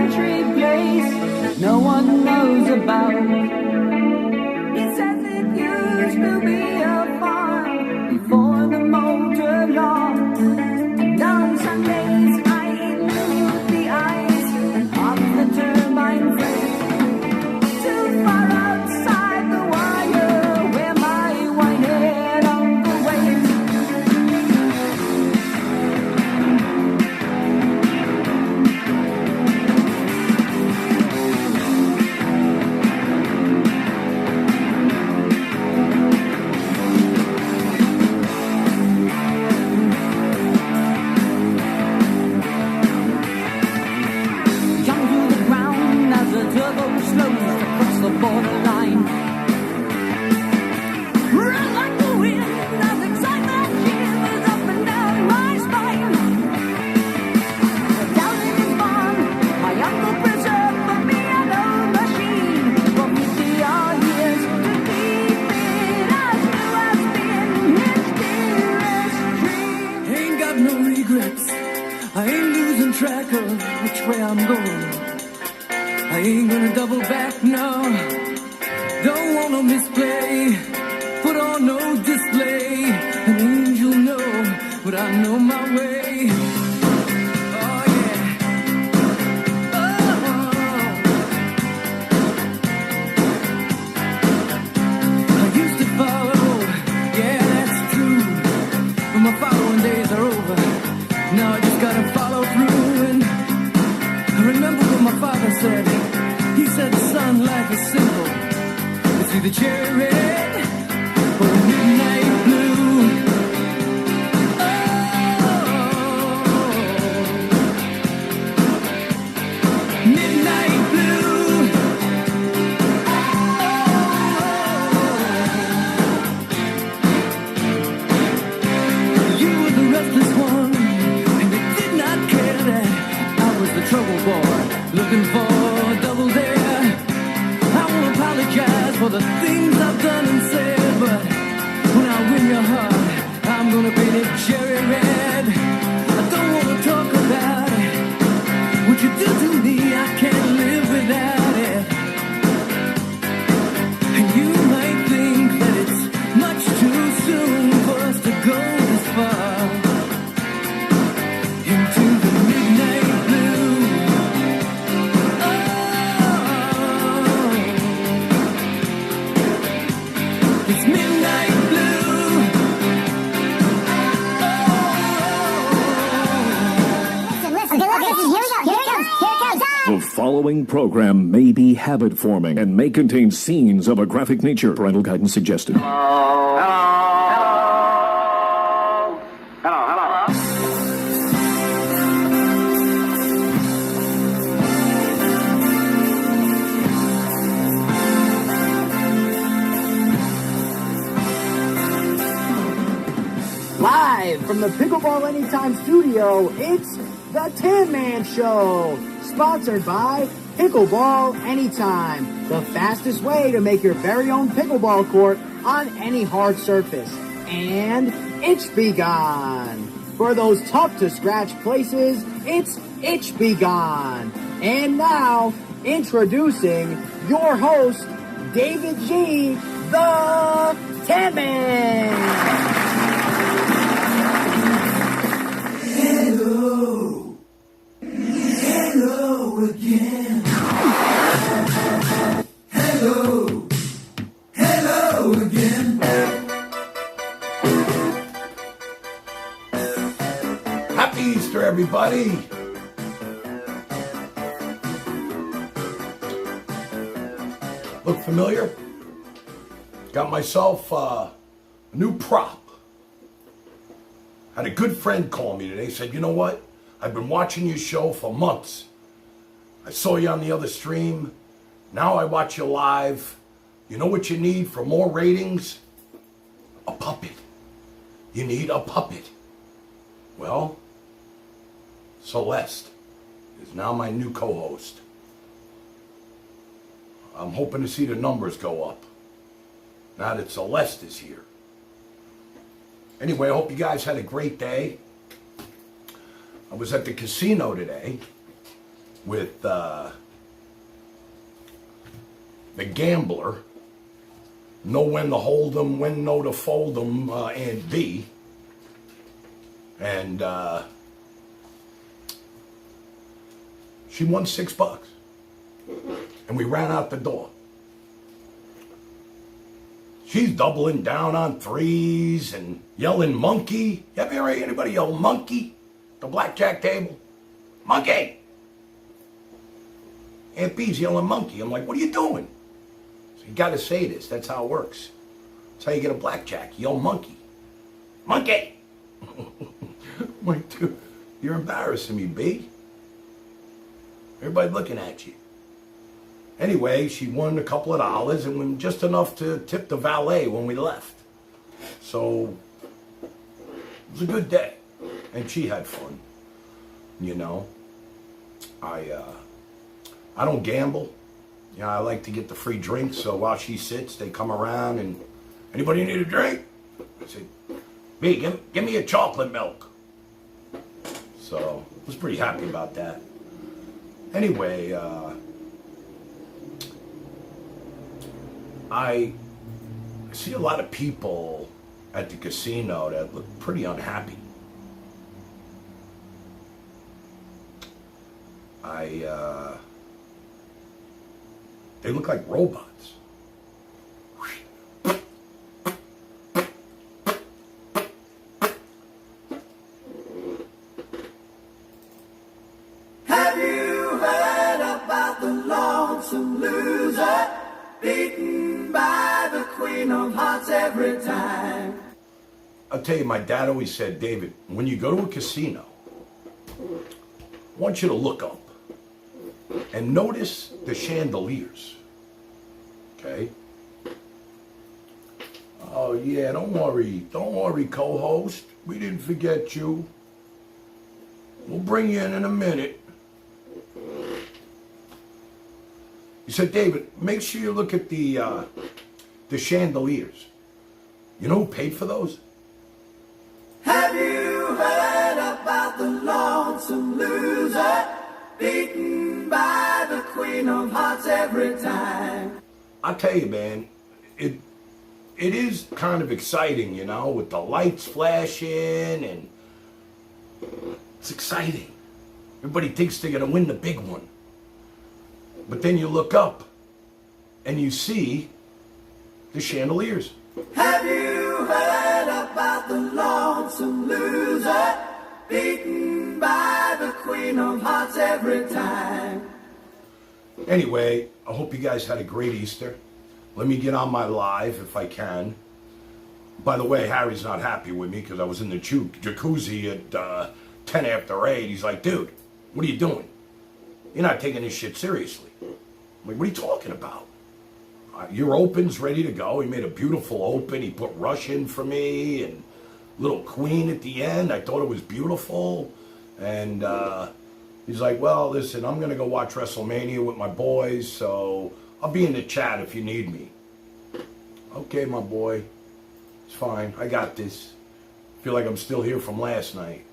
country place that no one knows about. He says it used to be a farm before the motor law. And on Sundays I include the ice and off the turbine frame. Too far outside the wire where my white-haired uncle waits. Young to the ground as the turbo slows across the borderline. Run like the wind as excitement shivers up and down my spine. Down in his barn, my uncle preserved for me an old machine. For 50 odd years to keep it as new as been his dearest dream. Ain't got no regrets. I ain't losing track of which way I'm going. I ain't gonna double back, no. Don't wanna misplay. Put on no display. An angel know, but I know my way. Oh yeah. Oh. I used to follow, yeah, that's true. But my following days are over. Now I just gotta follow through. And I remember what my father said. He said, son, life is simple. It's either cherry red or midnight blue. Oh, midnight blue. Oh, you were the restless one, and you did not care that I was the trouble boy, looking for double dare. I won't apologize for the things I've done and said, but when I win your heart, I'm gonna paint it cherry red. I don't wanna talk about it. What you do to me, I can't live without it. And you might think that it's much too soon for us to go this far into the midnight blue. It's midnight blue. Listen, here we go. Here it comes. The following program may be habit-forming and may contain scenes of a graphic nature. Parental guidance suggested. Live from the Pickleball Anytime studio, it's the Tin Man Show, sponsored by Pickleball Anytime, the fastest way to make your very own pickleball court on any hard surface. And Itch Be Gone. For those tough-to-scratch places, it's Itch Be Gone. And now, introducing your host, David G., the Tin Man. Hello. Hello again. Hello. Hello again. Happy Easter, everybody. Look familiar? Got myself a new prop. Had a good friend call me today, said, you know what? I've been watching your show for months. I saw you on the other stream. Now I watch you live. You know what you need for more ratings? A puppet. You need a puppet. Well, Celeste is now my new co-host. I'm hoping to see the numbers go up now that Celeste is here. Anyway, I hope you guys had a great day. I was at the casino today, with the gambler, know when to hold them, when know to fold them, and B. And she won $6. And we ran out the door. She's doubling down on threes and yelling monkey. Have you ever heard anybody yell monkey? The blackjack table? Monkey! Aunt B's yelling monkey. I'm like, what are you doing? So you gotta say this. That's how it works. That's how you get a blackjack. You yell monkey. Monkey! I'm like, dude, you're embarrassing me, B. Everybody looking at you. Anyway, she won a couple of dollars and won just enough to tip the valet when we left. So it was a good day. And she had fun. You know. I don't gamble. You know, I like to get the free drinks, so while she sits, they come around and, anybody need a drink? I say, B, give me a chocolate milk. So I was pretty happy about that. Anyway, I see a lot of people at the casino that look pretty unhappy. They look like robots. Have you heard about the lonesome loser beaten by the Queen of Hearts every time? I'll tell you, my dad always said, David, when you go to a casino, I want you to look up and notice the chandeliers. Okay? Oh, yeah, don't worry, co-host. We didn't forget you. We'll bring you in a minute. He said, David, make sure you look at the chandeliers. You know who paid for those? Have you heard about the lonesome loser beaten by the Queen of Hearts every time? I'll tell you, man, it is kind of exciting, you know, with the lights flashing, and it's exciting. Everybody thinks they're going to win the big one. But then you look up and you see the chandeliers. Have you heard about the lonesome loser beaten by the Queen of Hearts every time? Anyway, I hope you guys had a great Easter. Let me get on my live if I can. By the way, Harry's not happy with me because I was in the jacuzzi at 10 after 8. He's like, dude, what are you doing? You're not taking this shit seriously. I'm like, what are you talking about? Your open's ready to go. He made a beautiful open. He put Rush in for me and little Queen at the end. I thought it was beautiful. And he's like, well, listen, I'm going to go watch WrestleMania with my boys, so I'll be in the chat if you need me. Okay, my boy. It's fine. I got this. Feel like I'm still here from last night.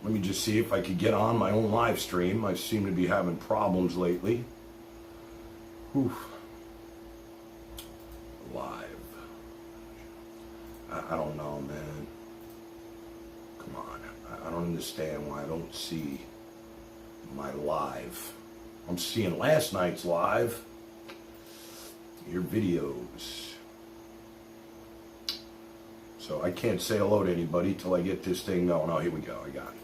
Let me just see if I could get on my own live stream. I seem to be having problems lately. Whew. Live. I don't know, man. Come on. I don't understand why I don't see my live. I'm seeing last night's live. Your videos. So I can't say hello to anybody till I get this thing going. Oh, here we go. I got it.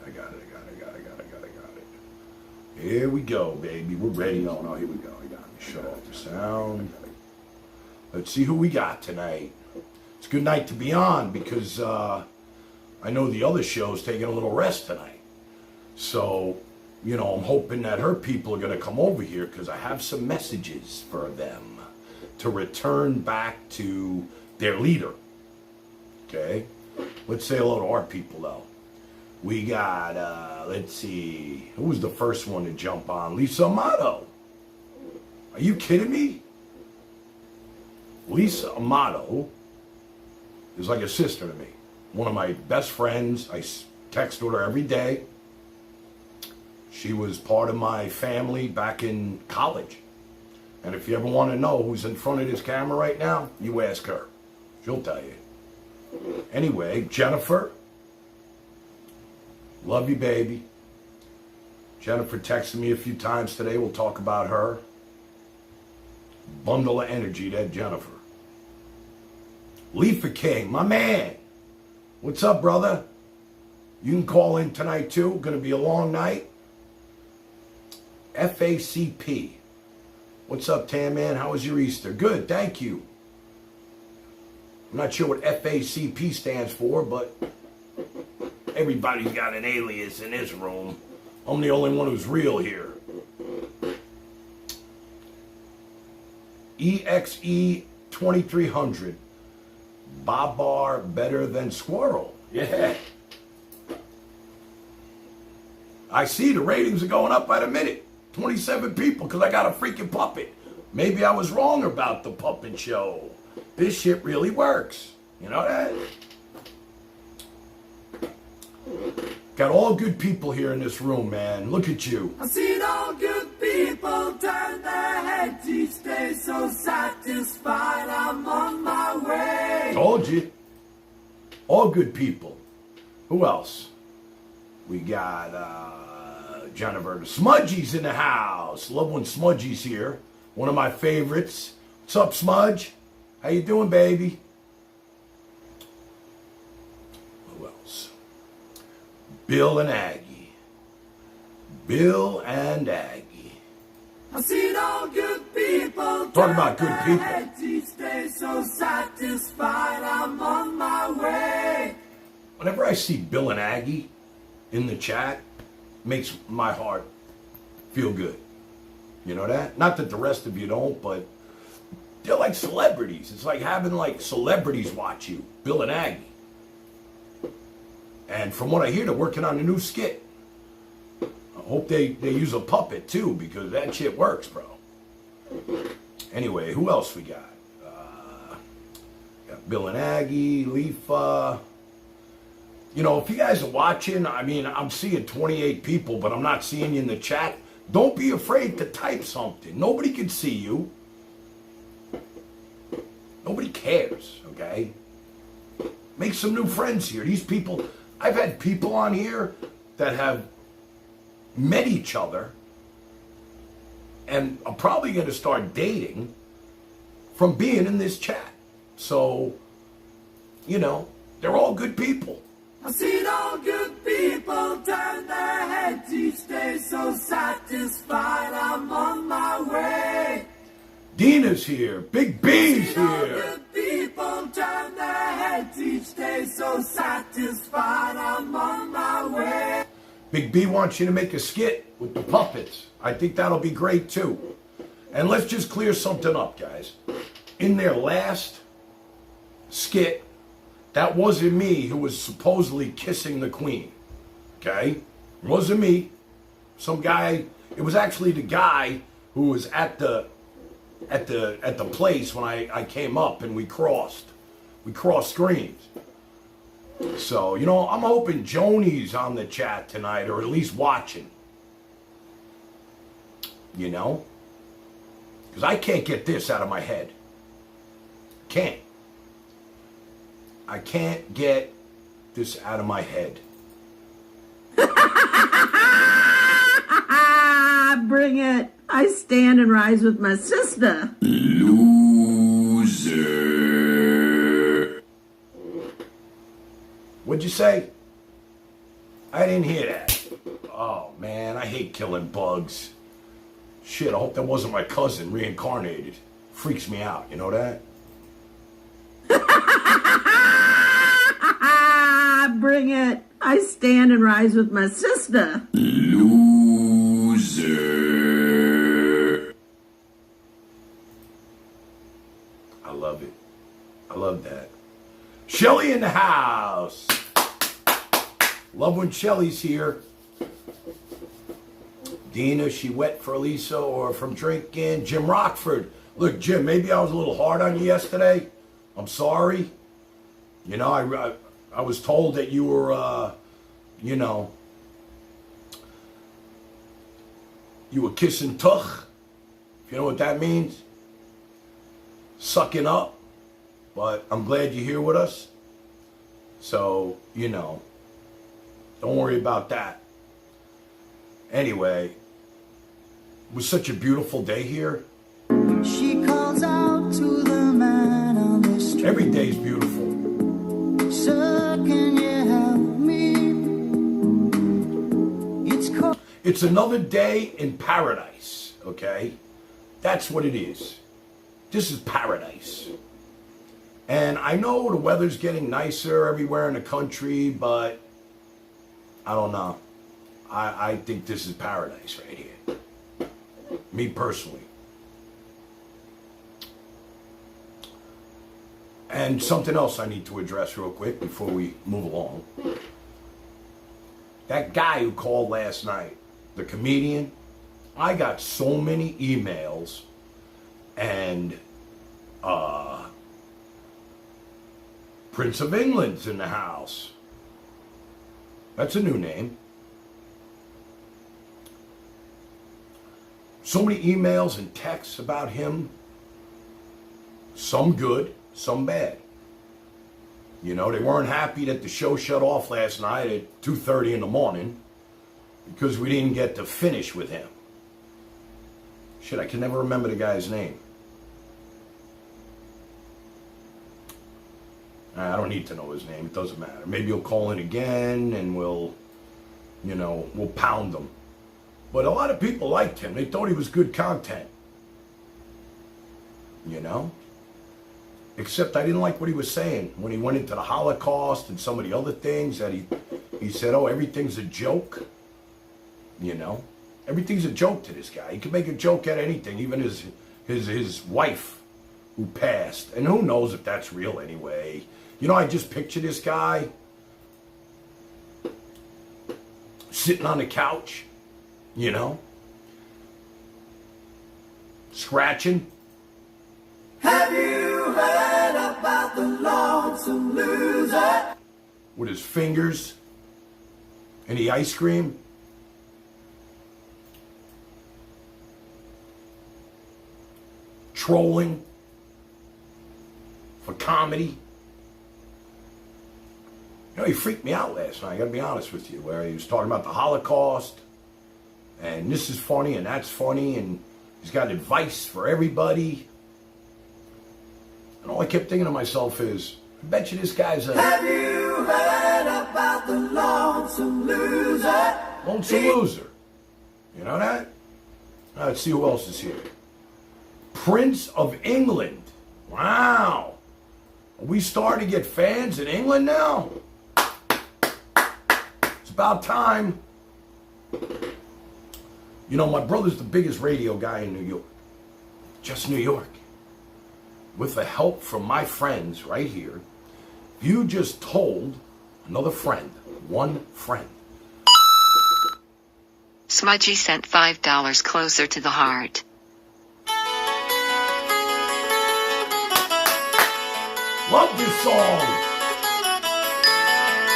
Here we go, baby. We're ready. Oh, here we go. I got it. Shut off the sound. Let's see who we got tonight. It's a good night to be on because I know the other show's taking a little rest tonight. So, you know, I'm hoping that her people are going to come over here because I have some messages for them to return back to their leader. Okay? Let's say hello to our people, though. We got, let's see, who was the first one to jump on? Lisa Amato. Are you kidding me? Lisa Amato is like a sister to me. One of my best friends. I text with her every day. She was part of my family back in college. And if you ever want to know who's in front of this camera right now, you ask her. She'll tell you. Anyway, Jennifer, love you, baby. Jennifer texted me a few times today. We'll talk about her. Bundle of energy, that Jennifer. Leafa King, my man. What's up, brother? You can call in tonight, too. Going to be a long night. FACP. What's up, Tam Man? How was your Easter? Good, thank you. I'm not sure what FACP stands for, but everybody's got an alias in this room. I'm the only one who's real here. EXE 2300. Babar better than squirrel. Yeah. I see the ratings are going up by the minute. 27 people because I got a freaking puppet. Maybe I was wrong about the puppet show. This shit really works. You know that? Got all good people here in this room, man. Look at you. I seen all good people turn their heads each day, so satisfied I'm on my way. Told you. All good people. Who else? We got Jennifer. Smudgy's in the house. Love when Smudgy's here. One of my favorites. What's up, Smudge? How you doing, baby? Who else? Bill and Aggie. Bill and Aggie. I seen all good people. Talk about good people. Each day so satisfied I'm on my way. Whenever I see Bill and Aggie in the chat, makes my heart feel good. You know that? Not that the rest of you don't, but they're like celebrities. It's like having like celebrities watch you. Bill and Aggie. And from what I hear, they're working on a new skit. I hope they use a puppet too, because that shit works, bro. Anyway, who else we got? Got Bill and Aggie, Leafa. You know, if you guys are watching, I mean, I'm seeing 28 people, but I'm not seeing you in the chat. Don't be afraid to type something. Nobody can see you. Nobody cares, okay? Make some new friends here. These people, I've had people on here that have met each other and are probably going to start dating from being in this chat. So, you know, they're all good people. I seen all good people turn their heads each day, so satisfied I'm on my way. Dina's here. Big B's All here. good people turn their heads each day, so satisfied I'm on my way. Big B wants you to make a skit with the puppets. I think that'll be great too. And let's just clear something up, guys. In their last skit, that wasn't me who was supposedly kissing the queen. Okay? It wasn't me. Some guy, it was actually the guy who was at the place when I came up and we crossed screens. So, you know, I'm hoping Joni's on the chat tonight, or at least watching. You know? Because I can't get this out of my head. Can't. I can't get this out of my head. Bring it. I stand and rise with my sister. Loser. What'd you say? I didn't hear that. Oh, man, I hate killing bugs. Shit, I hope that wasn't my cousin reincarnated. Freaks me out, you know that? Bring it. I stand and rise with my sister. Loser. I love it. I love that. Shelly in the house. Love when Shelly's here. Dina, she wet for Lisa or from drinking. Jim Rockford. Look, Jim, maybe I was a little hard on you yesterday. I'm sorry. You know, I was told that you were, you know, You were kissing tuch, if you know what that means. Sucking up. But I'm glad you're here with us. So, you know, don't worry about that. Anyway, it was such a beautiful day here. She calls out to the man on the street. Every day's beautiful. Sir, can you help me? It's another day in paradise, okay? That's what it is. This is paradise. And I know the weather's getting nicer everywhere in the country, but I don't know. I think this is paradise right here. Me personally. And something else I need to address real quick before we move along. That guy who called last night, the comedian, I got so many emails and Prince of England's in the house. That's a new name. So many emails and texts about him. Some good, some bad. You know, they weren't happy that the show shut off last night at 2:30 in the morning because we didn't get to finish with him. Shit, I can never remember the guy's name. I don't need to know his name. It doesn't matter. Maybe he'll call in again and we'll pound him. But a lot of people liked him. They thought he was good content. You know? Except I didn't like what he was saying when he went into the Holocaust and some of the other things that he said, oh, everything's a joke. You know? Everything's a joke to this guy. He can make a joke at anything, even his wife who passed. And who knows if that's real anyway. You know, I just picture this guy sitting on the couch, you know, scratching. Have you heard about the lonesome loser? With his fingers in the ice cream. Trolling for comedy. You know, he freaked me out last night, I gotta be honest with you, where he was talking about the Holocaust, and this is funny, and that's funny, and he's got advice for everybody. And all I kept thinking to myself is, I bet you this guy's a... Have you heard about the lonesome loser? Lonesome loser. You know that? Let's see who else is here. Prince of England. Wow. Are we starting to get fans in England now? It's about time. You know, my brother's the biggest radio guy in New York. Just New York. With the help from my friends right here, you just told another friend, one friend. Smudgy sent $5 closer to the heart. Love this song.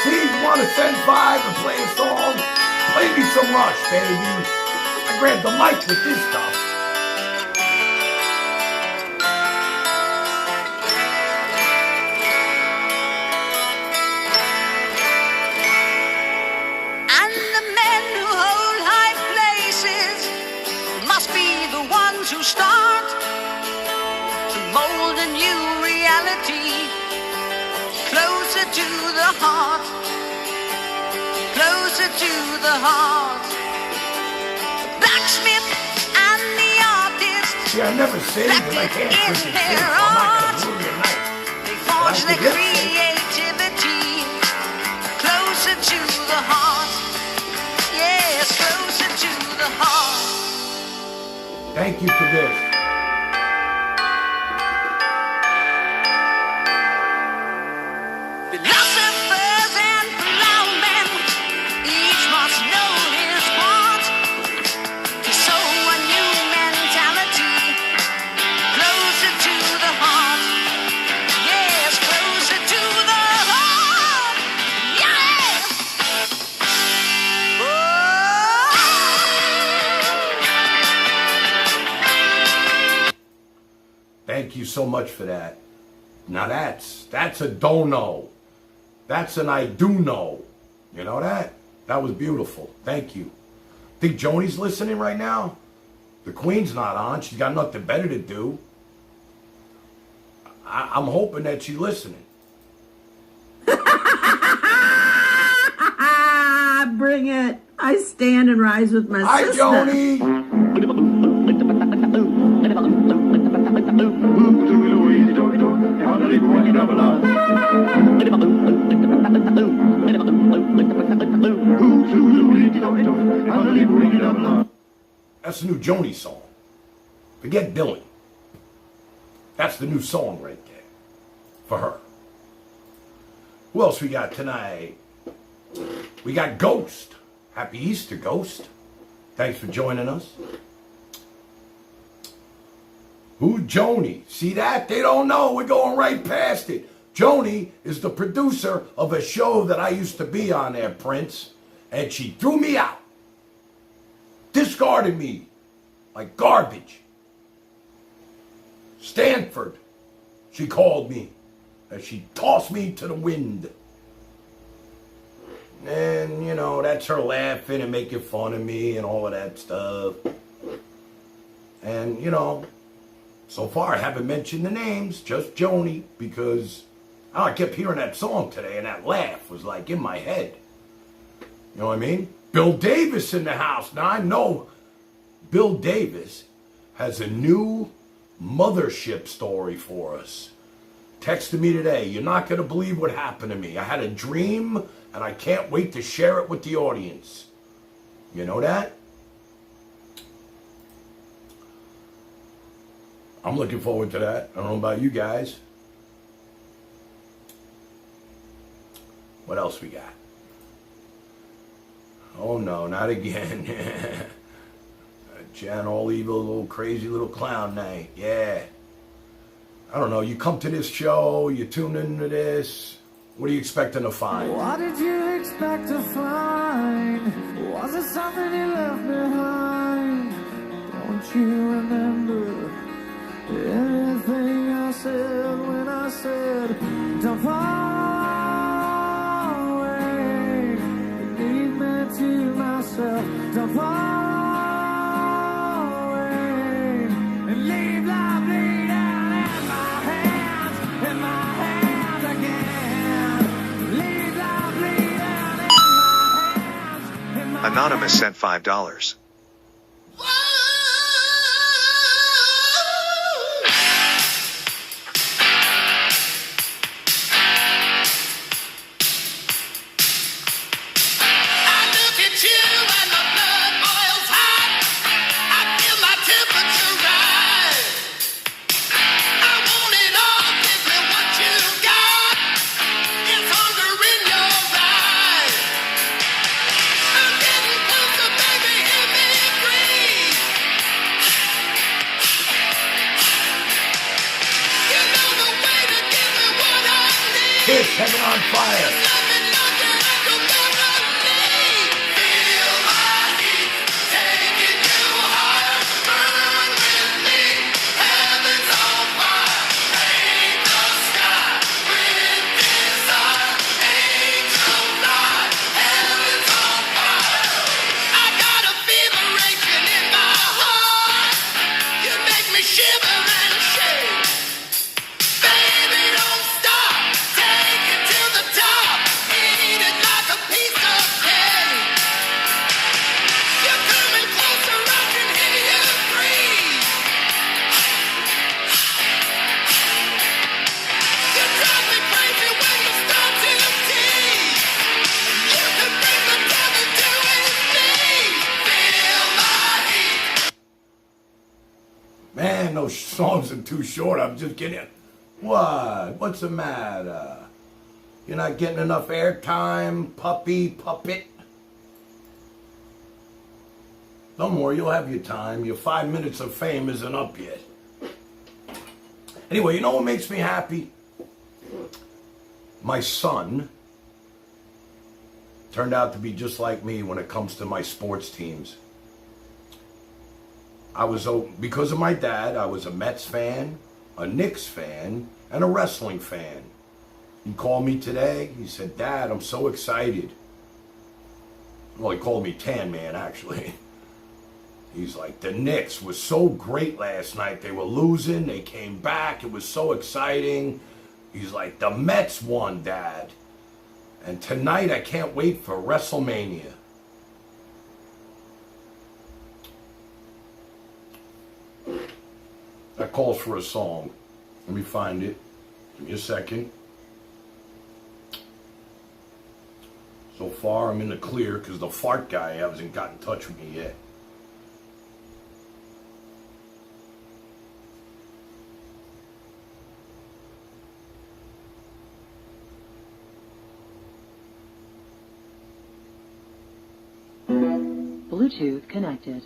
See, you want to send 5 and play a song? Play me some Rush, baby. I grabbed the mic with this stuff. And the men who hold high places must be the ones who start to mold a new reality closer to the heart, closer to the heart. The blacksmith and the artist, See, I never saved it. I can't push it in, so I'm not going to ruin your night. they forge I their forget it. creativity closer to the heart. Yes, closer to the heart. Thank you for this. Philosophers and plowmen, each must know his part to sow a new mentality closer to the heart. Yes, closer to the heart. Yeah. Oh. Thank you so much for that. Now that's a don't know. That's an I do know. You know that? That was beautiful. Thank you. Think Joni's listening right now? The Queen's not on. She's got nothing better to do. I'm hoping that she's listening. Bring it. I stand and rise with my Hi, sister. Joni. That's the new Joni song. Forget Billy. That's the new song right there. For her. Who else we got tonight? We got Ghost. Happy Easter, Ghost. Thanks for joining us. Who? Joni. See that? They don't know. We're going right past it. Joni is the producer of a show that I used to be on there, Prince. And she threw me out. Discarded me like garbage. Stanford, she called me. And she tossed me to the wind. And, you know, that's her laughing and making fun of me and all of that stuff. And, you know, so far I haven't mentioned the names, just Joni, because I kept hearing that song today and that laugh was like in my head. You know what I mean? Bill Davis in the house. Now I know Bill Davis has a new mothership story for us. Texted me today. You're not going to believe what happened to me. I had a dream and I can't wait to share it with the audience. You know that? I'm looking forward to that. I don't know about you guys. What else we got? Oh no, not again. Jan All Evil, little crazy little clown night. Yeah. I don't know, you come to this show, you tune into this. What are you expecting to find? What did you expect to find? Was it something you left behind? Don't you remember anything I said when I said, don't fall away, leave me to myself, don't fall away, and leave life bleed out in my hands again, leave life bleed out in my hands. Anonymous sent $5. Heaven on Fire. Man, those songs are too short. I'm just kidding. What? What's the matter? You're not getting enough airtime, puppet? Don't worry, you'll have your time. Your 5 minutes of fame isn't up yet. Anyway, you know what makes me happy? My son turned out to be just like me when it comes to my sports teams. Because of my dad, I was a Mets fan, a Knicks fan, and a wrestling fan. He called me today. He said, Dad, I'm so excited. Well, he called me Tan Man, actually. He's like, the Knicks was so great last night. They were losing. They came back. It was so exciting. He's like, the Mets won, Dad. And tonight, I can't wait for WrestleMania. That calls for a song. Let me find it. Give me a second. So far, I'm in the clear because the fart guy hasn't got in touch with me yet. Bluetooth connected.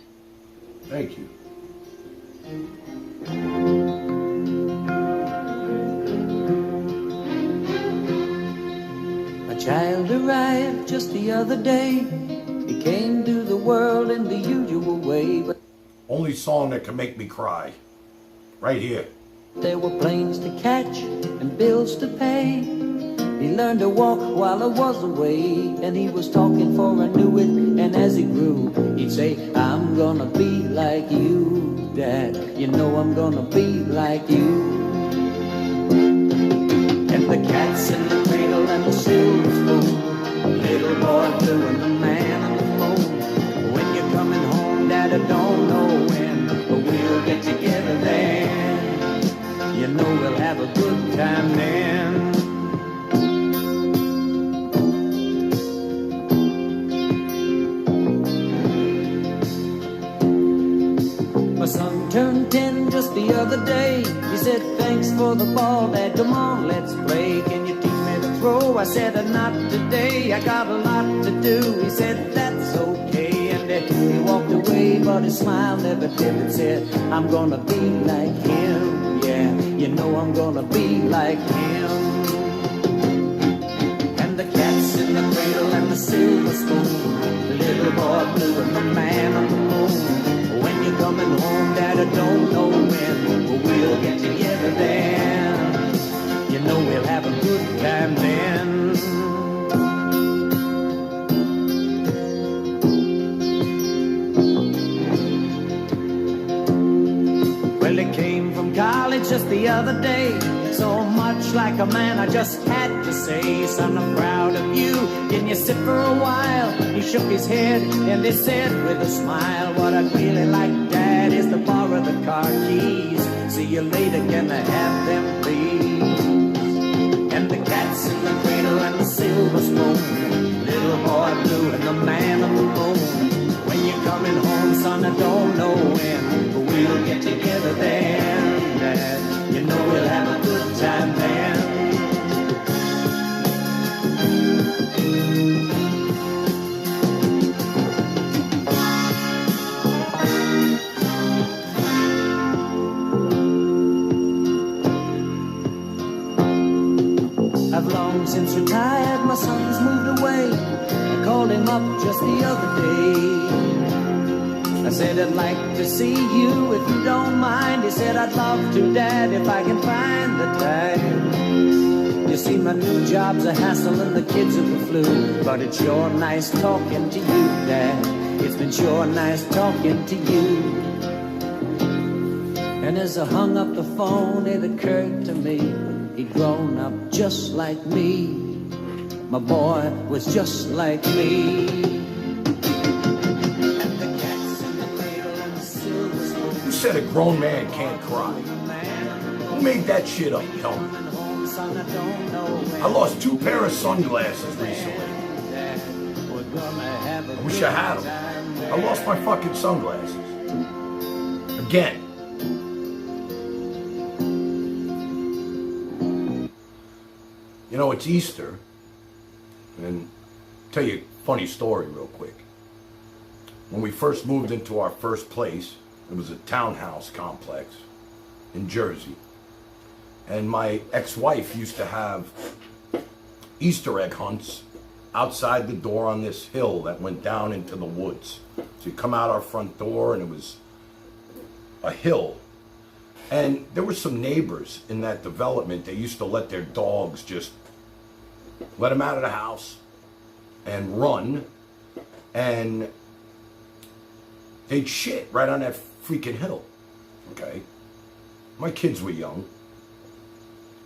Thank you. A child arrived just the other day. He came to the world in the usual way, but Only song that can make me cry. Right here. there were planes to catch and bills to pay. He learned to walk while I was away, and he was talking for I knew it. And as he grew, he'd say, I'm gonna be like you, Dad. You know I'm gonna be like you. And the cat's in the cradle and the silver spoon, little boy blue and the man on the moon. When you're coming home, Dad, I don't know when, but we'll get together then. You know we'll have a good time then. My son turned 10 just the other day. He said, thanks for the ball, Dad, come on, let's play. Can you teach me to throw? I said, not today, I got a lot to do. He said, that's okay, and he walked away, but his smile never dimmed. Said, I'm gonna be like him, yeah, you know I'm gonna be like him. And the cat's in the cradle and the silver spoon, the little boy blue and the man on the moon. When you're coming home, Dad, I don't know when, but we'll get together then. You know we'll have a good time then. Well, he came from college just the other day. So much like a man, I just had to say, son, I'm proud of you. Can you sit for a while? He shook his head and he said with a smile, what I'd really like, Dad, is to borrow the car keys. See you later, can I have them, please? And the cat's in the cradle and the silver spoon, little boy blue and the man on the moon. When you're coming home, son, I don't know when, but we'll get together then, Dad. You know we'll have a good time then. I've long since retired, my son's moved away. I called him up just the other day. I said, I'd like to see you if you don't mind. He said, I'd love to, Dad, if I can find the time. You see, my new job's a hassle and the kids are the flu, but it's sure nice talking to you, Dad. It's been sure nice talking to you. And as I hung up the phone, it occurred to me, he'd grown up just like me. My boy was just like me. Who said a grown man can't cry? Who made that shit up, young? I lost 2 pair of sunglasses recently. I wish I had them. I lost my fucking sunglasses. Again. You know, it's Easter. And I'll tell you a funny story real quick. When we first moved into our first place, it was a townhouse complex in Jersey. And my ex-wife used to have Easter egg hunts outside the door on this hill that went down into the woods. So you come out our front door and it was a hill. And there were some neighbors in that development that used to let their dogs just let them out of the house and run, and they'd shit right on that freaking hill. Okay? My kids were young,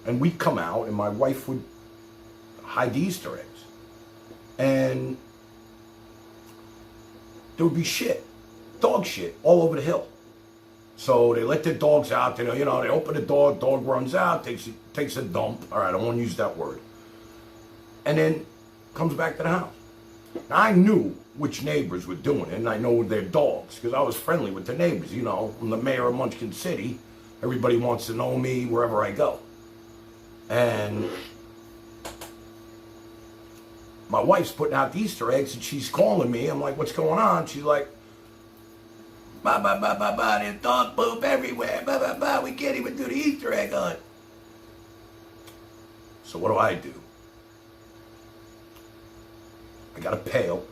and we'd come out, and my wife would hide the Easter eggs, and there would be shit, dog shit, all over the hill. So they let their dogs out. They open the door, dog runs out, takes a dump. All right, I don't want to use that word. And then comes back to the house. Now, I knew which neighbors were doing it, and I know their dogs, because I was friendly with the neighbors. You know, I'm the mayor of Munchkin City. Everybody wants to know me wherever I go. And my wife's putting out the Easter eggs, and she's calling me. I'm like, what's going on? She's like, there's dog poop everywhere. We can't even do the Easter egg hunt. So what do? I got a pail,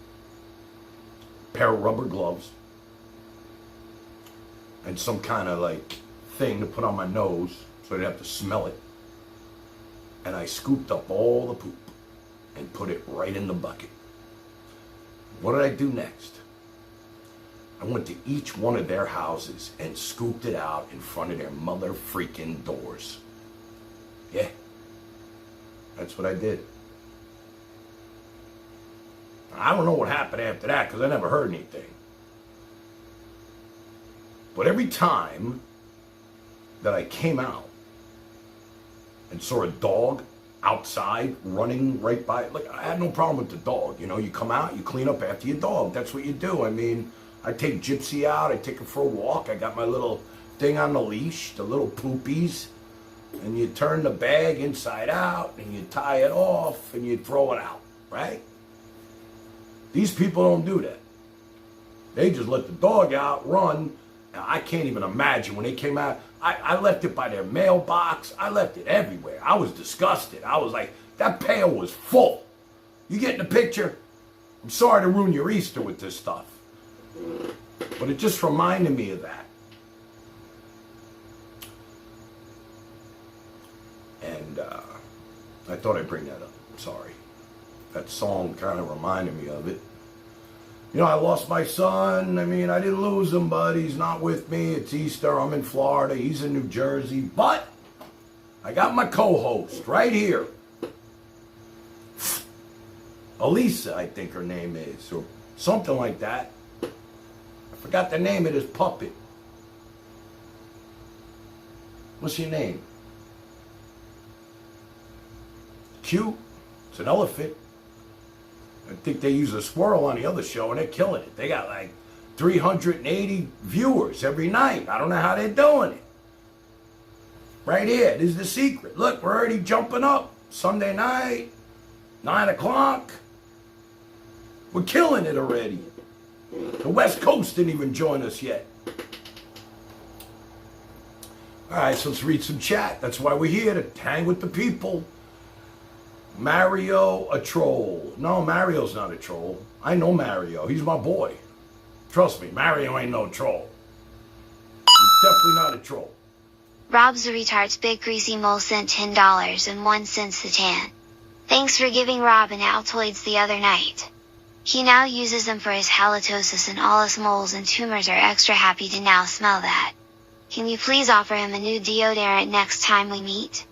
pair of rubber gloves, and some kind of like thing to put on my nose so I'd have to smell it. And I scooped up all the poop and put it right in the bucket. What did I do next? I went to each one of their houses and scooped it out in front of their mother freaking doors. Yeah, that's what I did. I don't know what happened after that because I never heard anything. But every time that I came out and saw a dog outside running right by, like, I had no problem with the dog. You know, you come out, you clean up after your dog. That's what you do. I mean, I take Gypsy out, I take her for a walk. I got my little thing on the leash, the little poopies. And you turn the bag inside out and you tie it off and you throw it out, right? These people don't do that. They just let the dog out, run. Now, I can't even imagine when they came out. I left it by their mailbox. I left it everywhere. I was disgusted. I was like, that pail was full. You getting the picture? I'm sorry to ruin your Easter with this stuff. But it just reminded me of that. And I thought I'd bring that up. Sorry. That song kind of reminded me of it. You know, I lost my son. I mean, I didn't lose him, but he's not with me. It's Easter. I'm in Florida. He's in New Jersey. But I got my co-host right here. Elisa, I think her name is, or something like that. I forgot the name of this puppet. What's your name? Cute. It's an elephant. I think they use a squirrel on the other show and they're killing it. They got like 380 viewers every night. I don't know how they're doing it. Right here, this is the secret. Look, we're already jumping up. Sunday night, 9 o'clock. We're killing it already. The West Coast didn't even join us yet. All right, so let's read some chat. That's why we're here, to hang with the people. Mario, a troll. No, Mario's not a troll. I know Mario. He's my boy. Trust me, Mario ain't no troll. He's definitely not a troll. Rob's a retard's big greasy mole sent $10.01 to Tan. Thanks for giving Rob an Altoids the other night. He now uses them for his halitosis, and all his moles and tumors are extra happy to now smell that. Can you please offer him a new deodorant next time we meet?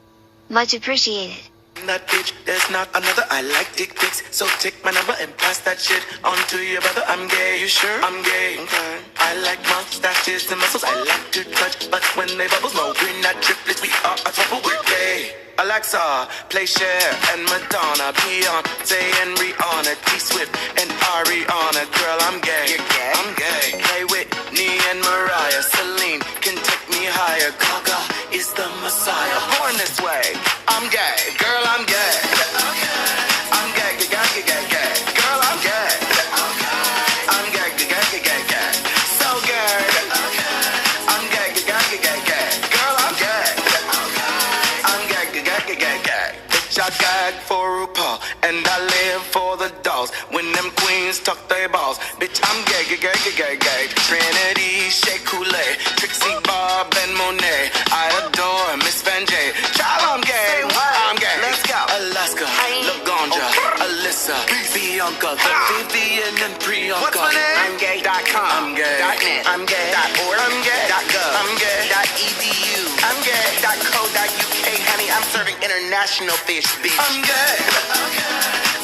Much appreciated. That bitch, there's not another. I like dick pics, so take my number and pass that shit on to your brother. I'm gay, you sure? I'm gay. Okay. I like mustaches and muscles. I like to touch, but when they bubbles, no, we're not triplets. We are a couple. We're gay. Alexa, play Cher and Madonna, Beyonce and Rihanna, T-Swift and Ariana. Girl, I'm gay. You're gay? I'm gay. Play Whitney and Mariah, Celine can take me higher. Gaga is the Messiah. Born this way. I'm gay. Girl, I'm gay. I'm gay, gay, gay, gay. Girl, I'm gay. I'm gay, gay, gay, gay, gay. So gay. I'm gay, gay, gay, gay. Girl, I'm gay. I'm gay, gay, gay, gay. Bitch, I gag for RuPaul, and I live for the dolls. When them queens tuck their balls, bitch, I'm gay, gay, gay, gay, gay. Trinity, Shea Coulee, Trixie, Bob, and Monet. the Vivian and Priyanka. What's my name? I'm gay.com. I'm gay. .net. I'm gay. .org. I'm gay. .gov. I'm gay. .edu. I'm gay. .co.uk. Honey, I'm serving international fish, bitch. I'm gay.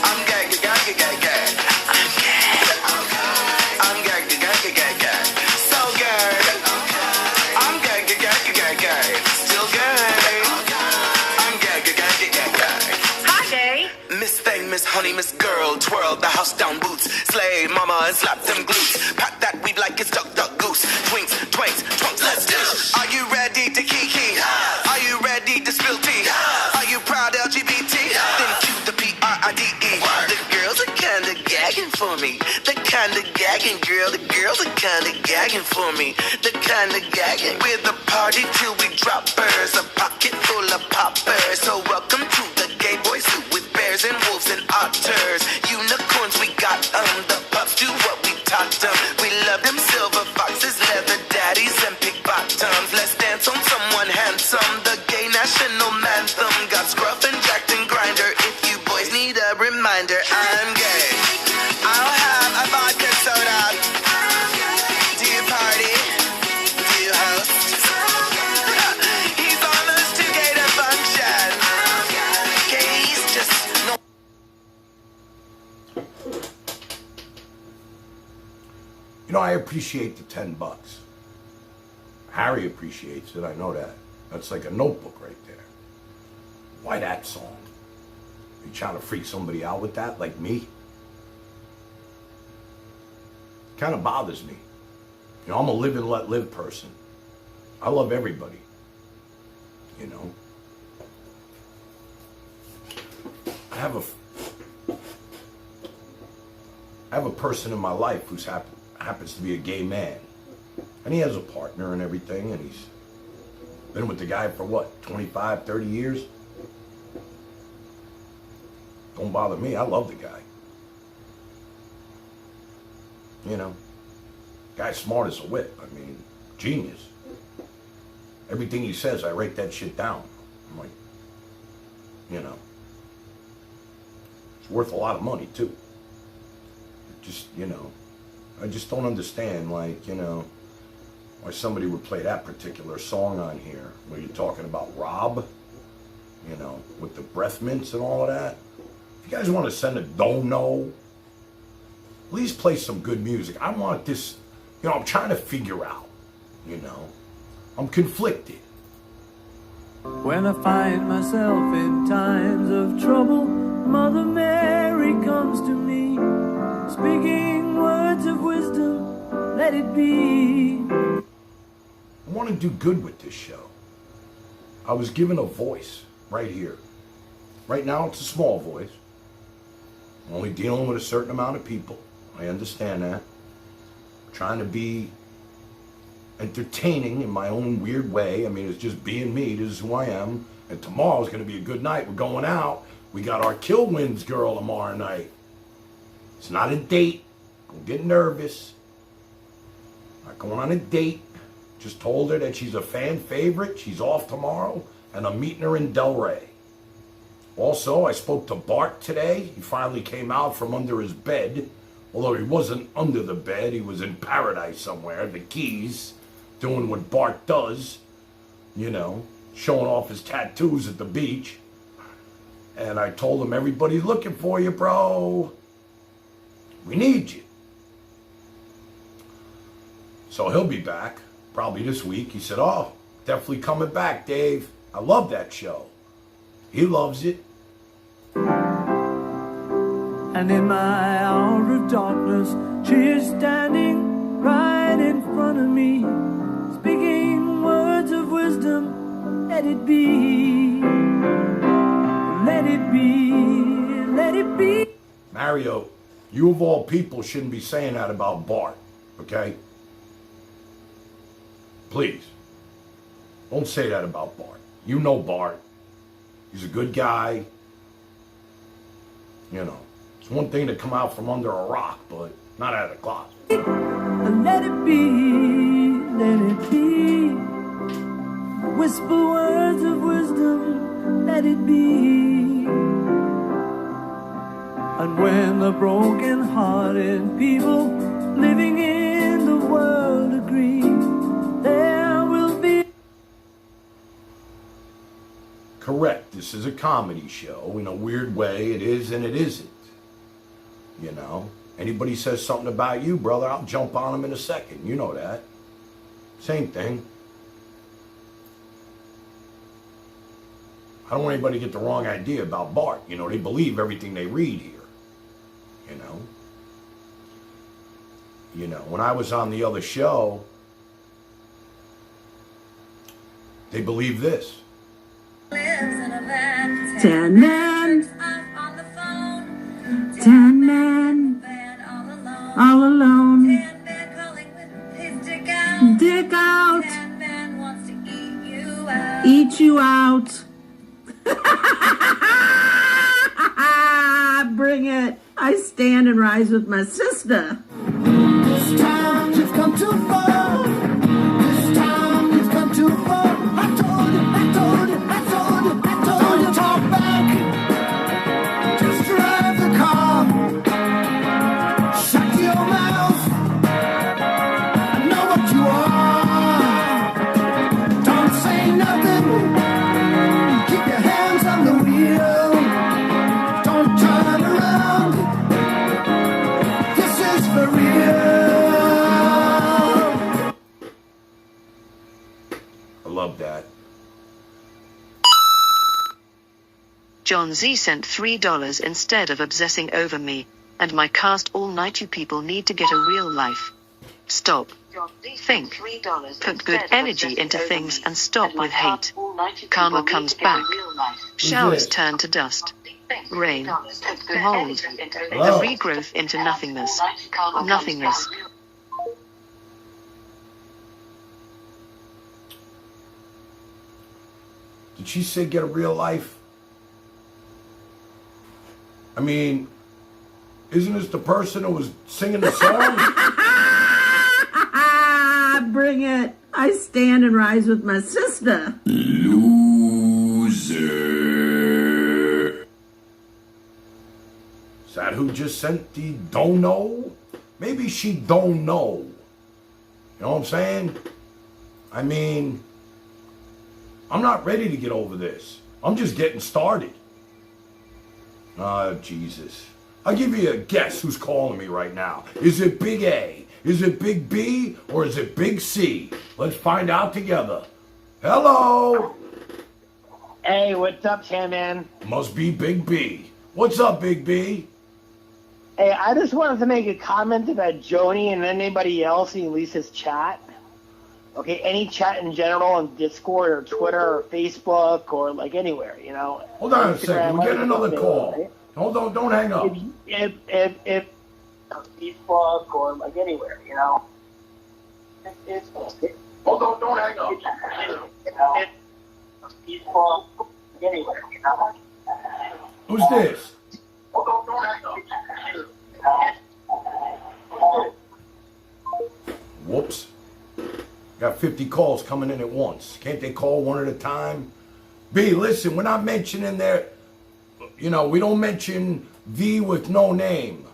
I'm gay, gay, gay, gay, gay. I'm gay. I'm gay, gay, gay, gay, gay. So gay. I'm gay, gay, gay, gay, gay. Still gay. I'm gay, gay, gay, gay, gay. Hi, gay. Miss Thing, Miss Honey, Miss Girl, twirl the house down boots. Slay mama and slap them glutes. Pack that weave like it's duck, duck, goose. Twinks, twanks, trunks, let's dish. Are you ready to kiki? Are you ready to spill tea? Are you proud LGBT? Then cue the PRIDE. The girls are kinda gagging for me. The kinda gagging, girl. The girls are kinda gagging for me. The kinda gagging. We're the party till we drop burrs. A pocket full of poppers. So welcome to the gay boy suit with bears and wolves and otters. Unicorns, we got the pups do what we taught them. We love them silver foxes, leather daddies, and pig bottoms. Let's dance on someone handsome. The gay national anthem. Got scruff and jacked and grinder. If you boys need a reminder, I'm gay. I'll have a vodka soda. Do you party? Do you host? He's almost too gay to function. Gays just no. You know, I appreciate the $10. Harry appreciates it, I know that. That's like a notebook right there. Why that song? You trying to freak somebody out with that, like me? Kind of bothers me. You know, I'm a live and let live person. I love everybody. You know? I have a person in my life who's happens to be a gay man. And he has a partner and everything, and he's been with the guy for what, 25, 30 years? Don't bother me, I love the guy. You know, guy's smart as a whip, I mean, genius. Everything he says, I write that shit down. I'm like, you know, it's worth a lot of money too. Just, you know, I just don't understand, like, you know, why somebody would play that particular song on here where you're talking about Rob, you know, with the breath mints and all of that. If you guys want to send a don't know, please play some good music. I want this, you know, I'm trying to figure out, you know, I'm conflicted. When I find myself in times of trouble, Mother Mary comes to me, speaking words of wisdom, let it be. I want to do good with this show. I was given a voice right here. Right now it's a small voice. I'm only dealing with a certain amount of people. I understand that. I'm trying to be entertaining in my own weird way. I mean, it's just being me. This is who I am. And tomorrow's going to be a good night. We're going out. We got our Kill Wins girl tomorrow night. It's not a date. Don't get nervous. Not going on a date. Just told her that she's a fan favorite. She's off tomorrow. And I'm meeting her in Delray. Also, I spoke to Bart today. He finally came out from under his bed. Although he wasn't under the bed. He was in paradise somewhere. The Keys. Doing what Bart does. You know. Showing off his tattoos at the beach. And I told him, everybody's looking for you, bro. We need you. So he'll be back. Probably this week. He said, oh, definitely coming back, Dave. I love that show. He loves it. And in my hour of darkness, she is standing right in front of me, speaking words of wisdom, let it be. Let it be. Let it be. Mario, you of all people shouldn't be saying that about Bart, okay? Please. Don't say that about Bart. You know Bart. He's a good guy. You know, it's one thing to come out from under a rock, but not out of the closet. Let it be, let it be. Whisper words of wisdom, let it be. And when the broken-hearted people living in the world agree, there will be... Correct. This is a comedy show. In a weird way, it is and it isn't. You know? Anybody says something about you, brother, I'll jump on them in a second. You know that. Same thing. I don't want anybody to get the wrong idea about Bart. You know, they believe everything they read here. You know? You know, when I was on the other show, they believe this. 10 men. 10 men. All alone. Dick out. Eat you out. Bring it. I stand and rise with my sister. This time you've come too far. This time you've come too far. I told you, talk back. Just drive the car. Shut your mouth. I know what you are. Don't say nothing. Keep your hands on the wheel. Don't turn around. This is for real. I love that. John Z sent $3 instead of obsessing over me and my cast all night. You people need to get a real life. Stop. Think. Put good energy into things and stop with hate. Karma comes back. Showers turn to dust. Rain. Mold. The regrowth into nothingness. Nothingness. Did she say get a real life? I mean, isn't this the person who was singing the song? Bring it. I stand and rise with my sister. Loser. Is that who just sent the don't know? Maybe she don't know. You know what I'm saying? I mean, I'm not ready to get over this. I'm just getting started. Oh, Jesus. I'll give you a guess who's calling me right now. Is it Big A? Is it Big B? Or is it Big C? Let's find out together. Hello? Hey, what's up, Chairman? Must be Big B. What's up, Big B? Hey, I just wanted to make a comment about Joni and anybody else in Lisa's chat. Okay, any chat in general on Discord or Twitter or Facebook or like anywhere, you know. Hold on a second. We're getting another call. Right? Hold on, don't hang up. If Facebook or like anywhere, you know. Hold on, don't hang up. Facebook, anywhere, you know. Who's this? Hold on, don't hang up. Whoops. Got 50 calls coming in at once. Can't they call one at a time? B, listen, we're not mentioning their, you know, we don't mention V with no name.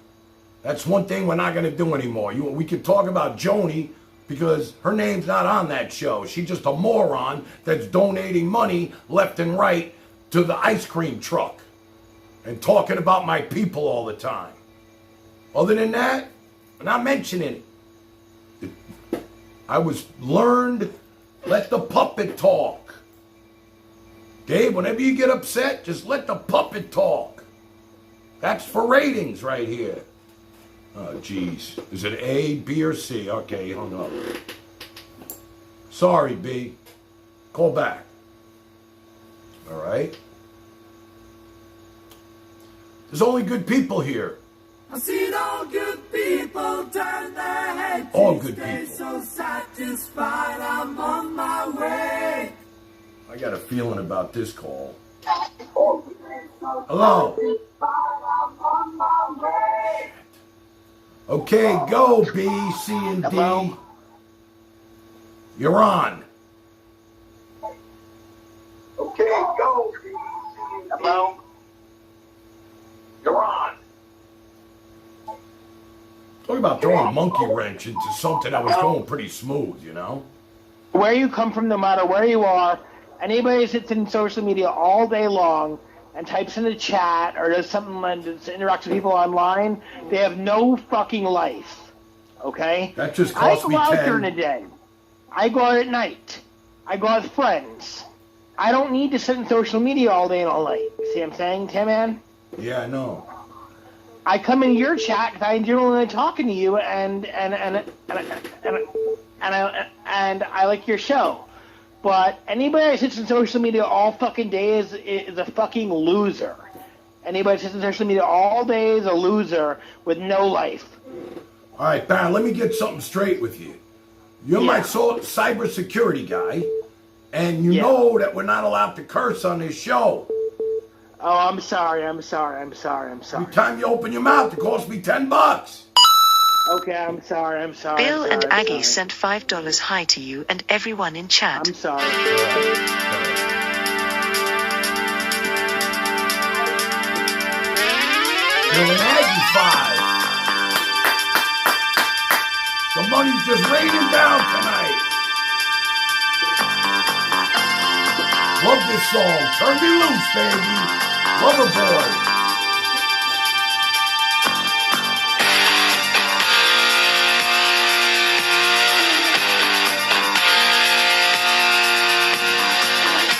That's one thing we're not going to do anymore. We could talk about Joni because her name's not on that show. She's just a moron that's donating money left and right to the ice cream truck and talking about my people all the time. Other than that, we're not mentioning it. I was learned, let the puppet talk. Dave, whenever you get upset, just let the puppet talk. That's for ratings right here. Oh, geez. Is it A, B, or C? Okay, hung up. Sorry, B. Call back. All right? There's only good people here. I see all good people turn their heads. All good people. So satisfied, I'm on my way. I got a feeling about this call. Hello? Okay, go B, C, and D. Hello? You're on. Okay, go. Hello? You're on. Talk about throwing a monkey wrench into something that was going pretty smooth, you know? Where you come from, no matter where you are, anybody who sits in social media all day long and types in the chat or does something and interacts with people online, they have no fucking life. Okay? That just cost me I go out 10. during the day. I go out at night. I go out with friends. I don't need to sit in social media all day and all night. See what I'm saying, Tim Man? Yeah, I know. I come in your chat because I enjoy when I'm talking to you, and I like your show. But anybody that sits in social media all fucking day is a fucking loser. Anybody that sits in social media all day is a loser with no life. All right, Baron, let me get something straight with you. You're my cybersecurity guy, and you know that we're not allowed to curse on this show. Oh, I'm sorry. Every time you open your mouth, it costs me $10. Okay, I'm sorry. Bill and Aggie sent $5 hi to you and everyone in chat. I'm sorry. Bill and Aggie 5. The money's just raining down tonight. Love this song. Turn me loose, baby. Lover boy.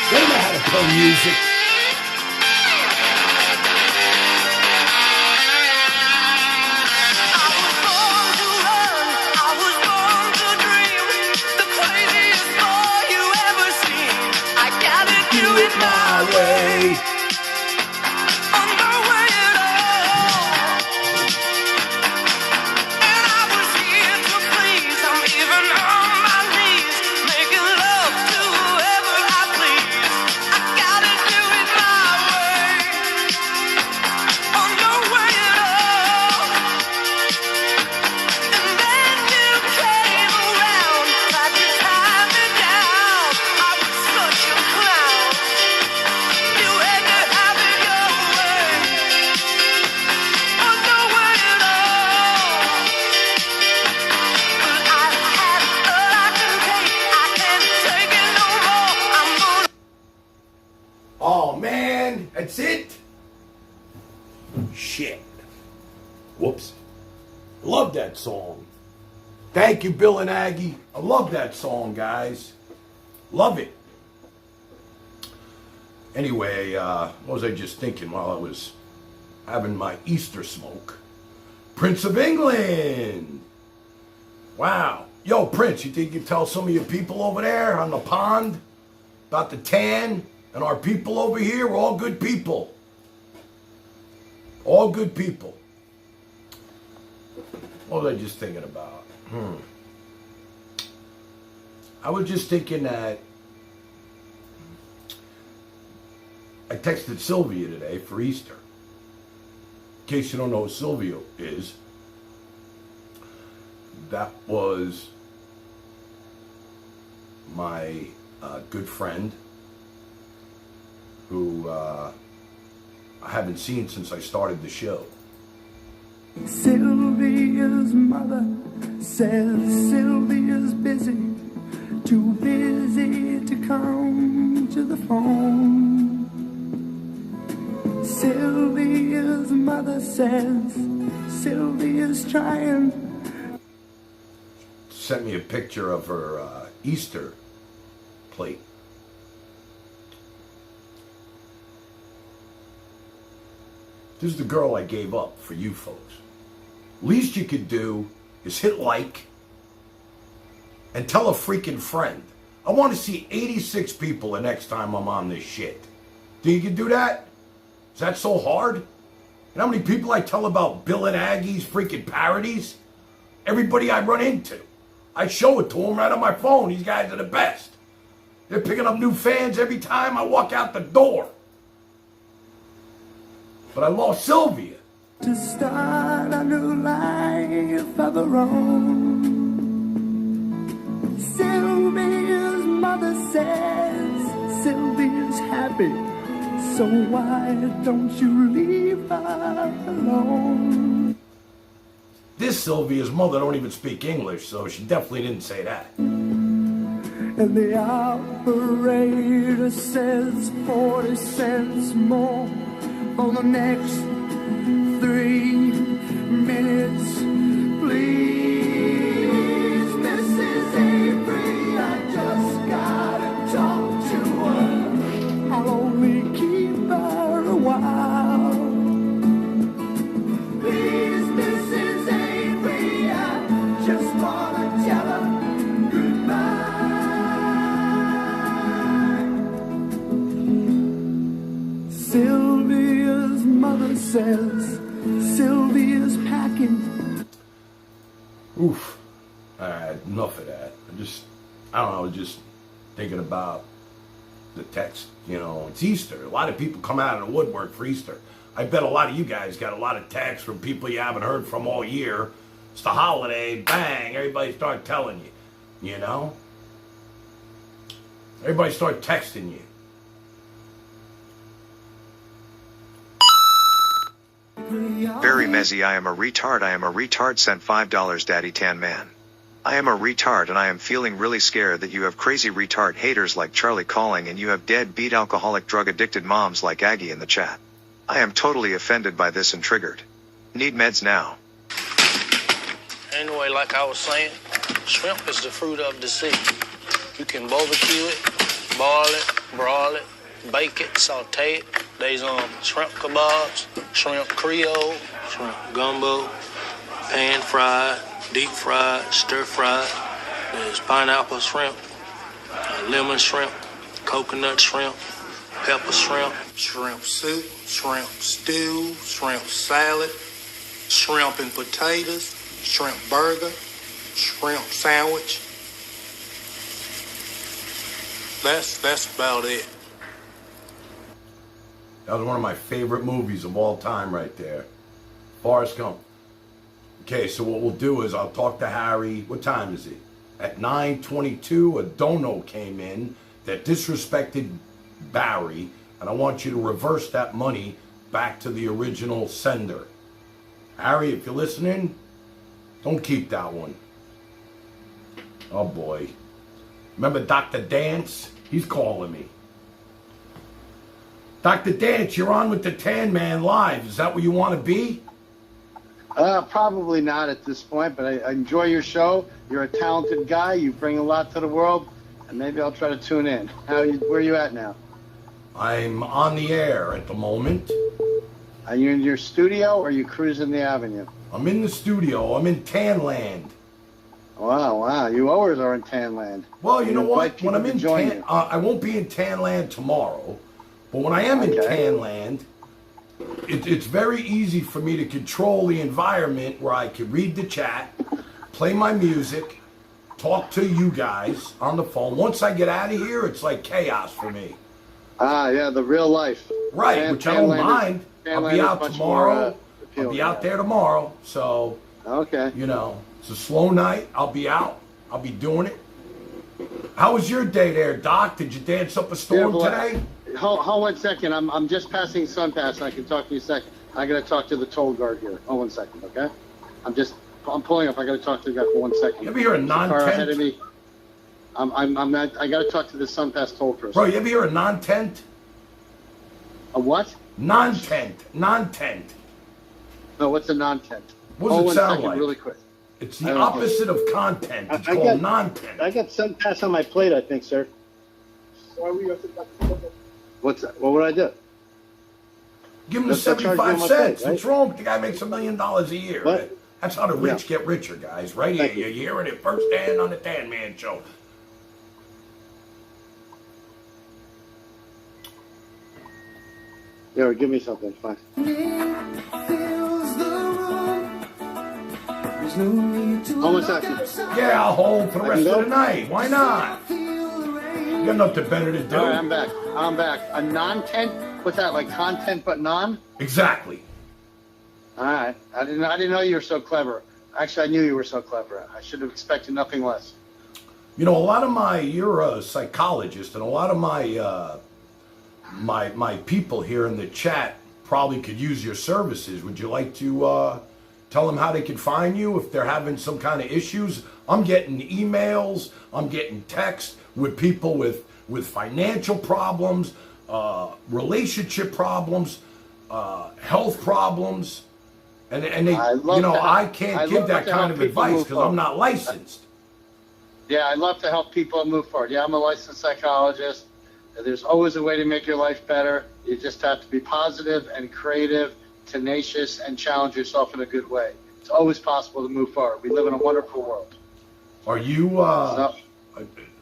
They know how to play music. My way. Oh man, that's it? Shit. Whoops. Love that song. Thank you, Bill and Aggie. I love that song, guys. Love it. Anyway, what was I just thinking while I was having my Easter smoke? Prince of England. Wow. Yo, Prince, you think you tell some of your people over there on the pond about the tan? And our people over here, we're all good people. All good people. What was I just thinking about? I was just thinking that I texted Sylvia today for Easter. In case you don't know who Sylvia is, that was my good friend who I haven't seen since I started the show. Sylvia's mother says Sylvia's busy, too busy to come to the phone. Sylvia's mother says Sylvia's trying. Sent me a picture of her Easter plate. This is the girl I gave up for you folks. Least you could do is hit like and tell a freaking friend. I want to see 86 people the next time I'm on this shit. Think you can do that? Is that so hard? You know how many people I tell about Bill and Aggie's freaking parodies? Everybody I run into. I show it to them right on my phone. These guys are the best. They're picking up new fans every time I walk out the door. But I lost Sylvia. To start a new life of her own. Sylvia's mother says Sylvia's happy, so why don't you leave her alone? This Sylvia's mother don't even speak English, so she definitely didn't say that. And the operator says 40 cents more for the next 3 minutes, please. Mrs. Avery, I just gotta talk to her. I'll only keep her a while. Please, Mrs. Avery, I just wanna tell her goodbye. Sylvia's mother says Sylvia's packing. Oof. Alright, enough of that. I don't know, just thinking about the text. You know, it's Easter. A lot of people come out of the woodwork for Easter. I bet a lot of you guys got a lot of texts from people you haven't heard from all year. It's the holiday, bang, everybody start telling you, you know? Everybody start texting you. Very messy. I am a retard. I am a retard. Sent $5 Daddy Tan Man. I am a retard and I am feeling really scared that you have crazy retard haters like Charlie calling and you have deadbeat alcoholic drug addicted moms like Aggie in the chat. I am totally offended by this and triggered. Need meds now. Anyway, like I was saying, shrimp is the fruit of the sea. You can barbecue it, boil it, broil it, bake it, saute it. There's shrimp kebabs, shrimp creole, shrimp gumbo, pan fried, deep fried, stir fried. There's pineapple shrimp, lemon shrimp, coconut shrimp, pepper shrimp, shrimp soup, shrimp stew, shrimp salad, shrimp and potatoes, shrimp burger, shrimp sandwich. That's about it. That was one of my favorite movies of all time right there. Forrest Gump. Okay, so what we'll do is I'll talk to Harry. What time is it? At 9:22, a dono came in that disrespected Barry, and I want you to reverse that money back to the original sender. Harry, if you're listening, don't keep that one. Oh boy. Remember Dr. Dance? He's calling me. Dr. Dance, you're on with the Tan Man live. Is that where you want to be? Probably not at this point, but I enjoy your show. You're a talented guy. You bring a lot to the world, and maybe I'll try to tune in. Where are you at now? I'm on the air at the moment. Are you in your studio, or are you cruising the avenue? I'm in the studio. I'm in Tanland. Wow. You always are in Tanland. Well, you know what? When I'm in I won't be in Tanland tomorrow, but when I am in Tanland, it's very easy for me to control the environment where I can read the chat, play my music, talk to you guys on the phone. Once I get out of here, it's like chaos for me. Yeah, the real life. Right, which I don't mind. I'll be out tomorrow. I'll be out there tomorrow. So, you know, it's a slow night. I'll be out. I'll be doing it. How was your day there, Doc? Did you dance up a storm today? Hold 1 second. I'm just passing Sun Pass. I can talk to you a second. I got to talk to the toll guard here. Hold 1 second, okay? I'm pulling up. I got to talk to the guy for 1 second. You ever hear a non-tent? Car ahead of me. I got to talk to the Sun Pass toll person. Bro, you ever hear a non-tent? A what? Non-tent. No, what's a non-tent? What does it sound like? Really quick. It's the opposite of content. It's called non-tent. I got Sun Pass on my plate, I think, sir. What's that? What would I do? Give him the 75 cents. What's wrong? The guy makes $1 million a year. What? That's how the rich get richer, guys. Right here. You're hearing it firsthand on the Tan Man Show. Here, give me something. Fine. Hold 1 second. Yeah, I'll hold for the rest of the night. Why not? You got nothing better to do. All right, I'm back. A non-tent? What's that, like content but non? Exactly. All right. I didn't know you were so clever. Actually, I knew you were so clever. I should have expected nothing less. You know, a lot of you're a psychologist, and a lot of my people here in the chat probably could use your services. Would you like to Tell them how they can find you if they're having some kind of issues. I'm getting emails, I'm getting texts with people with financial problems, relationship problems, health problems, and they, I can't give that kind of advice because I'm not licensed. Yeah, I love to help people move forward. Yeah, I'm a licensed psychologist. There's always a way to make your life better. You just have to be positive and creative, tenacious, and challenge yourself in a good way. It's always possible to move forward. We live in a wonderful world. Are you,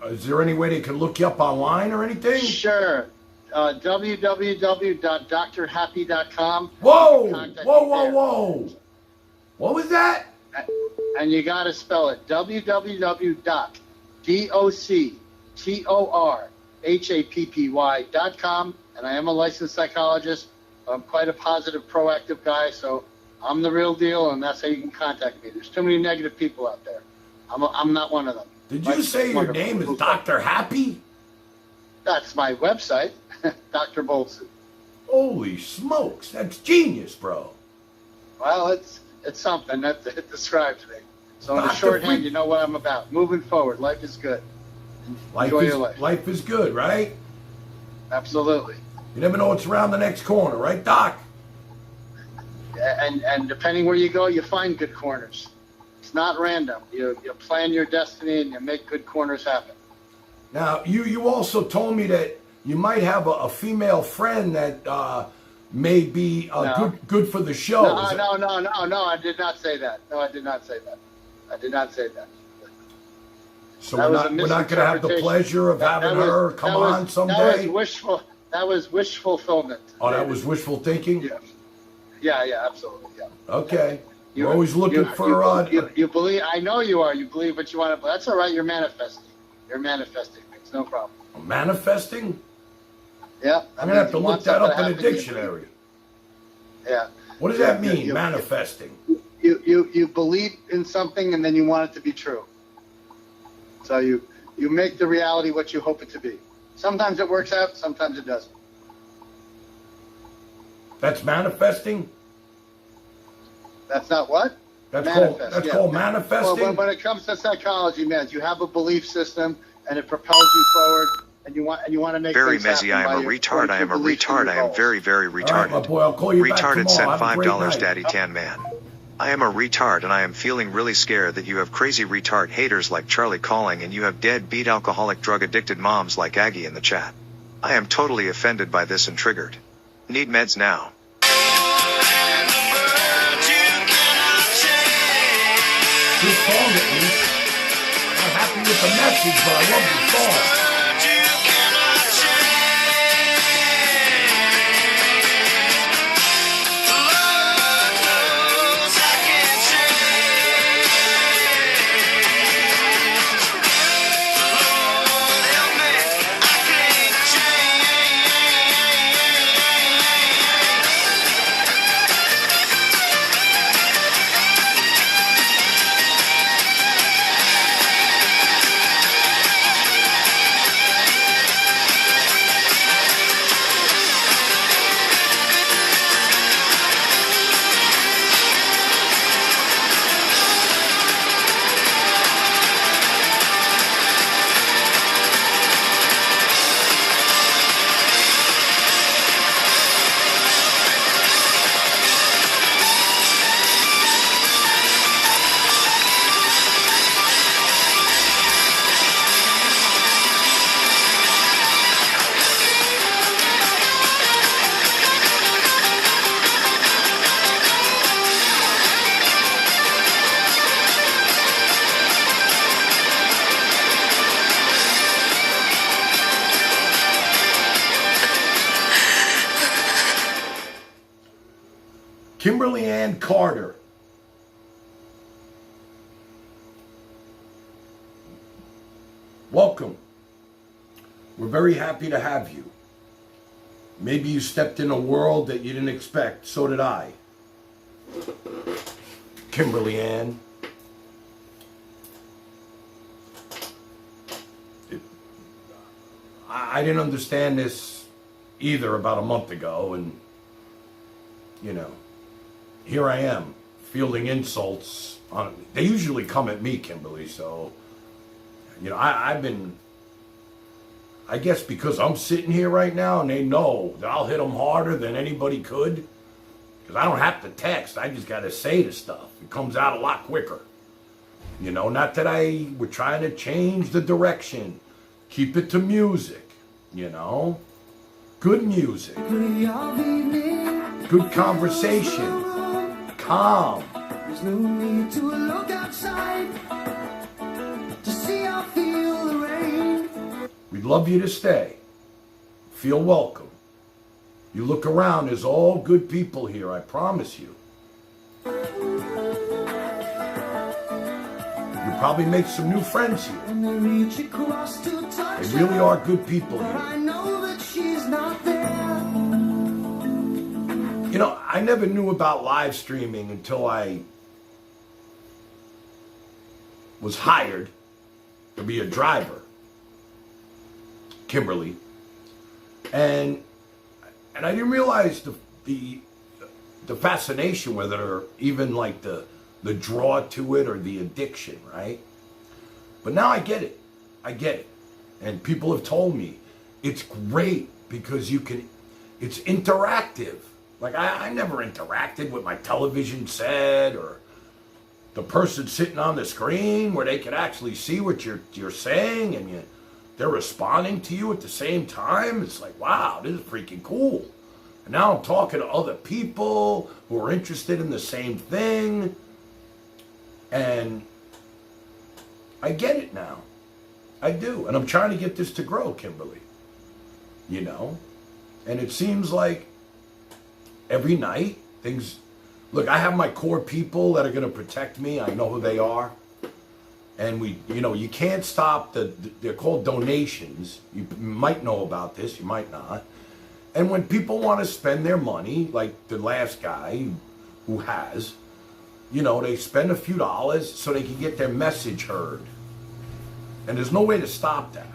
is there any way they can look you up online or anything? Sure. www.drhappy.com. Whoa! What was that? And you got to spell it www.doctorhappy.com. And I am a licensed psychologist. I'm quite a positive, proactive guy, so I'm the real deal, and that's how you can contact me. There's too many negative people out there. I'm not one of them. Did you say your name is Dr. Happy? That's my website, Dr. Bolson. Holy smokes, that's genius, bro. Well, it's something that it describes me. So in the shorthand, you know what I'm about. Moving forward, life is good. Enjoy your life. Life is good, right? Absolutely. You never know what's around the next corner, right, Doc? And depending where you go, you find good corners. It's not random. You plan your destiny and you make good corners happen. Now, you also told me that you might have a female friend that may be good for the show. No, I did not say that. No, I did not say that. I did not say that. So we're not going to have the pleasure of having her come on someday? That was wish fulfillment. Oh, that was wishful thinking? Yeah, absolutely, yeah. Okay. You're always looking for... You believe, I know you are. You believe what you want to believe. That's all right, you're manifesting. You're manifesting things, no problem. Manifesting? Yeah. I'm going to have to look that up in a dictionary. Yeah. What does that mean, manifesting? You believe in something and then you want it to be true. So you make the reality what you hope it to be. Sometimes it works out, sometimes it doesn't. That's manifesting? That's not what? That's called manifesting? Well, when it comes to psychology, man, you have a belief system and it propels you forward. And you want to make very messy. I am a retard. I am a retard. I am very, very retarded. All right, my boy, I'll call you back Retarded tomorrow. sent $5, Daddy Tan Man. I am a retard and I am feeling really scared that you have crazy retard haters like Charlie Calling and you have deadbeat alcoholic drug addicted moms like Aggie in the chat. I am totally offended by this and triggered. Need meds now. Good song at least. I'm not happy with the message, but I love the song. Kimberly Ann Carter. Welcome. We're very happy to have you. Maybe you stepped in a world that you didn't expect. So did I. Kimberly Ann. I didn't understand this either about a month ago, and, you know, here I am, fielding insults on they usually come at me, Kimberly, so you know, I guess because I'm sitting here right now and they know that I'll hit them harder than anybody could, because I don't have to text, I just got to say the stuff. It comes out a lot quicker. You know, not that we're trying to change the direction. Keep it to music, you know? Good music. Good conversation. Calm. There's no need to look outside to see or feel the rain. We'd love you to stay. Feel welcome. You look around, there's all good people here, I promise you. You'll probably make some new friends here. They really are good people here. I know that she's not there. You know, I never knew about live streaming until I was hired to be a driver, Kimberly, and I didn't realize the fascination with it, or even like the draw to it, or the addiction, right? But now I get it. And people have told me it's great because it's interactive. Like I never interacted with my television set or the person sitting on the screen where they can actually see what you're saying and they're responding to you at the same time. It's like, wow, this is freaking cool. And now I'm talking to other people who are interested in the same thing. And I get it now. I do. And I'm trying to get this to grow, Kimberly. You know? And it seems like every night things... Look, I have my core people that are going to protect me. I know who they are. And you can't stop they're called donations. You might know about this, you might not. And when people want to spend their money, like the last guy who has, they spend a few dollars so they can get their message heard. And there's no way to stop that.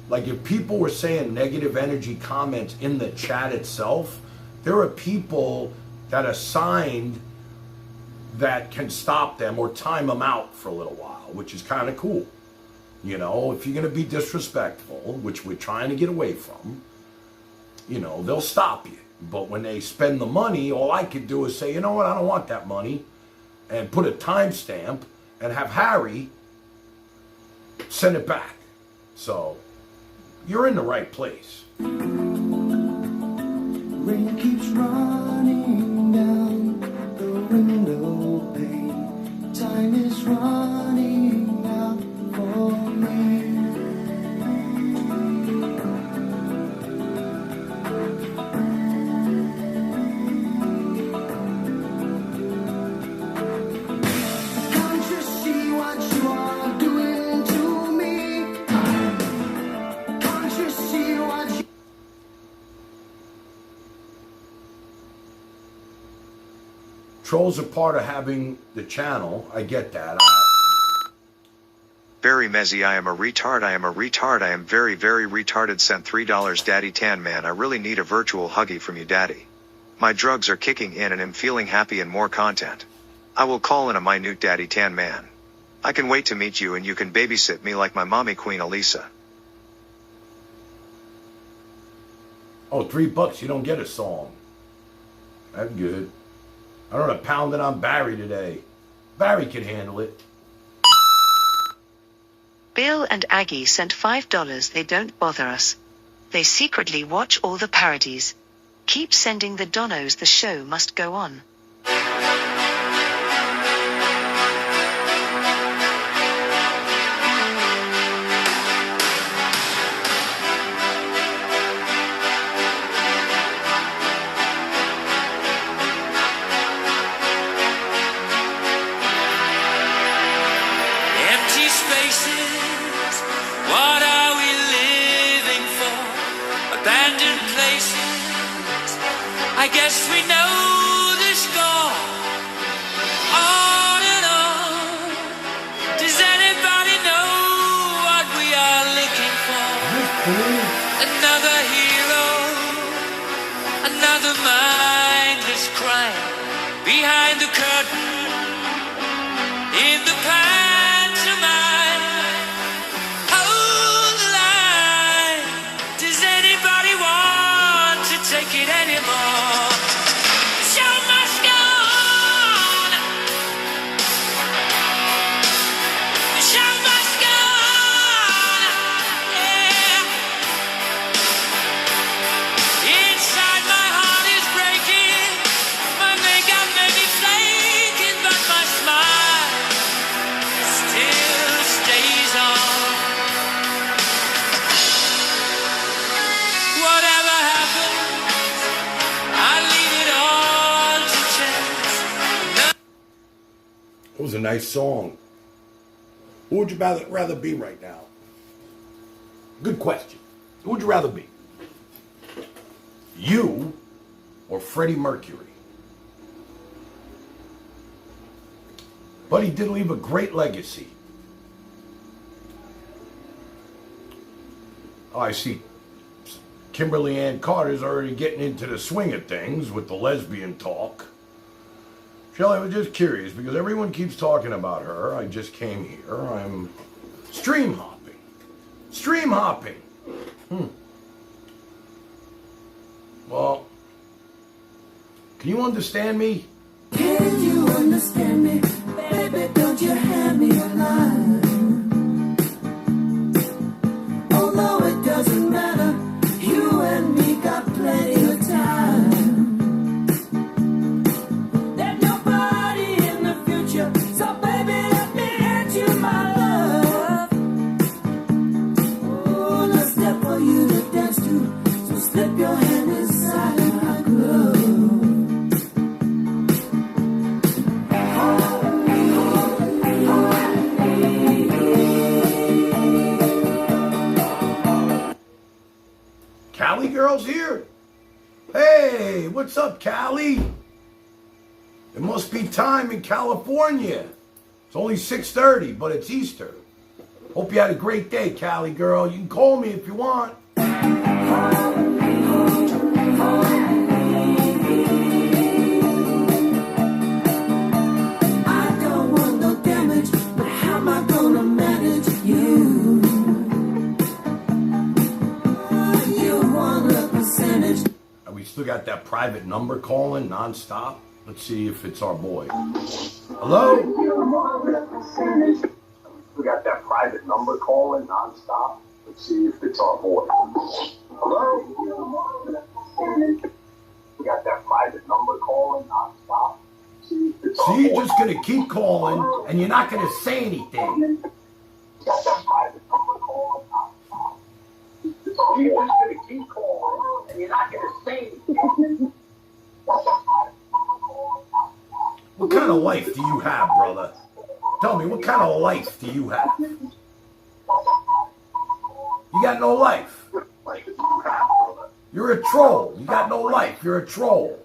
Like if people were saying negative energy comments in the chat itself, there are people that are signed that can stop them or time them out for a little while, which is kind of cool. If you're going to be disrespectful, which we're trying to get away from, they'll stop you. But when they spend the money, all I could do is say, you know what, I don't want that money, and put a timestamp and have Harry send it back. So you're in the right place. Rain keeps running down the window pane. Time is running out for me. Can't you see what you are doing to me? Can't you see what you... Trolls are part of having the channel. I get that. Very messy. I am a retard. I am a retard. I am very, very retarded. Sent $3 Daddy Tan Man. I really need a virtual huggy from you, Daddy. My drugs are kicking in and I'm feeling happy and more content. I will call in a minute Daddy Tan Man. I can wait to meet you and you can babysit me like my mommy Queen Elisa. Oh, $3, you don't get a song. That's good. I don't want to pound it on Barry today. Barry can handle it. Bill and Aggie sent $5. They don't bother us. They secretly watch all the parodies. Keep sending the donos. The show must go on. Empty spaces, what are we living for? Abandoned places, I guess we know the score. On and on, does anybody know what we are looking for? Another hero, another mindless crime. Behind behind the curtain in the pantomime. Hold the line. Does anybody want to take it anymore? The show must go on. The show must go on. Yeah. Inside my heart is breaking. My makeup may be flaking, but my smile still stays on. Whatever happens, I leave it all to chance. It was a nice song. Who would you rather be right now? Good question. Who would you rather be? You or Freddie Mercury? But he did leave a great legacy. Oh, I see. Kimberly Ann Carter's already getting into the swing of things with the lesbian talk. Shelley, I was just curious because everyone keeps talking about her. I just came here. I'm stream hopping. Stream hopping. Well, can you understand me? Can you understand me? Baby, don't you hand me a line. Although it doesn't matter, you and me got plenty of time. There's nobody in the future, so baby, let me hand you my love. Oh, the step for you to dance to, so slip your hand inside my glove. Cali girls here? Hey, what's up, Cali? It must be time in California. It's only 6:30, but it's Easter. Hope you had a great day, Cali girl. You can call me if you want. I don't want no damage, but how am I gonna manage you? You want a percentage. We still got that private number calling nonstop. Let's see if it's our boy. Hello? We got that private number calling nonstop. Let's see if it's our boy. Hello? We got that private number calling nonstop. See you're just gonna keep calling and you're not gonna say anything. Got that private number calling nonstop. You're just gonna keep calling and you're not gonna say anything. What kind of life do you have, brother? Tell me, what kind of life do you have? You got no life. You're a troll. You got no life. You're a troll.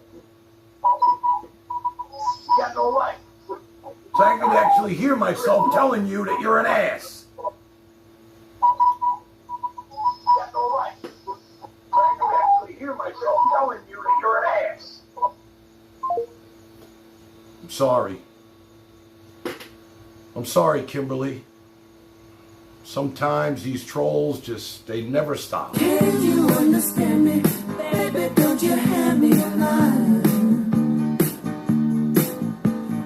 You got no life. So I can actually hear myself telling you that you're an ass. You got no life. So I can actually hear myself telling you that you're an ass. I'm sorry. I'm sorry, Kimberly. Sometimes these trolls they never stop. Can you understand me? Baby, don't you hand me a line.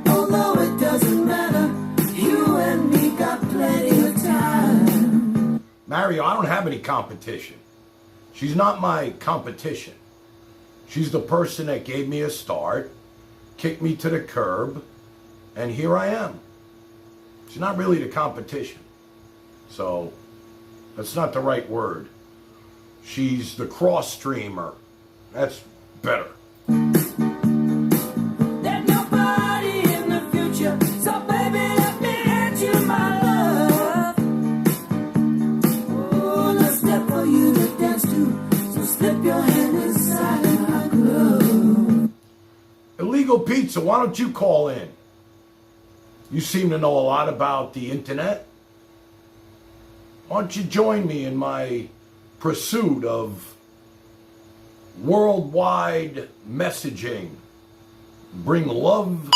Although it doesn't matter, you and me got plenty of time. Mario, I don't have any competition. She's not my competition. She's the person that gave me a start, kicked me to the curb, and here I am. She's not really the competition. So, that's not the right word. She's the cross streamer. That's better. There's nobody in the future, so baby, let me hand you my love. Oh, the step for you to dance to, so slip your hand inside my glove. Illegal Pizza, why don't you call in? You seem to know a lot about the internet. Why don't you join me in my pursuit of worldwide messaging bring love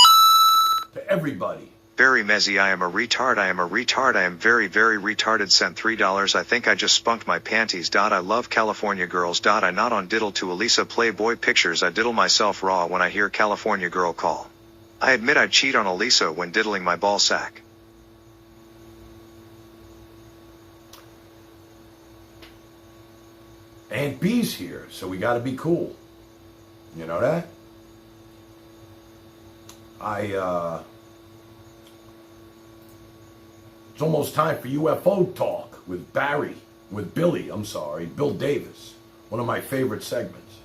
to everybody. Very messy, I am a retard, I am a retard, I am very, very retarded, sent $3, I think I just spunked my panties. I love California girls. I not on diddle to Elisa Playboy pictures, I diddle myself raw when I hear California girl call. I admit I cheat on Elisa when diddling my ball sack. Aunt B's here, so we gotta be cool. You know that? It's almost time for UFO talk with Bill Davis. One of my favorite segments.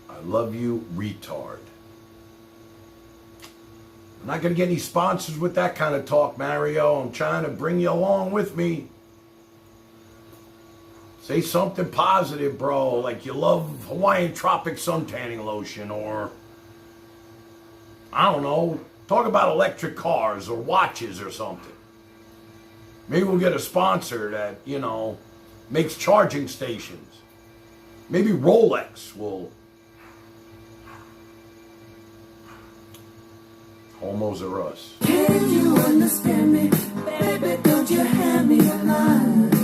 I love you, retard. I'm not gonna get any sponsors with that kind of talk, Mario. I'm trying to bring you along with me. Say something positive, bro, like you love Hawaiian Tropic suntanning lotion, or, I don't know, talk about electric cars or watches or something. Maybe we'll get a sponsor that, you know, makes charging stations. Maybe Rolex will. Homos are us. Can you understand me? Baby, don't you hand me a line.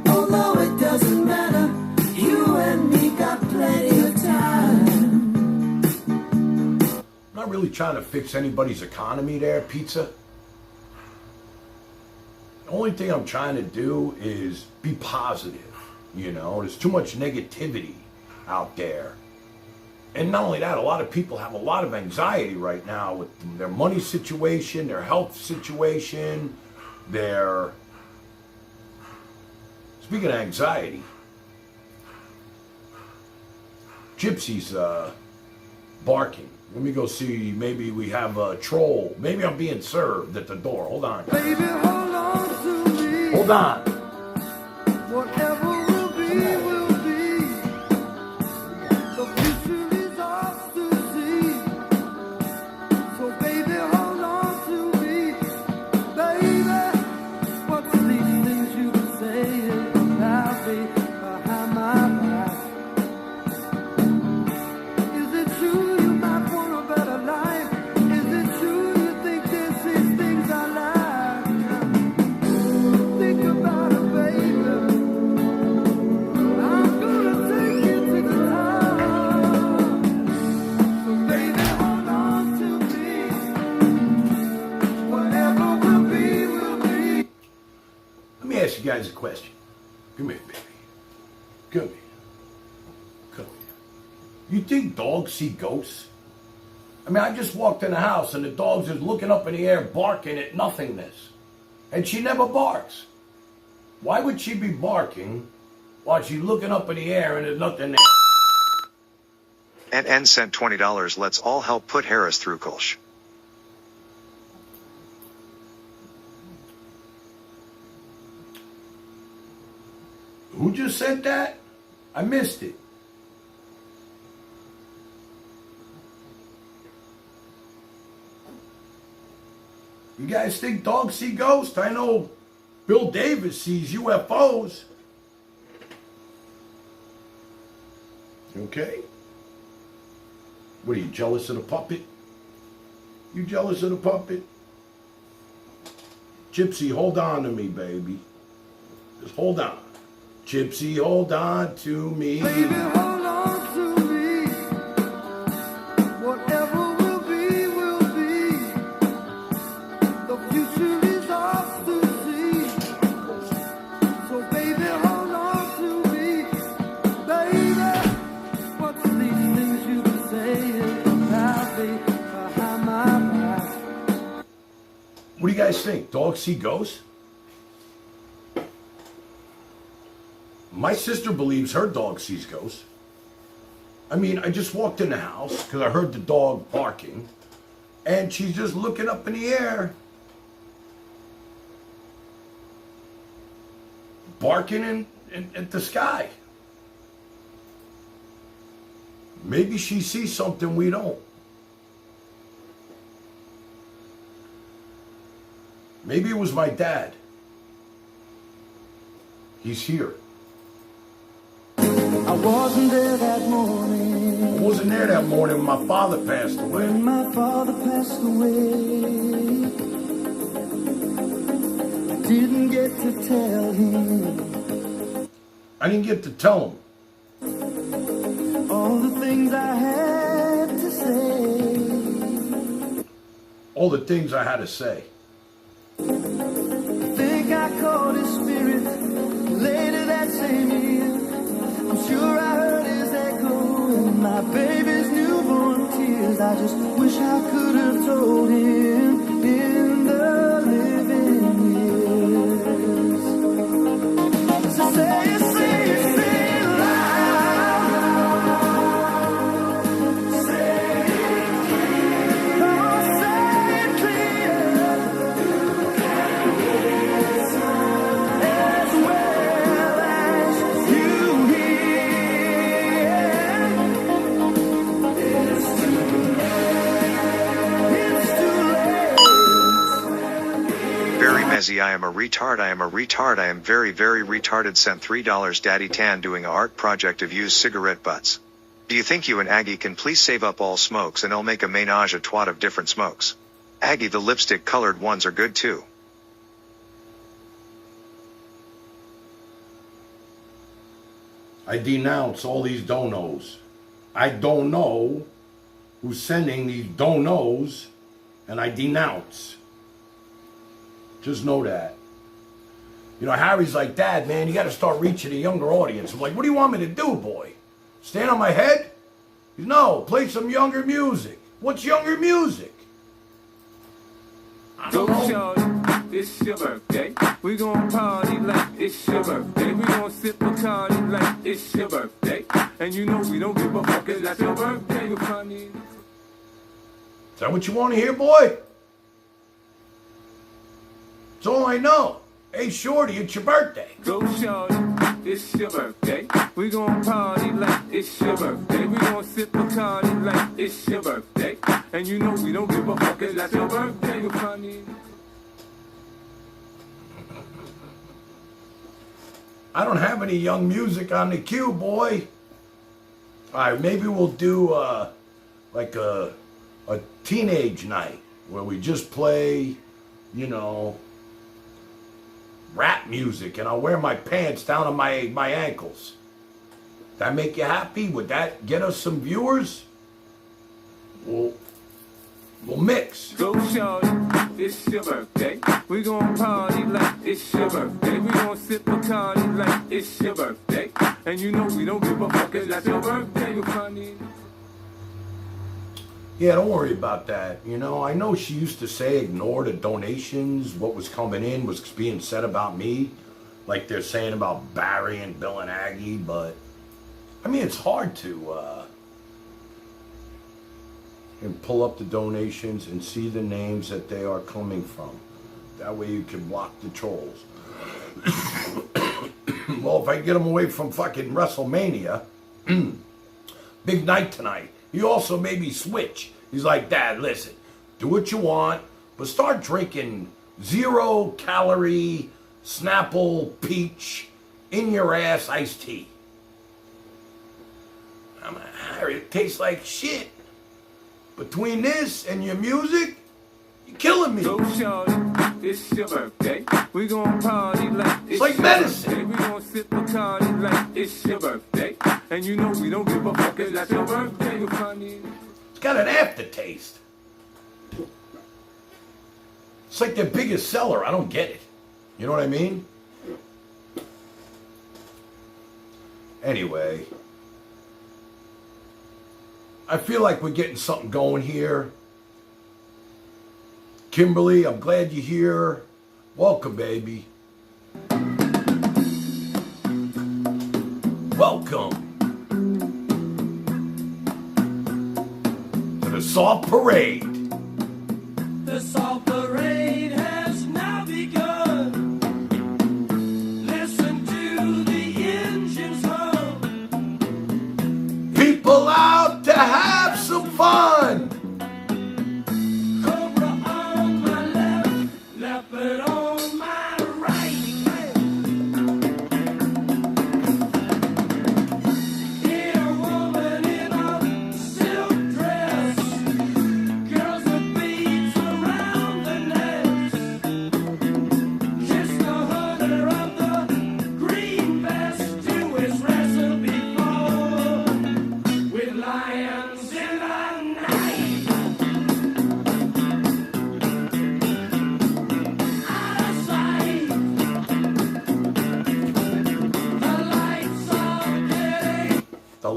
Although it doesn't matter, you and me got plenty of time. I'm not really trying to fix anybody's economy there, Pizza. The only thing I'm trying to do is be positive, you know? There's too much negativity out there. And not only that, a lot of people have a lot of anxiety right now with their money situation, their health situation, their... Speaking of anxiety, Gypsy's barking. Let me go see, maybe we have a troll. Maybe I'm being served at the door. Hold on. Baby, hold on to me. Hold on. Whatever will be, will be. The future is ours to see. So baby, hold on to me. Baby, what's these things you can say about me behind my back? Is it true you might want a better life? Is it true you think this is things I like? Think about it, baby. I'm gonna take you to the top. So baby, hold on to me. Whatever will be, will be. Let me ask you guys a question. Come here, baby. Come here. Come here. You think dogs see ghosts? I mean, I just walked in the house and the dog's just looking up in the air, barking at nothingness. And she never barks. Why would she be barking while she's looking up in the air and there's nothing there? And N sent $20, let's all help put Harris through Kolsch. Who just said that? I missed it. You guys think dogs see ghosts? I know Bill Davis sees UFOs. Okay. What are you, jealous of the puppet? You jealous of the puppet? Gypsy, hold on to me, baby. Just hold on. Gypsy, hold on to me. Baby, hold on to me. Whatever will be, will be. The future is ours to see. So baby, hold on to me. Baby, what's these things you can say about me behind my back? What do you guys think? Dogs see ghosts? My sister believes her dog sees ghosts. I mean, I just walked in the house because I heard the dog barking, and she's just looking up in the air, barking at the sky. Maybe she sees something we don't. Maybe it was my dad. He's here. I wasn't there that morning. I wasn't there that morning when my father passed away. When my father passed away, didn't get to tell him. I didn't get to tell him all the things I had to say. All the things I had to say. Think I caught his spirit later that same year. I'm sure I heard his echo in my baby's newborn tears. I just wish I could have told him in the living years. So say it loud. Say it clear. Oh, say it clear. As well as you hear. It's too late. Very messy. I am a retard. I am a retard. I am very, very retarded. Sent $3 Daddy Tan doing a art project of used cigarette butts. Do you think you and Aggie can please save up all smokes and I'll make a ménage a twat of different smokes? Aggie, the lipstick colored ones are good too. I denounce all these donos. I don't know who's sending these donos, and I denounce. Just know that. You know, Harry's like, Dad, man, you got to start reaching a younger audience. I'm like, what do you want me to do, boy? Stand on my head? No, play some younger music. What's younger music? Go shorty, it's your birthday. We gon' party like it's your birthday. We gon' sip Bacardi like it's your birthday. And you know we don't give a fuck, it's not your birthday. You'll find me. Is that what you want to hear, boy? That's all I know. Hey, shorty, it's your birthday. Go shorty, it's your birthday. We gon' party like it's your birthday. We gon' sip Bacardi like it's your birthday. And you know we don't give a fuck, it's not your birthday. You'll find me. I don't have any young music on the queue, boy. All right, maybe we'll do like a teenage night where we just play, you know, rap music, and I'll wear my pants down on my ankles. That make you happy? Would that get us some viewers? We'll mix. Go shorty, it's your birthday. We gon' party like it's your birthday. We gon' sip Bacardi like it's your birthday. And you know we don't give a fuck, it's not your birthday. You'll find me. Yeah, don't worry about that. You know, I know she used to say ignore the donations. What was coming in was being said about me. Like they're saying about Barry and Bill and Aggie. But, I mean, it's hard to and pull up the donations and see the names that they are coming from. That way you can block the trolls. Well, if I get them away from fucking WrestleMania, big night tonight. He also made me switch. He's like, Dad, listen, do what you want, but start drinking 0-calorie Snapple peach in your ass iced tea. I'm like, Harry, it tastes like shit. Between this and your music, you're killing me. Go shorty, it's your birthday. We gon' party like it's like medicine. We gon' sip Bacardi like it's your birthday. And you know we don't give a fuck, it's not your birthday. You'll find me. It's got an aftertaste. It's like their biggest seller. I don't get it. You know what I mean? Anyway, I feel like we're getting something going here. Kimberly, I'm glad you're here. Welcome, baby. Welcome to the Soft Parade. The Soft Parade has now begun. Listen to the engines hum. People out to have some fun. Cobra on my left, leopard on my right.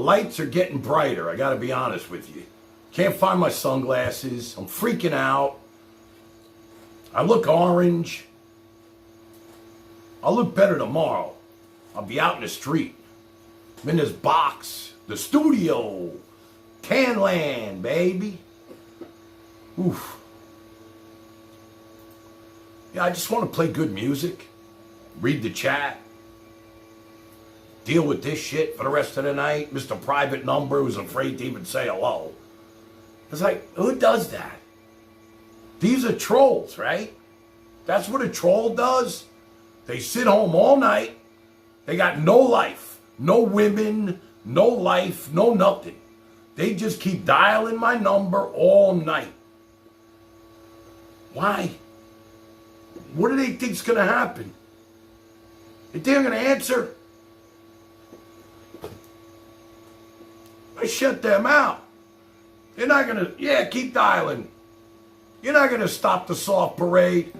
lights are getting brighter, I gotta be honest with you. Can't find my sunglasses. I'm freaking out. I look orange. I'll look better tomorrow. I'll be out in the street. I'm in this box. The studio. Tanland, baby. Oof. Yeah, I just want to play good music. Read the chat. Deal with this shit for the rest of the night. Mr. Private Number who's afraid to even say hello. It's like, who does that? These are trolls, right? That's what a troll does. They sit home all night. They got no life, no women, no life, no nothing. They just keep dialing my number all night. Why? What do they think's going to happen? If they're going to answer, I shut them out. They're not going to, yeah, keep dialing. You're not going to stop the soft parade.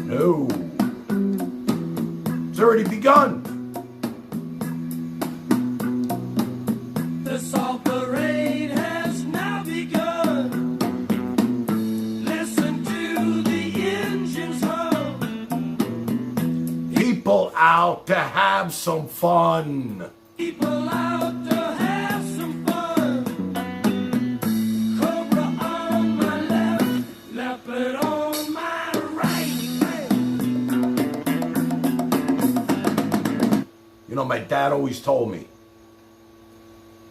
No. It's already begun. The soft parade has now begun. Listen to the engines hum. People out to have some fun. People out to have some fun. Cobra on my left, leopard on my right. You know, my dad always told me,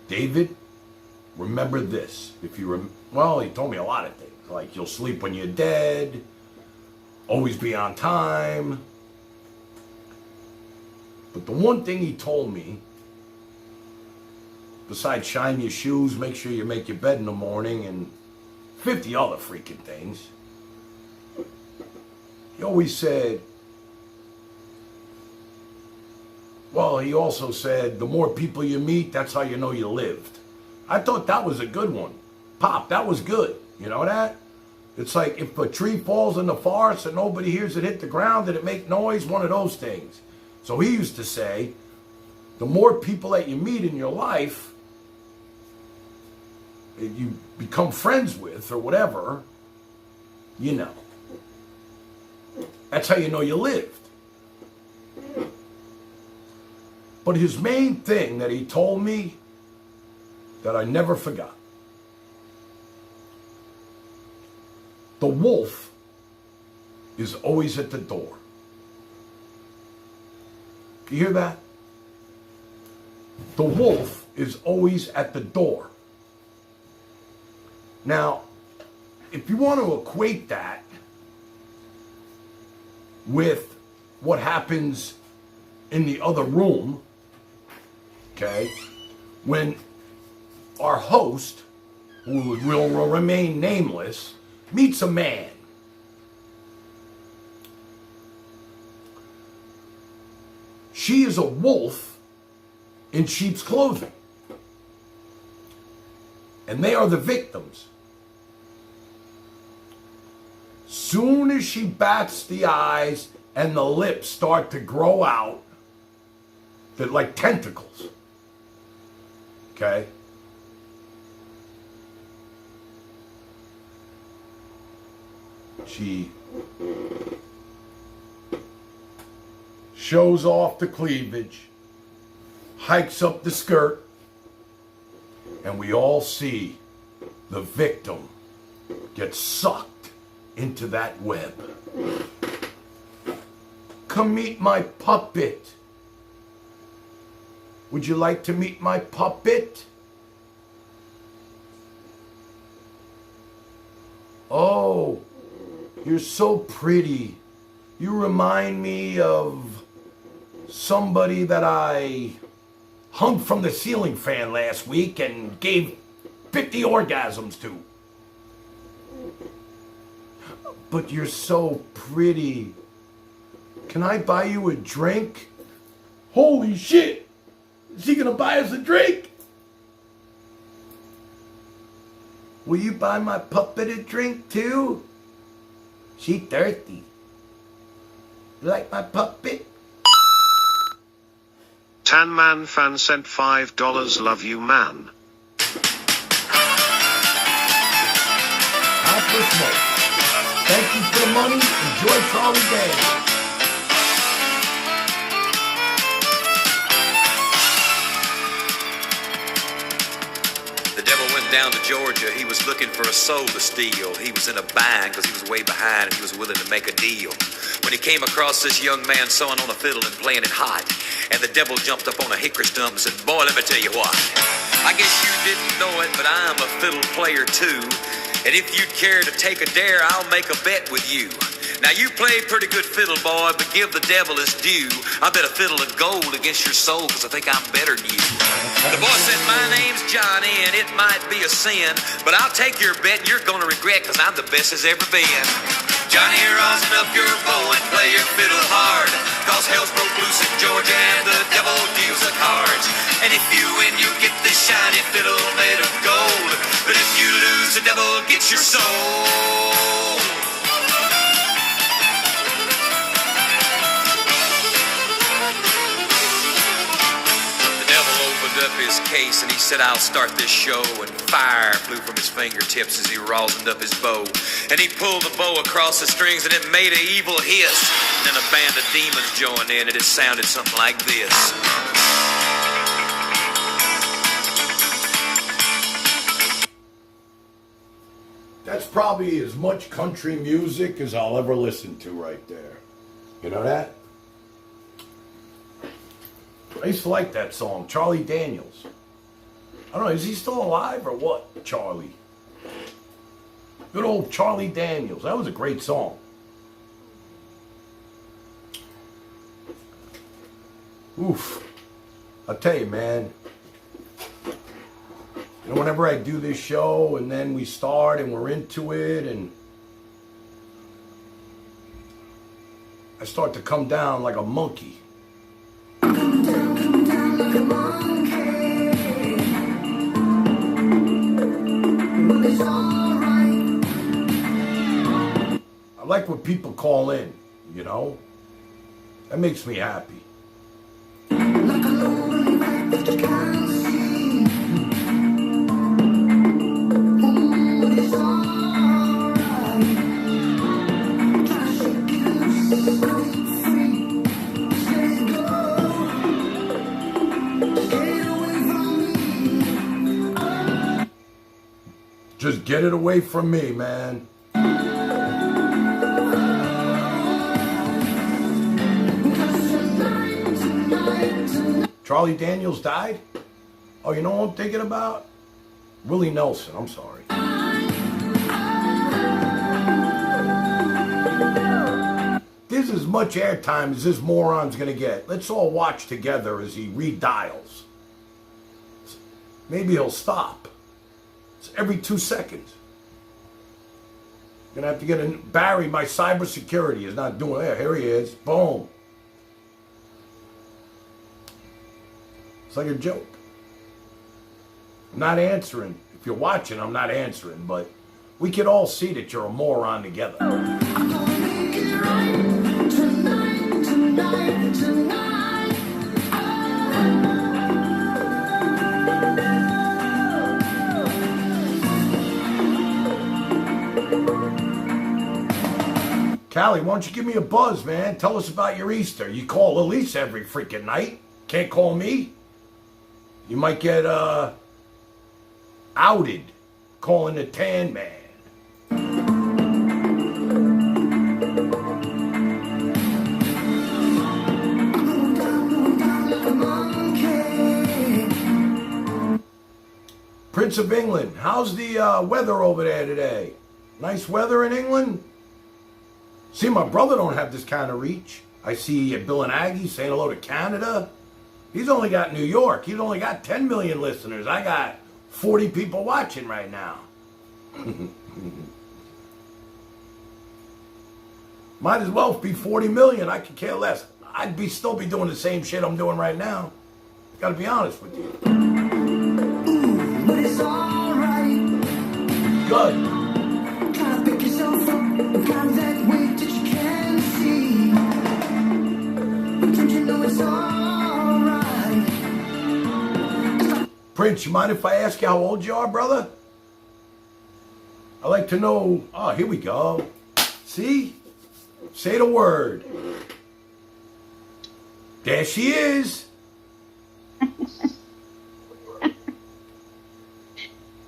David, remember this. If you well, he told me a lot of things. Like, you'll sleep when you're dead. Always be on time. But the one thing he told me, besides shine your shoes, make sure you make your bed in the morning, and 50 other freaking things, he always said, well, he also said, the more people you meet, that's how you know you lived. I thought that was a good one. Pop, that was good. You know that? It's like if a tree falls in the forest and nobody hears it hit the ground, did it make noise? One of those things. So he used to say, the more people that you meet in your life, you become friends with or whatever, you know. That's how you know you lived. But his main thing that he told me that I never forgot, the wolf is always at the door. You hear that? The wolf is always at the door. Now, if you want to equate that with what happens in the other room, okay, when our host, who will remain nameless, meets a man, she is a wolf in sheep's clothing. And they are the victims. Soon as she bats the eyes and the lips start to grow out, they're like tentacles. Okay? She shows off the cleavage, hikes up the skirt, and we all see the victim get sucked into that web. Come meet my puppet. Would you like to meet my puppet? Oh, you're so pretty. You remind me of somebody that I hung from the ceiling fan last week and gave 50 orgasms to. But you're so pretty. Can I buy you a drink? Holy shit! Is he gonna buy us a drink? Will you buy my puppet a drink too? She thirsty. You like my puppet? Tan Man fan sent $5. Love you, man. Out for smoke. Thank you for the money. Enjoy Charlie Daniels. The devil went down to Georgia. He was looking for a soul to steal. He was in a bind because he was way behind and he was willing to make a deal. When he came across this young man sewing on a fiddle and playing it hot, and the devil jumped up on a hickory stump and said, "Boy, let me tell you what. I guess you didn't know it, but I'm a fiddle player too. And if you'd care to take a dare, I'll make a bet with you. Now you play pretty good fiddle, boy, but give the devil his due. I bet a fiddle of gold against your soul, because I think I'm better than you." The boy said, "My name's Johnny, and it might be a sin, but I'll take your bet and you're gonna regret, because I'm the best as ever been. Johnny, rosin up your bow and play your fiddle hard, cause hell's broke loose in Georgia and the devil deals the cards. And if you win, you get this shiny fiddle made of gold, but if you lose, the devil gets your soul." Up his case and he said, "I'll start this show," and fire flew from his fingertips as he rosined up his bow, and he pulled the bow across the strings and it made an evil hiss, and then a band of demons joined in and it sounded something like this. That's probably as much country music as I'll ever listen to right there. You know that? I used to like that song, Charlie Daniels. I don't know, is he still alive or what, Charlie? Good old Charlie Daniels. That was a great song. Oof. I'll tell you, man. You know, whenever I do this show and then we start and we're into it and I start to come down like a monkey. I like when people call in, you know? That makes me happy. Just get it away from me, man. Charlie Daniels died? Oh, you know what I'm thinking about? Willie Nelson, I'm sorry. This is as much airtime as this moron's gonna get. Let's all watch together as he redials. Maybe he'll stop. It's every 2 seconds. Gonna have to get Barry, my cybersecurity is not doing it. Here he is. Boom. It's like a joke. I'm not answering. If you're watching, I'm not answering, but we can all see that you're a moron together. Callie, why don't you give me a buzz, man? Tell us about your Easter. You call Elise every freaking night. Can't call me? You might get outed calling the Tan Man. Prince of England, how's the weather over there today? Nice weather in England? See, my brother don't have this kind of reach. I see Bill and Aggie saying hello to Canada. He's only got New York. He's only got 10 million listeners. I got 40 people watching right now. Might as well be 40 million. I could care less. I'd still be doing the same shit I'm doing right now. Gotta be honest with you. But it's alright. Good. Gotta pick yourself up. Got that weight that you can't see. But don't you know it's alright? Prince, you mind if I ask you how old you are, brother? I like to know. Oh, here we go. See? Say the word. There she is.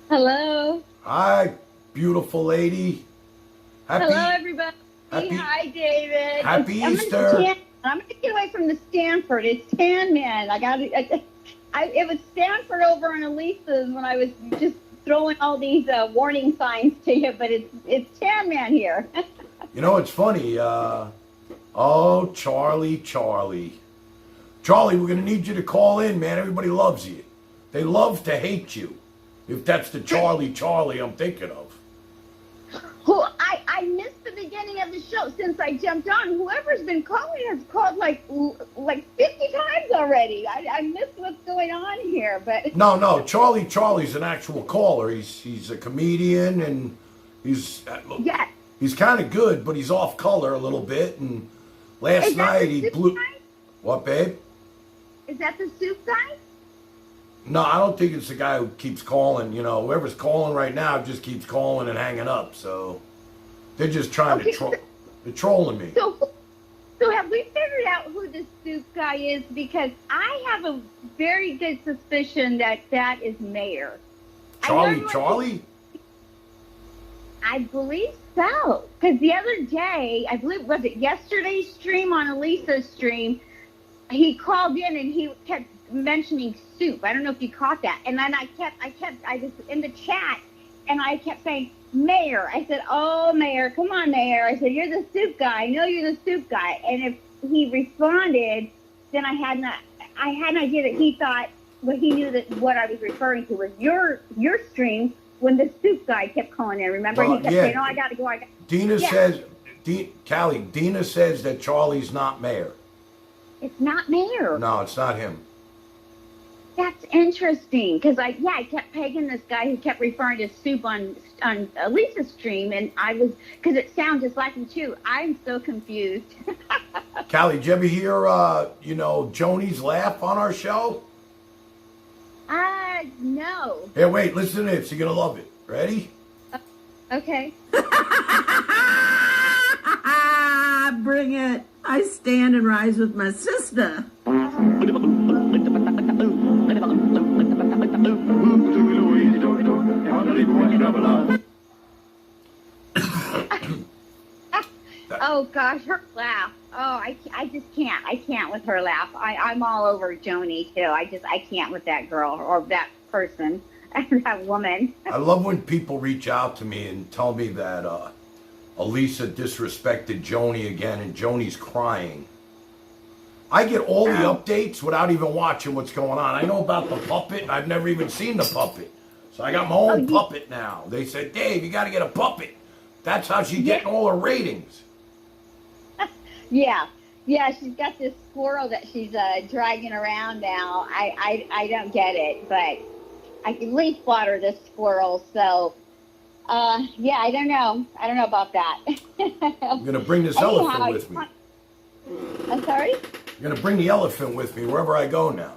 Hello. Hi, beautiful lady. Hello, everybody. Hi, David. Happy Easter. I'm going to get away from the Stanford. It's Tan Man. It was Stanford over on Elisa's when I was just throwing all these warning signs to you, but it's Tan Man here. You know, it's funny. Oh, Charlie. Charlie, we're going to need you to call in, man. Everybody loves you. They love to hate you. If that's the Charlie I'm thinking of. Who I missed the beginning of the show since I jumped on. Whoever's been calling has called like 50 times already. I missed what's going on here, but No, Charlie's an actual caller. He's a comedian and he's kind of good, but he's off color a little bit. And last night he blew. Guy? What, babe? Is that the soup guy? No, I don't think it's the guy who keeps calling. You know, whoever's calling right now just keeps calling and hanging up. So they're just trying to troll. They're trolling me. So have we figured out who the soup guy is? Because I have a very good suspicion that is Mayor. Charlie? I believe so. Because the other day, I believe, was it yesterday's stream on Elisa's stream, he called in and he kept mentioning soup. I don't know if you caught that. And then I was in the chat and I kept saying, Mayor. I said, oh, Mayor, come on, Mayor. I said, you're the soup guy. I know you're the soup guy. And if he responded, then I had an idea that he thought, well, he knew that what I was referring to was your stream when the soup guy kept calling in. Remember? He kept saying, oh, I got to go. Dina says that Charlie's not Mayor. It's not Mayor. No, it's not him. That's interesting because I kept pegging this guy who kept referring to soup on Lisa's stream, and because it sounds just like him too. I'm so confused. Callie, did you ever hear Joni's laugh on our show? No. Here, wait, listen to this. You're gonna love it. Ready? Okay. Bring it. I stand and rise with my sister. Oh gosh, her laugh. Oh, I just can't. I can't with her laugh. I'm all over Joni too. I can't with that girl or that person, that woman. I love when people reach out to me and tell me that Elisa disrespected Joni again and Joni's crying. I get all the updates without even watching what's going on. I know about the puppet. I've never even seen the puppet. So I got my own puppet now. They said, Dave, you got to get a puppet. That's how she's getting all her ratings. Yeah, she's got this squirrel that she's dragging around now. I don't get it, but I can leaf water this squirrel. So, I don't know. I don't know about that. I'm going to bring this elephant with me. I'm sorry? I'm going to bring the elephant with me wherever I go now.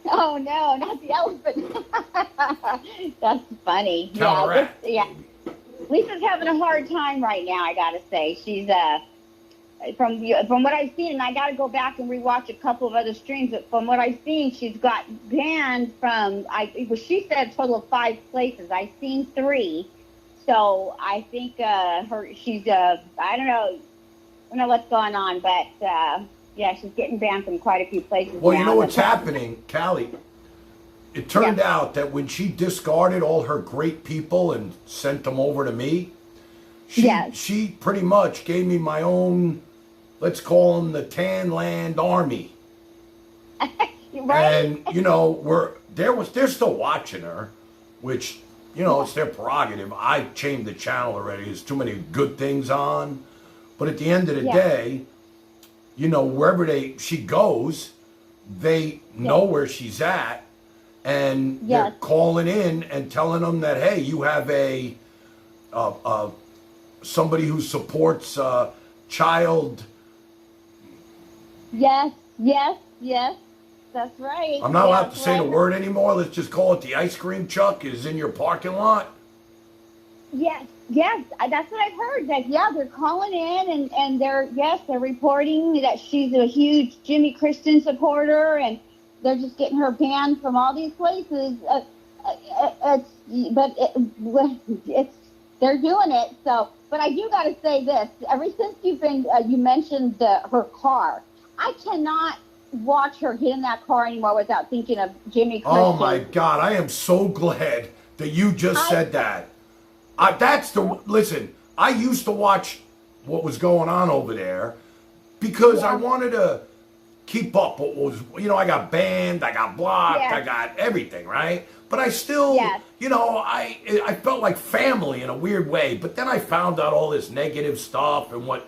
Oh, no, not the elephant. That's funny. Counteract. Lisa's having a hard time right now, I got to say. She's, from what I've seen, and I got to go back and rewatch a couple of other streams, but from what I've seen, she's got banned from, she said a total of 5 places. I've seen 3. So I think she's, I don't know what's going on, but she's getting banned from quite a few places. Well, now. you know what's happening, Callie? It turned out that when she discarded all her great people and sent them over to me, she pretty much gave me my own, let's call them the Tan Land Army. Right? And, they're still watching her, which, it's their prerogative. I changed the channel already. There's too many good things on. But at the end of the day, wherever she goes, they know where she's at. And they're calling in and telling them that, hey, you have somebody who supports child. Yes. that's right. I'm not allowed to say the word anymore. Let's just call it the ice cream truck is in your parking lot. Yes, that's what I've heard. That they're calling in and they're reporting that she's a huge Jimmy Christian supporter and they're just getting her banned from all these places. They're doing it. So, but I do got to say this: ever since you mentioned her car, I cannot watch her get in that car anymore without thinking of Jimmy Christian. Oh my God! I am so glad that you just said that. Listen, I used to watch what was going on over there because I wanted to keep up what was, I got banned, I got blocked, I got everything, right? But I still, I felt like family in a weird way. But then I found out all this negative stuff and what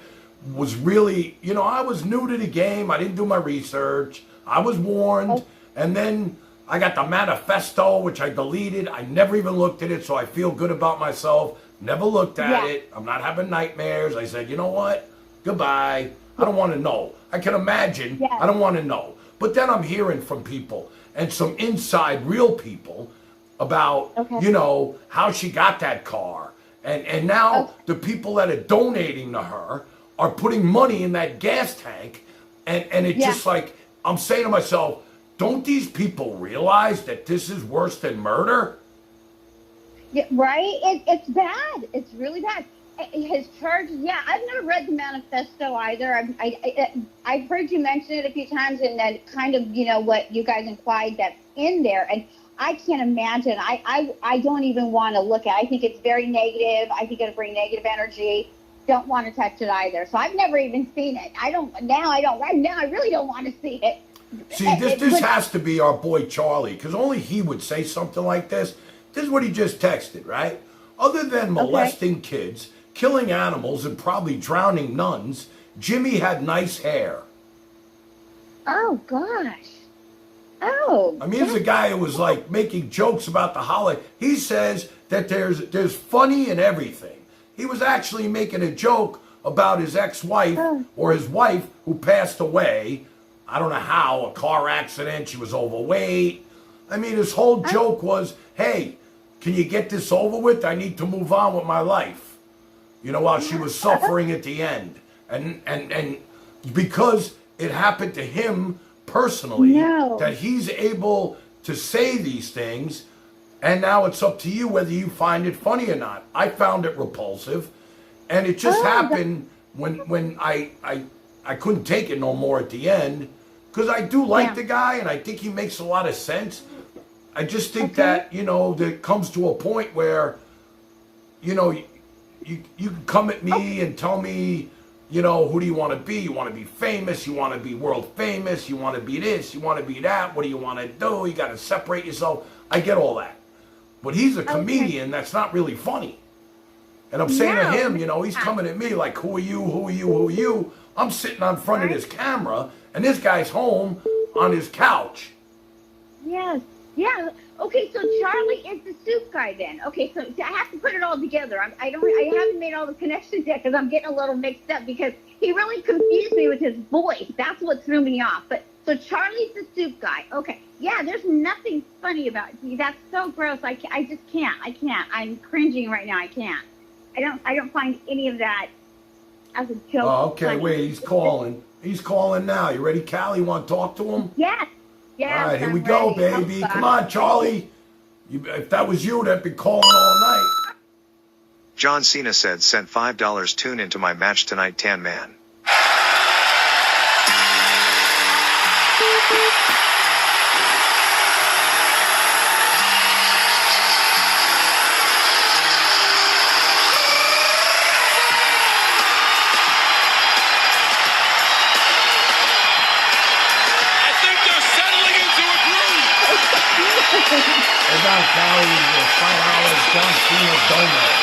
was really, I was new to the game. I didn't do my research. I was warned. And then I got the manifesto, which I deleted. I never even looked at it, so I feel good about myself. Never looked at it. I'm not having nightmares. I said, you know what? Goodbye. I don't want to know. I can imagine. I don't want to know. But then I'm hearing from people and some inside real people about, how she got that car. And now the people that are donating to her are putting money in that gas tank. And it's just like, I'm saying to myself, don't these people realize that this is worse than murder? Yeah, right? It's bad. It's really bad. His charges, I've never read the manifesto either. I've heard you mention it a few times, and then kind of, what you guys implied that's in there. And I can't imagine. I don't even want to look at it. I think it's very negative. I think it'll bring negative energy. Don't want to touch it either. So I've never even seen it. I really don't want to see it. See, this has to be our boy Charlie, because only he would say something like this. This is what he just texted, right? Other than molesting kids, killing animals, and probably drowning nuns, Jimmy had nice hair. Oh, gosh. Oh. I mean, here's a guy who was like making jokes about the holiday. He says that there's funny in everything. He was actually making a joke about his ex-wife or his wife who passed away. I don't know how, a car accident, she was overweight. I mean, his whole joke was, hey, can you get this over with? I need to move on with my life. While she was suffering at the end. And because it happened to him personally, that he's able to say these things, and now it's up to you whether you find it funny or not. I found it repulsive, and it just happened when I couldn't take it no more at the end, because I do like the guy, and I think he makes a lot of sense. I just think that, there comes to a point where, you can come at me and tell me, who do you want to be? You want to be famous? You want to be world famous? You want to be this? You want to be that? What do you want to do? You got to separate yourself. I get all that. But he's a comedian that's not really funny. And I'm saying to him, he's coming at me like, who are you? Who are you? Who are you? I'm sitting on front of this camera, and this guy's home on his couch. Yes. Yeah. Okay, so Charlie is the soup guy then. Okay, so I have to put it all together. I haven't made all the connections yet because I'm getting a little mixed up because he really confused me with his voice. That's what threw me off. But so Charlie's the soup guy. Okay. Yeah, there's nothing funny about it. That's so gross. I just can't. I can't. I'm cringing right now. I can't. I don't find any of that as a joke. Oh, okay. funny. Wait, he's calling. He's calling now. You ready, Callie? You want to talk to him? Yes. Yeah, all right, here we go, baby. Come on, Charlie. If that was you, that'd be calling all night. John Cena said, sent $5. Tune into my match tonight, Tan Man. Hey, Don Callie, $5 John Cena donut.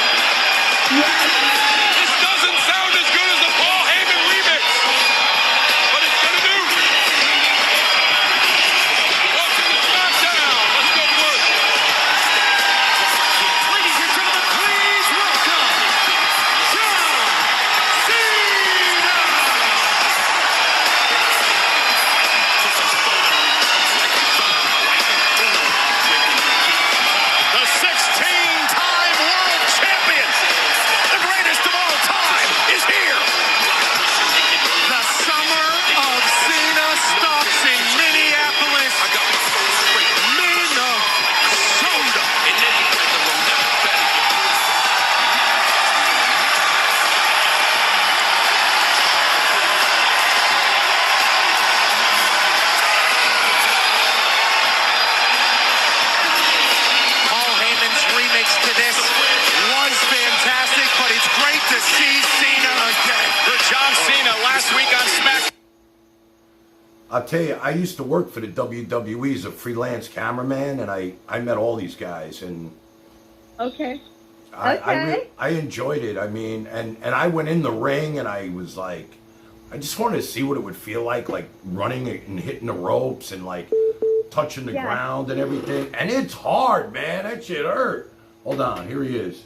This doesn't sound as good as the Paul Heyman remix, but it's gonna do. Welcome to SmackDown. Let's go to work. Ladies and gentlemen, please welcome John Cena. I'll tell you, I used to work for the WWE as a freelance cameraman, and I met all these guys, and Okay. I enjoyed it. I mean, and I went in the ring, and I was like, I just wanted to see what it would feel like running and hitting the ropes and like touching the ground and everything. And it's hard, man. That shit hurt. Hold on, here he is.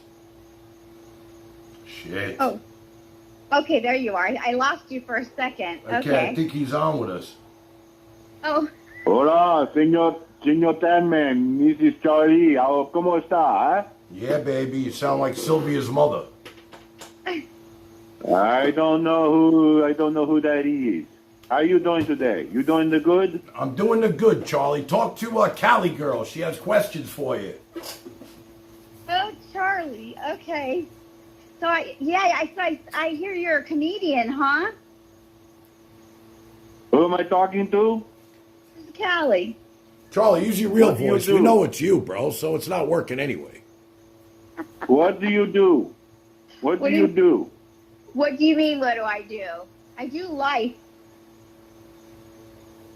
Shit. Oh. Okay, there you are. I lost you for a second. Okay, I think he's on with us. Oh. Hola, señor Tan Man. This is Charlie. ¿Cómo está? Yeah, baby, you sound like Sylvia's mother. I don't know who that is. How are you doing today? You doing the good? I'm doing the good, Charlie. Talk to Callie girl. She has questions for you. Oh, Charlie. Okay. So I hear you're a comedian, huh? Who am I talking to? This is Callie. Charlie, use your real What do you voice. do? We know it's you, bro, so it's not working anyway. What do you do? What do you do? What do you mean, what do? I do life.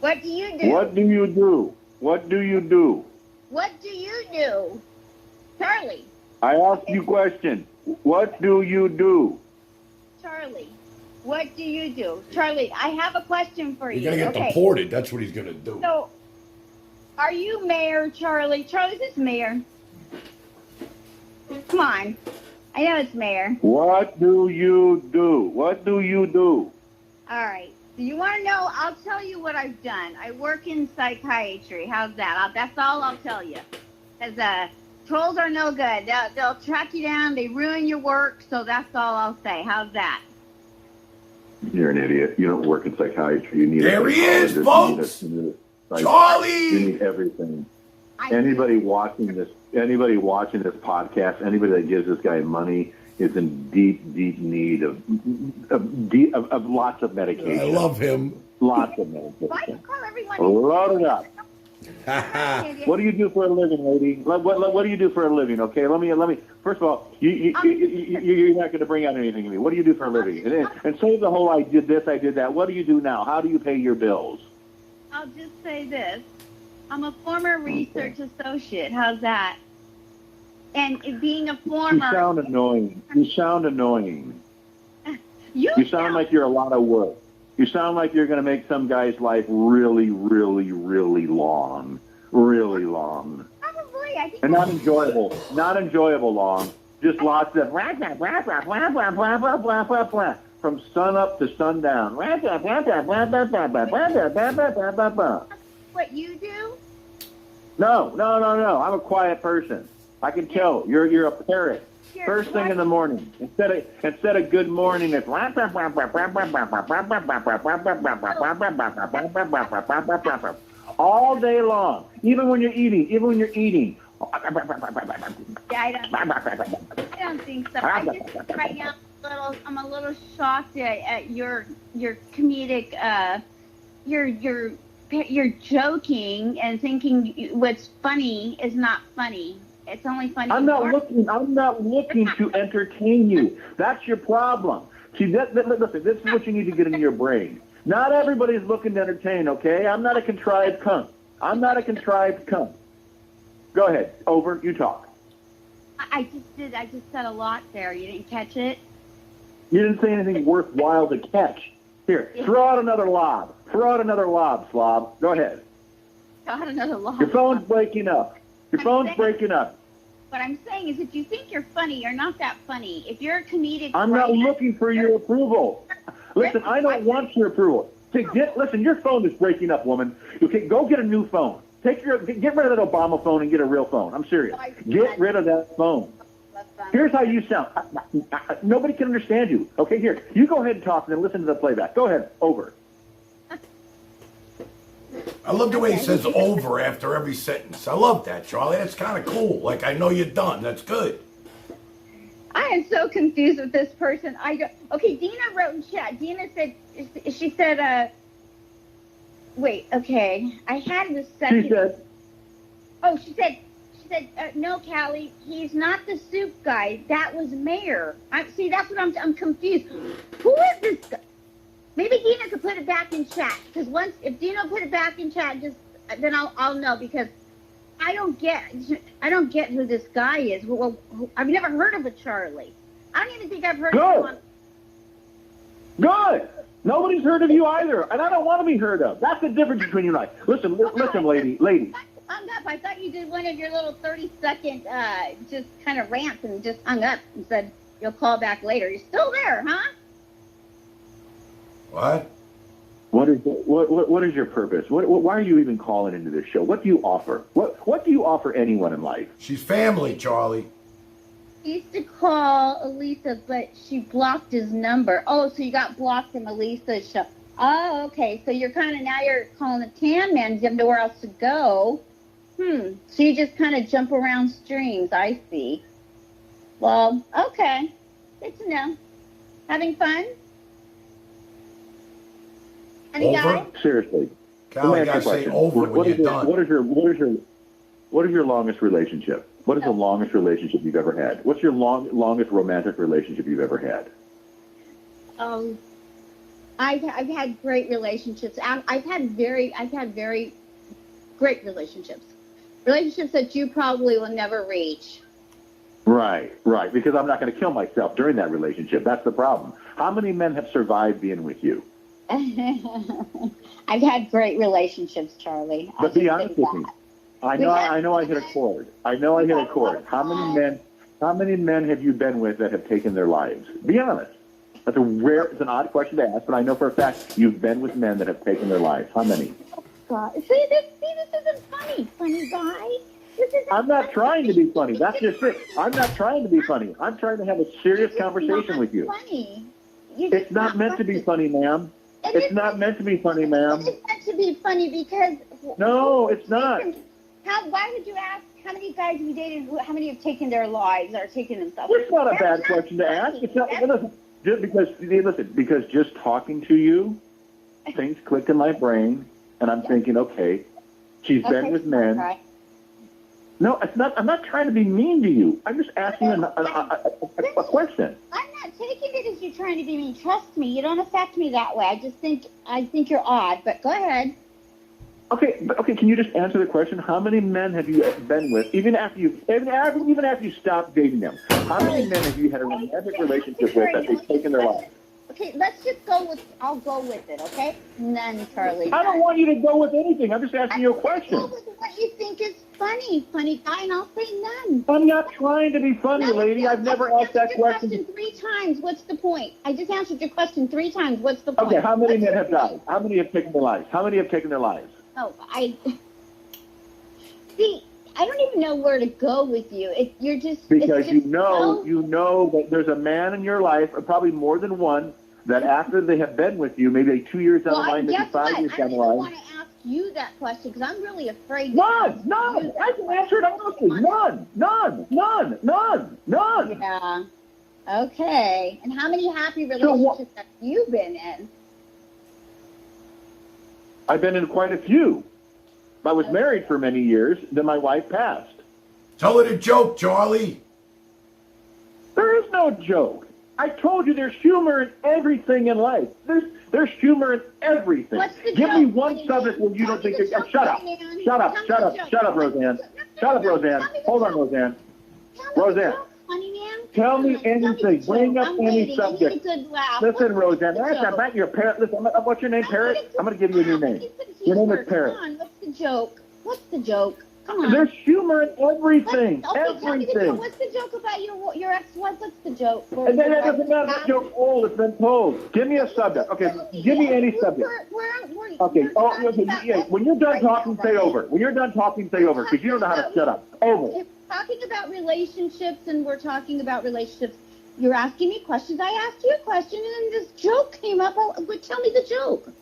What do you do? What do you do? What do you do? What do you do? Charlie. I asked you a question. What do you do? Charlie. What do you do? Charlie, I have a question for you. You're going to get deported. That's what he's going to do. So, are you mayor, Charlie? Charlie, this is mayor. Come on. I know it's mayor. What do you do? What do you do? All right. Do you want to know? I'll tell you what I've done. I work in psychiatry. How's that? That's all I'll tell you. Because trolls are no good. They'll track you down. They ruin your work. So that's all I'll say. How's that? You're an idiot. You don't work in psychiatry. You need There a he is, psychologist. folks! You need a Charlie! You need everything. Anybody watching this podcast, anybody that gives this guy money is in deep need of lots of medication. I love him. Lots of medication. Why do you call everyone? Load it up. What do you do for a living, lady? What do you do for a living? Okay, let me. First of all, you're not going to bring out anything to me. What do you do for a living? And say the whole I did this, I did that. What do you do now? How do you pay your bills? I'll just say this. I'm a former research associate. How's that? And being a former... You sound annoying. You sound like you're a lot of work. You sound like you're going to make some guy's life really, really, really long. Really long. Probably. I think And not enjoyable. Not enjoyable long. Just lots of... From sun up to sundown. what you do? No. I'm a quiet person. I can tell. You're a parrot. First thing in the morning. Instead of good morning, it's all day long. Even when you're eating. Yeah, I don't think so. I just right now I'm a little shocked at your comedic you're joking and thinking what's funny is not funny. It's only funny. I'm not looking to entertain you. That's your problem. See, listen, this is what you need to get into your brain. Not everybody's looking to entertain, okay? I'm not a contrived cunt. Go ahead. Over. You talk. I just said a lot there. You didn't catch it? You didn't say anything worthwhile to catch. Here, throw out another lob. Slob. Go ahead. Got another lob. Your phone's breaking up. What I'm saying is if you think you're funny, you're not that funny. If you're a comedic I'm not looking for your approval. Listen, I don't want your approval. Listen, your phone is breaking up, woman. Okay, go get a new phone. Get rid of that Obama phone and get a real phone. I'm serious. Get rid of that phone. Here's how you sound. Nobody can understand you. Okay, here. You go ahead and talk and then listen to the playback. Go ahead. Over. I love the way he says over after every sentence. I love that, Charlie. That's kind of cool. Like, I know you're done. That's good. I am so confused with this person. Okay, Dina wrote in chat. Dina said, wait, okay. I had the second. She said. Oh, she said, no, Callie, he's not the soup guy. That was Mayor. See, that's what I'm confused. Who is this guy? Maybe Dina could put it back in chat, because if Dina put it back in chat, then I'll know, because I don't get who this guy is. Well, I've never heard of a Charlie. I don't even think I've heard of him. Good. Nobody's heard of you either, and I don't want to be heard of. That's the difference between you and I. Listen, lady. Hung up. I thought you did one of your little 30-second just kind of rants and just hung up and said you'll call back later. You're still there, huh? What? What is your purpose? Why are you even calling into this show? What do you offer? What do you offer anyone in life? She's family, Charlie. He used to call Elisa, but she blocked his number. Oh, so you got blocked from Elisa's show. Oh, okay. So you're calling the Tan Man. You have nowhere else to go. So you just kind of jump around streams. I see. Well, okay. Good to know. Having fun? Any guy? Seriously. Cal, you gotta say over when you're done. What is your longest relationship? What is the longest relationship you've ever had? What's your longest romantic relationship you've ever had? I've had great relationships. I've had very great relationships. Relationships that you probably will never reach. Right. Because I'm not going to kill myself during that relationship. That's the problem. How many men have survived being with you? I've had great relationships, Charlie. But be honest with me. I know I hit a chord. How many men have you been with that have taken their lives? Be honest. It's an odd question to ask, but I know for a fact you've been with men that have taken their lives. How many? God. See, this isn't funny guy. I'm not trying to be funny. That's just it. I'm not trying to be funny. I'm trying to have a serious conversation with you. Funny. It's not meant to be funny, ma'am. It's not meant to be funny, ma'am. It's meant to be funny because... No, it's not. Why would you ask how many guys have you dated, how many have taken their lives or taken themselves? It's not a bad question to ask. It's not, because just talking to you, things clicked in my brain, and I'm thinking, okay, she's been with men. Right. No, it's not. I'm not trying to be mean to you. I'm just asking a question. I'm not taking it as you trying to be mean. Trust me, you don't affect me that way. I think you're odd, but go ahead. Okay, can you just answer the question? How many men have you been with, even after you stopped dating them? How many men have you had a romantic relationship with that they've taken their lives? Okay, let's just I'll go with it, okay? None, Charlie. I don't want you to go with anything. I'm just asking you a question. Go with what you think is funny guy, and I'll say none. I'm not trying to be funny, lady. I've never asked that question. Three times. What's the point? I just answered your question 3 times. What's the point? Okay, how many men have died? How many have taken their lives? Oh, see. I don't even know where to go with you. You're just because you know that there's a man in your life, or probably more than one, that after they have been with you, maybe 2 years down the line, maybe 5 years down the line. I want to ask you that question because I'm really afraid. None. I can answer it honestly. None. Yeah. Okay. And how many happy relationships have you been in? I've been in quite a few. I was married for many years, then my wife passed. Tell it a joke, Charlie. There is no joke. I told you there's humor in everything in life. There's humor in everything. Give me one subject where you don't think it's... Shut up, Roseanne. Hold on, Roseanne. Tell me anything. Bring up any subject. Listen, Roseanne. Listen, your parrot. Listen, what's your name, Parrot? I'm going to give you a new name. Your name is Parrot. Come on, what's the joke? Come on. There's humor in everything. Everything. What's the joke about your ex-wife? What's the joke? And then that doesn't matter. That joke's old. It's been told. Give me a subject. Okay, give me any subject. Okay. When you're done talking, say over. When you're done talking, say over, because you don't know how to shut up. Over. We're talking about relationships, and we're talking about relationships. You're asking me questions. I asked you a question, and then this joke came up. Tell me the joke.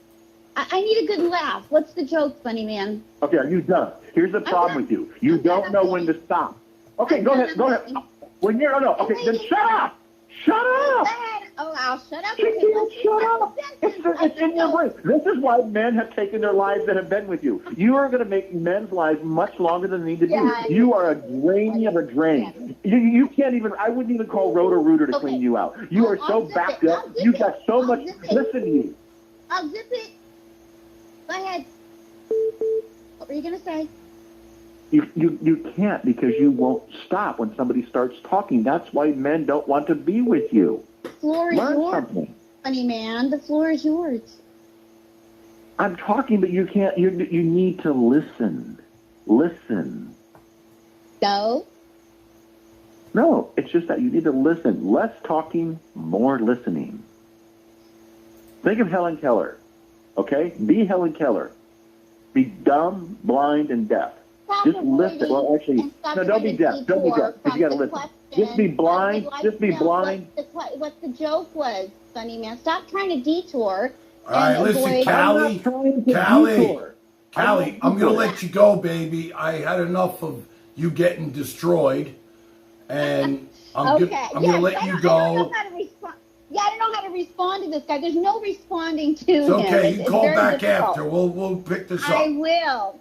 I need a good laugh. What's the joke, funny man? Okay, are you done? Here's the problem with you. You don't know when to stop. Okay, go ahead. When you're okay, then shut up. Shut up. Oh, I'll shut up. Shut up. It's in your brain. This is why men have taken their lives that have been with you. You are going to make men's lives much longer than they need to be. You are a drainy of a drain. You can't even, I wouldn't even call Roto-Rooter to clean you out. You are so backed up. You've got so much, listen to you. I'll zip it. Go ahead. What were you going to say? You can't because you won't stop when somebody starts talking. That's why men don't want to be with you. The floor is Learn yours, something. funny man. The floor is yours. I'm talking, but you can't. You need to listen. Listen. So? No, it's just that you need to listen. Less talking, more listening. Think of Helen Keller. Okay? Be Helen Keller. Be dumb, blind, and deaf. Just listen. Well, actually, no, don't be deaf. Don't be deaf. Because you got to listen. Just be blind. Just be blind. What the joke was, funny man. Stop trying to detour. All right, listen, Callie, I'm going to let you go, baby. I had enough of you getting destroyed, and I'm going to let you go. I don't know how to respond to this guy. There's no responding to him. It's okay. You call back difficult. after. We'll pick this up. I will.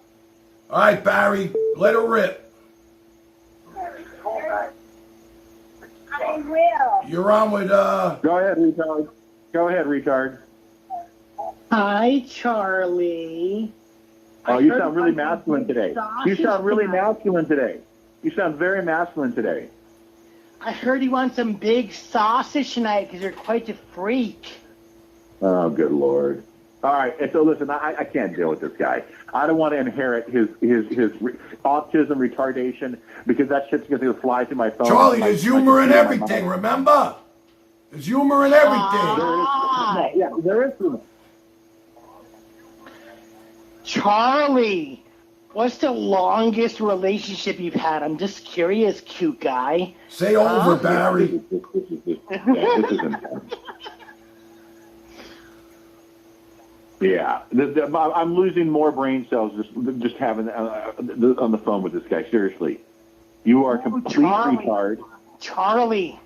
All right, Barry, let her rip. I will. You're on with Go ahead, retard. Go ahead, retard. Hi, Charlie. Oh, you sound really masculine today. You sound really masculine today. You sound very masculine today. I heard you want some big sausage tonight because you're quite a freak. Oh, good Lord. All right, and so listen, I can't deal with this guy. I don't want to inherit his autism retardation because that shit's going to fly through my phone. Charlie, there's humor in everything, remember? There's humor in everything. There is humor. Charlie, what's the longest relationship you've had? I'm just curious, cute guy. Say over, Barry. This is intense. Yeah, I'm losing more brain cells just having on the phone with this guy. Seriously, you are a complete retard. Charlie,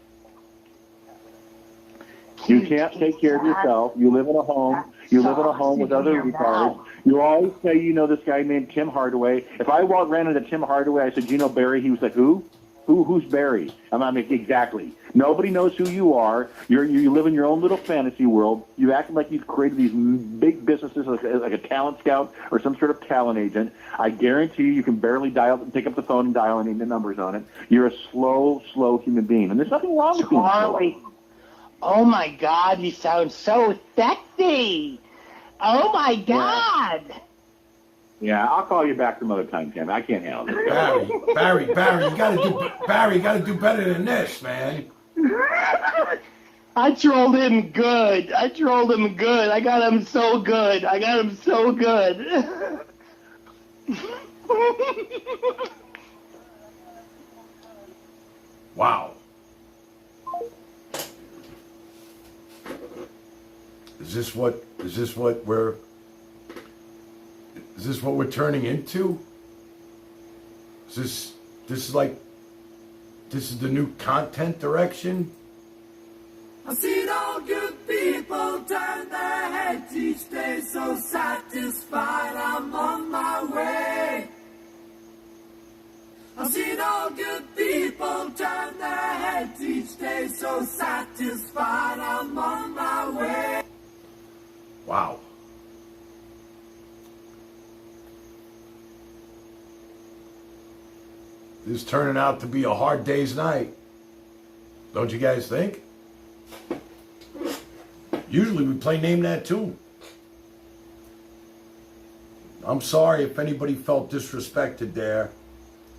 you can't take care of yourself. You live in a home. You live in a home with other retards. You always say you know this guy named Tim Hardaway. If I ran into Tim Hardaway, I said, "You know Barry?" He was like, "Who? Who's Barry?" I'm like, exactly. Nobody knows who you are. You live in your own little fantasy world. You act like you've created these big businesses like a talent scout or some sort of talent agent. I guarantee you can barely pick up the phone and dial any of the numbers on it. You're a slow human being. And there's nothing wrong with being slow. Oh, my God, you sound so sexy. Oh, my God. Yeah, I'll call you back some other time, Tim. I can't handle this. Barry, you gotta do better than this, man. I trolled him good. I got him so good. Wow. Is this what we're turning into? This is the new content direction? I've seen all good people turn their heads each day, so satisfied I'm on my way. I've seen all good people turn their heads each day, so satisfied I'm on my way. Wow. This is turning out to be a hard day's night. Don't you guys think? Usually we play Name That Tune. I'm sorry if anybody felt disrespected there.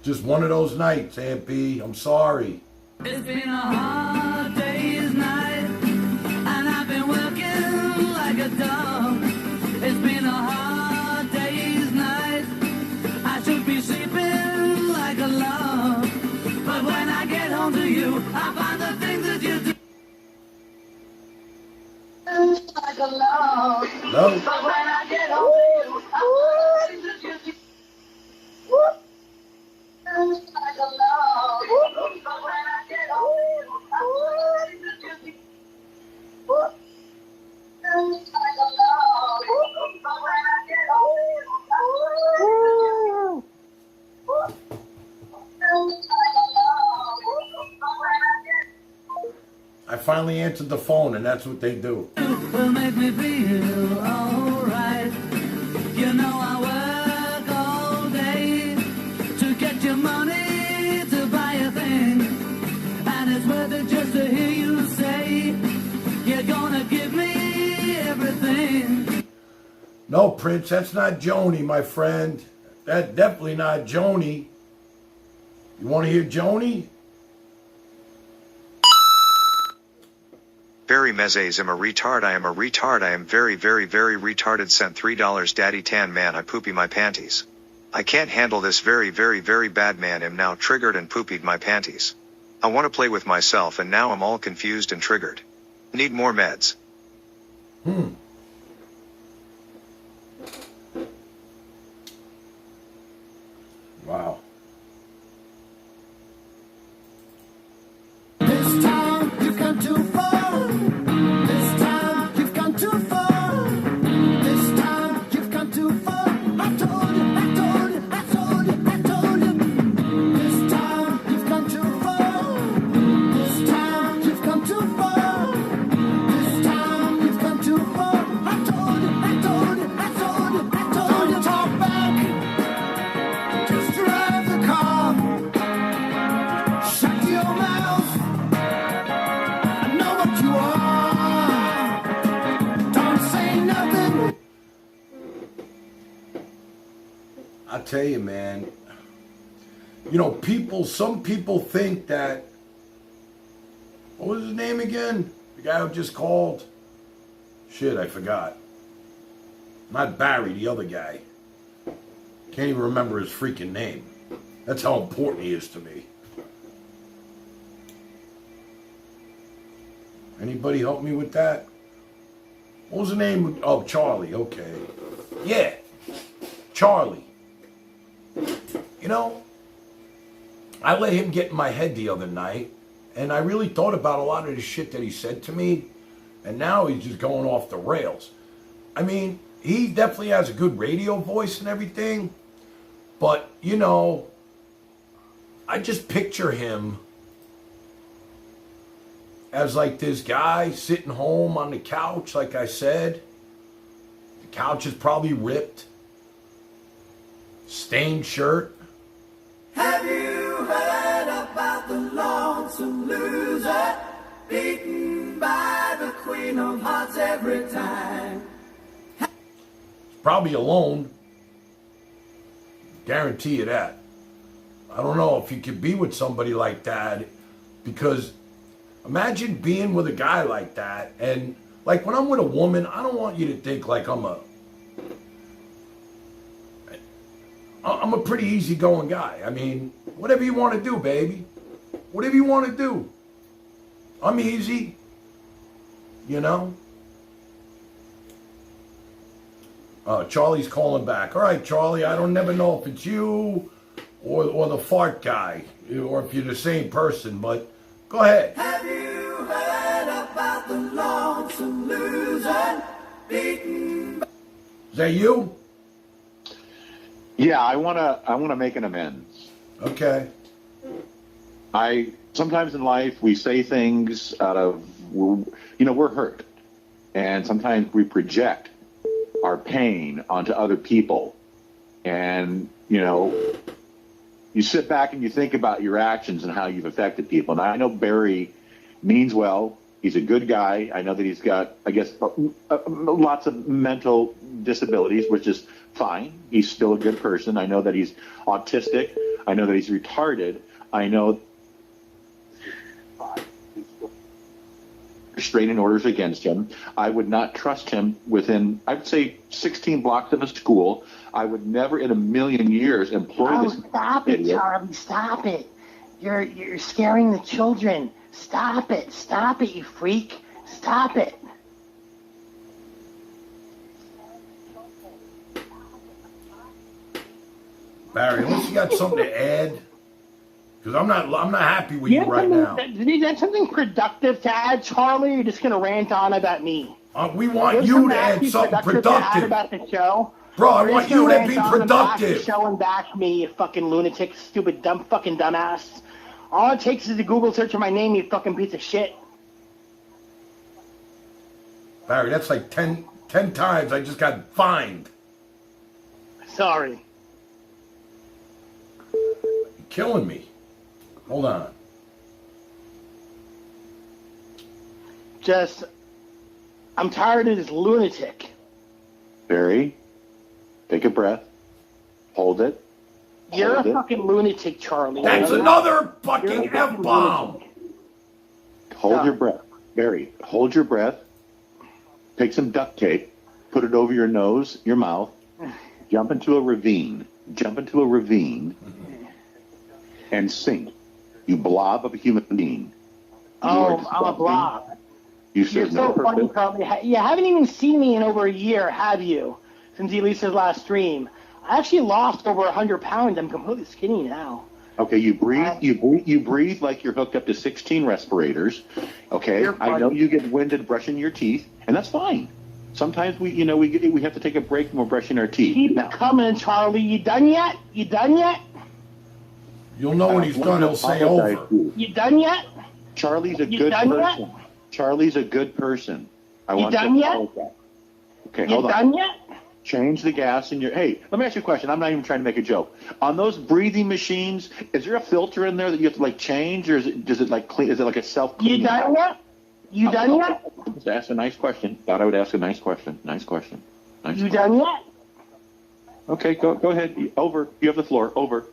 Just one of those nights, Aunt B. I'm sorry. It's been a hard day's night, and I've been working like a dog. It's been a hard day's night. I should be sleeping like a log. But when I get home to you, I find the things that you do. Like a log. Hello? But when I get home to you, I find the things that you do. Like a log. But when I get home to you, I find the things that you do. Like a log. But when I get home to you, I find the things that you do. I find finally answered the phone, and that's what they do. Will make me feel alright. You know I work all day to get your money to buy a thing, and it's worth it just to hear you say you're gonna give me everything. No, Prince, that's not Joni, my friend. That's definitely not Joni. You want to hear Joni? Very mezzes, I'm a retard, I am a retard, I am very, very, very retarded. Sent $3, Daddy Tan Man, I poopy my panties. I can't handle this very, very, very bad man. Am now triggered and poopied my panties. I want to play with myself and now I'm all confused and triggered. Need more meds. Wow. This time you've gone too far. This time you've gone too far. This time you've gone too far. I told you, I told you, I told you, I told you. This time you've gone too far. This time you've gone too far. This time you've gone too far. I told you, I told you, I told you, I told you. Don't talk back. Just drive the car. Shut your mouth. I know what you are. Don't say nothing. I tell you, man. You know, some people think that, what was his name again? The guy who just called? Shit, I forgot. Not Barry, the other guy. Can't even remember his freaking name. That's how important he is to me. Anybody help me with that? What was the name? Oh, Charlie, okay. Yeah, Charlie. You know, I let him get in my head the other night, and I really thought about a lot of the shit that he said to me, and now he's just going off the rails. I mean, he definitely has a good radio voice and everything, but, you know, I just picture him as like this guy sitting home on the couch, like I said. The couch is probably ripped. Stained shirt. Have you heard about the lonesome loser beaten by the Queen of Hearts every time? Probably alone. Guarantee you that. I don't know if you could be with somebody like that, because imagine being with a guy like that. And like when I'm with a woman, I don't want you to think like I'm a pretty easygoing guy. I mean, whatever you want to do, baby. Whatever you want to do. I'm easy. You know? Charlie's calling back. All right, Charlie, I don't never know if it's you or the fart guy, or if you're the same person, but go ahead. Have you heard about the lonesome loser beaten by... Is that you? Yeah, I wanna make an amends. Okay. Sometimes in life we say things out of, we're hurt, and sometimes we project our pain onto other people, and you sit back and you think about your actions and how you've affected people. And I know Barry means well. He's a good guy. I know that he's got, I guess, lots of mental disabilities, which is fine. He's still a good person. I know that he's autistic. I know that he's retarded. I know restraining orders against him. I would not trust him within, I would say, 16 blocks of a school. I would never in a million years employ this. Stop it, Charlie. Stop it. You're scaring the children. Stop it. Stop it, you freak. Stop it. Barry, unless you got something to add, because I'm not happy with you right now. Is that something productive to add, Charlie? Or you're just gonna rant on about me? We want you to add something productive about the show. Bro, I want you to be productive. Show and bash me, you fucking lunatic, stupid, dumb, fucking dumbass. All it takes is a Google search of my name, you fucking piece of shit. Barry, that's like 10 times I just got fined. Sorry. You're killing me. Hold on. I'm tired of this lunatic. Barry, take a breath. Hold it. You're a fucking lunatic, Charlie. That's another fucking F-bomb. Hold your breath. Barry, hold your breath. Take some duct tape. Put it over your nose, your mouth. Jump into a ravine. And sink. You blob of a human being. I'm a blob. You're so funny, Charlie. You haven't even seen me in over a year, have you? Since Elisa's last stream. I actually lost over 100 pounds. I'm completely skinny now. Okay, you breathe like you're hooked up to 16 respirators. Okay, I know you get winded brushing your teeth, and that's fine. Sometimes we have to take a break when we're brushing our teeth. Keep it coming, Charlie. You done yet? You'll know when he's done. He'll say over. You done yet? Charlie's a good person. Charlie's a good person. You done yet? Okay, hold on. You done yet? Change the gas in your... Hey, let me ask you a question. I'm not even trying to make a joke. On those breathing machines, is there a filter in there that you have to, change, or does it, clean? Is it like a self-cleaning? You done yet? You done yet? Just ask a nice question. Thought I would ask a nice question. You done yet? Okay, go ahead. Over. You have the floor. Over.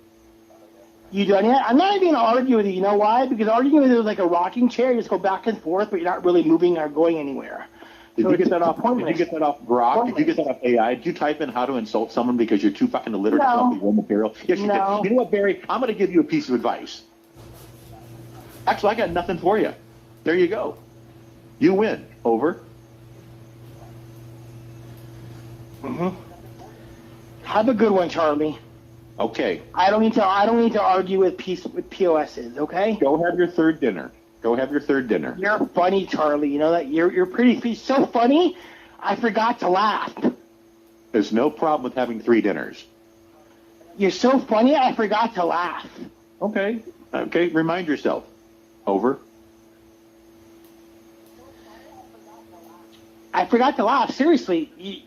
You done yet? I'm not even going to argue with you. You know why? Because arguing with you is like a rocking chair. You just go back and forth, but you're not really moving or going anywhere. Did you get that off Grok? Did you get that off AI? Did you type in how to insult someone because you're too fucking illiterate to come up with your own material? Yes, you did. You know what, Barry? I'm going to give you a piece of advice. Actually, I got nothing for you. There you go. You win. Over. Have a good one, Charlie. Okay. I don't need to argue with POSs. Okay. Go have your third dinner. You're funny, Charlie. You know that you're pretty so funny. I forgot to laugh. There's no problem with having 3 dinners. You're so funny. I forgot to laugh. Okay. Remind yourself. Over. I forgot to laugh. Seriously,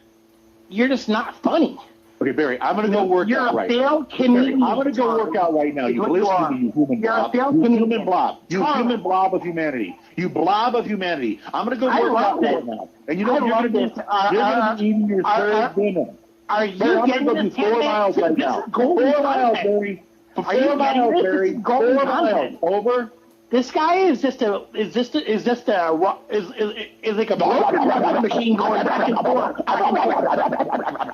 you're just not funny. Okay, Barry, I'm going to go work out right now. You're a failed comedian. I'm going to go work out right now. You listen to me, you human blob. You human blob. You human blob of humanity. You blob of humanity. I'm going to go work out right now. And you know what you're going to do? You're going to be eating your third dinner. Are you getting I'm going to go do 4 miles right now. 4 miles, Barry. 4 miles, Barry. 4 miles. Over. This guy is like a broken record machine going back and forth.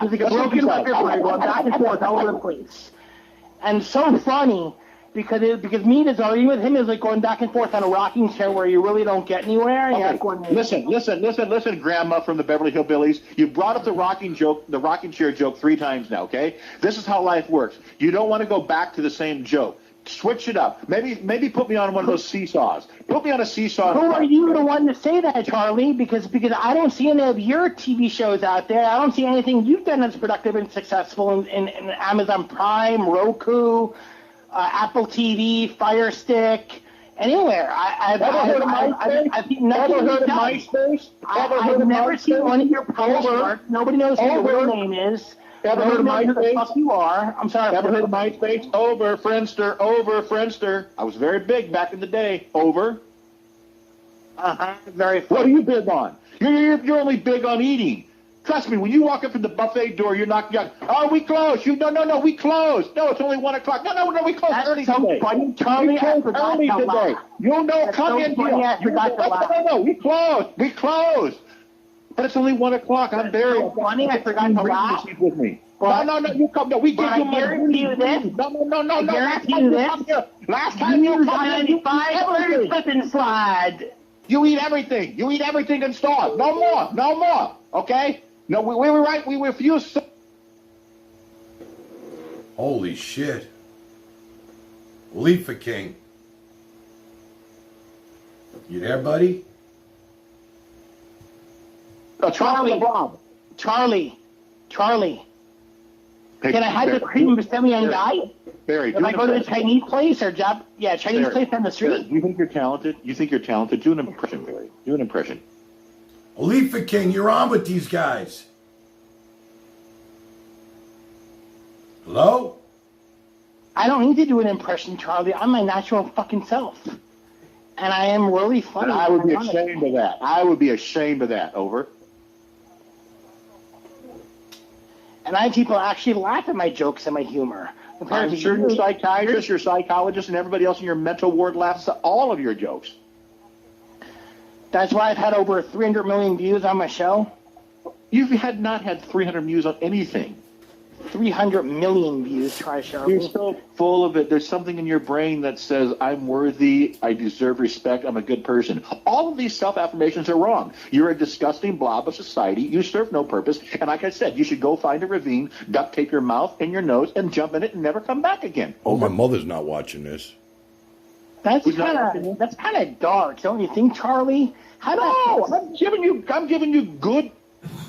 He's like a broken record player going back and forth all over the place. And so funny because me that's arguing with him is like going back and forth on a rocking chair where you really don't get anywhere. Okay. Listen, Grandma from the Beverly Hillbillies. You brought up the rocking chair joke 3 times now. Okay, this is how life works. You don't want to go back to the same joke. Switch it up. Maybe put me on one of those seesaws. Put me on a seesaw. Who are you the one to say that, Charlie? Because I don't see any of your TV shows out there. I don't see anything you've done that's productive and successful in Amazon Prime, Roku, Apple TV, Fire Stick, anywhere. I've never seen one of your posts. Nobody knows who your real name is. Ever heard of MySpace? Who the fuck you are? I'm sorry. Ever heard of MySpace? Over, Friendster. I was very big back in the day. Over. Very funny. What are you big on? You're only big on eating. Trust me, when you walk up to the buffet door, you're knocking on. Oh, we closed. No, we closed. No, it's only 1 o'clock. No, we closed early today. Funny, Charlie. We closed early today. You know, come in here. No, we closed. But it's only 1 o'clock. I'm very funny. I forgot to laugh. With me. No, you come. No, we give you money. No. Last time you come here, $5 slip and slide. You eat everything. And starve. No more. Okay? No, we were right. We refuse. Holy shit. Leafa King. You there, buddy? Charlie. Can I have the cream semi-young guy? Barry, if I go to the Chinese place or Chinese place on the street? You think you're talented? Do an impression, Barry. Do an impression. Olifa King, you're on with these guys. Hello? I don't need to do an impression, Charlie. I'm my natural fucking self. And I am really funny. And I would be ashamed of that. I would be ashamed of that. Over. And I have people actually laugh at my jokes and my humor. I'm sure your psychiatrist, your psychologist, and everybody else in your mental ward laughs at all of your jokes. That's why I've had over 300 million views on my show. You've not had 300 views on anything. 300 million views, try Charlie. You're so full of it. There's something in your brain that says, I'm worthy, I deserve respect, I'm a good person. All of these self-affirmations are wrong. You're a disgusting blob of society. You serve no purpose. And like I said, you should go find a ravine, duct tape your mouth and your nose, and jump in it and never come back again. Oh, my mother's not watching That's kind of dark, don't you think, Charlie? I'm giving you good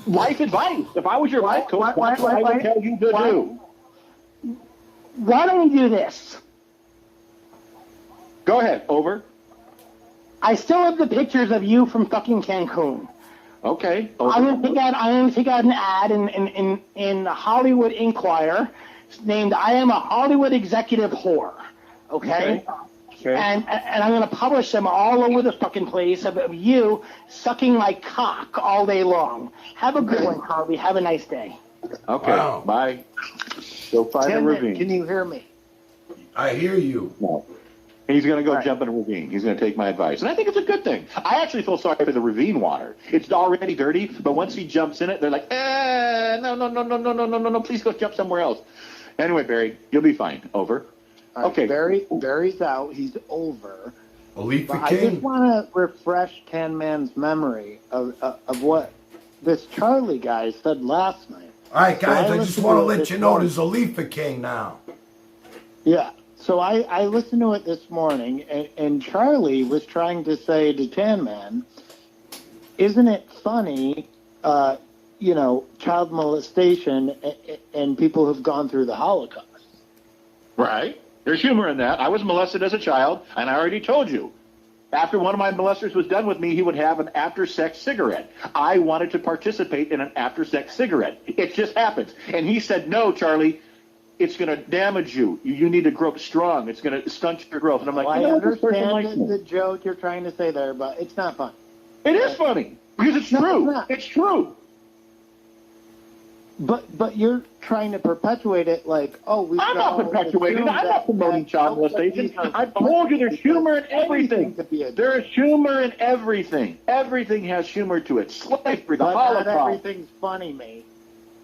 life advice. If I was your life coach, what I would tell you to do. Why don't we do this? Go ahead. Over. I still have the pictures of you from fucking Cancun. Okay. I'm gonna take out an ad in Hollywood Inquirer named "I am a Hollywood executive whore." Okay. And I'm going to publish them all over the fucking place of you sucking my cock all day long. Have a good one, Harvey. Have a nice day. Okay. Wow. Bye. Go find a ravine. Can you hear me? I hear you. No. He's going to go jump in a ravine. He's going to take my advice. And I think it's a good thing. I actually feel sorry for the ravine water. It's already dirty, but once he jumps in it, they're like, no, please go jump somewhere else. Anyway, Barry, you'll be fine. Over. Okay. Barry's out. He's over. Olifa I King. just want to refresh Tan Man's memory of what this Charlie guy said last night. All right, guys, I just want to let you know morning. there's Olifa King now. Yeah. So I listened to it this morning, and Charlie was trying to say to Tan Man, isn't it funny, child molestation and people who've gone through the Holocaust? Right. There's humor in that. I was molested as a child, and I already told you. After one of my molesters was done with me, he would have an after-sex cigarette. I wanted to participate in an after-sex cigarette. It just happens. And he said, no, Charlie, it's going to damage you. You need to grow strong. It's going to stunt your growth. And I'm like, I understand the joke you're trying to say there, but it's not funny. It is funny, because it's true. It's true. But you're trying to perpetuate it like, I'm not perpetuating it. I'm not promoting child molestation. I told you there's humor in everything. There is humor in everything. Everything has humor to it. Slavery, the Holocaust. Not everything's funny, mate.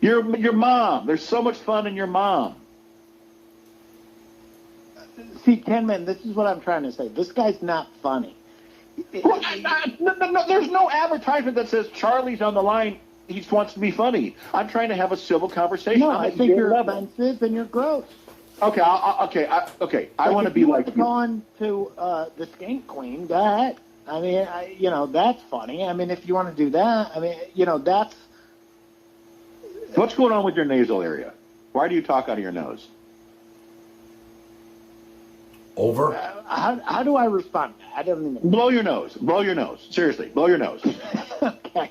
Your mom. There's so much fun in your mom. See, Tan Man, this is what I'm trying to say. This guy's not funny. No, there's no advertisement that says Charlie's on the line. He wants to be funny. I'm trying to have a civil conversation. No, I think you're offensive and you're gross. Okay, I want to be like you. If you want to go on to the Skank Queen, go ahead. I mean, that's funny. I mean, if you want to do that, I mean, that's... What's going on with your nasal area? Why do you talk out of your nose? Over. How do I respond? I don't even... Blow your nose. Blow your nose. Seriously, blow your nose. Okay.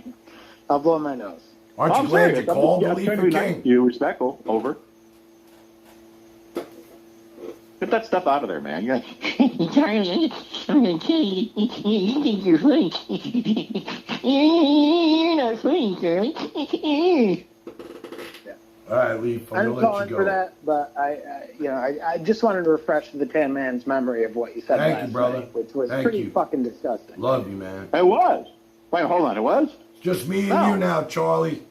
I'll blow my nose. Aren't you glad you called Olifa King? You respectful. Over. Get that stuff out of there, man. You're Charlie, I'm going to tell you, you think you're funny. You're not funny, Charlie. All right, Leaf, I'm I'm going to let calling you go. for that, but I just wanted to refresh the Tan Man's memory of what you said Thank you, brother. night, which was Thank pretty you. fucking disgusting. Love you, man. It was. Wait, hold on. It was? Just me and you now, Charlie.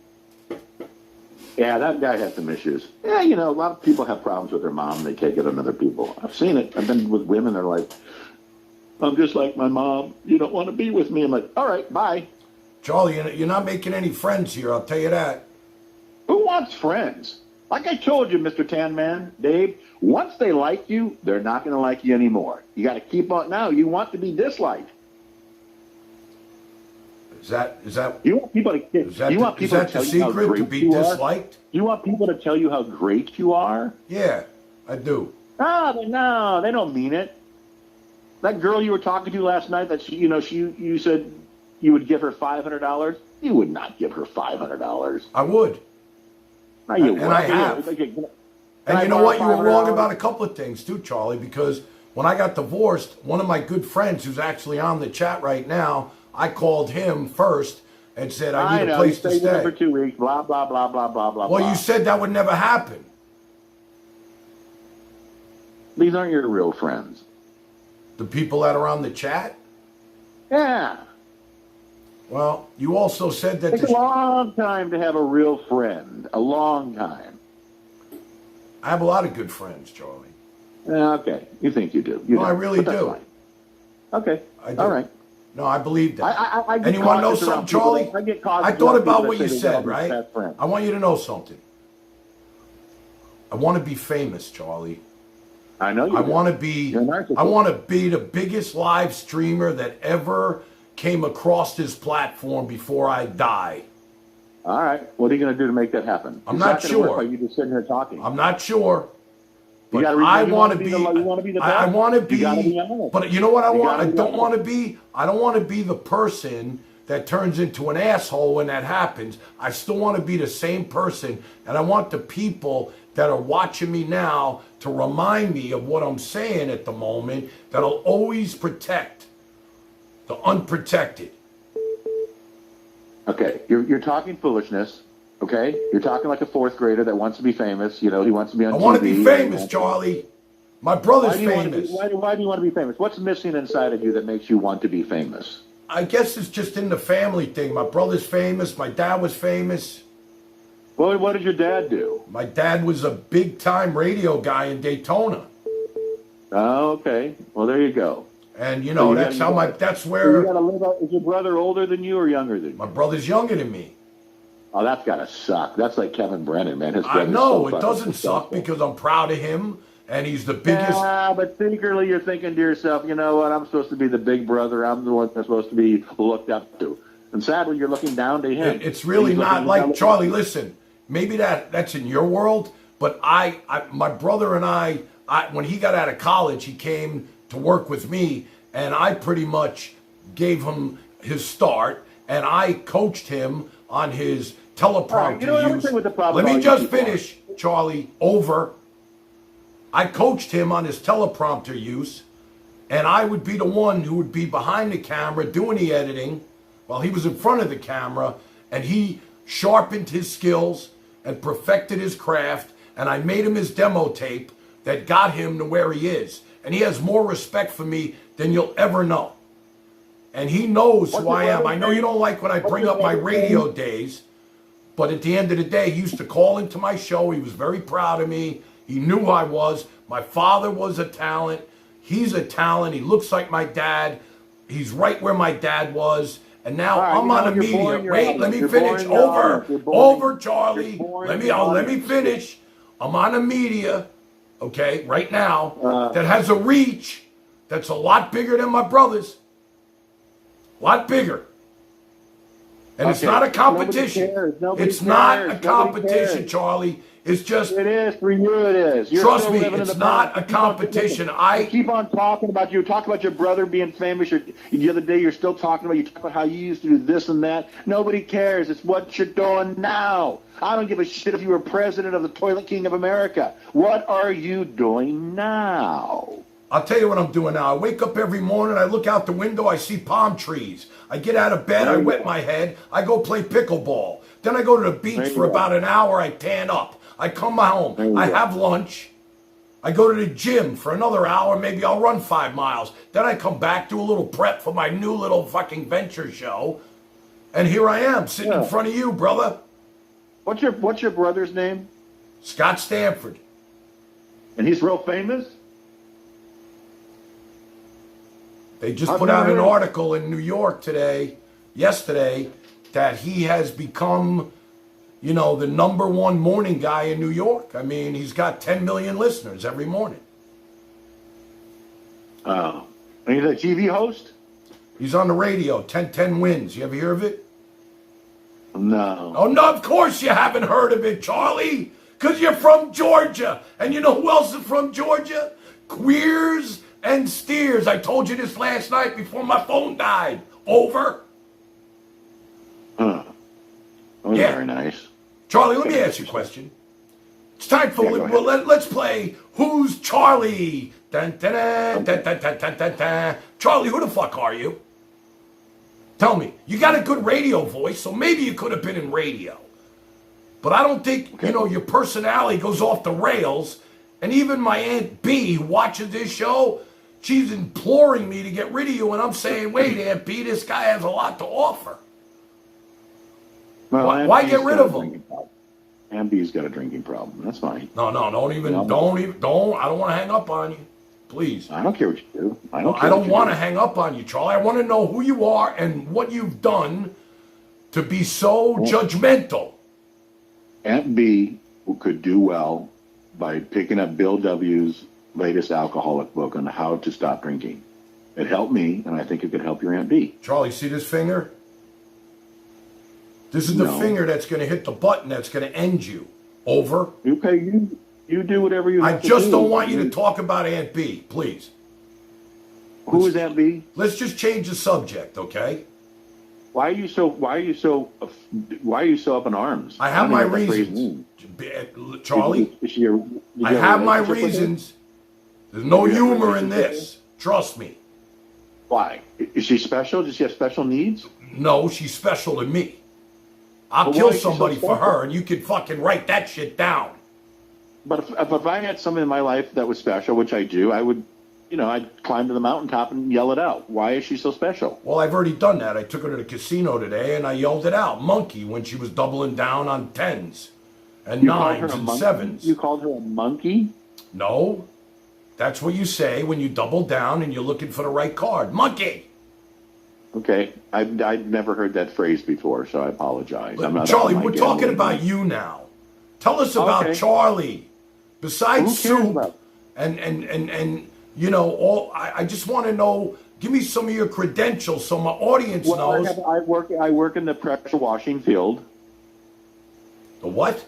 Yeah, that guy has some issues. Yeah, a lot of people have problems with their mom. They take it on other people. I've seen it. I've been with women. They're like, I'm just like my mom. You don't want to be with me. I'm like, all right, bye. Charlie, you're not making any friends here. I'll tell you that. Who wants friends? Like I told you, Mr. Tan Man, Dave, once they like you, they're not going to like you anymore. You got to keep on. Now, you want to be disliked. Is that you want people to is that you the, want people is that to tell the you how secret great to be you disliked? Are? You want people to tell you how great you are? Yeah, I do. No, they don't mean it. That girl you were talking to last night, that you said you would give her $500. You would not give her $500. I would. No, you And I have. And you know what? You were wrong about a couple of things too, Charlie, because when I got divorced, one of my good friends who's actually on the chat right now, I called him first and said, I need a place to stay. For 2 weeks, blah, blah, blah, blah, blah, blah, Well, blah. you said that would never happen. These aren't your real friends. The people that are on the chat? Yeah. Well, you also said that... It's a long time to have a real friend. A long time. I have a lot of good friends, Charlie. Okay. You think you do. No, I really do. Fine. Okay. I do. All right. No, I believe that. I And you want to know something, Charlie? I thought about what you said, right? I want you to know something. I want to be famous, Charlie. I know you I do. want to be. I want to be the biggest live streamer that ever came across this platform before I die. All right. What are you going to do to make that happen? I'm It's not gonna work sure. by you just sitting here talking. I'm not sure. You But gotta I you want wanna to be. You want to be the best. I want to be. You gotta be honest. But you know what I You want? gotta I be don't honest. want to be. I don't want to be the person that turns into an asshole when that happens. I still want to be the same person, and I want the people that are watching me now to remind me of what I'm saying at the moment. That'll always protect the unprotected. Okay, you're talking foolishness. Okay, you're talking like a fourth grader that wants to be famous. You know, he wants to be on TV. I want to be famous, Charlie. My brother's famous. Why do you want to be famous? What's missing inside of you that makes you want to be famous? I guess it's just in the family thing. My brother's famous. My dad was famous. Well, what did your dad do? My dad was a big-time radio guy in Daytona. Oh, okay. Well, there you go. And, you know, that's where... You gotta live out, is your brother older than you or younger than you? My brother's younger than me. Oh, that's gotta suck. That's like Kevin Brennan, man. His I brother's know, so it fucking doesn't suck because I'm proud of him, and he's the biggest... Yeah, but secretly you're thinking to yourself, you know what, I'm supposed to be the big brother. I'm the one that's supposed to be looked up to. And sadly, you're looking down to him. It's really He's not looking like... down- Charlie, listen, maybe that's in your world, but my brother and I, when he got out of college, he came to work with me, and I pretty much gave him his start, and I coached him on his teleprompter right, you know what, use. I'm with the problem Let me all just you people finish, Charlie. Over. I coached him on his teleprompter use, and I would be the one who would be behind the camera doing the editing while he was in front of the camera, and he sharpened his skills and perfected his craft, and I made him his demo tape that got him to where he is. And he has more respect for me than you'll ever know. And he knows who I am. I know you don't like when I bring up my radio days, but at the end of the day, he used to call into my show. He was very proud of me. He knew who I was. My father was a talent. He's a talent. He looks like my dad. He's right where my dad was. And now I'm on a media. Wait, let me finish. Over, Charlie. Let me finish. I'm on a media, okay, right now, that has a reach that's a lot bigger than my brother's. A lot bigger. And it's not a competition. It's not a competition, Charlie. It's just... It is. For you, it is. You're trust still me, living in it's the not past. a competition. You keep on talking about you. Talk about your brother being famous. The other day, you're still talking about, you talk about how you used to do this and that. Nobody cares. It's what you're doing now. I don't give a shit if you were president of the Toilet King of America. What are you doing now? I'll tell you what I'm doing now. I wake up every morning, I look out the window, I see palm trees. I get out of bed, I wet my head, I go play pickleball. Then I go to the beach for about an hour, I tan up. I come home, I have lunch. I go to the gym for another hour, maybe I'll run 5 miles. Then I come back, do a little prep for my new little fucking venture show. And here I am, sitting in front of you, brother. What's your brother's name? Scott Stanford. And he's real famous? They just put out an article in New York yesterday, that he has become, you know, the #1 morning guy in New York. I mean, he's got 10 million listeners every morning. Oh. And he's a TV host? He's on the radio, 1010 Wins. You ever hear of it? No. Oh, no, of course you haven't heard of it, Charlie, because you're from Georgia. And you know who else is from Georgia? Queers and Steers. I told you this last night before my phone died. Over. Huh. That was Yeah. very nice. Charlie, let me ask you a question. It's time for, let's play Who's Charlie? Dun, dun, dun, dun, dun, dun, dun, dun, dun. Charlie, who the fuck are you? Tell me. You got a good radio voice, so maybe you could have been in radio. But I don't think, your personality goes off the rails. And even my Aunt B, who watches this show, she's imploring me to get rid of you. And I'm saying, wait, Aunt B, this guy has a lot to offer. Well, Why get rid of him? Aunt B's got a drinking problem. That's fine. No, don't I don't want to hang up on you. Please. I don't care what you do. I don't want to hang up on you, Charlie. I want to know who you are and what you've done to be so judgmental. Aunt B could do well by picking up Bill W.'s latest alcoholic book on how to stop drinking. It helped me, and I think it could help your Aunt B. Charlie, see this finger? This is the finger that's going to hit the button that's going to end you. Over. Okay, you do whatever you have to do. I just don't want you to talk about Aunt B, please. Who is Aunt B? Let's just change the subject, okay? Why are you so up in arms? I have my reasons. Charlie, I have my reasons. There's no humor in this. Trust me. Why? Is she special? Does she have special needs? No, she's special to me. I'll kill somebody for her, and you can fucking write that shit down. But if I had something in my life that was special, which I do, I would, I'd climb to the mountaintop and yell it out. Why is she so special? Well, I've already done that. I took her to the casino today, and I yelled it out. Monkey, when she was doubling down on 10s and 9s and 7s. You called her a monkey? No. That's what you say when you double down and you're looking for the right card. Monkey! Okay, I'd never heard that phrase before, so I apologize. Charlie, we're talking about you now. Tell us about Charlie. Besides soup and I just want to know. Give me some of your credentials so my audience knows. I work in the pressure washing field. The what?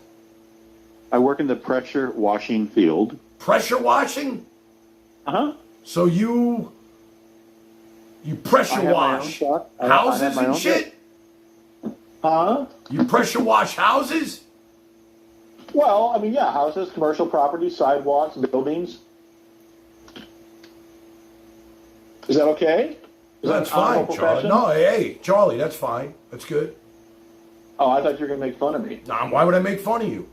I work in the pressure washing field. Pressure washing? Uh-huh. So you pressure wash houses and shit? Huh? You pressure wash houses? Well, I mean, yeah, houses, commercial properties, sidewalks, buildings. Is that okay? That's fine, Charlie. No, hey, Charlie, that's fine. That's good. Oh, I thought you were going to make fun of me. Nah, why would I make fun of you?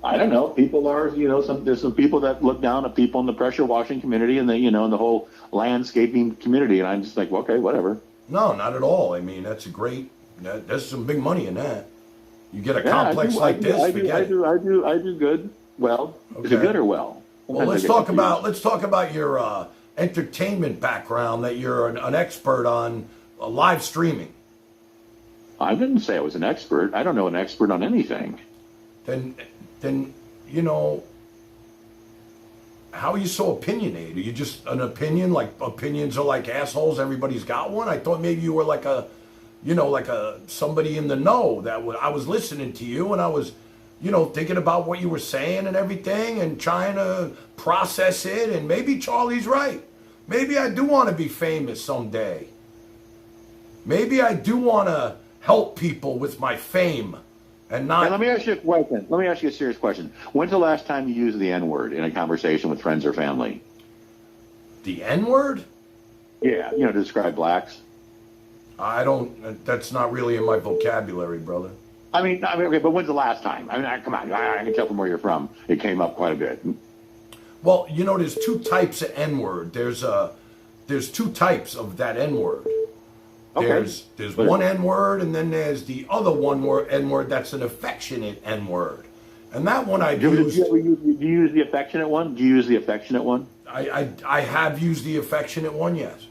I don't know. People are, there's some people that look down at people in the pressure washing community and in the whole landscaping community, and I'm just like, well, okay, whatever. No, not at all. I mean, there's some big money in that. You get a complex like this, I do good. Well, is it good or well? Well, let's talk about your entertainment background. That you're an expert on live streaming. I didn't say I was an expert. I don't know an expert on anything. Then how are you so opinionated? Are you just an opinion? Like opinions are like assholes. Everybody's got one. I thought maybe you were like somebody in the know. I was listening to you and I was, thinking about what you were saying and everything and trying to process it. And maybe Charlie's right. Maybe I do want to be famous someday. Maybe I do want to help people with my fame. And let me ask you a question. Let me ask you a serious question. When's the last time you used the N-word in a conversation with friends or family? The N-word? Yeah, to describe blacks. That's not really in my vocabulary, brother. I mean, okay, but when's the last time? I mean, come on, I can tell from where you're from. It came up quite a bit. Well, there's two types of N-word. There's two types of that N-word. Okay. There's one N-word, and then there's the other N-word that's an affectionate N-word. And that one I've used. Do you use the affectionate one? Do you use the affectionate one? I have used the affectionate one, yes.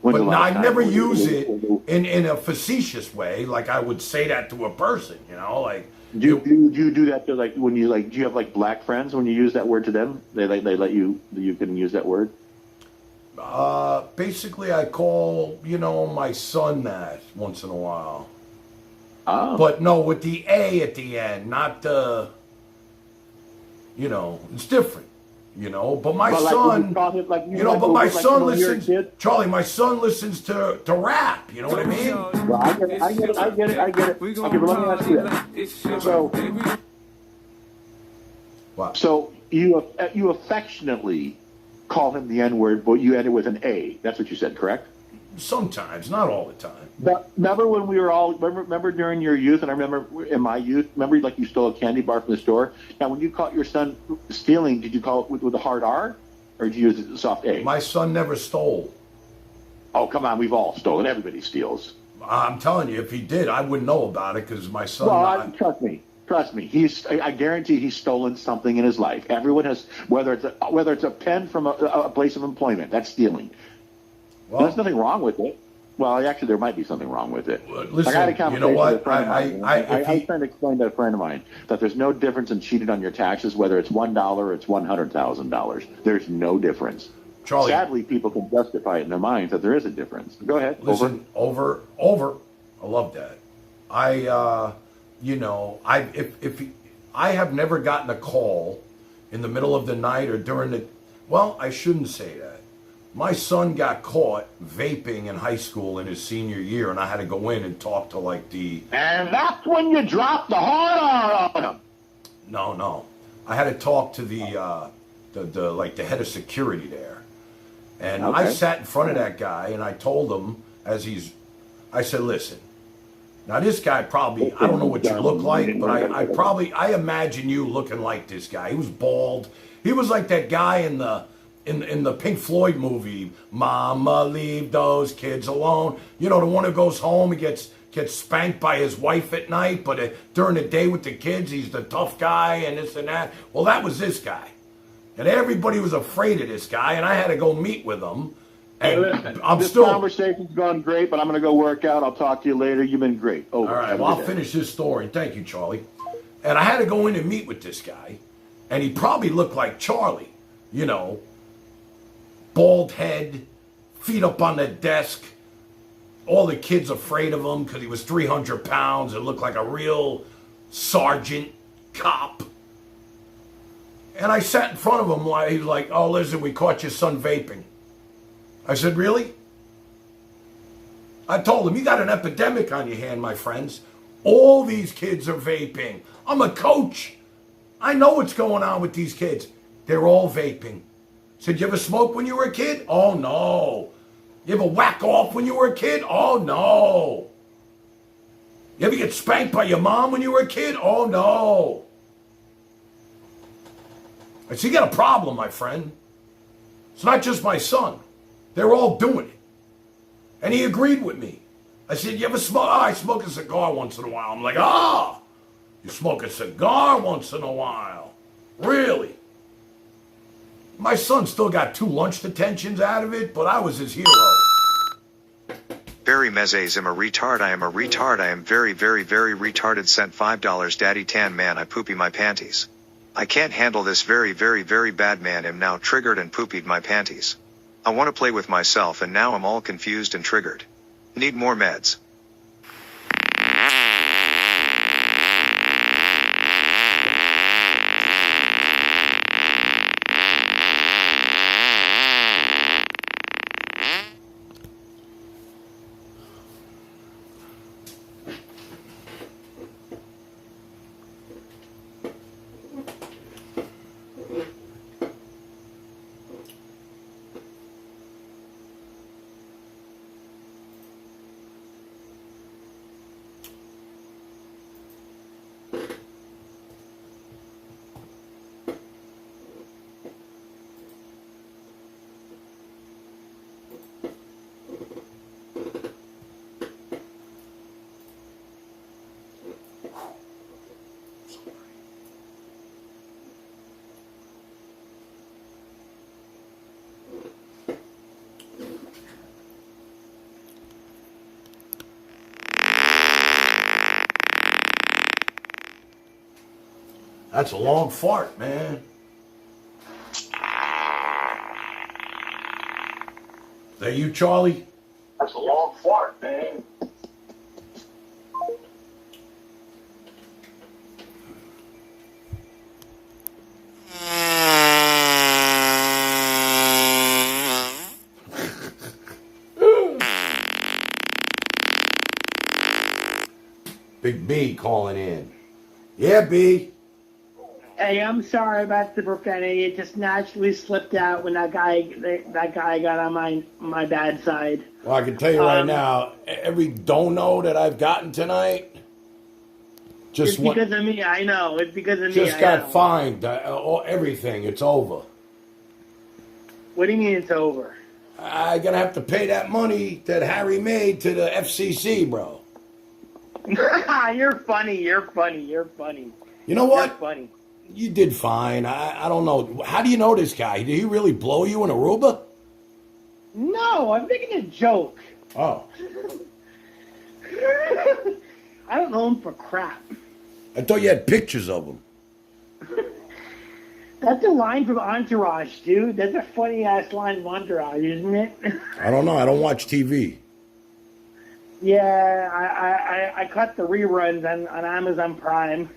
But I never use it in a facetious way, like I would say that to a person, like. Do you do that to when you do you have black friends when you use that word to them? They let you can use that word? Basically I call, my son that once in a while. Oh. But no, with the A at the end, not the, it's different. But my But like son, when you call him, like, but my like son when you're a listens, kid. Charlie, my son listens to rap, you know what I mean? Well, I get it. Okay, but let me ask you this. So you affectionately call him the N-word, but you end it with an A. That's what you said, correct? Sometimes, not all the time. But remember when we were all remember during your youth, and I remember in my youth, remember like you stole a candy bar from the store. Now, when you caught your son stealing, did you call it with a hard R, or did you use a soft A? My son never stole. Oh, come on, we've all stolen. Everybody steals. I'm telling you, if he did, I wouldn't know about it because my son. Well, trust me. I guarantee he's stolen something in his life. Everyone has, whether it's a pen from a place of employment, that's stealing. Well, there's nothing wrong with it. Well, actually, there might be something wrong with it. Listen, I had a conversation with a friend of mine. I I was trying to explain to a friend of mine that there's no difference in cheating on your taxes, whether it's $1 or it's $100,000. There's no difference. Charlie, sadly, people can justify it in their minds that there is a difference. Go ahead. Listen, over. I love that. If I have never gotten a call in the middle of the night or during the. Well, I shouldn't say that. My son got caught vaping in high school in his senior year, and I had to go in and talk to And that's when you drop the hard R on him. No. I had to talk to the head of security there. And Okay. I sat in front of that guy, and I told him, I said, listen, now this guy probably, I don't know what you look like, but I imagine you looking like this guy. He was bald. He was like that guy in the Pink Floyd movie, Mama, Leave Those Kids Alone. The one who goes home and gets spanked by his wife at night, but during the day with the kids, he's the tough guy and this and that. Well, that was this guy. And everybody was afraid of this guy, and I had to go meet with him. And this conversation's gone great, but I'm going to go work out. I'll talk to you later. You've been great. Over. All right, well, I'll finish this story. Thank you, Charlie. And I had to go in and meet with this guy, and he probably looked like Charlie, bald head, feet up on the desk, all the kids afraid of him because he was 300 pounds and looked like a real sergeant cop. And I sat in front of him he was like, oh, listen, we caught your son vaping. I said, really? I told him, you got an epidemic on your hand, my friends. All these kids are vaping. I'm a coach. I know what's going on with these kids. They're all vaping. Said, you ever smoke when you were a kid? Oh, no. You ever whack off when you were a kid? Oh, no. You ever get spanked by your mom when you were a kid? Oh, no. I said, you got a problem, my friend. It's not just my son. They're all doing it. And he agreed with me. I said, you ever smoke? Oh, I smoke a cigar once in a while. I'm like, you smoke a cigar once in a while. Really? My son still got 2 lunch detentions out of it, but I was his hero. Barry Mezes, I'm a retard. I am a retard. I am very, very, very retarded. Sent $5. Daddy Tan Man, I poopy my panties. I can't handle this very, very, very bad man. Am now triggered and poopied my panties. I want to play with myself and now I'm all confused and triggered. Need more meds. That's a long fart, man. That you, Charlie? That's a long fart, man. Big B calling in. Yeah, B. Hey, I'm sorry about the profanity. It just naturally slipped out when that guy got on my bad side. Well, I can tell you right now, every dono that I've gotten tonight, It's because of me. I know. It's because of me. just I got know. fined. Everything. It's over. What do you mean it's over? I'm gonna have to pay that money that Harry made to the FCC, bro. You're funny. You're funny. You're funny. You know what? You're funny. You did fine. I don't know. How do you know this guy? Did he really blow you in Aruba? No, I'm making a joke. Oh. I don't know him for crap. I thought you had pictures of him. That's a line from Entourage, dude. That's a funny-ass line from Entourage, isn't it? I don't know. I don't watch TV. Yeah, I caught the reruns on Amazon Prime.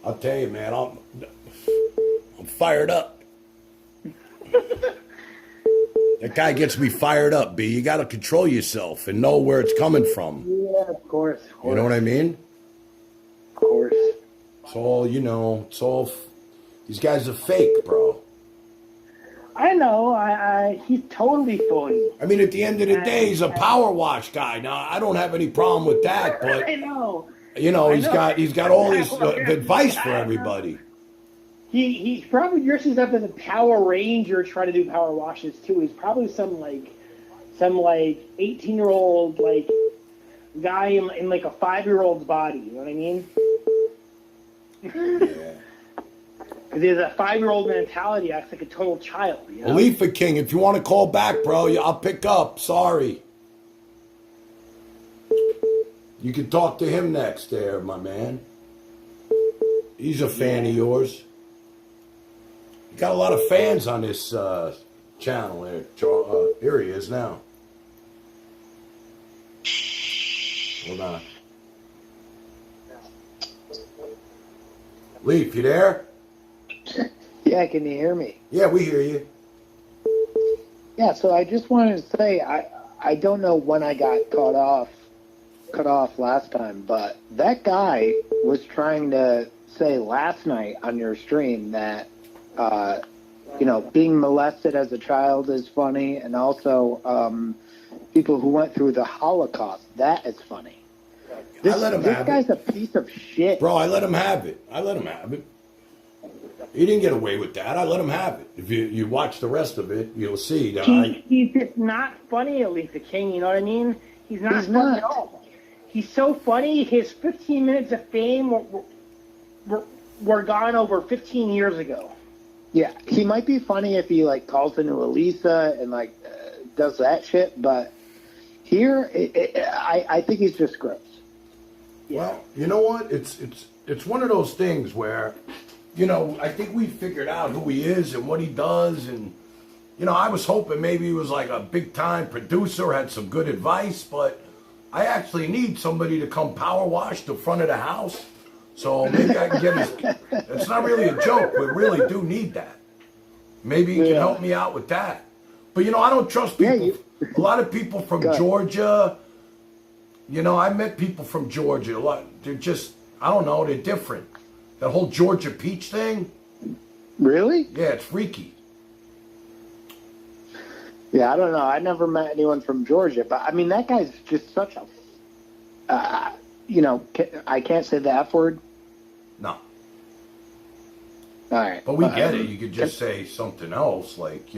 I'll tell you, man. I'm fired up. That guy gets me fired up, B. You got to control yourself and know where it's coming from. Yeah, of course. You know what I mean? Of course. It's all, you know, it's all... These guys are fake, bro. I know. He's totally phony. I mean, at the end of the day, he's a power wash guy. Now, I don't have any problem with that, but... I know. You know, he's got all this advice for everybody. He probably dresses up as a Power Ranger trying to do power washes too. He's probably some 18-year-old guy in like a 5-year-old's body. You know what I mean? Yeah. Because he has a 5-year-old mentality, acts like a total child. You know? Alifa King, if you want to call back, bro, I'll pick up. Sorry. You can talk to him next there, my man. He's a fan of yours. You got a lot of fans on this channel there. Here he is now. Hold on. Leaf, you there? Yeah, can you hear me? Yeah, we hear you. Yeah, so I just wanted to say I don't know when I got cut off last time, but that guy was trying to say last night on your stream that being molested as a child is funny, and also people who went through the Holocaust, that is funny. I let him have it. This guy's a piece of shit. Bro, I let him have it. He didn't get away with that. I let him have it. If you watch the rest of it, you'll see that he's just not funny, Alifa King. You know what I mean? He's not funny at all. He's so funny. His 15 minutes of fame were gone over 15 years ago. Yeah, he might be funny if he calls into Elisa and does that shit, but here I think he's just gross. Well, you know what? It's one of those things where, I think we figured out who he is and what he does, and I was hoping maybe he was like a big time producer, had some good advice, but I actually need somebody to come power wash the front of the house. So maybe I can get his... It's not really a joke. We really do need that. Maybe he can help me out with that. But, I don't trust people. A lot of people from Georgia, I met people from Georgia. A lot. They're just, I don't know, they're different. That whole Georgia peach thing. Really? Yeah, it's freaky. Yeah, I don't know. I never met anyone from Georgia, but I mean, that guy's just such a, I can't say the F word. No. All right. But we get it. You could just say something else, like,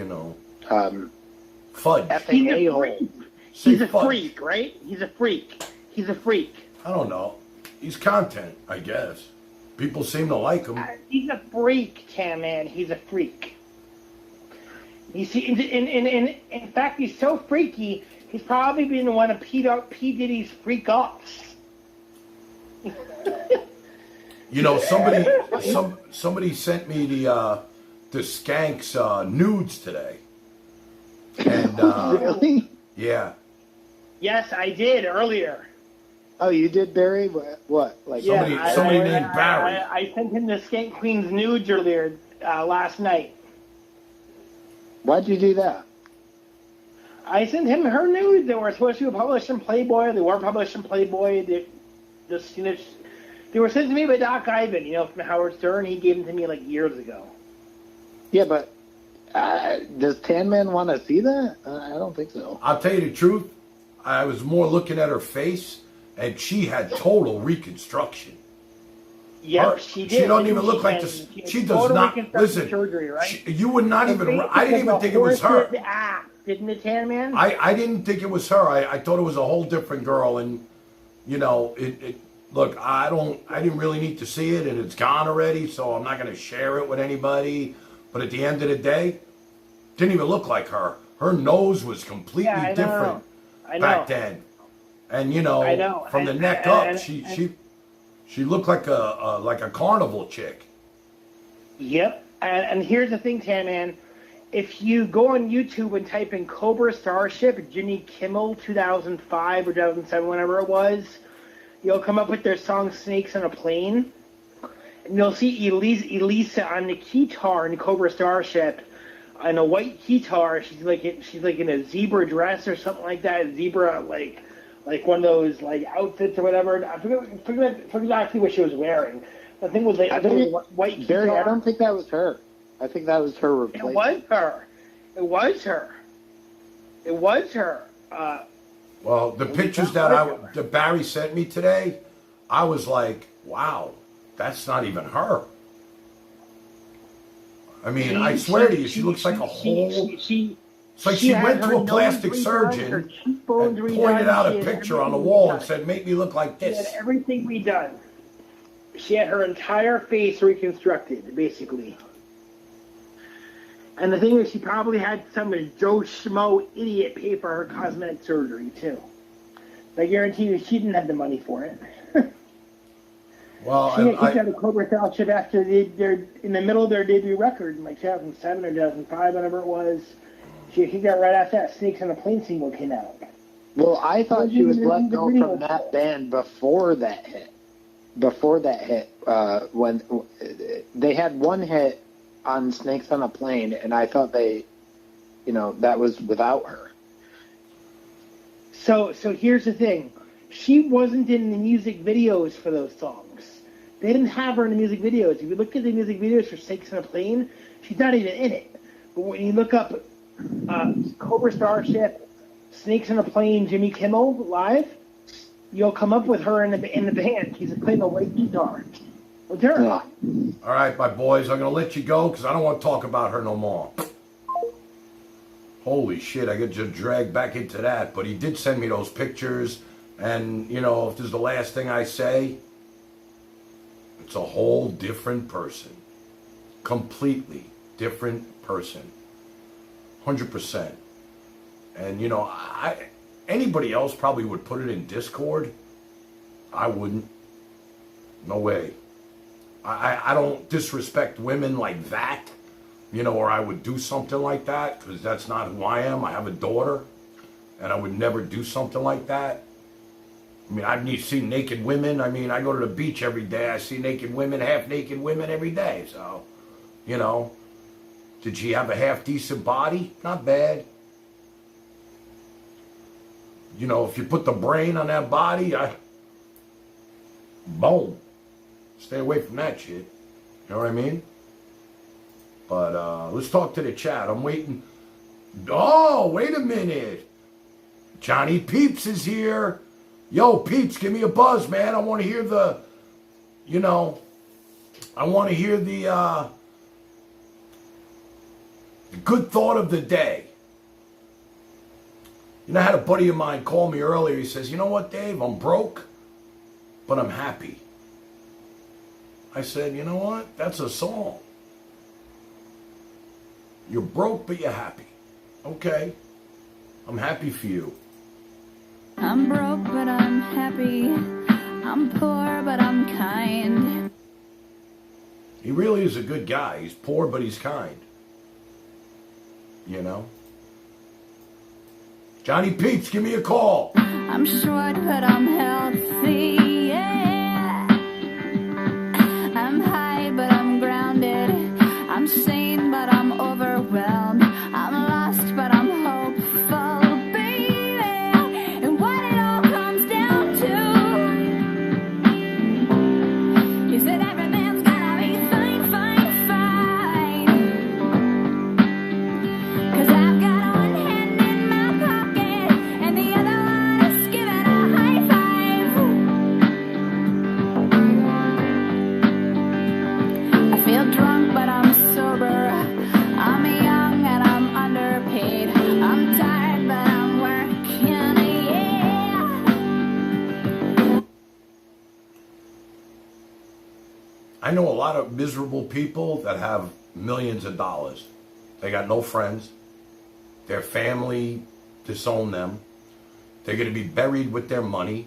fudge. He's a freak. He's a freak, right? He's a freak. He's a freak. I don't know. He's content, I guess. People seem to like him. He's a freak, Cam, man. He's a freak. You see, in fact, he's so freaky, he's probably been one of P. Diddy's freak offs. Somebody sent me the Skanks nudes today. And really? Yeah. Yes, I did earlier. Oh, you did, Barry? What? Somebody named Barry. I sent him the Skank Queen's nudes earlier last night. Why'd you do that? I sent him her news. They were supposed to be published in Playboy. They weren't published in Playboy. They were sent to me by Doc Ivan, from Howard Stern. He gave them to me like years ago. Yeah, but does Tan Man want to see that? I don't think so. I'll tell you the truth. I was more looking at her face, and she had total reconstruction. Yeah, she did. She don't even look like this. She does not. Listen, surgery, right? You would not even. I didn't even think it was her. Didn't it, Tan Man? I didn't think it was her. I thought it was a whole different girl, and look, I didn't really need to see it, and it's gone already, so I'm not going to share it with anybody. But at the end of the day, didn't even look like her. Her nose was completely different back then, and from the neck up, she looked like a carnival chick. Yep, and here's the thing, Tan Man. If you go on YouTube and type in Cobra Starship, Jimmy Kimmel 2005 or 2007, whenever it was, you'll come up with their song Snakes on a Plane. And you'll see Elisa on the guitar in Cobra Starship, on a white guitar. She's like in a zebra dress or something like that. Zebra, like one of those like outfits or whatever. I forget exactly what she was wearing. The thing was white Barry, guitar. I don't think that was her. I think that was her replacement. It was her. Well, the pictures that Barry sent me today, I was like, wow, that's not even her. I mean, I swear to you, she looks like a whole... It's like she went to a plastic surgeon and pointed out a picture on the wall and said, make me look like this. She had everything redone. She had her entire face reconstructed, basically. And the thing is, she probably had some Joe Schmo idiot pay for her cosmetic surgery, too. I guarantee you she didn't have the money for it. Well, she got a Cobra Starship after they're in the middle of their debut record in like 2007 or 2005, whatever it was. She got right after that Snakes on a Plane single came out. Well, I thought she was let go from that band before that hit. When they had one hit on Snakes on a Plane, and I thought that was without her. So here's the thing. She wasn't in the music videos for those songs. They didn't have her in the music videos. If you look at the music videos for Snakes on a Plane, she's not even in it. But when you look up Cobra Starship, Snakes on a Plane, Jimmy Kimmel live, you'll come up with her in the band. She's playing a white guitar. Well, there. All right, my boys, I'm going to let you go because I don't want to talk about her no more. Holy shit, I get just dragged back into that. But he did send me those pictures. And, if this is the last thing I say, it's a whole different person. Completely different person. 100%. And, anybody else probably would put it in Discord. I wouldn't. No way. I don't disrespect women like that, or I would do something like that, because that's not who I am. I have a daughter, and I would never do something like that. I mean, I've seen naked women. I mean, I go to the beach every day. I see naked women, half-naked women every day. So, did she have a half-decent body? Not bad. If you put the brain on that body, boom. Stay away from that shit. You know what I mean? But let's talk to the chat. I'm waiting. Oh, wait a minute. Johnny Peeps is here. Yo, Peeps, give me a buzz, man. I want to hear the good thought of the day. I had a buddy of mine call me earlier. He says, you know what, Dave? I'm broke, but I'm happy. I said, you know what? That's a song. You're broke, but you're happy. Okay. I'm happy for you. I'm broke, but I'm happy. I'm poor, but I'm kind. He really is a good guy. He's poor, but he's kind. Johnny Peeps, give me a call. I'm short, but I'm healthy. Yeah. I'm high, but I'm grounded. I'm sane, but I'm overwhelmed. I'm lost, but I'm hopeful. I know a lot of miserable people that have millions of dollars. They got no friends. Their family disown them. They're going to be buried with their money.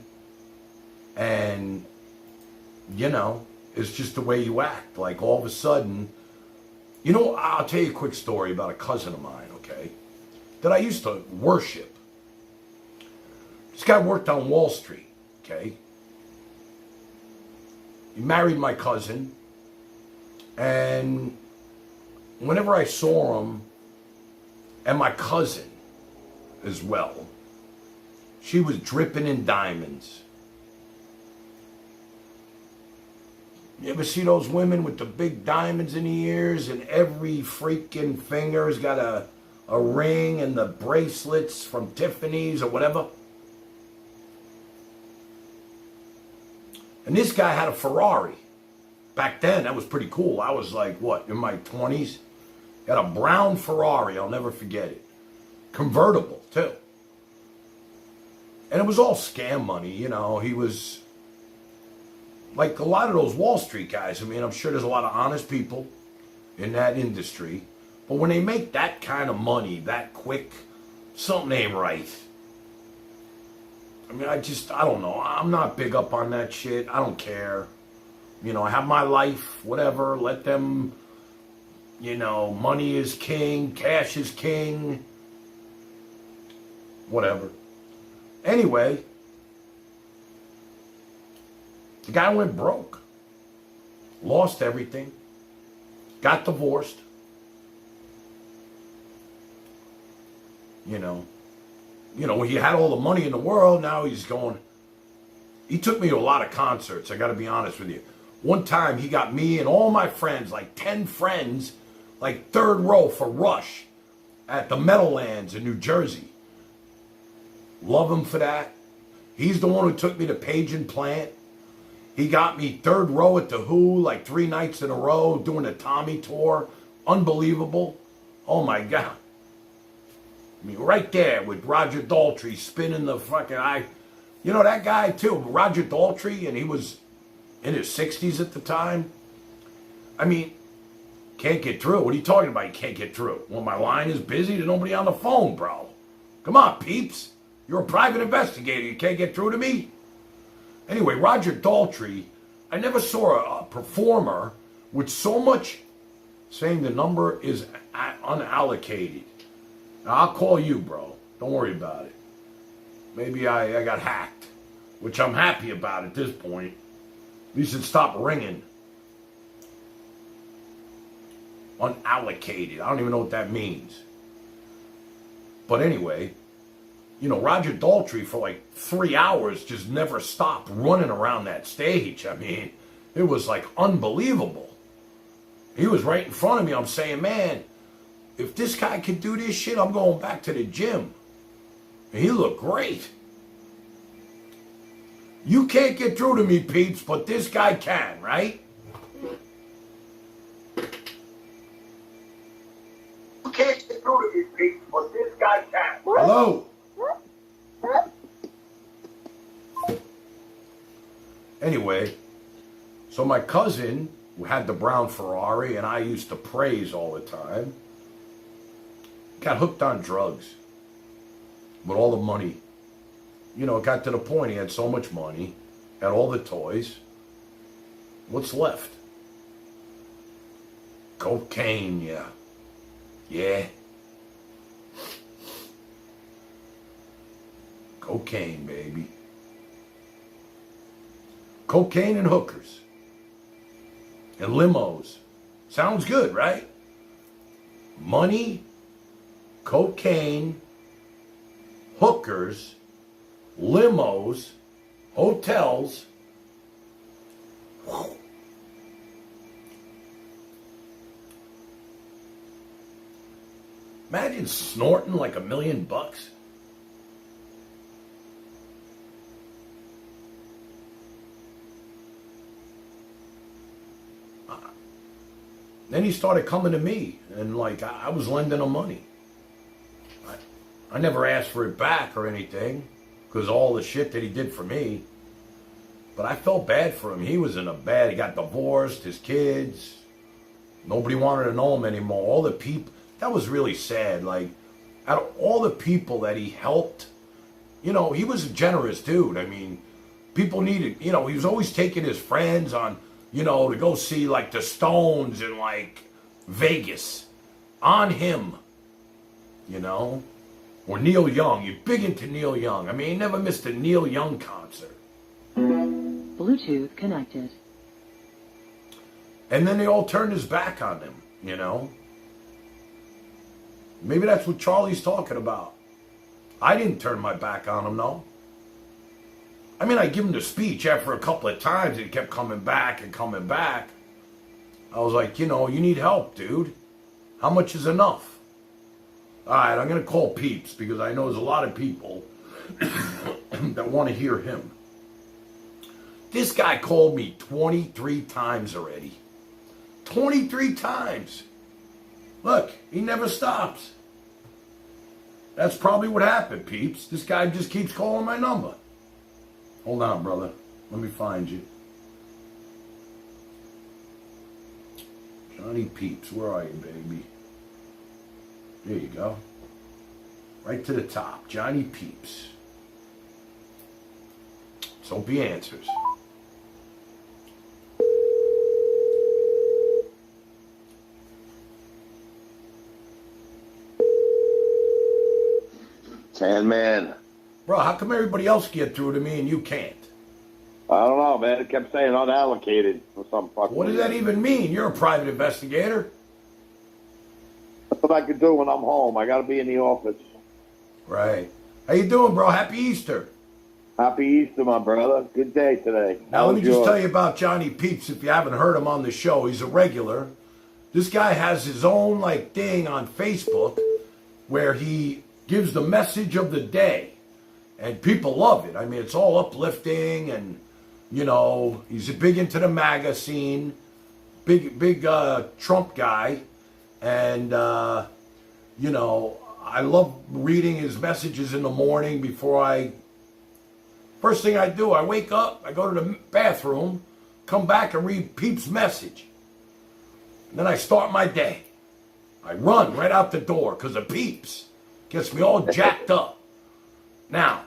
And, you know, it's just the way you act. Like all of a sudden, you know, I'll tell you a quick story about a cousin of mine, okay, that I used to worship. This guy worked on Wall Street, okay. He married my cousin. And whenever I saw him, and my cousin as well, she was dripping in diamonds. You ever see those women with the big diamonds in the ears and every freaking finger's got a ring and the bracelets from Tiffany's or whatever? And this guy had a Ferrari. Back then, that was pretty cool. I was like, what, in my 20s? Had a brown Ferrari, I'll never forget it. Convertible, too. And it was all scam money, you know. He was like a lot of those Wall Street guys. I mean, I'm sure there's a lot of honest people in that industry. But when they make that kind of money that quick, something ain't right. I mean, I don't know. I'm not big up on that shit. I don't care. You know, I have my life, whatever. Let them, you know, money is king, cash is king. Whatever. Anyway, the guy went broke. Lost everything. Got divorced. You know, he had all the money in the world. Now he's going. He took me to a lot of concerts. I got to be honest with you. One time he got me and all my friends, like 10 friends, like third row for Rush at the Meadowlands in New Jersey. Love him for that. He's the one who took me to Page and Plant. He got me third row at the Who, like 3 nights in a row, doing the Tommy tour. Unbelievable. Oh my God. I mean, right there with Roger Daltrey spinning the fucking eye. You know that guy too, Roger Daltrey, and he was in his 60s at the time. I mean, can't get through. What are you talking about? You can't get through. Well, my line is busy. There's nobody on the phone, bro. Come on, peeps. You're a private investigator. You can't get through to me? Anyway, Roger Daltrey, I never saw a performer with so much saying the number is unallocated. Now, I'll call you, bro. Don't worry about it. Maybe I got hacked, which I'm happy about at this point. At least it stopped ringing. Unallocated. I don't even know what that means. But anyway, you know, Roger Daltrey for like 3 hours just never stopped running around that stage. I mean, it was like unbelievable. He was right in front of me. I'm saying, man, if this guy could do this shit, I'm going back to the gym. And he looked great. You can't get through to me, peeps, but this guy can, right? You can't get through to me, peeps, but this guy can. Hello? Anyway, so my cousin, who had the brown Ferrari, and I used to praise all the time, got hooked on drugs with all the money. You know, it got to the point he had so much money, had all the toys. What's left? Cocaine, yeah. Yeah. Cocaine, baby. Cocaine and hookers. And limos. Sounds good, right? Money, cocaine, hookers, limos, hotels. Whew. Imagine snorting like $1 million. Then he started coming to me, and like I was lending him money. I never asked for it back or anything, because all the shit that he did for me. But I felt bad for him. He was in a bad, he got divorced, his kids. Nobody wanted to know him anymore. All the people, that was really sad. Like, out of all the people that he helped, you know, he was a generous dude. I mean, people needed, you know, he was always taking his friends on, you know, to go see like the Stones in like Vegas. On him, you know. Or Neil Young. You're big into Neil Young. I mean, he never missed a Neil Young concert. Bluetooth connected. And then they all turned his back on him, you know. Maybe that's what Charlie's talking about. I didn't turn my back on him, no. I mean, I give him the speech after a couple of times, and he kept coming back and coming back. I was like, you know, you need help, dude. How much is enough? All right, I'm going to call Peeps because I know there's a lot of people that want to hear him. This guy called me 23 times already. 23 times. Look, he never stops. That's probably what happened, Peeps. This guy just keeps calling my number. Hold on, brother. Let me find you. Johnny Peeps, where are you, baby? There you go. Right to the top. Johnny Peeps. So hope he answers. Man. Bro, how come everybody else get through to me and you can't? I don't know, man. It kept saying unallocated for some fucking What does that even mean? You're a private investigator. That's what I can do when I'm home. I got to be in the office. Right. How you doing, bro? Happy Easter. Happy Easter, my brother. Good day today. Now, let me just tell you about Johnny Peeps. If you haven't heard him on the show, he's a regular. This guy has his own, like, thing on Facebook where he gives the message of the day. And people love it. I mean, it's all uplifting and, you know, he's big into the MAGA scene. Big Trump guy. And, you know, I love reading his messages in the morning before first thing I do, I wake up, I go to the bathroom, come back and read Peeps' message. And then I start my day. I run right out the door because of Peeps. Gets me all jacked up. Now,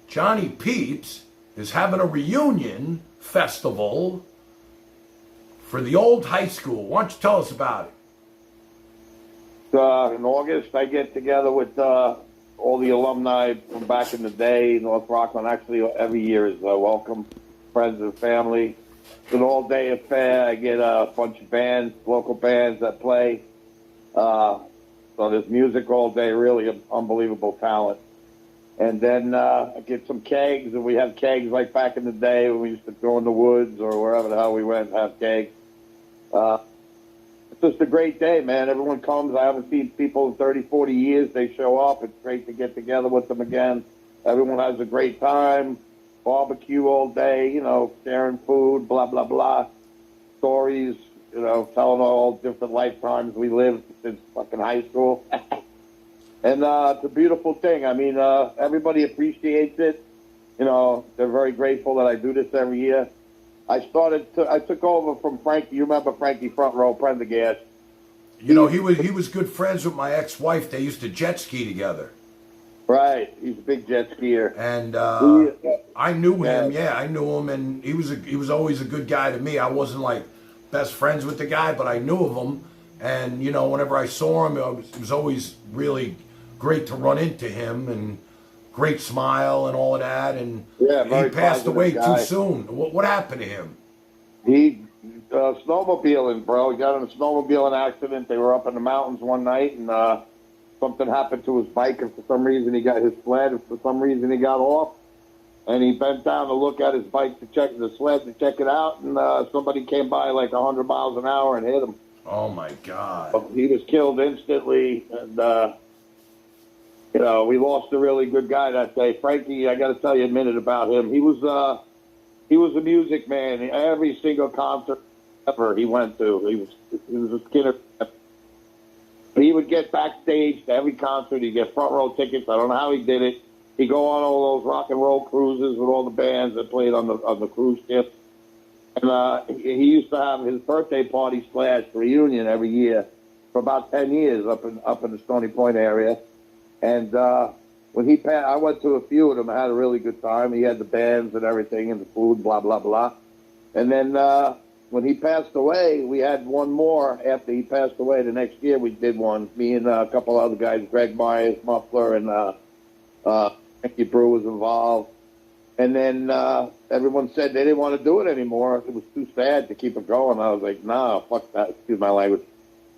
Johnny Peeps is having a reunion festival for the old high school. Why don't you tell us about it? In August, I get together with all the alumni from back in the day, North Rockland. Actually, every year is welcome, friends and family. It's an all-day affair. I get a bunch of bands, local bands that play. So there's music all day, really unbelievable talent. And then I get some kegs, and we have kegs like back in the day when we used to go in the woods or wherever the hell we went and have kegs. It's just a great day, man. Everyone comes. I haven't seen people in 30, 40 years. They show up. It's great to get together with them again. Everyone has a great time. Barbecue all day, you know, sharing food, blah, blah, blah. Stories, you know, telling all different lifetimes we lived since fucking high school. And it's a beautiful thing. I mean, everybody appreciates it. You know, they're very grateful that I do this every year. I took over from Frankie. You remember Frankie Front Row Prendergast? You know, he was good friends with my ex-wife. They used to jet ski together. Right, he's a big jet skier. And I knew him. Yeah, I knew him, and he was always a good guy to me. I wasn't like best friends with the guy, but I knew of him. And you know, whenever I saw him, it was always really great to run into him, and great smile and all of that. And he passed away too soon. What happened to him? He snowmobiling, bro. He got in a snowmobiling accident. They were up in the mountains one night, and something happened to his bike, and for some reason he got his sled, and for some reason he got off, and he bent down to look at his bike to check the sled to check it out, and somebody came by like 100 miles an hour and hit him. Oh my God! He was killed instantly, and you know, we lost a really good guy that day. Frankie, I got to tell you a minute about him. He was a music man. Every single concert ever he went to, he was a Skinner. He would get backstage to every concert. He'd get front row tickets. I don't know how he did it. He'd go on all those rock and roll cruises with all the bands that played on the cruise ship. And he used to have his birthday party / reunion every year for about 10 years up in the Stony Point area. And when he passed, I went to a few of them. I had a really good time. He had the bands and everything and the food, blah, blah, blah. And then when he passed away, we had one more. After he passed away, the next year we did one. Me and a couple other guys, Greg Myers, Muffler, and Frankie Brew was involved. And then everyone said they didn't want to do it anymore. It was too sad to keep it going. I was like, nah, fuck that. Excuse my language.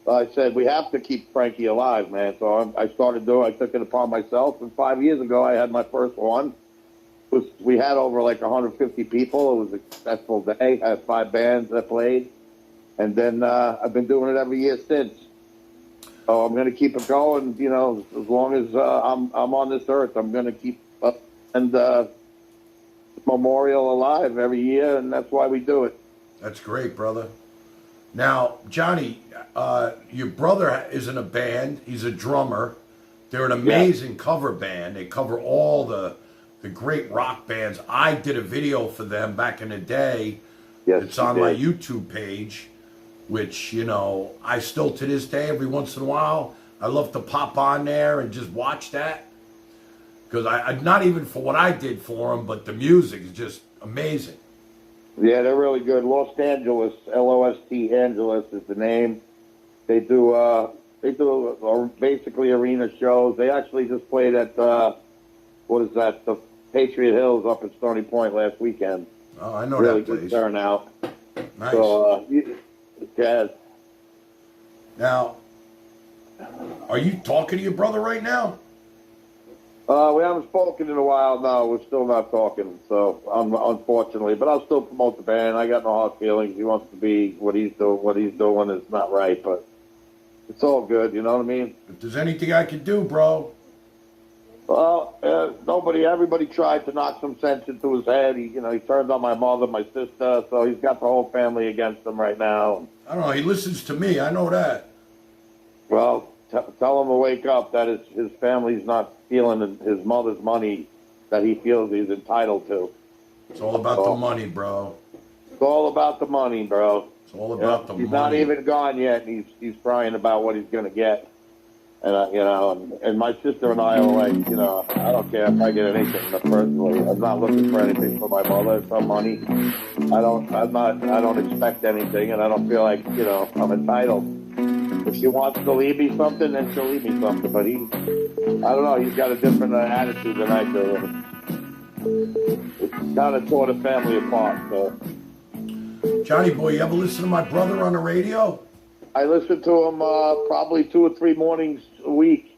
I said, we have to keep Frankie alive, man. So I started doing it. I took it upon myself. And 5 years ago, I had my first one. We had over like 150 people. It was a successful day. I had 5 bands that played. And then I've been doing it every year since. So I'm going to keep it going, you know, as long as I'm on this earth. I'm going to keep up and memorial alive every year, and that's why we do it. That's great, brother. Now, Johnny, your brother is in a band. He's a drummer. They're an amazing cover band. They cover all the great rock bands. I did a video for them back in the day. Yes, it's on my YouTube page, which, you know, I still to this day, every once in a while, I love to pop on there and just watch that. Because I not even for what I did for them, but the music is just amazing. Yeah, they're really good. Los Angeles, Lost Angeles is the name. They do basically arena shows. They actually just played at the Patriot Hills up in Stony Point last weekend. Oh, I know really that place. Good turnout. Nice. So, jazz. Now, are you talking to your brother right now? We haven't spoken in a while now. We're still not talking, so unfortunately. But I'll still promote the band. I got no hard feelings. He wants to be what he's doing. What he's doing is not right, but it's all good. You know what I mean? If there's anything I can do, bro. Well, everybody tried to knock some sense into his head. He turned on my mother, my sister, so he's got the whole family against him right now. I don't know. He listens to me. I know that. Well, tell him to wake up. That his family's not stealing his mother's money that he feels he's entitled to. It's all about the money, bro. It's all about the money, bro. It's all about the money. He's not even gone yet, and he's crying about what he's going to get. And and my sister and I are like, I don't care if I get anything personally. I'm not looking for anything for my mother. Some money. I don't expect anything, and I don't feel like I'm entitled. If she wants to leave me something, then she'll leave me something. But I don't know. He's got a different attitude than I do. It's kind of tore the family apart. So. Johnny boy, you ever listen to my brother on the radio? I listen to him probably 2 or 3 mornings a week.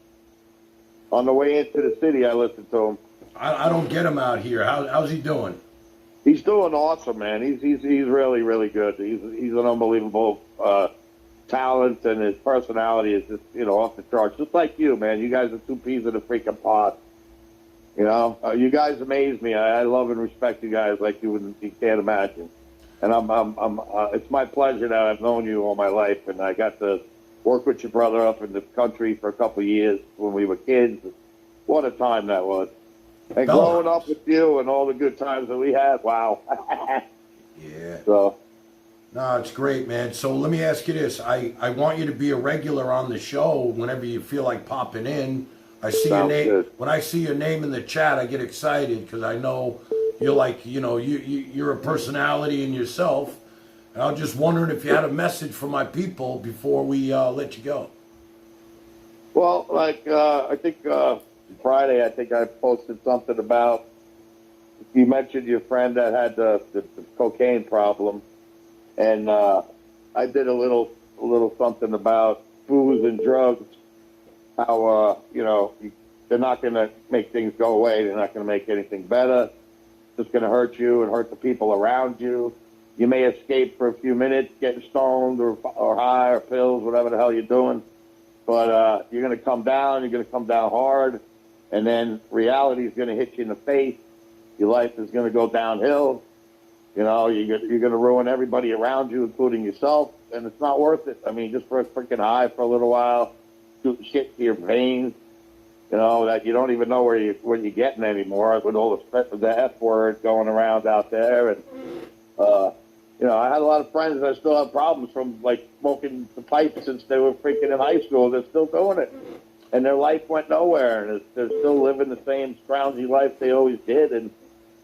On the way into the city, I listen to him. I don't get him out here. How's he doing? He's doing awesome, man. He's really, really good. He's an unbelievable talent, and his personality is just off the charts. Just like you, man. You guys are 2 peas in a freaking pod. You guys amaze me. I love and respect you guys like you can't imagine. And it's my pleasure that I've known you all my life, and I got to work with your brother up in the country for a couple of years when we were kids. What a time that was. And growing up with you and all the good times that we had, wow. Yeah. So. No, it's great, man. So let me ask you this. I want you to be a regular on the show whenever you feel like popping in. I see your name. Good. When I see your name in the chat, I get excited because I know you're like, you're a personality in yourself. And I was just wondering if you had a message for my people before we let you go. Well, I think Friday, I think I posted something about, you mentioned your friend that had the cocaine problem. And I did a little something about booze and drugs, how, they're not going to make things go away. They're not going to make anything better. It's going to hurt you and hurt the people around you. You may escape for a few minutes, getting stoned or high or pills, whatever the hell you're doing. But you're going to come down. You're going to come down hard. And then reality is going to hit you in the face. Your life is going to go downhill. You're going to ruin everybody around you, including yourself. And it's not worth it. I mean, just for a freaking high for a little while, shoot shit to your veins. You know, that you don't even know where you're getting anymore with all the F word going around out there. And, you know, I had a lot of friends that still have problems from, like, smoking the pipe since they were freaking in high school. They're still doing it. And their life went nowhere. And they're still living the same scroungy life they always did. And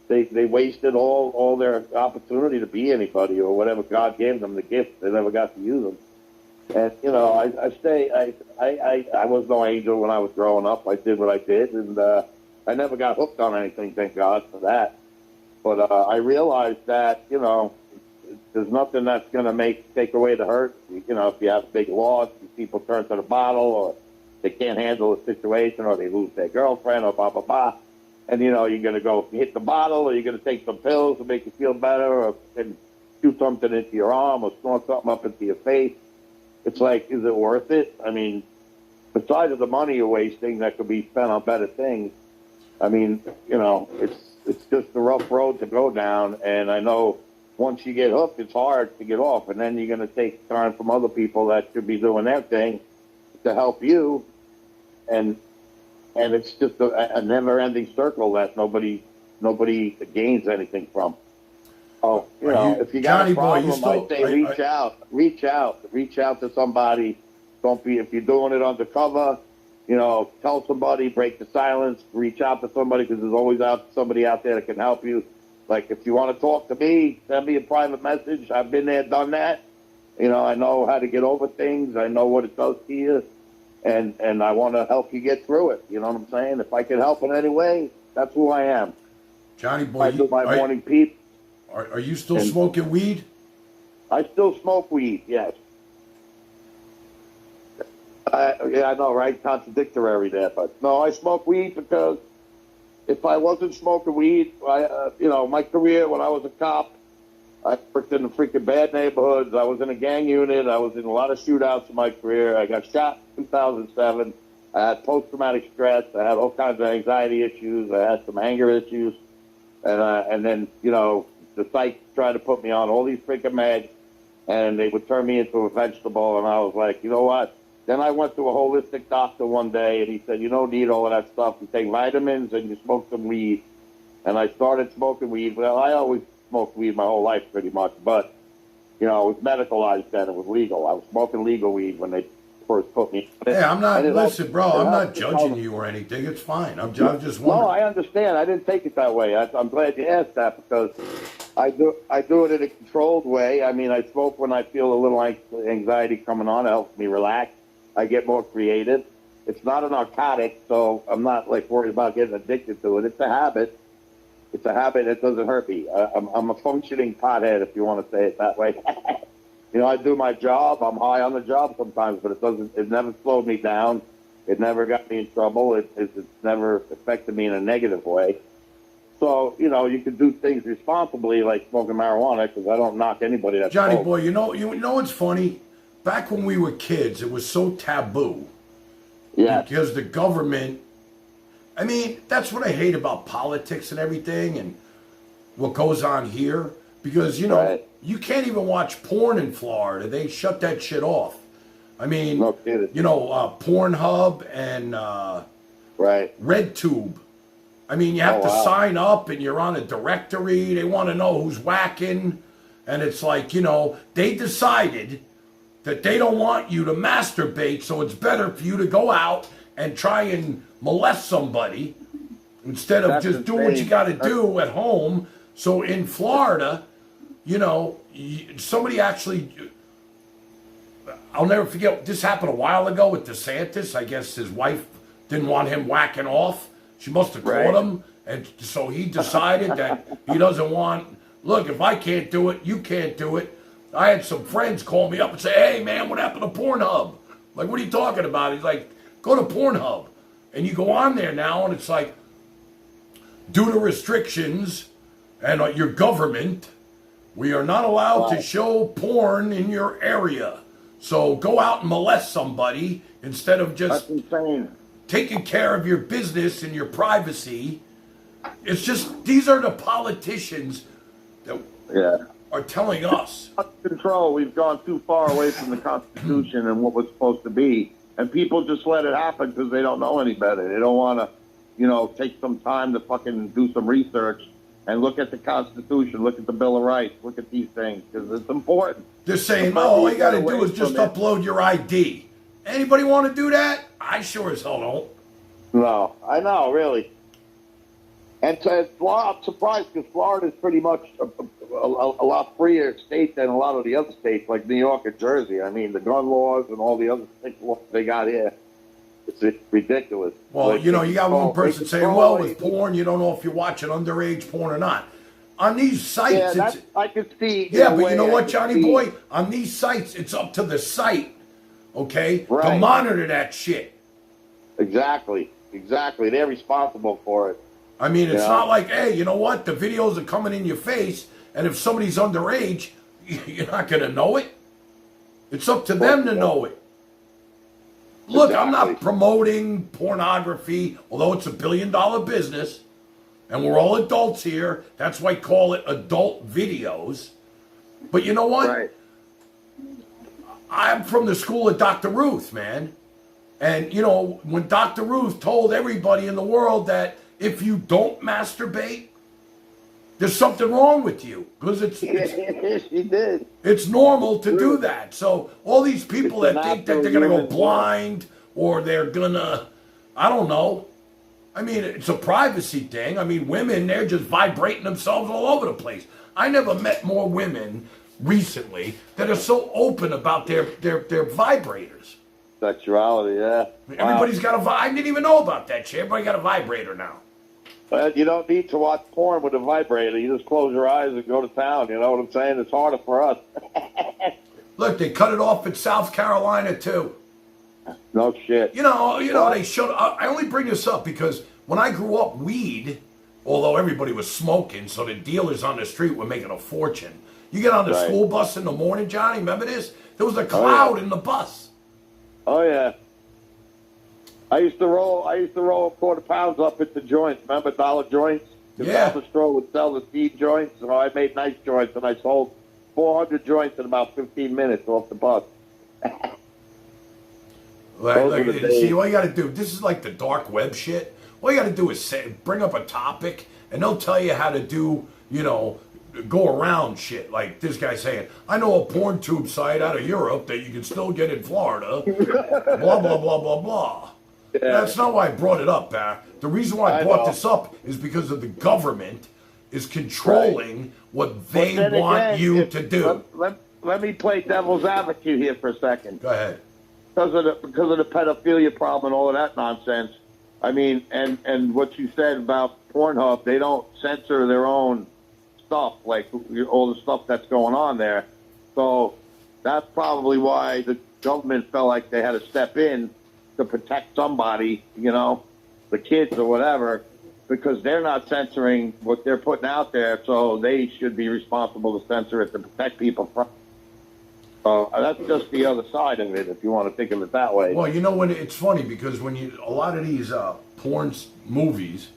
they wasted all their opportunity to be anybody or whatever God gave them, the gift. They never got to use them. And, you know, I was no angel when I was growing up. I did what I did, and I never got hooked on anything, thank God for that. But I realized that, you know, there's nothing that's going to take away the hurt. You know, if you have a big loss, people turn to the bottle, or they can't handle the situation, or they lose their girlfriend, or blah, blah, blah. And, you know, you're going to go hit the bottle, or you're going to take some pills to make you feel better, or shoot something into your arm, or snort something up into your face. It's like, is it worth it? I mean, besides the money you're wasting that could be spent on better things, I mean, you know, it's just a rough road to go down. And I know once you get hooked, it's hard to get off. And then you're going to take time from other people that should be doing their thing to help you. And it's just a never-ending circle that nobody gains anything from. Oh, you know, if you got a problem, I say reach out to somebody. Don't be, if you're doing it undercover, you know, tell somebody, break the silence, reach out to somebody, because there's always somebody out there that can help you. Like, if you want to talk to me, send me a private message. I've been there, done that. You know, I know how to get over things. I know what it does to you, and I want to help you get through it. You know what I'm saying? If I can help in any way, that's who I am. Johnny boy, I do my morning peep. Are you still smoking weed? I still smoke weed, yes. Yeah, I know, right? Contradictory there, but no, I smoke weed because if I wasn't smoking weed, you know, my career when I was a cop, I worked in the freaking bad neighborhoods. I was in a gang unit. I was in a lot of shootouts in my career. I got shot in 2007. I had post-traumatic stress. I had all kinds of anxiety issues. I had some anger issues, and then, you know, the psych tried to put me on all these freaking meds, and they would turn me into a vegetable, and I was like, you know what? Then I went to a holistic doctor one day, and he said, you don't need all of that stuff. You take vitamins, and you smoke some weed. And I started smoking weed. Well, I always smoked weed my whole life pretty much, but, you know, it was medicalized then. It was legal. I was smoking legal weed when they first put me. Hey, I'm not, listen, bro, I'm not judging you or anything. It's fine. I'm just wondering. No, I understand. I didn't take it that way. I'm glad you asked that, because I do it in a controlled way. I mean, I smoke when I feel a little anxiety coming on. It helps me relax. I get more creative. It's not a narcotic, so I'm not, like, worried about getting addicted to it. It's a habit. It's a habit that doesn't hurt me. I'm a functioning pothead, if you want to say it that way. You know, I do my job. I'm high on the job sometimes, but it never slowed me down. It never got me in trouble. It's never affected me in a negative way. So, you know, you can do things responsibly, like smoking marijuana, because I don't knock anybody that Johnny smokes. boy, you know what's funny? Back when we were kids, it was so taboo. Yeah. Because the government, I mean, that's what I hate about politics and everything and what goes on here. Because, you know, you can't even watch porn in Florida. They shut that shit off. I mean, you know, Pornhub and RedTube. I mean, you have to sign up and you're on a directory. They want to know who's whacking. And it's like, you know, they decided that they don't want you to masturbate, so it's better for you to go out and try and molest somebody instead of just doing what you got to do at home. So in Florida, you know, somebody actually, I'll never forget, this happened a while ago with DeSantis. I guess his wife didn't want him whacking off. She must have caught him, and so he decided that he doesn't want, look, if I can't do it, you can't do it. I had some friends call me up and say, hey, man, what happened to Pornhub? Like, what are you talking about? He's like, go to Pornhub. And you go on there now, and it's like, due to restrictions and your government, we are not allowed to show porn in your area. So go out and molest somebody instead of just taking care of your business and your privacy. It's just, these are the politicians that are telling us. Control. We've gone too far away from the Constitution and what was supposed to be. And people just let it happen because they don't know any better. They don't want to, take some time to fucking do some research and look at the Constitution, look at the Bill of Rights, look at these things, because it's important. They're saying, all you got to do is just upload your ID. Anybody want to do that? I sure as hell don't. No, I know, really. And Florida, I'm surprised because Florida is pretty much a lot freer state than a lot of the other states, like New York and Jersey. I mean, the gun laws and all the other things they got here, it's ridiculous. Well, you got one person saying, well, with porn, you don't know if you're watching underage porn or not. On these sites, yeah, I can see. Yeah, but you know what, Johnny boy? On these sites, it's up to the site, okay, to monitor that shit. Exactly. They're responsible for it. I mean, it's not like, hey, you know what? The videos are coming in your face, and if somebody's underage, you're not going to know it. It's up to them to know it. Look, I'm not promoting pornography, although it's $1 billion business, and we're all adults here. That's why I call it adult videos. But you know what? Right. I'm from the school of Dr. Ruth, man. And, when Dr. Ruth told everybody in the world that if you don't masturbate, there's something wrong with you. Because she did. It's normal to do that. So all these people that think that they're going to go blind or they're going to, I don't know. I mean, it's a privacy thing. I mean, women, they're just vibrating themselves all over the place. I never met more women recently that are so open about their vibrators. Sexuality, yeah. Everybody's got a I didn't even know about that shit. Everybody got a vibrator now. But you don't need to watch porn with a vibrator. You just close your eyes and go to town. You know what I'm saying? It's harder for us. Look, they cut it off in South Carolina, too. No shit. They showed. I only bring this up because when I grew up, weed, although everybody was smoking, so the dealers on the street were making a fortune. You get on the school bus in the morning, Johnny, remember this? There was a cloud in the bus. Oh, yeah. I used to roll a quarter pounds up at the joints. Remember dollar joints? The dollar store would sell the seed joints. So I made nice joints, and I sold 400 joints in about 15 minutes off the bus. See, all you got to do, this is like the dark web shit. All you got to do is bring up a topic, and they'll tell you how to do, go around shit. Like this guy saying, I know a porn tube site out of Europe that you can still get in Florida. Blah, blah, blah, blah, blah. Yeah. That's not why I brought it up, Bear. The reason why I brought this up is because of the government is controlling what they want you to do. Let me play devil's advocate here for a second. Go ahead. Because of the pedophilia problem and all of that nonsense. I mean, and what you said about Pornhub, they don't censor their own stuff, like all the stuff that's going on there. So that's probably why the government felt like they had to step in to protect somebody, the kids or whatever, because they're not censoring what they're putting out there, so they should be responsible to censor it to protect people from. So that's just the other side of it, if you want to think of it that way. Well, when it's funny because when a lot of these porn movies,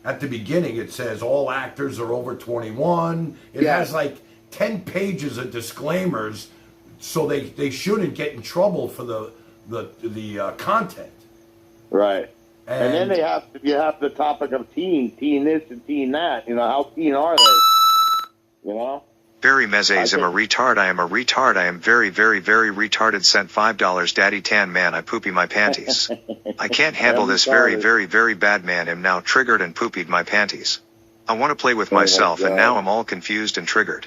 at the beginning it says all actors are over 21. It has like 10 pages of disclaimers, so they shouldn't get in trouble for the content. Right. And then you have the topic of teen this and teen that. How teen are they? Barry Mezes, I'm a retard. I am a retard. I am very, very, very retarded. Sent $5. Daddy Tan Man, I poopy my panties. I can't handle this very, very, very bad man. Am now triggered and poopied my panties. I want to play with myself and now I'm all confused and triggered.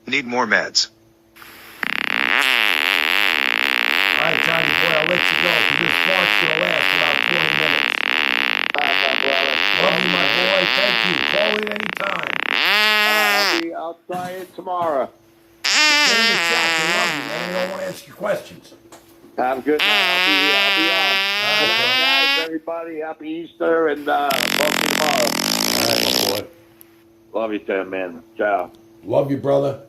Need more meds. All right, Johnny boy, I'll let you go because this fart's going to last about 20 minutes. Love you, my boy. Thank you. Call in anytime. I'll try it tomorrow. Get in the chat. They love you, man. They don't want to answer your questions. Have a good night. I'll be on. All right, guys, everybody. Happy Easter, and talk to you tomorrow. All right, my boy. Love you, Tim, man. Ciao. Love you, brother.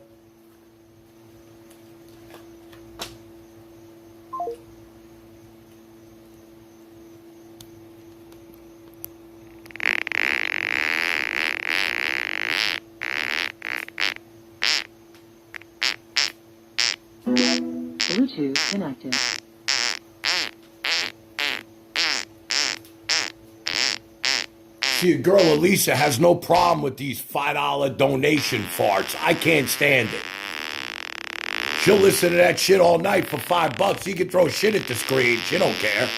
Bluetooth connected. Actually, a girl, Elisa, has no problem with these $5 donation farts. I can't stand it. She'll listen to that shit all night for $5. You can throw shit at the screen. She don't care.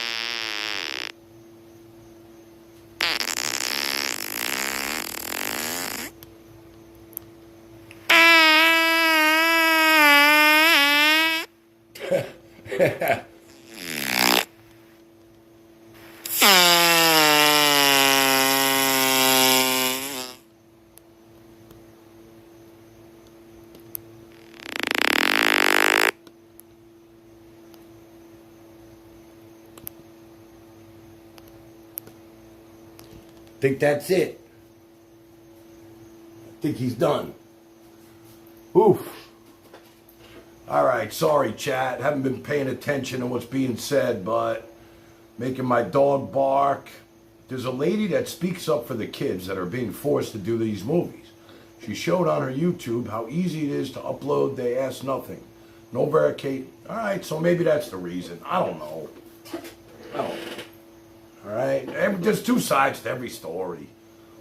Think that's it. I think he's done. Oof. All right, sorry, chat. Haven't been paying attention to what's being said, but making my dog bark. There's a lady that speaks up for the kids that are being forced to do these movies. She showed on her YouTube how easy it is to upload. They ask nothing. No verify. All right, so maybe that's the reason. I don't know. All right, there's two sides to every story.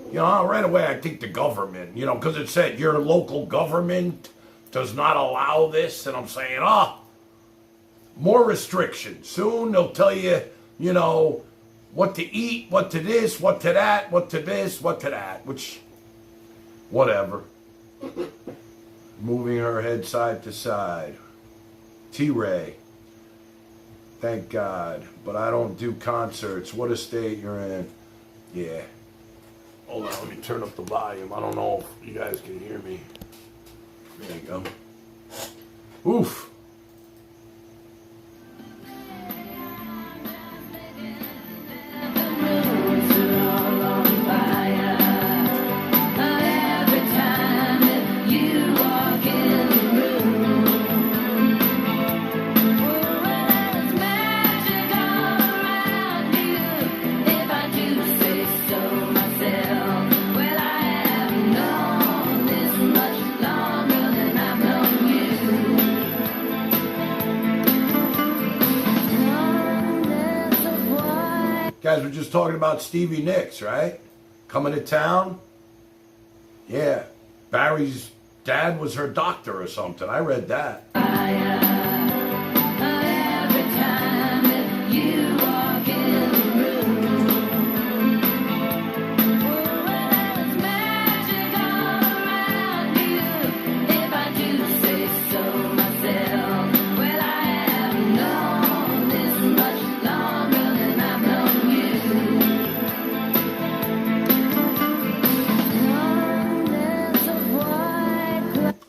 You know, right away I think the government, you know, because it said your local government does not allow this, and I'm saying, more restrictions. Soon they'll tell you, you know, what to eat, what to this, what to that, what to this, what to that, which, whatever. Moving her head side to side. T-Ray. Thank God. But I don't do concerts. What a state you're in. Yeah. Hold on, let me turn up the volume. I don't know if you guys can hear me. There you go. Oof. Guys, we're just talking about Stevie Nicks, right? Coming to town. Yeah. Barry's dad was her doctor or something. I read that.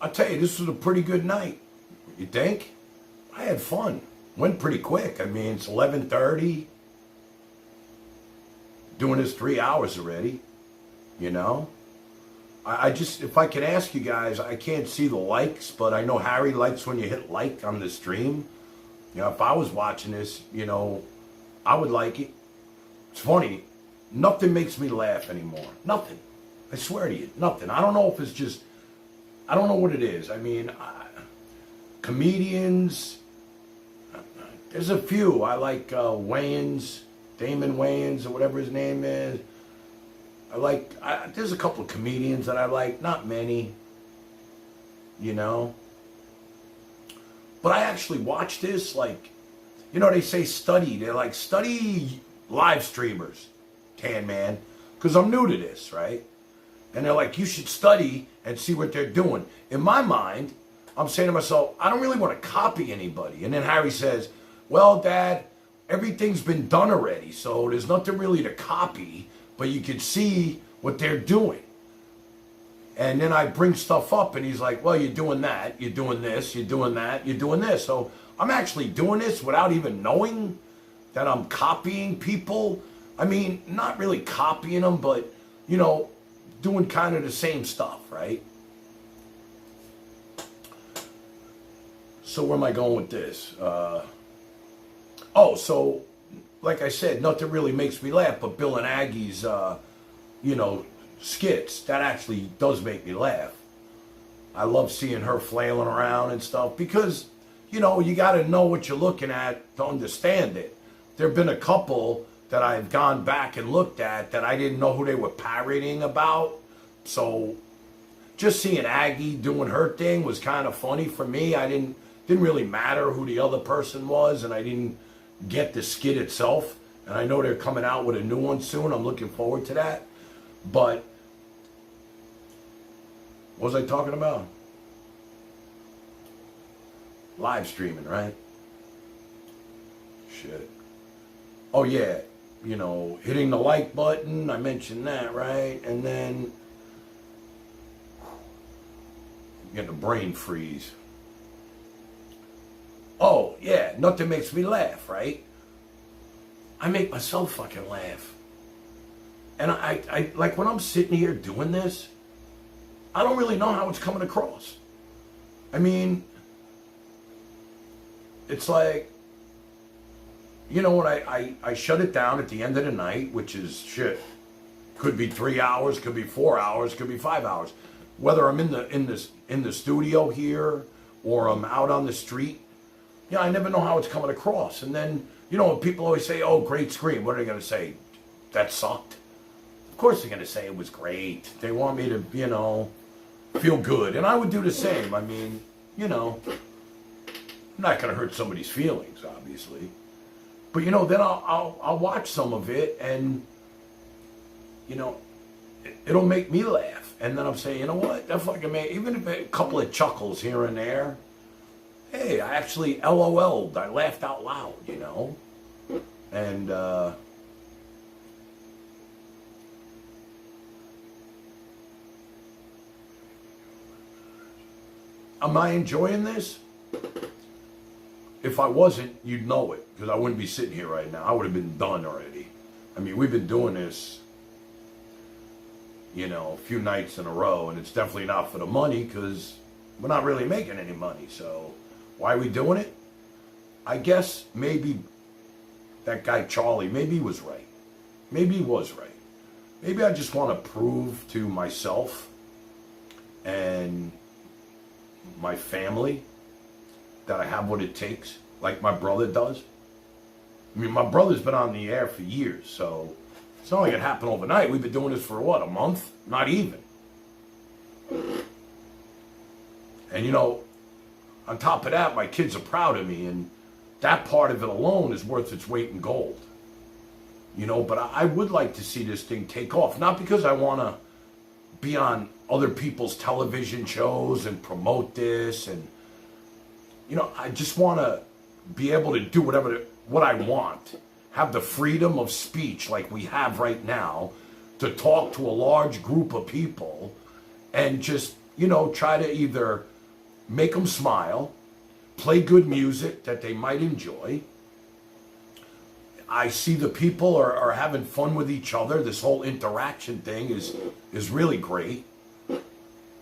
I'll tell you, this was a pretty good night. You think? I had fun. Went pretty quick. I mean, it's 11:30. Doing this 3 hours already. You know? I just, if I can ask you guys, I can't see the likes, but I know Harry likes when you hit like on the stream. You know, if I was watching this, you know, I would like it. It's funny. Nothing makes me laugh anymore. Nothing. I swear to you, nothing. I don't know if it's just, I don't know what it is. I mean, comedians, there's a few. I like Wayans, Damon Wayans, or whatever his name is. There's a couple of comedians that I like, not many, you know. But I actually watch this, like, you know, they say study. They're like, study live streamers, Tan Man, because I'm new to this, right? And they're like, you should study and see what they're doing. In my mind, I'm saying to myself, I don't really want to copy anybody. And then Harry says, well, Dad, everything's been done already, so there's nothing really to copy, but you can see what they're doing. And then I bring stuff up, and he's like, well, you're doing that, you're doing this, you're doing that, you're doing this. So I'm actually doing this without even knowing that I'm copying people. I mean, not really copying them, but, you know, doing kind of the same stuff, right? So where am I going with this? So like I said, nothing really makes me laugh, but Bill and Aggie's, you know, skits, that actually does make me laugh. I love seeing her flailing around and stuff because, you know, you got to know what you're looking at to understand it. There have been a couple that I've gone back and looked at that I didn't know who they were parodying about. So just seeing Aggie doing her thing was kind of funny for me. I didn't really matter who the other person was, and I didn't get the skit itself. And I know they're coming out with a new one soon. I'm looking forward to that. But what was I talking about? Live streaming, right? Shit. Oh yeah, you know, hitting the like button. I mentioned that, right? And then getting a brain freeze. Oh yeah, nothing makes me laugh, right? I make myself fucking laugh. And I like when I'm sitting here doing this, I don't really know how it's coming across. I mean, it's like, you know, when I shut it down at the end of the night, which is shit, could be 3 hours, could be 4 hours, could be 5 hours. Whether I'm in the studio here or I'm out on the street, yeah, I never know how it's coming across. And then, you know, people always say, "Oh, great screen." What are they going to say? That sucked? Of course they're going to say it was great. They want me to, you know, feel good. And I would do the same. I mean, you know, I'm not going to hurt somebody's feelings, obviously. But, you know, then I'll watch some of it and, you know, it'll make me laugh. And then I'm saying, you know what? That fucking made, even if a couple of chuckles here and there, hey, I actually LOL'd. I laughed out loud, you know? And, am I enjoying this? If I wasn't, you'd know it, because I wouldn't be sitting here right now. I would have been done already. I mean, we've been doing this, you know, a few nights in a row, and it's definitely not for the money, because we're not really making any money. So why are we doing it? I guess maybe that guy Charlie, maybe he was right. Maybe he was right. Maybe I just want to prove to myself and my family that I have what it takes, like my brother does. I mean, my brother's been on the air for years, so it's not like it happened overnight. We've been doing this for what, a month? Not even. And you know, on top of that, my kids are proud of me, and that part of it alone is worth its weight in gold. You know, but I would like to see this thing take off, not because I want to be on other people's television shows and promote this, and you know, I just want to be able to do what I want, have the freedom of speech like we have right now, to talk to a large group of people and just, you know, try to either make them smile, play good music that they might enjoy. I see the people are having fun with each other. This whole interaction thing is really great.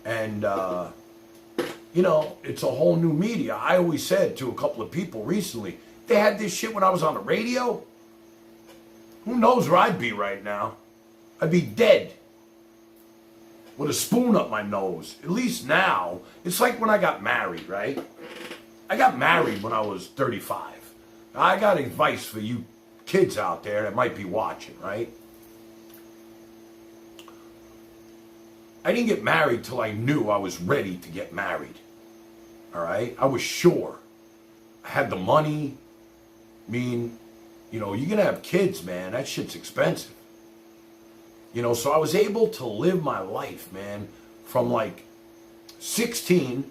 And, you know, it's a whole new media. I always said to a couple of people recently, they had this shit when I was on the radio. Who knows where I'd be right now? I'd be dead with a spoon up my nose. At least now, it's like when I got married, right? I got married when I was 35. I got advice for you kids out there that might be watching, right? I didn't get married till I knew I was ready to get married. All right? I was sure. I had the money. I mean, you know, you're going to have kids, man. That shit's expensive. You know, so I was able to live my life, man, from like 16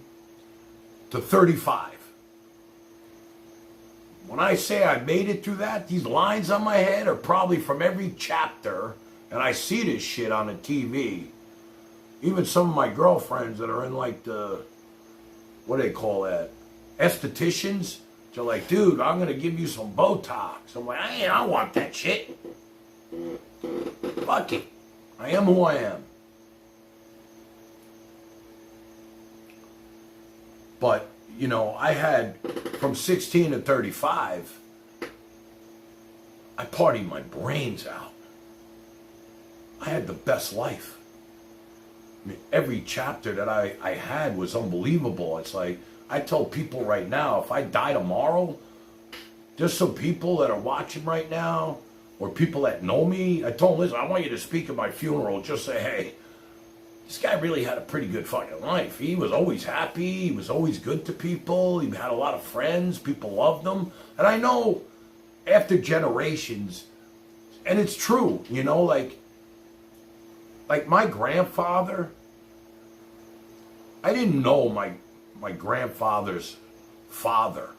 to 35. When I say I made it through that, these lines on my head are probably from every chapter, and I see this shit on the TV. Even some of my girlfriends that are in like the, what do they call that? Estheticians. They're like, dude, I'm going to give you some Botox. I'm like, I don't want that shit. Fuck it. I am who I am. But, you know, I had, from 16 to 35, I partied my brains out. I had the best life. I mean, every chapter that I had was unbelievable. It's like, I tell people right now, if I die tomorrow, there's some people that are watching right now, or people that know me, I told them, listen, I want you to speak at my funeral. Just say, hey, this guy really had a pretty good fucking life. He was always happy. He was always good to people. He had a lot of friends. People loved him. And I know after generations, and it's true, you know, like my grandfather, I didn't know my grandfather's father.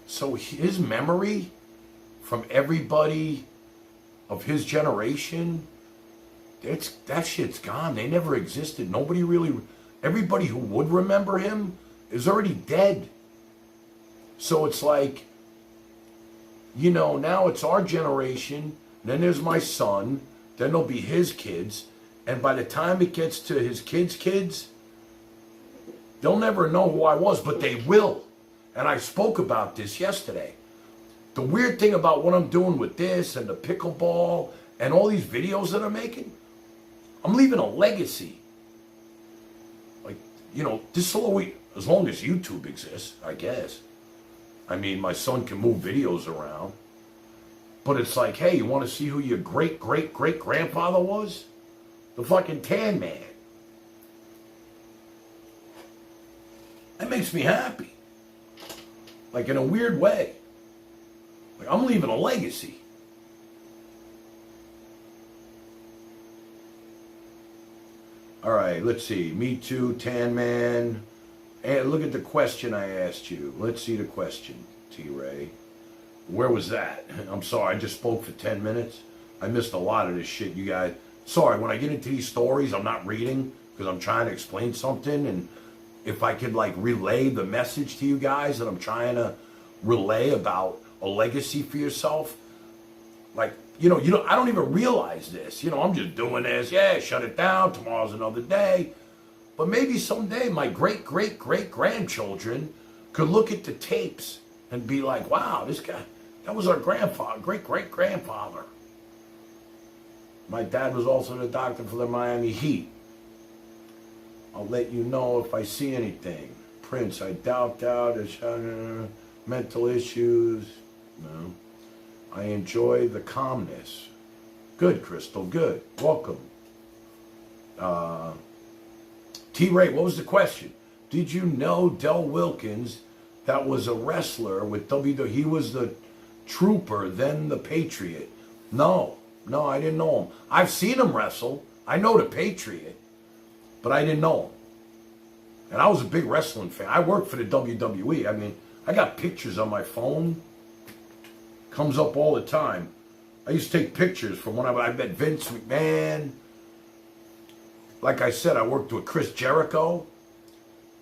So his memory from everybody of his generation, that shit's gone. They never existed. Nobody really, everybody who would remember him is already dead. So it's like, you know, now it's our generation, then there's my son, then there'll be his kids, and by the time it gets to his kids, they'll never know who I was, but they will. And I spoke about this yesterday. The weird thing about what I'm doing with this and the pickleball and all these videos that I'm making, I'm leaving a legacy. Like, you know, this will always, as long as YouTube exists, I guess. I mean, my son can move videos around. But it's like, hey, you want to see who your great-great-great-grandfather was? The fucking Tan Man. That makes me happy. Like, in a weird way. Like, I'm leaving a legacy. All right, let's see. Me Too, Tan Man. Hey, look at the question I asked you. Let's see the question, T-Ray. Where was that? I'm sorry, I just spoke for 10 minutes. I missed a lot of this shit, you guys. Sorry, when I get into these stories, I'm not reading because I'm trying to explain something. And if I could, like, relay the message to you guys that I'm trying to relay about a legacy for yourself, like, you know, I don't even realize this. You know, I'm just doing this. Yeah, shut it down. Tomorrow's another day. But maybe someday my great-great-great-grandchildren could look at the tapes and be like, wow, this guy, that was our grandfather, great-great-grandfather. My dad was also the doctor for the Miami Heat. I'll let you know if I see anything. Prince, I doubt it's mental issues. No. I enjoy the calmness. Good, Crystal, good. Welcome. T-Ray, what was the question? Did you know Del Wilkins, that was a wrestler with WWE? He was the Trooper, then the Patriot. No, I didn't know him. I've seen him wrestle. I know the Patriot, but I didn't know him. And I was a big wrestling fan. I worked for the WWE. I mean, I got pictures on my phone. Comes up all the time. I used to take pictures from when I met Vince McMahon. Like I said, I worked with Chris Jericho.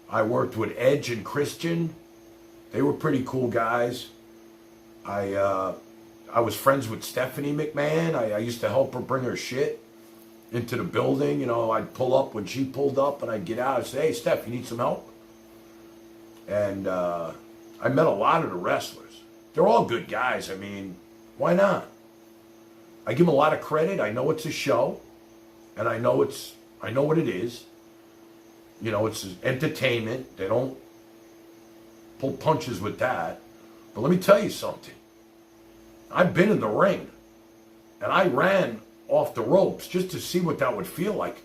I worked with Edge and Christian. They were pretty cool guys. I was friends with Stephanie McMahon. I used to help her bring her shit into the building. You know, I'd pull up when she pulled up, and I'd get out and say, hey, Steph, you need some help? And I met a lot of the wrestlers. They're all good guys. I mean, why not? I give them a lot of credit. I know it's a show, and I know what it is. You know, it's entertainment. They don't pull punches with that. But let me tell you something. I've been in the ring, and I ran off the ropes just to see what that would feel like.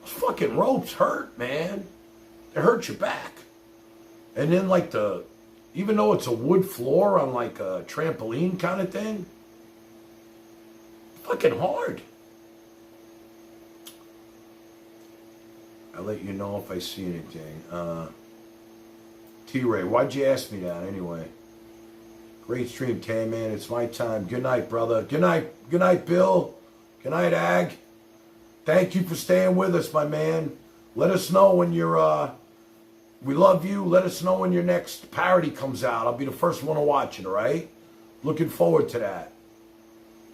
Those fucking ropes hurt, man. They hurt your back. And then, like, even though it's a wood floor on, like, a trampoline kind of thing, fucking hard. I'll let you know if I see anything. T-Ray, why'd you ask me that anyway? Great stream, Tan Man. It's my time. Good night, brother. Good night. Good night, Bill. Good night, Ag. Thank you for staying with us, my man. Let us know when you're, we love you. Let us know when your next parody comes out. I'll be the first one to watch it, all right? Looking forward to that.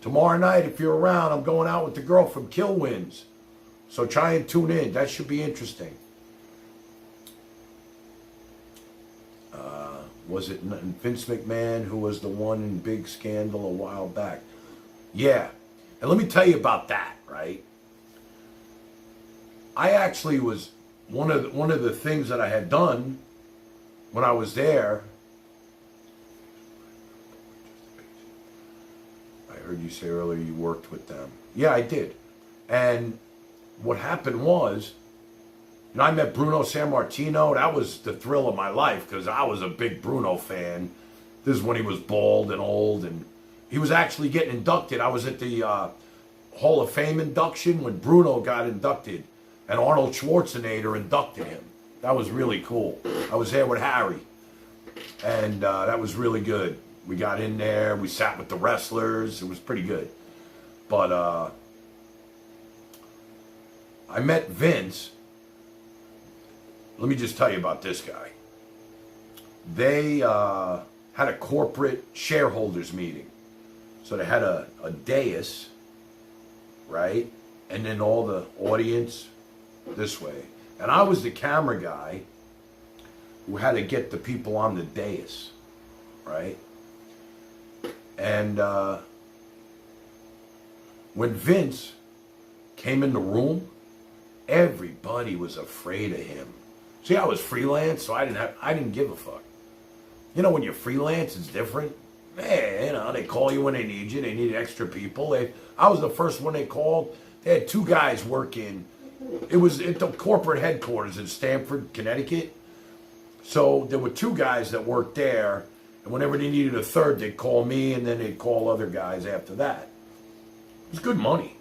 Tomorrow night, if you're around, I'm going out with the girl from Kill Wins. So try and tune in. That should be interesting. Was it Vince McMahon who was the one in big scandal a while back? Yeah. And let me tell you about that, right? I actually was one of the things that I had done when I was there. heard you say earlier you worked with them. Yeah, I did. And what happened was, I met Bruno Sammartino. That was the thrill of my life because I was a big Bruno fan. This is when he was bald and old, and he was actually getting inducted. I was at the Hall of Fame induction when Bruno got inducted, and Arnold Schwarzenegger inducted him. That was really cool. I was there with Harry, and that was really good. We got in there. We sat with the wrestlers. It was pretty good. But I met Vince. Let me just tell you about this guy. They had a corporate shareholders meeting. So they had a dais, right? And then all the audience this way. And I was the camera guy who had to get the people on the dais, right? And when Vince came in the room, everybody was afraid of him. See, I was freelance, so I didn't give a fuck. You know, when you're freelance, it's different. Man, you know, they call you when they need you. They need extra people. I was the first one they called. They had 2 guys working. It was at the corporate headquarters in Stamford, Connecticut. So there were 2 guys that worked there. And whenever they needed a third, they'd call me, and then they'd call other guys after that. It was good money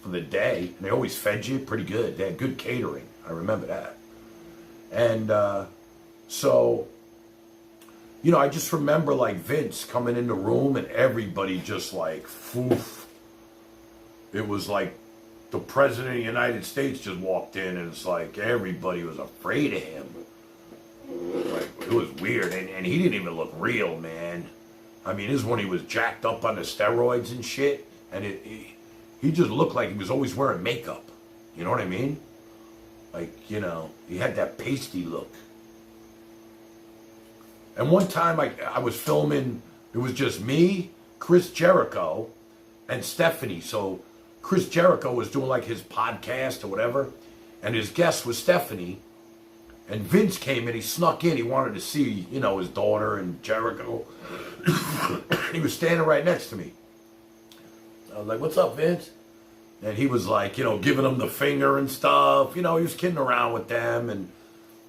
for the day. And they always fed you pretty good. They had good catering. I remember that. And so, you know, I just remember like Vince coming in the room and everybody just like, foof. It was like the President of the United States just walked in, and it's like everybody was afraid of him. Like, it was weird. And he didn't even look real, man. I mean, this is when he was jacked up on the steroids and shit. And he just looked like he was always wearing makeup. You know what I mean? Like, you know, he had that pasty look. And one time I was filming, it was just me, Chris Jericho, and Stephanie. So Chris Jericho was doing like his podcast or whatever, and his guest was Stephanie. And Vince came in, he snuck in, he wanted to see, you know, his daughter and Jericho. He was standing right next to me. I was like, "What's up, Vince?" And he was like, you know, giving them the finger and stuff. You know, he was kidding around with them. And,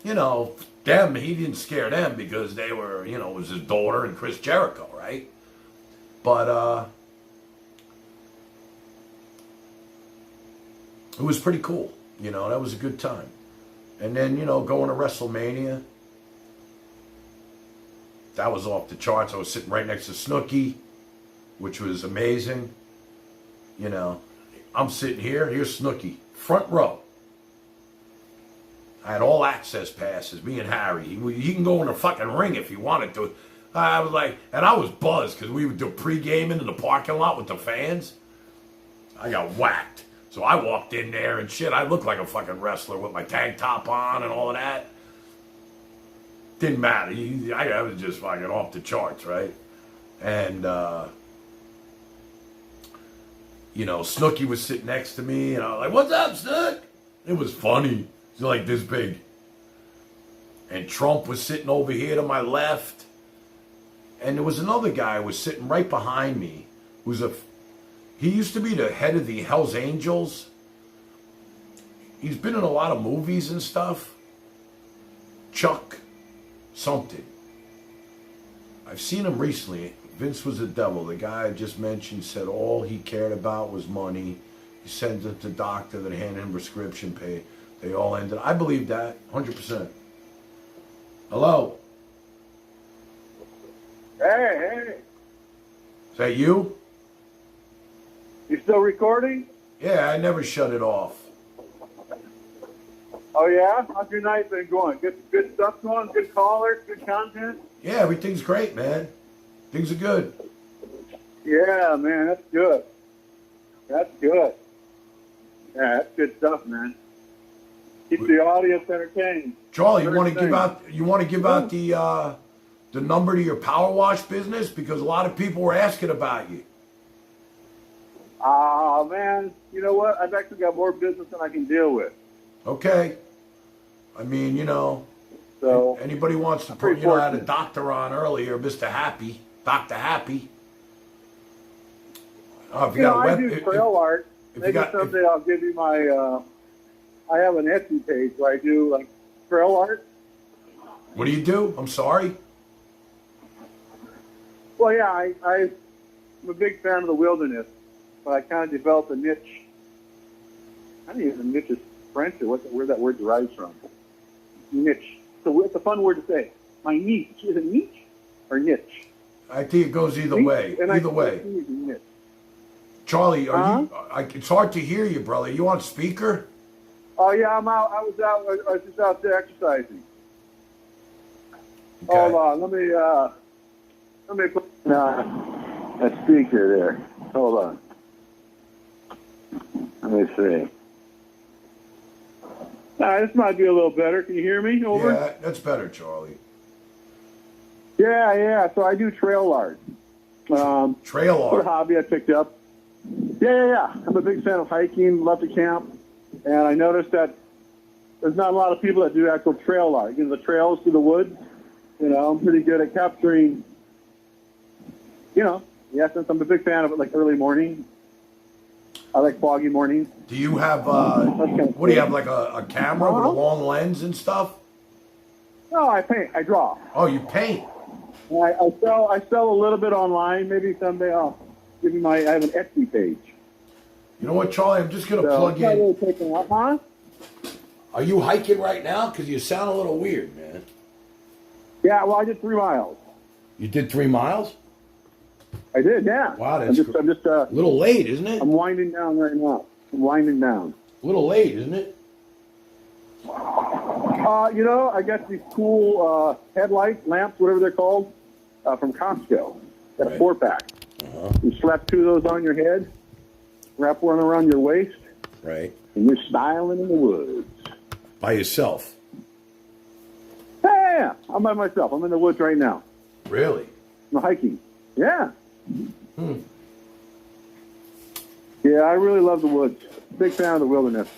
you know, them, he didn't scare them because they were, you know, it was his daughter and Chris Jericho, right? But it was pretty cool. You know, that was a good time. And then, you know, going to WrestleMania, that was off the charts. I was sitting right next to Snooki, which was amazing. You know, I'm sitting here, here's Snooki, front row. I had all access passes, me and Harry. He can go in the fucking ring if he wanted to. I was like, and I was buzzed because we would do pre-gaming in the parking lot with the fans. I got whacked. So I walked in there and shit, I looked like a fucking wrestler with my tank top on and all of that. Didn't matter. I was just fucking off the charts, right? And, you know, Snooki was sitting next to me, and I was like, "What's up, Snook?" It was funny. He's like this big. And Trump was sitting over here to my left. And there was another guy who was sitting right behind me. He used to be the head of the Hells Angels. He's been in a lot of movies and stuff. Chuck something. I've seen him recently. Vince was a devil. The guy I just mentioned said all he cared about was money. He sent it to the doctor that handed him prescription pay. They all ended. I believe that, 100%. Hello? Hey. Is that you? You still recording? Yeah, I never shut it off. Oh, yeah? How's your night been going? Good stuff going? Good callers? Good content? Yeah, everything's great, man. Things are good. Yeah, man, that's good. That's good. Yeah, that's good stuff, man. Keep the audience entertained. Charlie, you want to give out the number to your power wash business? Because a lot of people were asking about you. Man, you know what? I've actually got more business than I can deal with. Okay. I mean, you know, so anybody wants to put, you know, I had a doctor on earlier, Mr. Happy, Dr. Happy. Oh, if You know, I do trail art. if you Maybe got- someday I'll give you my. I have an Etsy page where I do like trail art. What do you do? I'm sorry. Well, yeah, I'm a big fan of the wilderness, but I kind of developed a niche. I don't even know if niche is French or where that word derives from. Niche. So it's a fun word to say. My niche. Is it niche or niche? I think it goes either Niche, way. and Either way. Niche. Charlie, are you? It's hard to hear you, brother. You on speaker? Oh yeah, I'm out. I was just out there exercising. Hold on, let me put a speaker there. Hold on. Let me see. This might be a little better. Can you hear me? Over. Yeah, that's better, Charlie. Yeah. So I do trail art. Trail art. What a hobby I picked up. Yeah. I'm a big fan of hiking. Love to camp, and I noticed that there's not a lot of people that do actual trail art. You know, the trails through the woods. You know, I'm pretty good at capturing. You know, since I'm a big fan of it, like early morning. I like foggy mornings. Do you have, what do you have, like a camera with a long lens and stuff? No, I paint. I draw. Oh, you paint? I sell a little bit online. Maybe someday I'll give you I have an Etsy page. You know what, Charlie? I'm just going to plug in. Really taking up, huh? Are you hiking right now? Because you sound a little weird, man. Yeah, well, I did 3 miles. You did 3 miles? I did, yeah. Wow, that's I'm just a little late, isn't it? I'm winding down right now. A little late, isn't it? You know, I got these cool headlights, lamps, whatever they're called, from Costco. Got a 4-pack. You slap 2 of those on your head, wrap one around your waist, right, and you're styling in the woods. By yourself? Yeah, I'm by myself. I'm in the woods right now. Really? I'm hiking. Yeah. Yeah, I really love the woods. Big fan of the wilderness.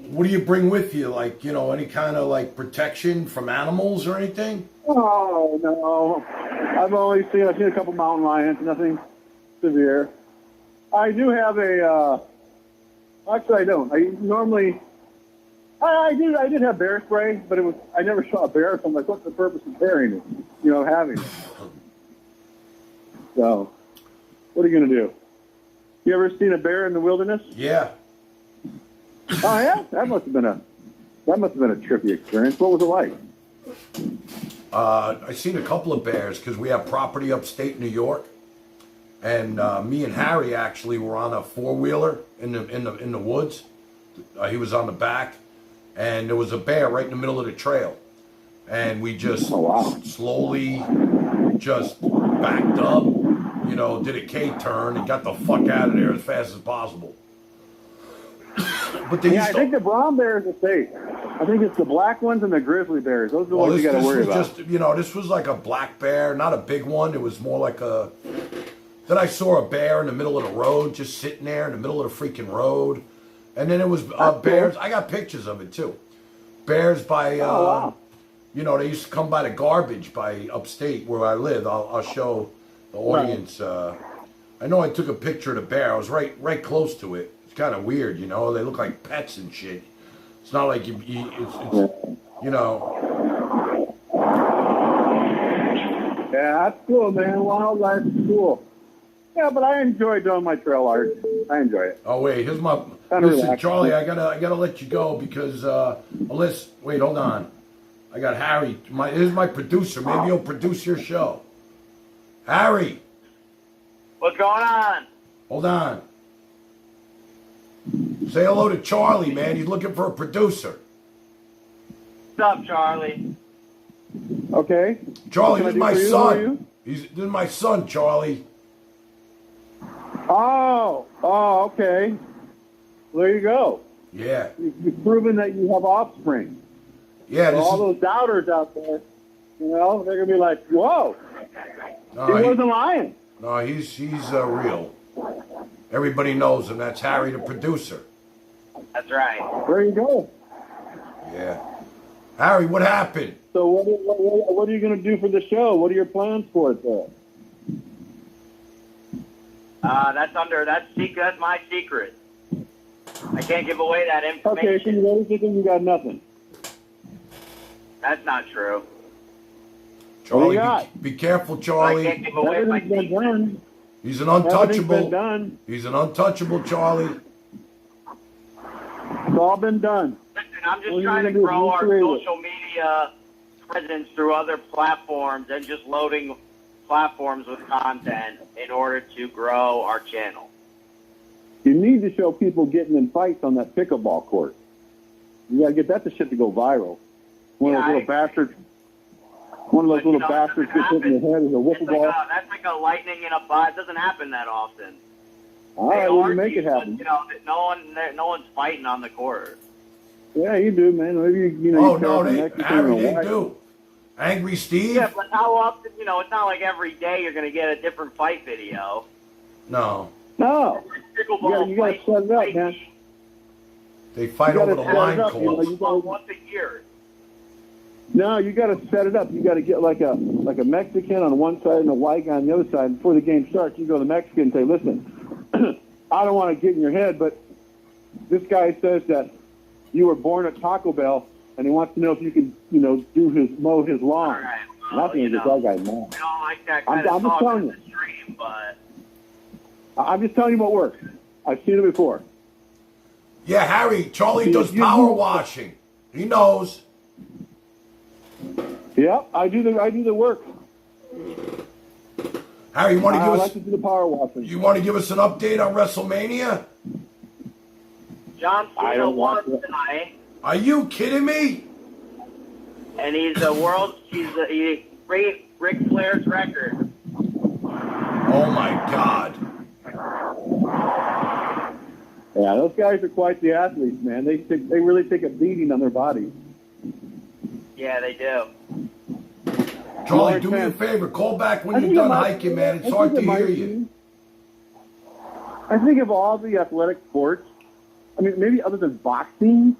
What do you bring with you? Like, you know, any kind of like protection from animals or anything? Oh, no. I've seen a couple mountain lions, nothing severe. I do have actually I don't. I did have bear spray, but I never saw a bear, so I'm like, what's the purpose of carrying it? You know, having it. So, what are you going to do? You ever seen a bear in the wilderness? Yeah. Oh yeah, that must have been a trippy experience. What was it like? I seen a couple of bears because we have property upstate New York, and me and Harry actually were on a 4-wheeler in the woods. He was on the back, and there was a bear right in the middle of the trail, and we just slowly just backed up, you know, did a K-turn and got the fuck out of there as fast as possible. But I think the brown bears are safe. I think it's the black ones and the grizzly bears. Those are the ones you got to worry about. Just, you know, this was like a black bear, not a big one. It was more like a. Then I saw a bear in the middle of the road, just sitting there in the middle of the freaking road, and then it was bears. I got pictures of it too. Bears by, you know, they used to come by the garbage by upstate where I live. I'll show the audience. I know I took a picture of the bear. I was right close to it. Kind of weird, you know. They look like pets and shit. It's not like it's you know. Yeah, that's cool, man. Wildlife is cool. Yeah, but I enjoy doing my trail art. I enjoy it. Oh wait, here's my. Kinda Listen, relaxing. Charlie, I gotta let you go because Alyssa. Wait, hold on. I got Harry. Here's my producer. Maybe he'll produce your show. Harry. What's going on? Hold on. Say hello to Charlie, man. He's looking for a producer. What's up, Charlie? Okay. Charlie, What this can I is do my for you? Who are son. This is my son, Charlie. Oh, okay. Well, there you go. Yeah. You've proven that you have offspring. Yeah. So all those doubters out there, you know, they're gonna be like, "Whoa, he wasn't lying." No, he's real. Everybody knows him. That's Harry, the producer. That's right. There you go. Yeah. Harry, what happened? So what are you going to do for the show? What are your plans for it, though? That's my secret. I can't give away that information. Okay, so you always thinking you got nothing. That's not true. Charlie, be careful, Charlie. I can't give away my Everything's been done. He's an untouchable. Everything's been done. He's an untouchable, Charlie. It's all been done. Listen, I'm just What trying to you gonna do? grow our Recreate it. social media presence through other platforms and just loading platforms with content in order to grow our channel. You need to show people getting in fights on that pickleball court. You got to get that shit to go viral. One of those little bastards gets hit in the head with a wiffle ball. That's like a lightning in a pot. It doesn't happen that often. All right, well, you make it happen. No one's fighting on the court. Yeah, you do, man. Maybe you Oh no, Harry, they do. Angry Steve? Yeah, but how often? It's not like every day you're going to get a different fight video. No. No. You got to set it up, man. They fight over the line calls. Once a year. No, you got to set it up. You got to get like a Mexican on one side and a white guy on the other side. Before the game starts, you go to the Mexican and say, "Listen, I don't want to get in your head, but this guy says that you were born at Taco Bell, and he wants to know if you can, mow his lawn." Right, Nothing against that guy, man. I don't like that kind I'm of just talk telling on you. the stream, but I'm just telling you what works. I've seen it before. Yeah, Harry, Charlie does power washing. He knows. Yep, I do the work. Harry, you want to give I us? like to do the power washing. You want to give us an update on WrestleMania? John I Cena don't want won to. tonight, Are you kidding me? and he break Ric Flair's record. Oh my God. Yeah, those guys are quite the athletes, man. They really take a beating on their bodies. Yeah, they do. Charlie, do me a favor. Call back when you're done hiking, man. It's hard to hear you. I think of all the athletic sports, I mean, maybe other than boxing,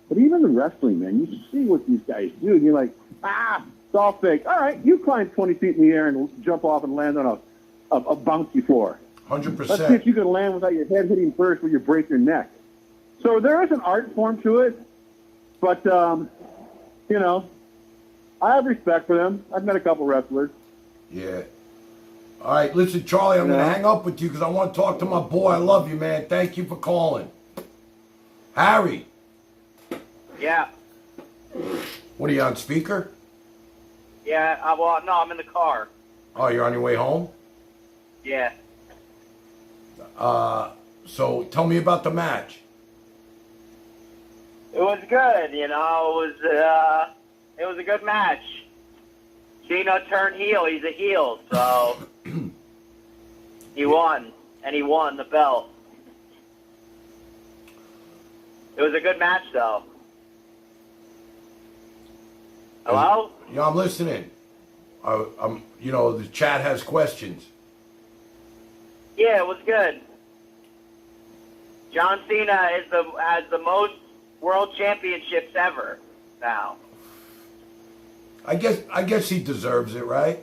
but even the wrestling, man, you see what these guys do, and you're like, it's all fake. All right, you climb 20 feet in the air and jump off and land on a bouncy floor. 100%. Let's see if you can land without your head hitting first where you break your neck. So there is an art form to it, but, I have respect for them. I've met a couple wrestlers. Yeah. All right, listen, Charlie, I'm going to hang up with you because I want to talk to my boy. I love you, man. Thank you for calling. Harry. Yeah. What are you on speaker? Yeah. No, I'm in the car. Oh, you're on your way home? Yeah. So tell me about the match. It was good. It was a good match. Cena turned heel. He's a heel, so he won, and he won the belt. It was a good match, though. Hello? Yeah, I'm listening. The chat has questions. Yeah, it was good. John Cena has the most world championships ever now. I guess he deserves it, right?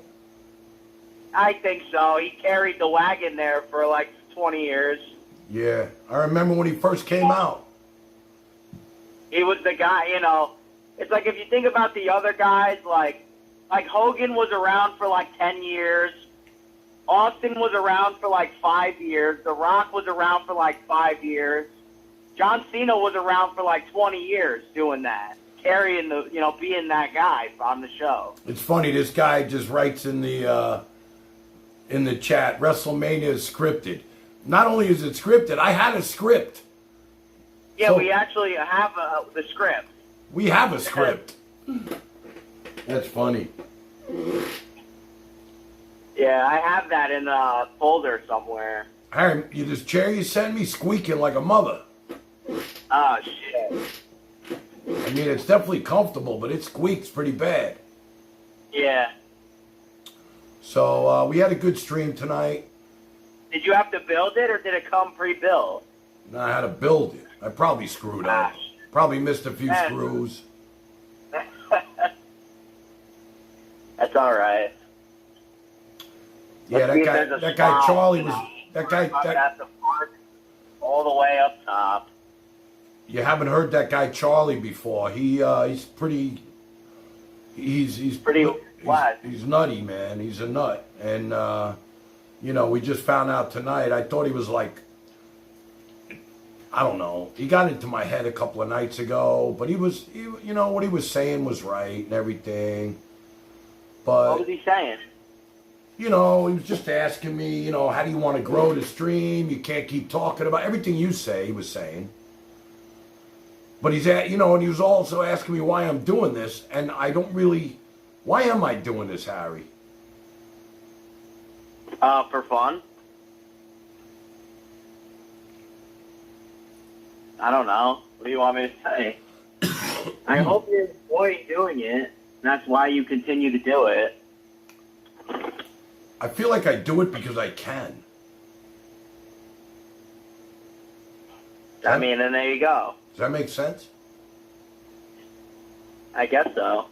I think so. He carried the wagon there for like 20 years. Yeah, I remember when he first came out. He was the guy, It's like if you think about the other guys, like Hogan was around for like 10 years. Austin was around for like 5 years. The Rock was around for like 5 years. John Cena was around for like 20 years doing that. Carrying being that guy on the show. It's funny, this guy just writes in the chat, WrestleMania is scripted. Not only is it scripted, I had a script. Yeah, So- we actually have the script. We have a script. That's funny. Yeah, I have that in a folder somewhere. Harry, this chair you sent me squeaking like a mother. Oh, shit. I mean, it's definitely comfortable, but it squeaks pretty bad. Yeah. So we had a good stream tonight. Did you have to build it, or did it come pre-built? No, I had to build it. I probably screwed up. Probably missed a few screws. That's all right. Yeah, that guy That guy. At the park, all the way up top. You haven't heard that guy Charlie before. He's pretty. He's pretty. He's nutty, man. He's a nut, and you know, we just found out tonight. I thought he was like, I don't know. He got into my head a couple of nights ago, but you know, what he was saying was right and everything. But What was he saying? you know, he was just asking me, you know, how do you want to grow the stream? You can't keep talking about everything you say, he was saying. But he's at, you know, and he was also asking me why I'm doing this, and I don't really, why am I doing this, Harry? For fun. I don't know. What do you want me to say? I hope you enjoy doing it. That's why you continue to do it. I feel like I do it because I can. I mean, and there you go. Does that make sense? I guess so.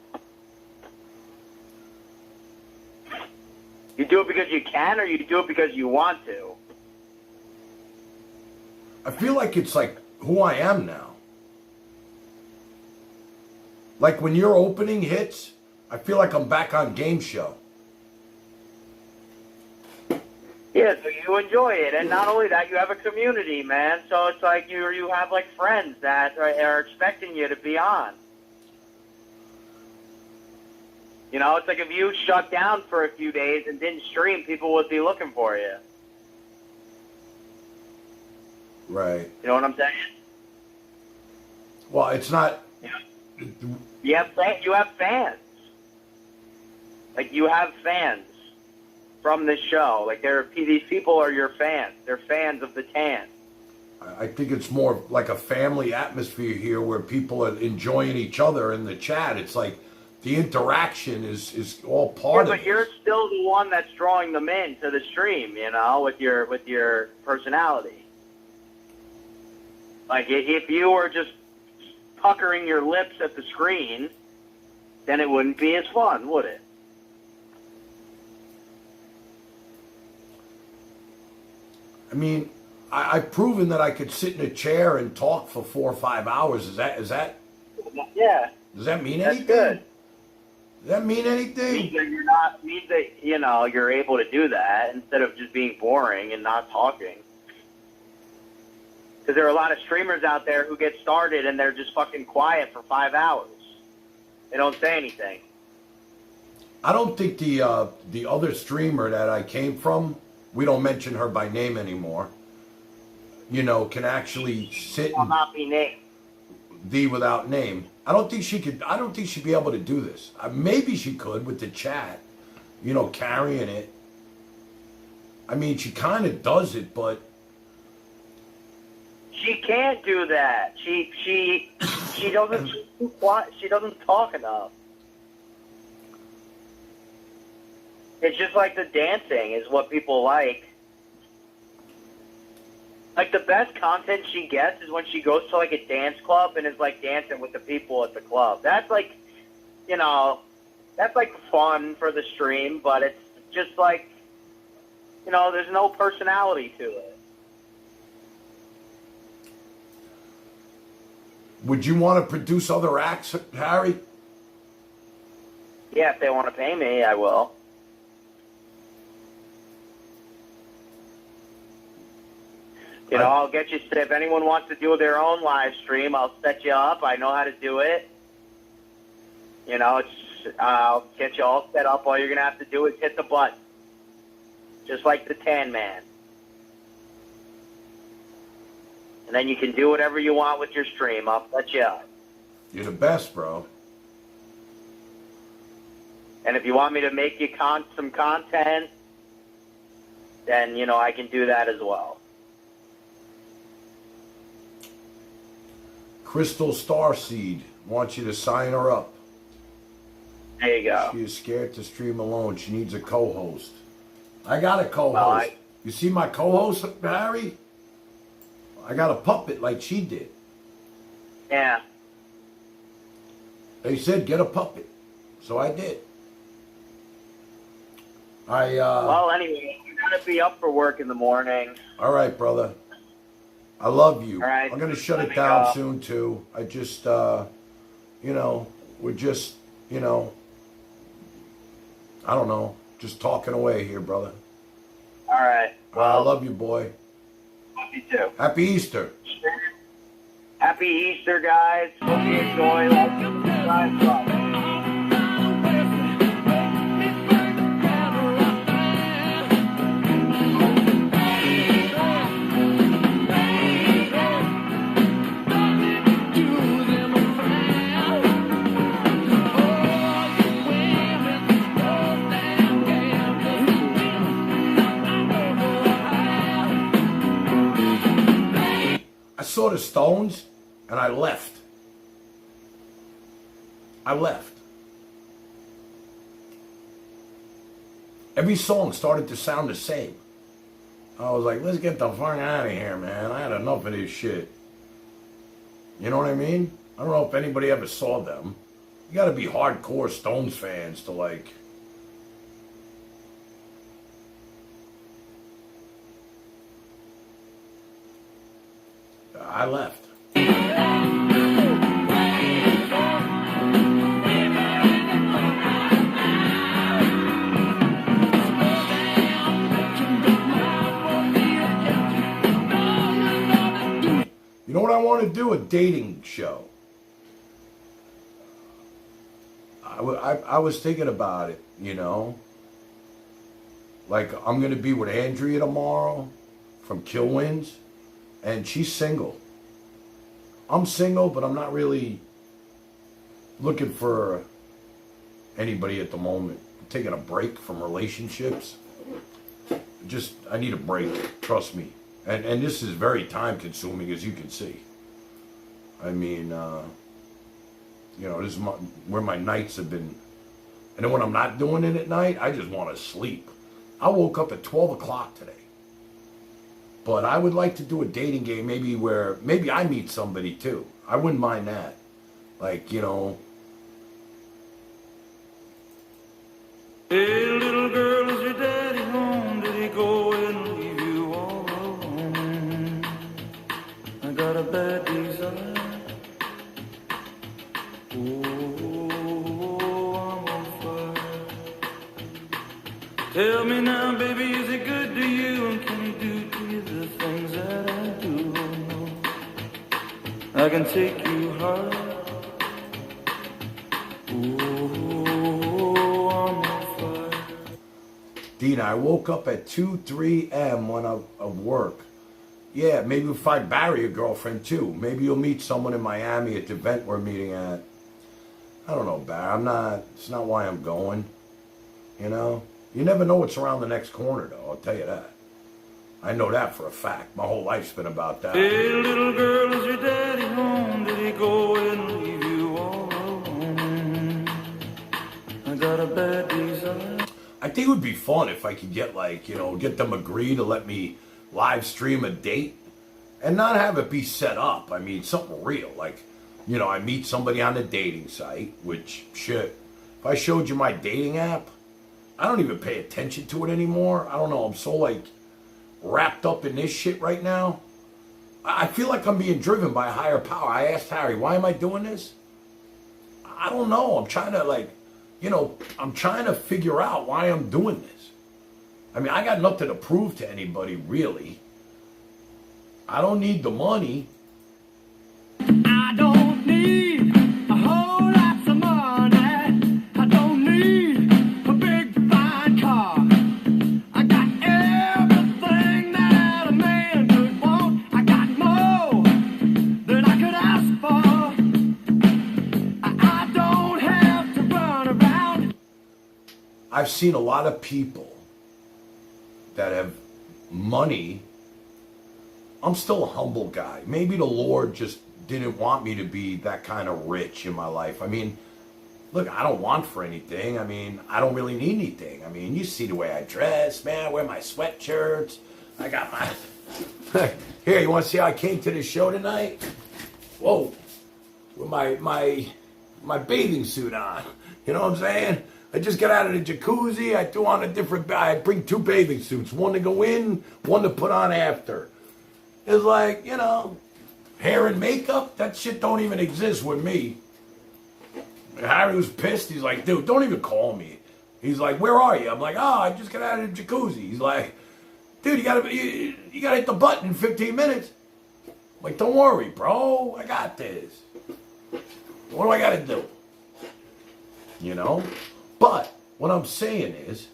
You do it because you can, or you do it because you want to? I feel like it's like who I am now. Like when your opening hits, I feel like I'm back on Game Show. Yeah, so you enjoy it, and not only that, you have a community, man. So it's like you have like friends that are expecting you to be on. You know, it's like if you shut down for a few days and didn't stream, people would be looking for you. Right. You know what I'm saying? Well, it's not. You have fans. Like you have fans from this show. Like these people are your fans. They're fans of the Tan. I think it's more like a family atmosphere here where people are enjoying each other in the chat. It's like the interaction is all part of it. But you're still the one that's drawing them in to the stream, you know, with your personality. Like if you were just puckering your lips at the screen, then it wouldn't be as fun, would it? I mean, I've proven that I could sit in a chair and talk for 4 or 5 hours. Is that? Yeah. Does that mean That's anything? good. Does that mean anything? Means that you know you're able to do that instead of just being boring and not talking. Because there are a lot of streamers out there who get started and they're just fucking quiet for 5 hours. They don't say anything. I don't think the other streamer that I came from, we don't mention her by name anymore, you know, can actually sit Will not be named. D without name. I don't think she could. I don't think she'd be able to do this. Maybe she could with the chat, you know, carrying it. I mean, she kind of does it, but She can't do that. She doesn't. She doesn't talk enough. It's just like the dancing is what people like. Like the best content she gets is when she goes to like a dance club and is like dancing with the people at the club. That's like, you know, that's like fun for the stream, but it's just like, you know, there's no personality to it. would you want to produce other acts, Harry? Yeah, if they want to pay me, I will. You know, I'll get you, if anyone wants to do their own live stream, I'll set you up. I know how to do it. You know, I'll get you all set up. All you're going to have to do is hit the button. Just like the Tan Man. And then you can do whatever you want with your stream. I'll set you up. You're the best, bro. And if you want me to make you some content, then, you know, I can do that as well. Crystal Starseed wants you to sign her up. There you go. She is scared to stream alone. She needs a co-host. I got a co-host. You see my co-host, Harry? I got a puppet like she did. Yeah. They said get a puppet. So I did. Well, anyway, gotta be up for work in the morning. All right, brother. I love you. All right. I'm gonna shut Let it me down go. soon too. I just, you know, we're just, you know, I don't know, just talking away here, brother. All right. I love you, boy. Love you too. Happy Easter. Happy Easter, guys. Hope you enjoy. Guys, love. I saw the Stones and I left. I left. Every song started to sound the same. I was like, let's get the fuck out of here, man. I had enough of this shit. You know what I mean? I don't know if anybody ever saw them. You gotta be hardcore Stones fans to like... I left. You know what I want to do? A dating show. I was thinking about it, you know. Like, I'm going to be with Andrea tomorrow from Killwinds, and she's single. I'm single, but I'm not really looking for anybody at the moment. I'm taking a break from relationships. I need a break, trust me. And this is very time consuming, as you can see. I mean, you know, this is where my nights have been. And then when I'm not doing it at night, I just want to sleep. I woke up at 12 o'clock today. But I would like to do a dating game, maybe I meet somebody too. I wouldn't mind that. Like, you know. Hey, little girl, is your daddy home? Did he go and leave you all alone? I got a bad desire. Oh, I'm on fire. Tell me now, baby, is it good to you? And can he do to you the things that I do? I can take you high. Oh, I'm on fire. Dina, I woke up at 2, 3 a.m. of work. Yeah, maybe if I marry a girlfriend too. Maybe you'll meet someone in Miami at the event we're meeting at. I don't know, Barry. It's not why I'm going. You know? You never know what's around the next corner, though, I'll tell you that. I know that for a fact. My whole life's been about that. Hey, little girl, is your daddy home? Did he go and leave you all alone? I got a bad desire. I think it would be fun if I could get, like, you know, get them agree to let me live stream a date and not have it be set up. I mean, something real. Like, you know, I meet somebody on a dating site, which, shit, if I showed you my dating app, I don't even pay attention to it anymore. I don't know. I'm so, like, wrapped up in this shit right now. I feel like I'm being driven by a higher power. I asked Harry, why am I doing this? I don't know. I'm trying to, like, you know, I'm trying to figure out why I'm doing this. I mean, I got nothing to prove to anybody, really. I don't need the money. I don't need a whole lot of money. I don't need a big fine car. I got everything that a man could want. I got more than I could ask for. I don't have to run around. I've seen a lot of people that have money. I'm still a humble guy. Maybe the Lord just didn't want me to be that kind of rich in my life. I mean, look, I don't want for anything. I mean, I don't really need anything. I mean, you see the way I dress, man. I wear my sweatshirts. I got my... Here, you want to see how I came to this show tonight? Whoa. With my bathing suit on. You know what I'm saying? I just got out of the jacuzzi. I threw on I bring 2 bathing suits, one to go in, one to put on after. It's like, you know, hair and makeup, that shit don't even exist with me. Harry was pissed. He's like, dude, don't even call me. He's like, where are you? I'm like, oh, I just got out of the jacuzzi. He's like, dude, you gotta hit the button in 15 minutes. I'm like, don't worry, bro. I got this. What do I gotta do? You know? But what I'm saying is,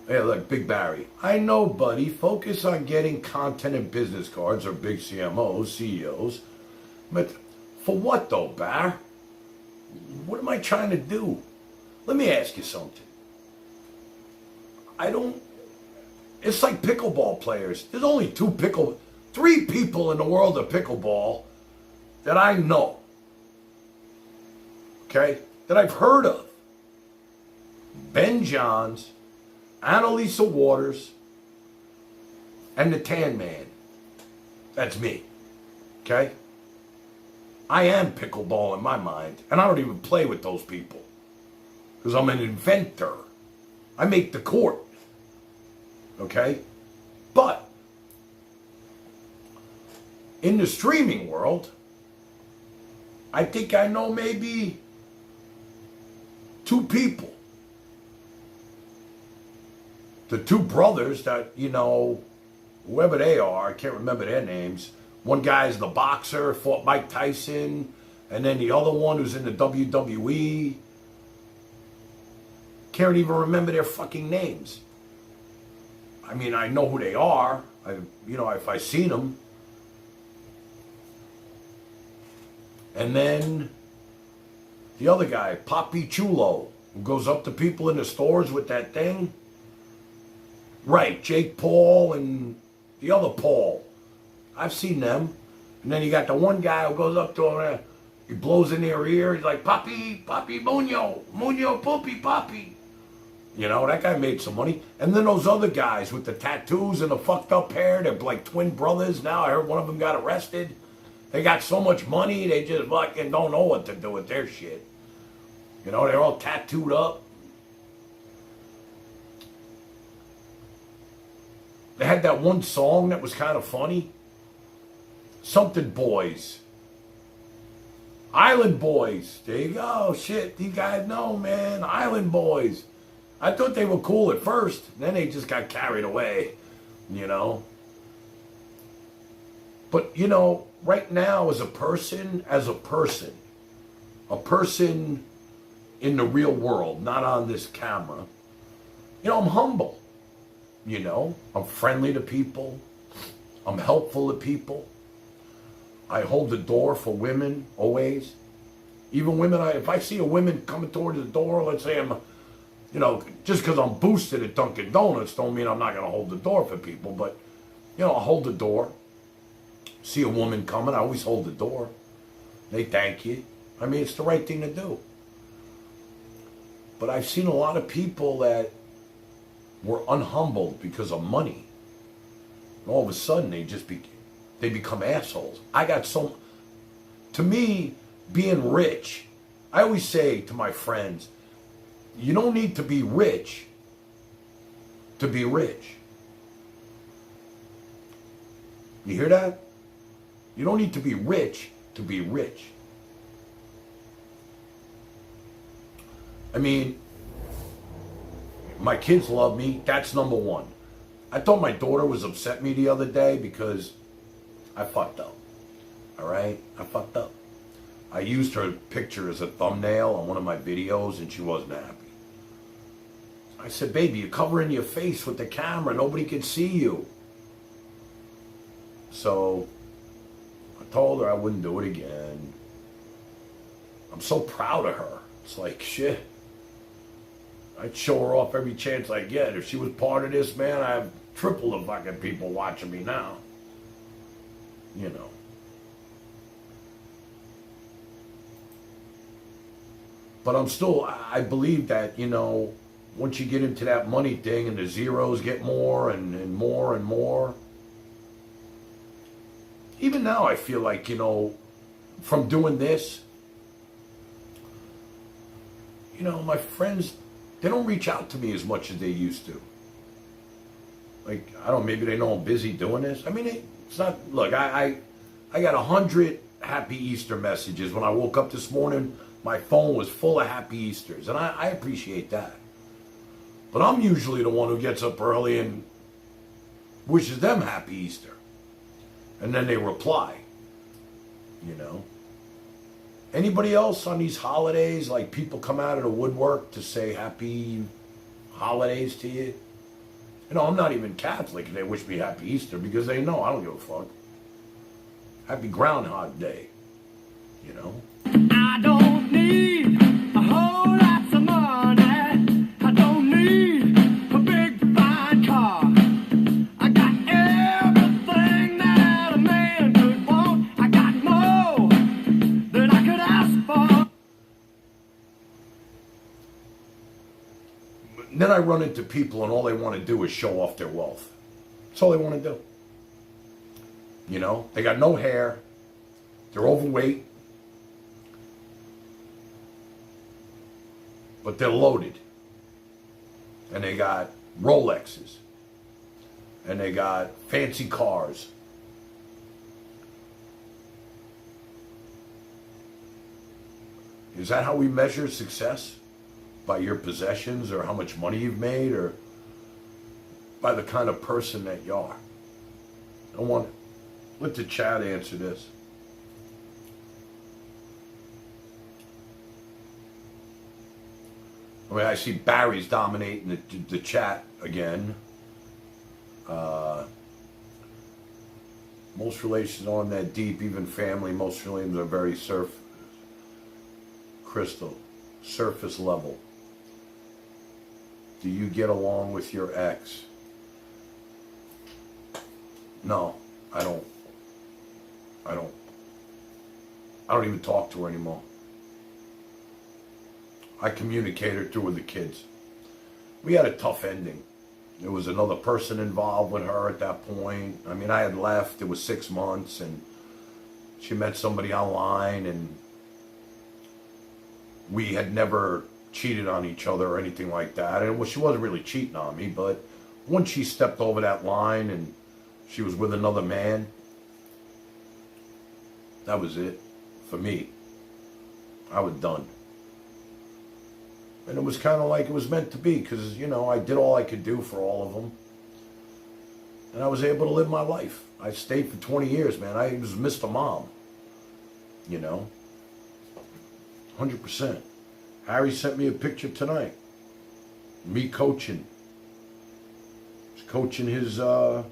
hey, look, Big Barry. I know, buddy. Focus on getting content and business cards or big CMOs, CEOs. But for what, though, Bar? What am I trying to do? Let me ask you something. It's like pickleball players. There's only 3 people in the world of pickleball that I know. Okay? That I've heard of. Ben Johns, Annalisa Waters, and the Tan Man. That's me. Okay? I am pickleball in my mind, and I don't even play with those people. Because I'm an inventor. I make the court. Okay? But, in the streaming world, I think I know maybe 2 people. The 2 brothers that, you know, whoever they are, I can't remember their names. One guy's the boxer, fought Mike Tyson, and then the other one who's in the WWE. Can't even remember their fucking names. I mean, I know who they are. If I seen them. And then the other guy, Papi Chulo, who goes up to people in the stores with that thing. Right, Jake Paul and the other Paul. I've seen them. And then you got the one guy who goes up to them, he blows in their ear. He's like, Papi, Muño, Poopy, Papi. You know, that guy made some money. And then those other guys with the tattoos and the fucked up hair, they're like twin brothers now. I heard one of them got arrested. They got so much money, they just fucking don't know what to do with their shit. You know, they're all tattooed up. They had that one song that was kind of funny. Something Boys. Island Boys. There you go. Shit, these guys know, man. Island Boys. I thought they were cool at first. Then they just got carried away, you know. But, you know, right now as a person in the real world, not on this camera, you know, I'm humble. You know, I'm friendly to people. I'm helpful to people. I hold the door for women, always. Even women, if I see a woman coming towards the door, let's say I'm, you know, just because I'm boosted at Dunkin' Donuts don't mean I'm not going to hold the door for people. But, you know, I hold the door. See a woman coming, I always hold the door. They thank you. I mean, it's the right thing to do. But I've seen a lot of people that were unhumbled because of money. And all of a sudden, they become assholes. To me, being rich, I always say to my friends, you don't need to be rich to be rich. You hear that? You don't need to be rich to be rich. I mean, my kids love me. That's number one. I thought my daughter was upset at me the other day because I fucked up. All right? I fucked up. I used her picture as a thumbnail on one of my videos and she wasn't happy. I said, baby, you're covering your face with the camera. Nobody can see you. So I told her I wouldn't do it again. I'm so proud of her. It's like, shit. I'd show her off every chance I get. If she was part of this, man, I have triple the fucking people watching me now. You know. But I believe that, you know, once you get into that money thing and the zeros get more and more and more. Even now I feel like, you know, from doing this, you know, my friends, they don't reach out to me as much as they used to. Like, I don't know, maybe they know I'm busy doing this. I mean, it's not, look, I got 100 Happy Easter messages. When I woke up this morning, my phone was full of Happy Easters, and I appreciate that. But I'm usually the one who gets up early and wishes them Happy Easter. And then they reply, you know. Anybody else on these holidays, like people come out of the woodwork to say Happy Holidays to you? You know, I'm not even Catholic and they wish me Happy Easter because they know I don't give a fuck. Happy Groundhog Day, you know. I don't need a whole lot of money. I don't need a big fine car. I got everything that a man could want. I got more than I could ask for. And then I run into people and all they want to do is show off their wealth. That's all they want to do. You know, they got no hair. They're overweight. But they're loaded. And they got Rolexes. And they got fancy cars. Is that how we measure success? By your possessions or how much money you've made or by the kind of person that you are? I want to let the chat answer this. I mean, I see Barry's dominating the chat again. Most relations aren't that deep, even family. Most relations are very crystal, surface level. Do you get along with your ex? No, I don't. I don't even talk to her anymore. I communicate her through with the kids. We had a tough ending. There was another person involved with her at that point. I mean, I had left. It was 6 months, and she met somebody online, and we had never cheated on each other or anything like that. And well, she wasn't really cheating on me, but once she stepped over that line and she was with another man, that was it for me. I was done. And it was kind of like it was meant to be because, you know, I did all I could do for all of them. And I was able to live my life. I stayed for 20 years, man. I was Mr. Mom. You know? 100%. Harry sent me a picture tonight. Me coaching. He's coaching his, I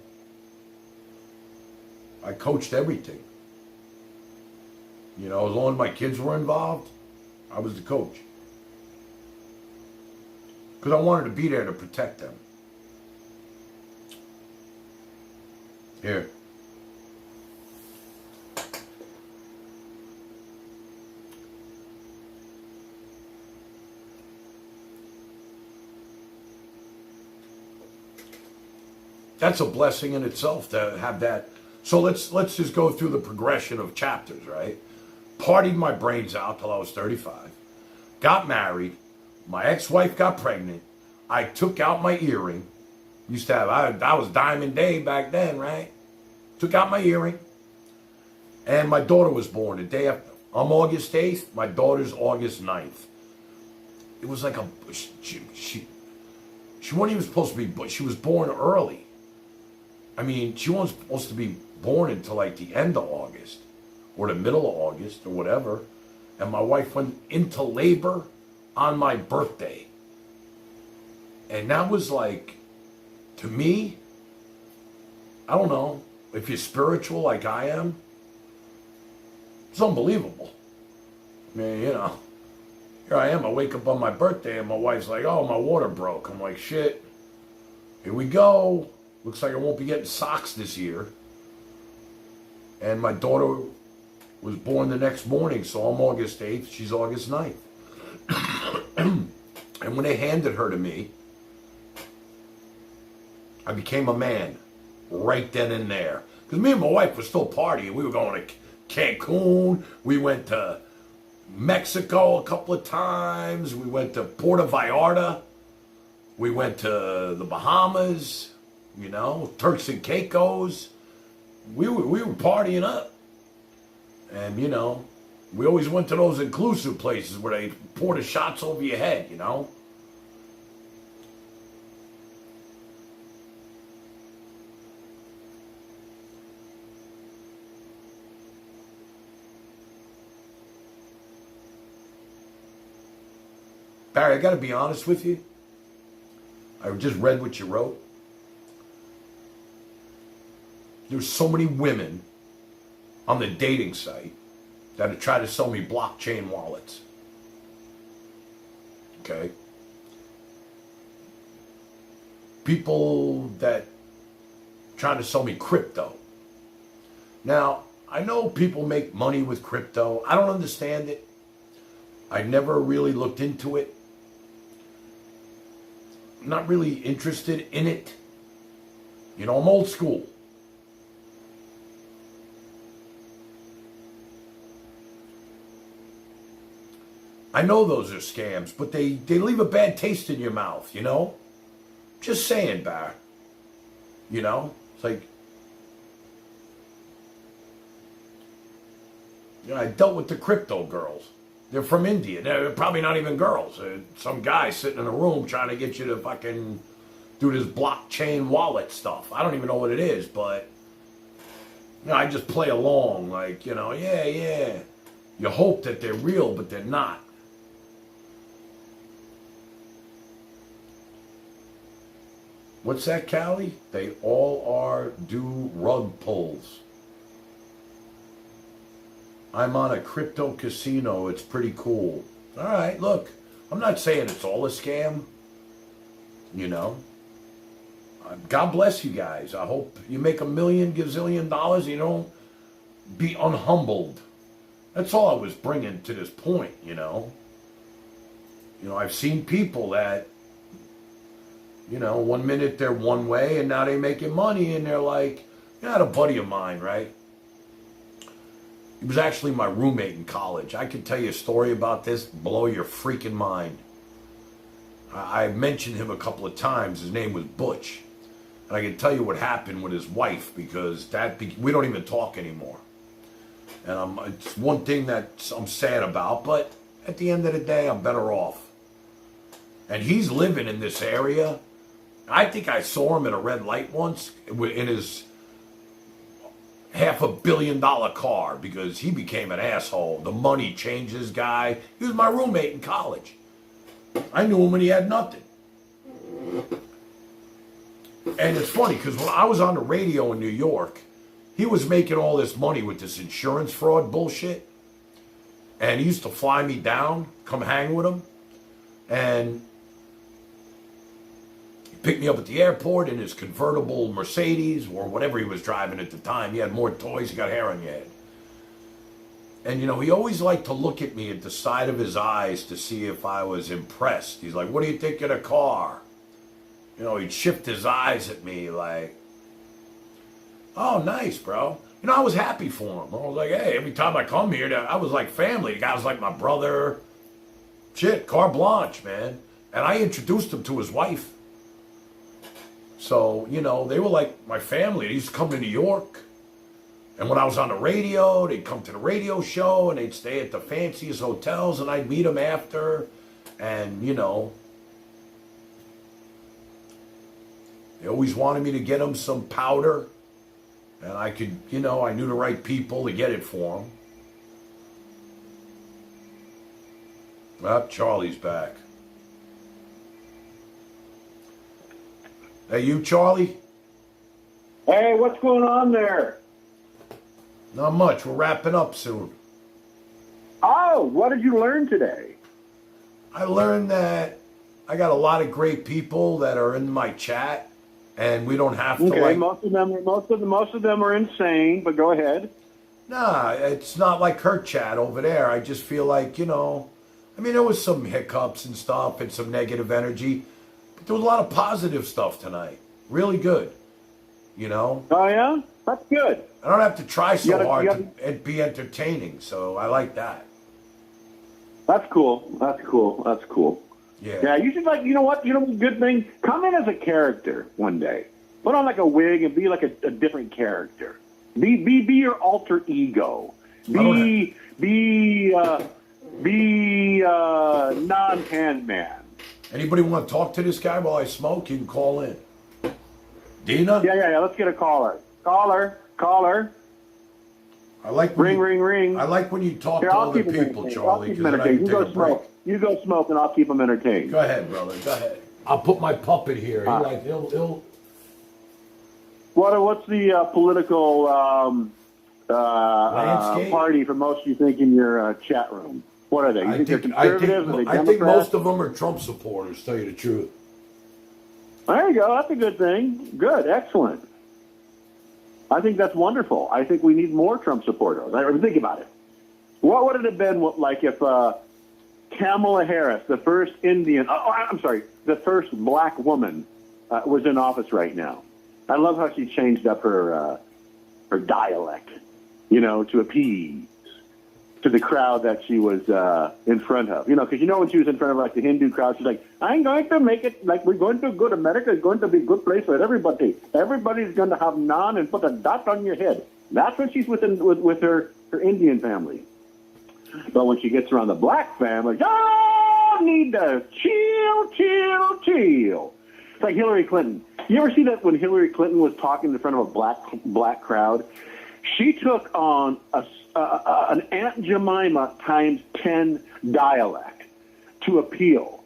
coached everything. You know, as long as my kids were involved, I was the coach. Because I wanted to be there to protect them. Here. That's a blessing in itself to have that. So let's just go through the progression of chapters, right? Partied my brains out till I was 35. Got married. My ex-wife got pregnant. I took out my earring. Used to have, I was Diamond Day back then, right? Took out my earring. And my daughter was born the day after. I'm August 8th. My daughter's August 9th. It was like she wasn't even supposed to be, but she was born early. I mean, she wasn't supposed to be born until like the end of August or the middle of August or whatever. And my wife went into labor on my birthday. And that was like, to me, I don't know, if you're spiritual like I am, it's unbelievable. I mean, you know, here I am, I wake up on my birthday and my wife's like, oh, my water broke. I'm like, shit, here we go. Looks like I won't be getting socks this year. And my daughter was born the next morning, so I'm August 8th, she's August 9th. And when they handed her to me, I became a man right then and there. Because me and my wife were still partying. We were going to Cancun. We went to Mexico a couple of times. We went to Puerto Vallarta. We went to the Bahamas, you know, Turks and Caicos. We were partying up. And, you know, we always went to those inclusive places where they pour the shots over your head, you know. Barry, I got to be honest with you. I just read what you wrote. There's so many women on the dating site that have tried to sell me blockchain wallets. Okay? People that trying to sell me crypto. Now, I know people make money with crypto. I don't understand it. I never really looked into it. I'm not really interested in it. You know, I'm old school. I know those are scams, but they leave a bad taste in your mouth, you know? Just saying, Bar. You know? It's like, you know, I dealt with the crypto girls. They're from India. They're probably not even girls. Some guy sitting in a room trying to get you to fucking do this blockchain wallet stuff. I don't even know what it is, but, you know, I just play along like, you know, yeah. You hope that they're real, but they're not. What's that, Callie? They all are do rug pulls. I'm on a crypto casino. It's pretty cool. All right, look. I'm not saying it's all a scam. You know. God bless you guys. I hope you make $1 million, gazillion dollars. You don't be unhumbled. That's all I was bringing to this point, you know. You know, I've seen people that, you know, 1 minute they're one way and now they're making money and they're like, you know, I had a buddy of mine, right? He was actually my roommate in college. I could tell you a story about this, blow your freaking mind. I mentioned him a couple of times. His name was Butch. And I can tell you what happened with his wife because we don't even talk anymore. And it's one thing that I'm sad about, but at the end of the day, I'm better off. And he's living in this area. I think I saw him at a red light once in his $500 million car because he became an asshole. The money changed this guy. He was my roommate in college. I knew him when he had nothing. And it's funny because when I was on the radio in New York, he was making all this money with this insurance fraud bullshit. And he used to fly me down, come hang with him. And he picked me up at the airport in his convertible Mercedes or whatever he was driving at the time. He had more toys, he got hair on your head. And, you know, he always liked to look at me at the side of his eyes to see if I was impressed. He's like, what do you think of the car? You know, he'd shift his eyes at me like, oh, nice, bro. You know, I was happy for him. I was like, hey, every time I come here, I was like family. The guy was like my brother. Shit, carte blanche, man. And I introduced him to his wife. So, you know, they were like my family. They used to come to New York. And when I was on the radio, they'd come to the radio show and they'd stay at the fanciest hotels and I'd meet them after. And, you know, they always wanted me to get them some powder. And I could, you know, I knew the right people to get it for them. Well, Charlie's back. Hey, you, Charlie? Hey, what's going on there? Not much. We're wrapping up soon. Oh, what did you learn today? I learned that I got a lot of great people that are in my chat. And we don't have to like. Most of them are insane. But go ahead. Nah, it's not like her chat over there. I just feel like, you know, I mean, there was some hiccups and stuff and some negative energy, but there was a lot of positive stuff tonight. Really good, you know. Oh yeah, that's good. I don't have to try so hard and be entertaining, so I like that. That's cool. That's cool. That's cool. Yeah. Yeah, you should you know what? You know, good thing. Come in as a character one day. Put on like a wig and be like a different character. Be your alter ego. Be non-handman. Anybody want to talk to this guy while I smoke? You can call in. Dina? Yeah. Let's get a caller. Caller. I like ring. I like when you talk to I'll other keep 'em people, entertained. Charlie. I'll keep 'em 'cause then I entertained. can You take go a break. smoke. You go smoke, and I'll keep them entertained. Go ahead, brother. Go ahead. I'll put my puppet here. He'll. What's the political party for most you think in your chat room? What are they? You think they're conservatives? Are they I think Democrats? most of them are Trump supporters, tell you the truth. There you go. That's a good thing. Good. Excellent. I think that's wonderful. I think we need more Trump supporters. I mean, think about it. What would it have been like if Kamala Harris, the first the first black woman, was in office right now? I love how she changed up her dialect, to appease to the crowd that she was in front of. Because when she was in front of like the Hindu crowd, she's like, "I'm going to make it like we're going to good. America is going to be a good place for everybody. Everybody's going to have naan and put a dot on your head." That's when she's with her Indian family. But when she gets around the black family, need to chill. It's like Hillary Clinton. You ever see that when Hillary Clinton was talking in front of a black crowd? She took on an Aunt Jemima times 10 dialect to appeal.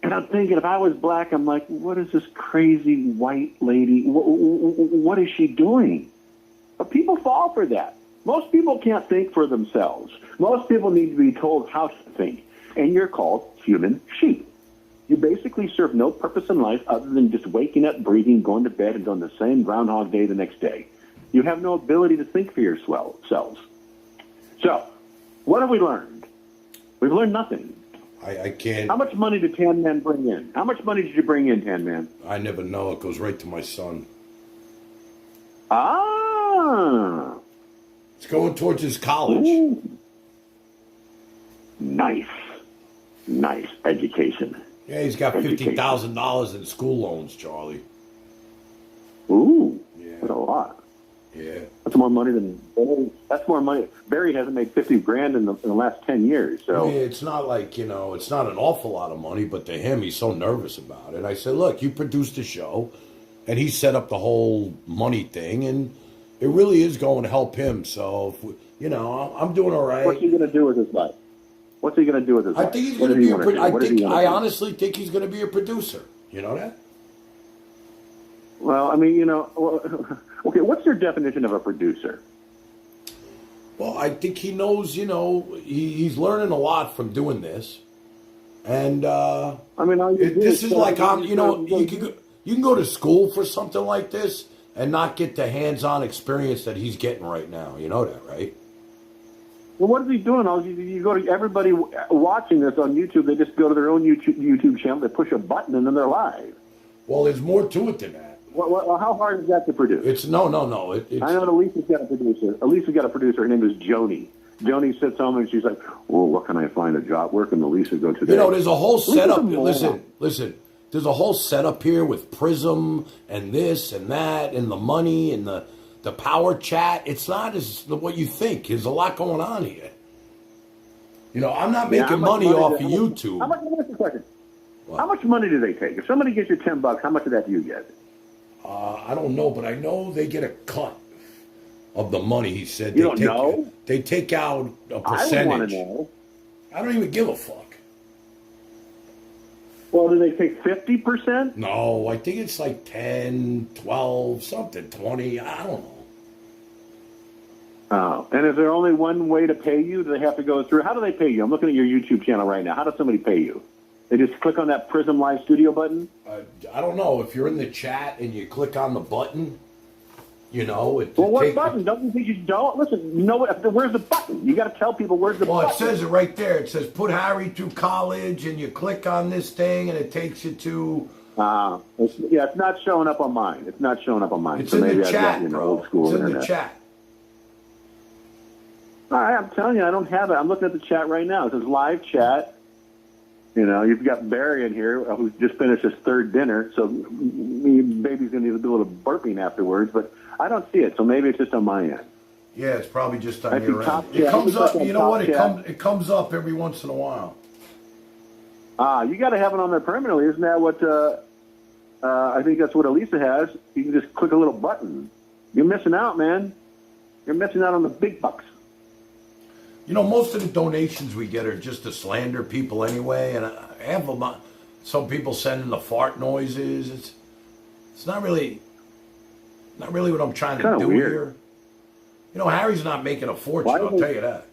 And I'm thinking, if I was black, I'm like, what is this crazy white lady? What is she doing? But people fall for that. Most people can't think for themselves. Most people need to be told how to think. And you're called human sheep. You basically serve no purpose in life other than just waking up, breathing, going to bed, and doing the same Groundhog Day the next day. You have no ability to think for yourselves. So, what have we learned? We've learned nothing. I can't. How much money did Tan Man bring in? How much money did you bring in, Tan Man? I never know. It goes right to my son. Ah. It's going towards his college. Ooh. Nice education. Yeah, he's got $50,000 in school loans, Charlie. Ooh, yeah, that's a lot. Yeah, that's more money than Barry. That's more money. Barry hasn't made $50,000 in the last 10 years. So yeah, it's not like it's not an awful lot of money, but to him, he's so nervous about it. I said, look, you produced the show, and he set up the whole money thing, and it really is going to help him. So, I'm doing all right. What's he going to do with his life? What's he going to do with his life? I think he's going to be I honestly think he's going to be a producer. You know that? Well, I mean, okay, what's your definition of a producer? Well, I think he knows, he's learning a lot from doing this. And, I mean, this is like, you can go to school for something like this and not get the hands-on experience that he's getting right now. You know that, right? Well, what is he doing? You go to everybody watching this on YouTube. They just go to their own YouTube channel. They push a button and then they're live. Well, there's more to it than that. Well, how hard is that to produce? It's no. I know Elisa's got a producer. Elisa's got a producer. Her name is Joni. Joni sits home and she's like, "Well, what can I find a job? Where can Elisa go today?" There's a whole setup. Listen. There's a whole setup here with Prism and this and that and the money and the power chat. It's not as what you think. There's a lot going on here. I'm not making money off of YouTube. How much money do they take? If somebody gives you $10, how much of that do you get? I don't know, but I know they get a cut of the money. He said you don't know? They take out a percentage. I want to know. I don't even give a fuck. Well, do they take 50%? No, I think it's like 10, 12, something, 20. I don't know. Oh, and is there only one way to pay you? Do they have to go through? How do they pay you? I'm looking at your YouTube channel right now. How does somebody pay you? They just click on that Prism Live Studio button? I don't know. If you're in the chat and you click on the button, Well, what button? Don't you don't? Listen, where's the button? You got to tell people where's the button. Well, it says it right there. It says put Harry through college, and you click on this thing, and it takes you to... it's not showing up on mine. It's not showing up on mine. It's in the chat, bro. Old school it's in internet. the chat. All right, I'm telling you, I don't have it. I'm looking at the chat right now. It says live chat. You know, you've got Barry in here who just finished his third dinner, so baby's going to need a little burping afterwards, but I don't see it, so maybe it's just on my end. Yeah, it's probably just on I your see top end. It chat. comes Looks up, like you know what, top it comes up every once in a while. You got to have it on there permanently. Isn't that what, I think that's what Elisa has. You can just click a little button. You're missing out, man. You're missing out on the big bucks. You know, most of the donations we get are just to slander people anyway, and I have some people sending the fart noises. It's not really what I'm trying to do here. You know, Harry's not making a fortune, I'll tell you that.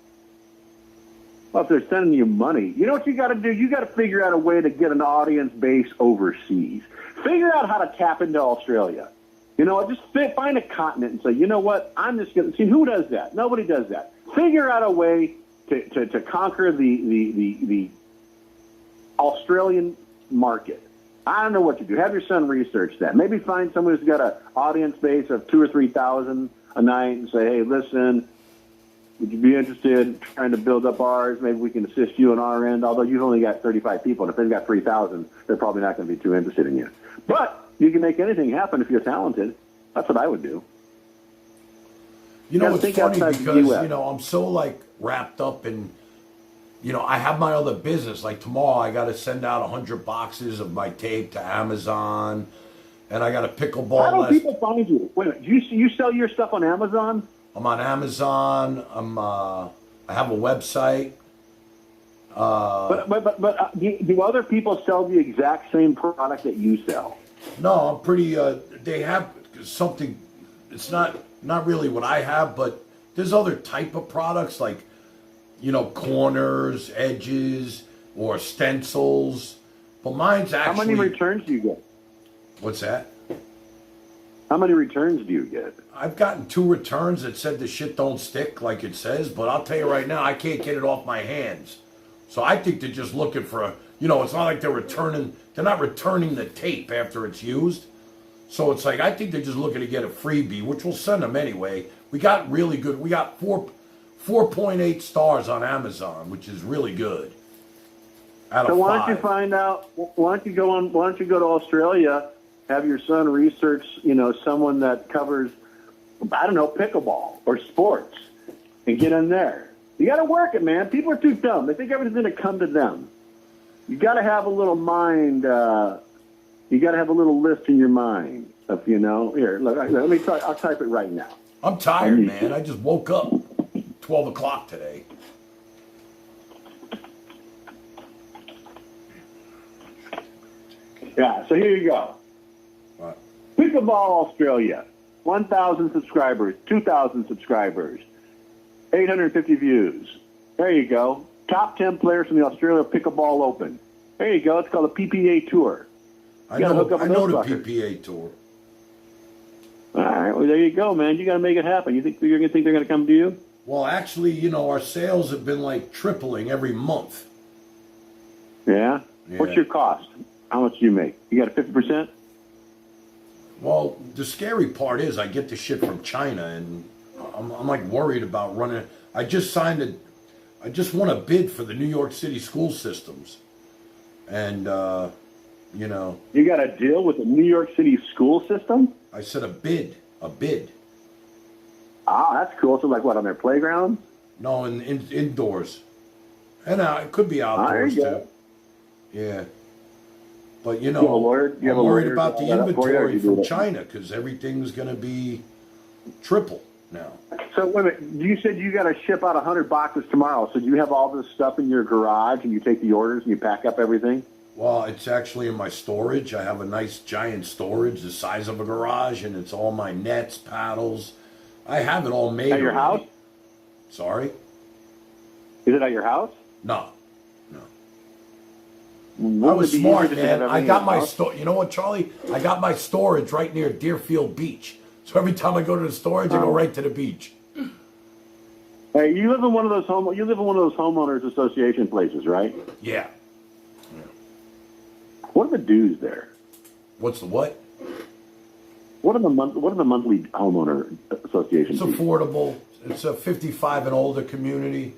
Well, if they're sending you money, you know what you got to do? You got to figure out a way to get an audience base overseas. Figure out how to tap into Australia. You know, just find a continent and say, you know what? I'm just going to see who does that. Nobody does that. Figure out a way to conquer the Australian market. I don't know what to do. Have your son research that. Maybe find someone who's got an audience base of 2,000 or 3,000 a night and say, hey, listen, would you be interested in trying to build up ours? Maybe we can assist you on our end, although you've only got 35 people. And if they've got 3,000, they're probably not going to be too interested in you. But you can make anything happen if you're talented. That's what I would do. You know, it's funny because, you know, I'm so, like, wrapped up in, you know, I have my other business. Like, tomorrow I got to send out 100 boxes of my tape to Amazon, and I got a pickleball How do lesson. people find you? Wait a minute. You sell your stuff on Amazon? I'm on Amazon. I have a website. But do other people sell the exact same product that you sell? No, I'm pretty, they have something, it's not really what I have, but there's other type of products like, you know, corners, edges, or stencils. But mine's actually... How many returns do you get? What's that? How many returns do you get? I've gotten 2 returns that said the shit don't stick like it says, but I'll tell you right now, I can't get it off my hands. So I think they're just looking for a, you know, it's not like they're not returning the tape after it's used. So it's like, I think they're just looking to get a freebie, which we'll send them anyway. We got really good, we got 4.8 stars on Amazon, which is really good. So why don't you find out, why don't you go to Australia, have your son research, you know, someone that covers, I don't know, pickleball or sports, and get in there. You got to work it, man. People are too dumb. They think everything's going to come to them. You got to have a little mind. You got to have a little list in your mind of, you know. Here, look, let me try. I'll type it right now. I'm tired, man. I just woke up 12 o'clock today. Yeah. So here you go. What? Pickleball Australia, 1,000 subscribers, 2,000 subscribers. 850 views. There you go. Top 10 players from the Australia Pickleball Open. There you go. It's called the PPA Tour. I know the PPA Tour. All right. Well, there you go, man. You got to make it happen. You think they're going to come to you? Well, actually, you know, our sales have been like tripling every month. Yeah? Yeah. What's your cost? How much do you make? You got a 50%? Well, the scary part is I get the shit from China, and I'm like worried about running. I just won a bid for the New York City school systems. And, you know. You got a deal with the New York City school system? I said a bid. Ah, that's cool. So like what, on their playground? No, indoors. And it could be outdoors too. Yeah. But, you know, I'm worried about the inventory from China because everything's going to be triple now. So wait a minute, you said you got to ship out 100 boxes tomorrow. So do you have all this stuff in your garage and you take the orders and you pack up everything? Well, it's actually in my storage. I have a nice giant storage the size of a garage, and it's all my nets, paddles. I have it all made. At your house? Sorry? Is it at your house? No. I was smart, man. I got my you know what, Charlie? I got my storage right near Deerfield Beach. So every time I go to the storage, I go right to the beach. Hey, you live in one of those homeowners association places, right? Yeah. What are the dues there? What's the what? What are the monthly homeowner association? It's affordable. It's a 55 and older community.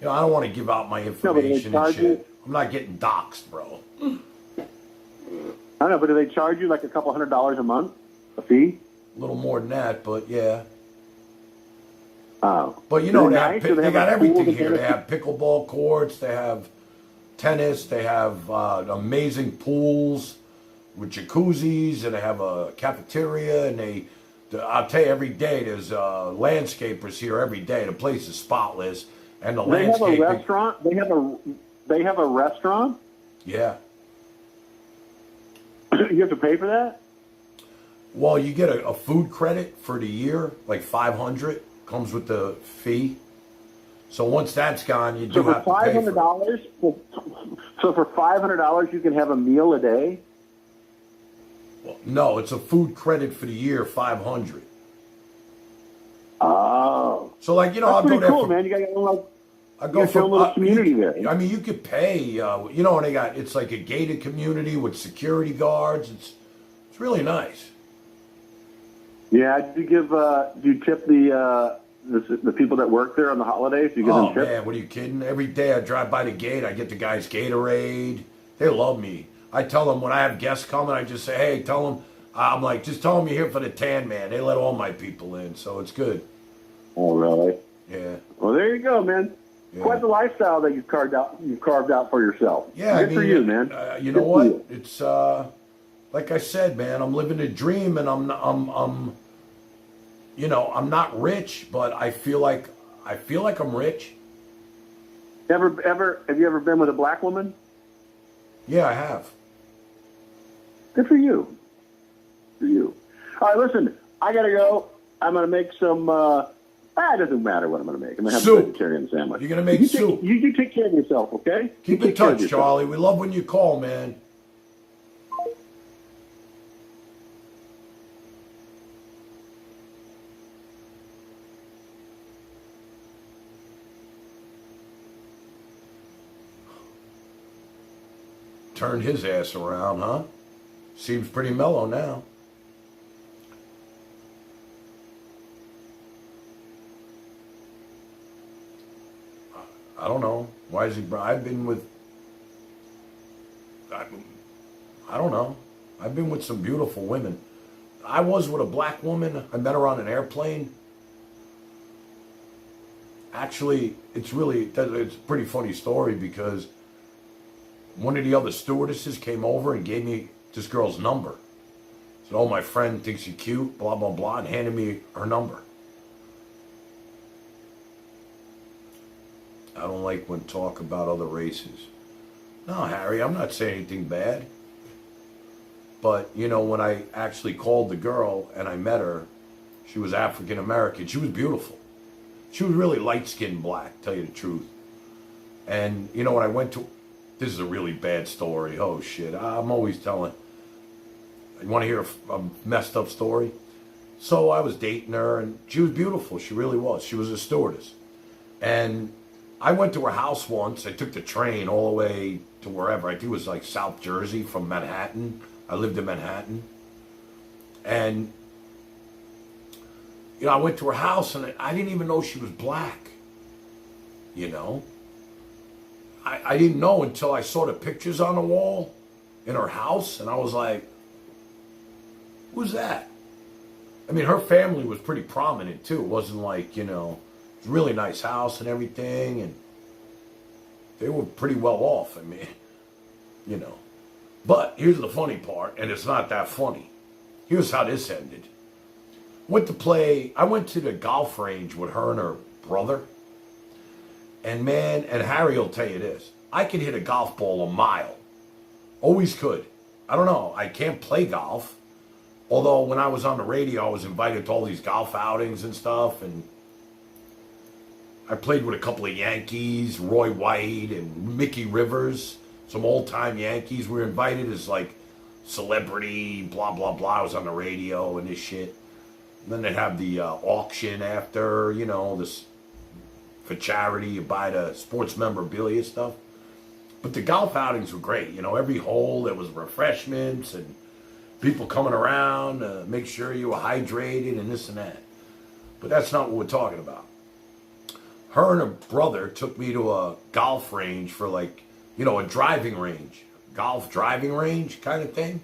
You know, I don't want to give out my information and shit. I'm not getting doxxed, bro. I don't know, but do they charge you like a couple $100 a month, a fee? A little more than that, but yeah. Oh. But you know, they got everything here. They have pickleball courts, they have tennis, they have amazing pools with jacuzzis, and they have a cafeteria, and I'll tell you, every day there's landscapers here every day. The place is spotless, and the landscaping. They have a restaurant. They have a restaurant. Yeah. You have to pay for that? Well, you get a food credit for the year, like $500 comes with the fee. So once that's gone, you do have to pay for it. So for $500, you can have a meal a day? Well, no, it's a food credit for the year, $500. Oh. So like, you know, That's I'll go pretty there cool, for, man. You got like, I go for a little community there. I mean, you could pay, you know, and it's like a gated community with security guards. It's really nice. Yeah, do you tip the people that work there on the holidays? Do you give them tips? Man, what are you kidding? Every day I drive by the gate, I get the guys Gatorade. They love me. I tell them when I have guests coming, I just say, hey, tell them, I'm like, just tell them you're here for the Tan Man. They let all my people in, so it's good. Oh, really? Yeah. Well, there you go, man. Yeah. Quite the lifestyle that you've carved out for yourself. Yeah, good for you, man. You know what? It's like I said, man. I'm living a dream, and I'm you know, I'm not rich, but I feel like I'm rich. Have you ever been with a black woman? Yeah, I have. Good for you. For you. All right, listen. I gotta go. I'm gonna make some. It doesn't matter what I'm going to make. I'm going to have a vegetarian sandwich. You're going to make soup. You take care of yourself, okay? Keep in touch, Charlie. We love when you call, man. Turned his ass around, huh? Seems pretty mellow now. I don't know. Why is he? I've been with. I don't know. I've been with some beautiful women. I was with a black woman. I met her on an airplane. Actually, it's a pretty funny story because one of the other stewardesses came over and gave me this girl's number. Said, oh, my friend thinks you're cute, blah, blah, blah, and handed me her number. I don't like when talk about other races. No, Harry, I'm not saying anything bad. But, you know, when I actually called the girl and I met her, she was African American. She was beautiful. She was really light-skinned black, tell you the truth. And, you know, when I went to... This is a really bad story. Oh, shit. I'm always telling... You want to hear a messed up story? So I was dating her, and she was beautiful. She really was. She was a stewardess. And I went to her house once. I took the train all the way to wherever. I think it was like South Jersey from Manhattan. I lived in Manhattan. And, you know, I went to her house, and I didn't even know she was black. You know? I didn't know until I saw the pictures on the wall in her house, and I was like, who's that? I mean, her family was pretty prominent, too. It wasn't like, you know, it was a really nice house and everything, and they were pretty well off. I mean, you know. But here's the funny part, and it's not that funny. Here's how this ended. I went to the golf range with her and her brother. And man, and Harry will tell you this, I could hit a golf ball a mile. Always could. I don't know, I can't play golf. Although when I was on the radio, I was invited to all these golf outings and stuff. And I played with a couple of Yankees, Roy White and Mickey Rivers, some old-time Yankees. We were invited as like celebrity, blah, blah, blah. I was on the radio and this shit. And then they'd have the auction after, you know, this for charity. You buy the sports memorabilia stuff. But the golf outings were great. You know, every hole there was refreshments and people coming around to make sure you were hydrated and this and that. But that's not what we're talking about. Her and her brother took me to a golf range for like, you know, a driving range. Golf driving range kind of thing.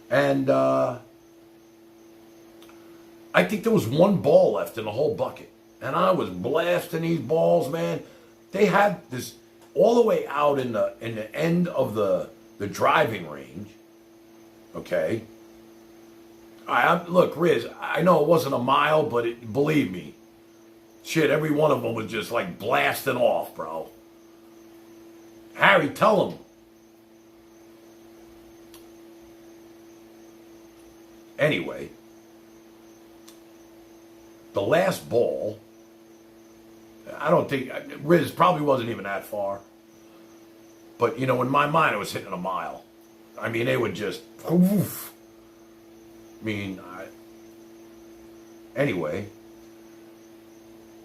And I think there was one ball left in the whole bucket. And I was blasting these balls, man. They had this all the way out in the end of the driving range. Okay. Look, Riz, I know it wasn't a mile, but believe me, shit, every one of them was just like blasting off, bro. Harry, tell him. Anyway, the last ball, I don't think, Riz probably wasn't even that far. But, you know, in my mind, it was hitting a mile. I mean, they would just, oof. Anyway,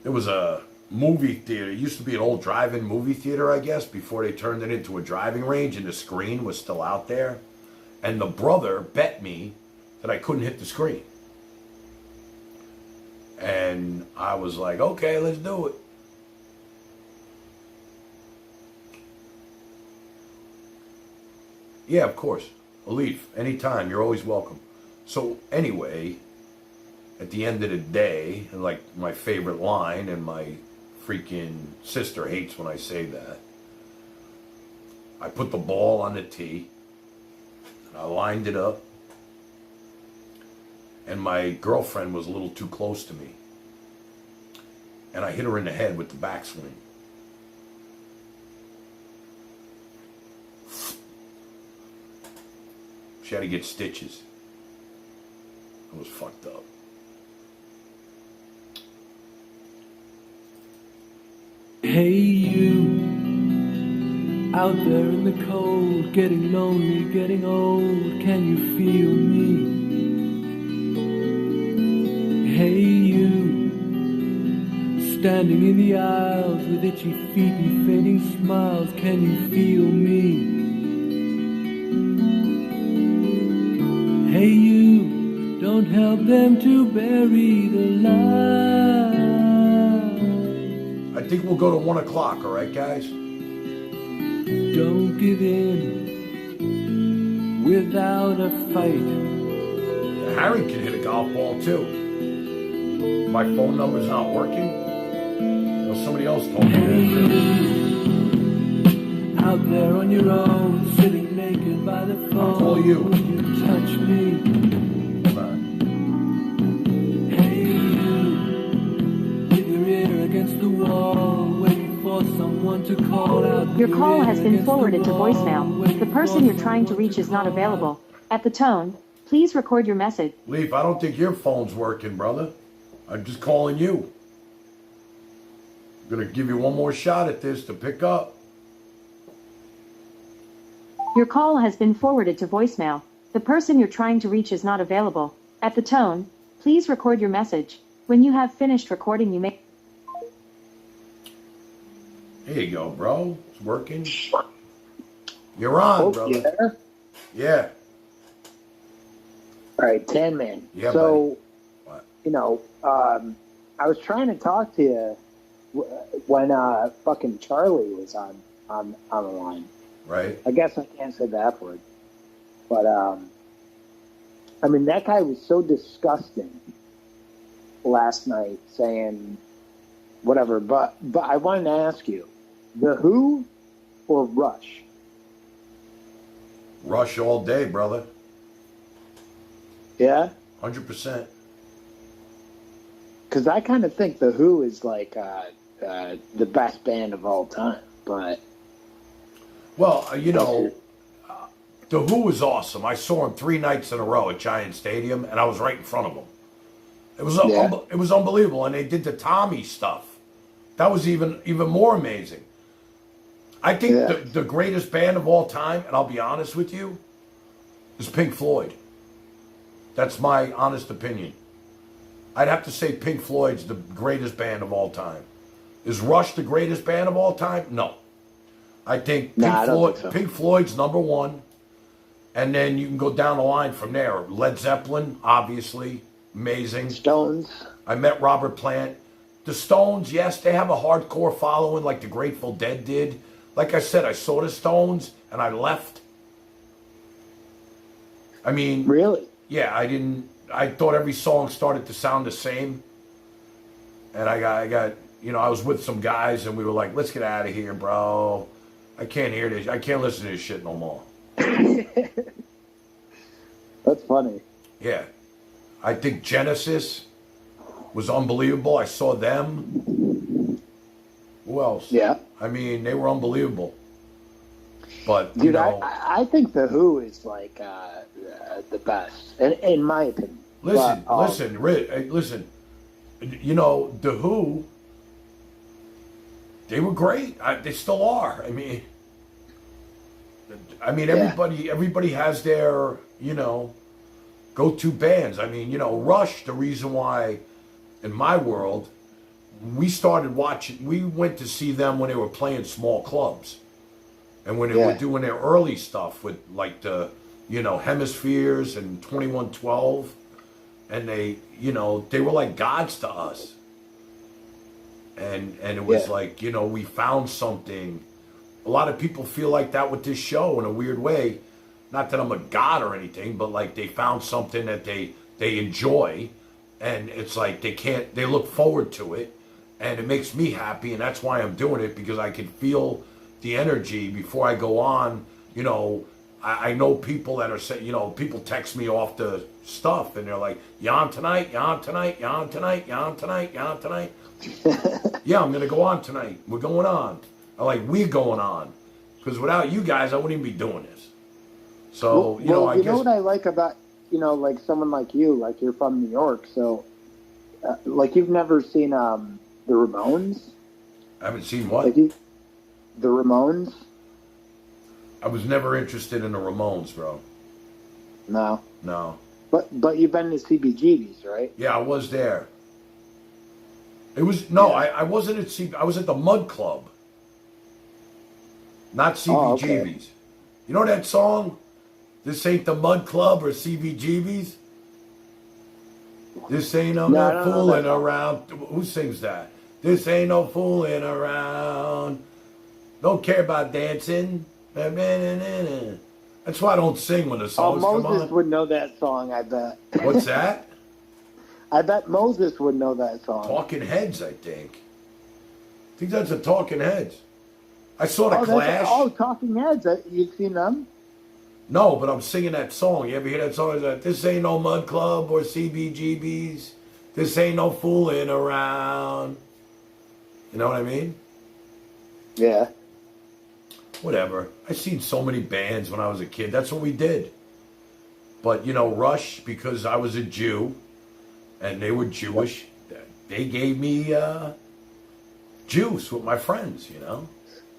there was a movie theater. It used to be an old drive-in movie theater, I guess, before they turned it into a driving range, and the screen was still out there. And the brother bet me that I couldn't hit the screen. And I was like, okay, let's do it. Yeah, of course. Alif, anytime. You're always welcome. So anyway, at the end of the day, and like my favorite line, and my freaking sister hates when I say that, I put the ball on the tee, and I lined it up, and my girlfriend was a little too close to me, and I hit her in the head with the backswing. She had to get stitches. I was fucked up. Hey you, out there in the cold, getting lonely, getting old, can you feel me? Hey you, standing in the aisles with itchy feet and fading smiles, can you feel me? Hey you, don't help them to bury the lie. I think we'll go to 1 o'clock, all right, guys? Don't give in without a fight. Harry can hit a golf ball, too. My phone number's not working. You know, somebody else told me that. Out there on your own, sitting naked by the phone. I'll call you. Would you touch me? Come on. Hey you, with your ear against the wall, waiting for someone to call out. Your call has been forwarded to voicemail. The person you're trying to reach is not available. At the tone, please record your message. Leaf, I don't think your phone's working, brother. I'm just calling you. I'm going to give you one more shot at this to pick up. Your call has been forwarded to voicemail. The person you're trying to reach is not available. At the tone, please record your message. When you have finished recording, you may... There you go, bro. It's working. You're on, brother. There? Yeah. All right, Tan Man. Yeah, so, you know, I was trying to talk to you when fucking Charlie was on the line. Right. I guess I can't say the F word. But, I mean, that guy was so disgusting last night saying whatever. But I wanted to ask you, The Who or Rush? Rush all day, brother. Yeah? 100%. Because I kind of think The Who is like the best band of all time. But... Well, you know, The Who was awesome. I saw him 3 nights in a row at Giant Stadium, and I was right in front of him. It was it was unbelievable, and they did the Tommy stuff. That was even more amazing. I think the greatest band of all time, and I'll be honest with you, is Pink Floyd. That's my honest opinion. I'd have to say Pink Floyd's the greatest band of all time. Is Rush the greatest band of all time? No. I think Pink Floyd's number one, and then you can go down the line from there. Led Zeppelin, obviously, amazing. Stones. I met Robert Plant. The Stones, yes, they have a hardcore following like the Grateful Dead did. Like I said, I saw the Stones and I left. I mean, really? Yeah, I thought every song started to sound the same. And I got, I was with some guys and we were like, let's get out of here, bro. I can't hear this. I can't listen to this shit no more. That's funny. Yeah. I think Genesis was unbelievable. I saw them. Who else? Yeah. I mean, they were unbelievable. But, dude, I think The Who is like the best, in my opinion. Listen, but, listen. The Who, they were great. They still are. I mean, everybody has their, go-to bands. I mean, Rush, the reason why, in my world, we went to see them when they were playing small clubs. And when they were doing their early stuff with like the, Hemispheres and 2112, and they were like gods to us. And it was like, we found something. A lot of people feel like that with this show in a weird way. Not that I'm a god or anything, but like they found something that they enjoy, and it's like they look forward to it, and it makes me happy, and that's why I'm doing it, because I can feel the energy before I go on. I know people that are saying, people text me off the stuff and they're like, you on tonight, you on tonight, you on tonight, you on tonight, you on tonight. Yeah, I'm going to go on tonight. We're going on. We're going on. Because without you guys, I wouldn't even be doing this. So, well, I guess. You know what I like about, like someone like you, like you're from New York, so, like you've never seen the Ramones? I haven't seen what? The Ramones? I was never interested in the Ramones, bro. No. No. But you've been to CBGB's, right? Yeah, I was there. It was I wasn't at I was at the Mud Club, not CBGB's. Oh, okay. You know that song? This ain't the Mud Club or CBGB's. This ain't no fooling around. Who sings that? This ain't no fooling around. Don't care about dancing. That's why I don't sing when the songs come on. Moses would know that song, I bet. What's that? I bet Moses would know that song. Talking Heads, I think. I think that's a Talking Heads. I saw the Clash. Talking Heads. You've seen them? No, but I'm singing that song. You ever hear that song? It's like, this ain't no Mud Club or CBGB's. This ain't no fooling around. You know what I mean? Yeah. Whatever. I seen so many bands when I was a kid. That's what we did. But, Rush, because I was a Jew, and they were Jewish, they gave me juice with my friends,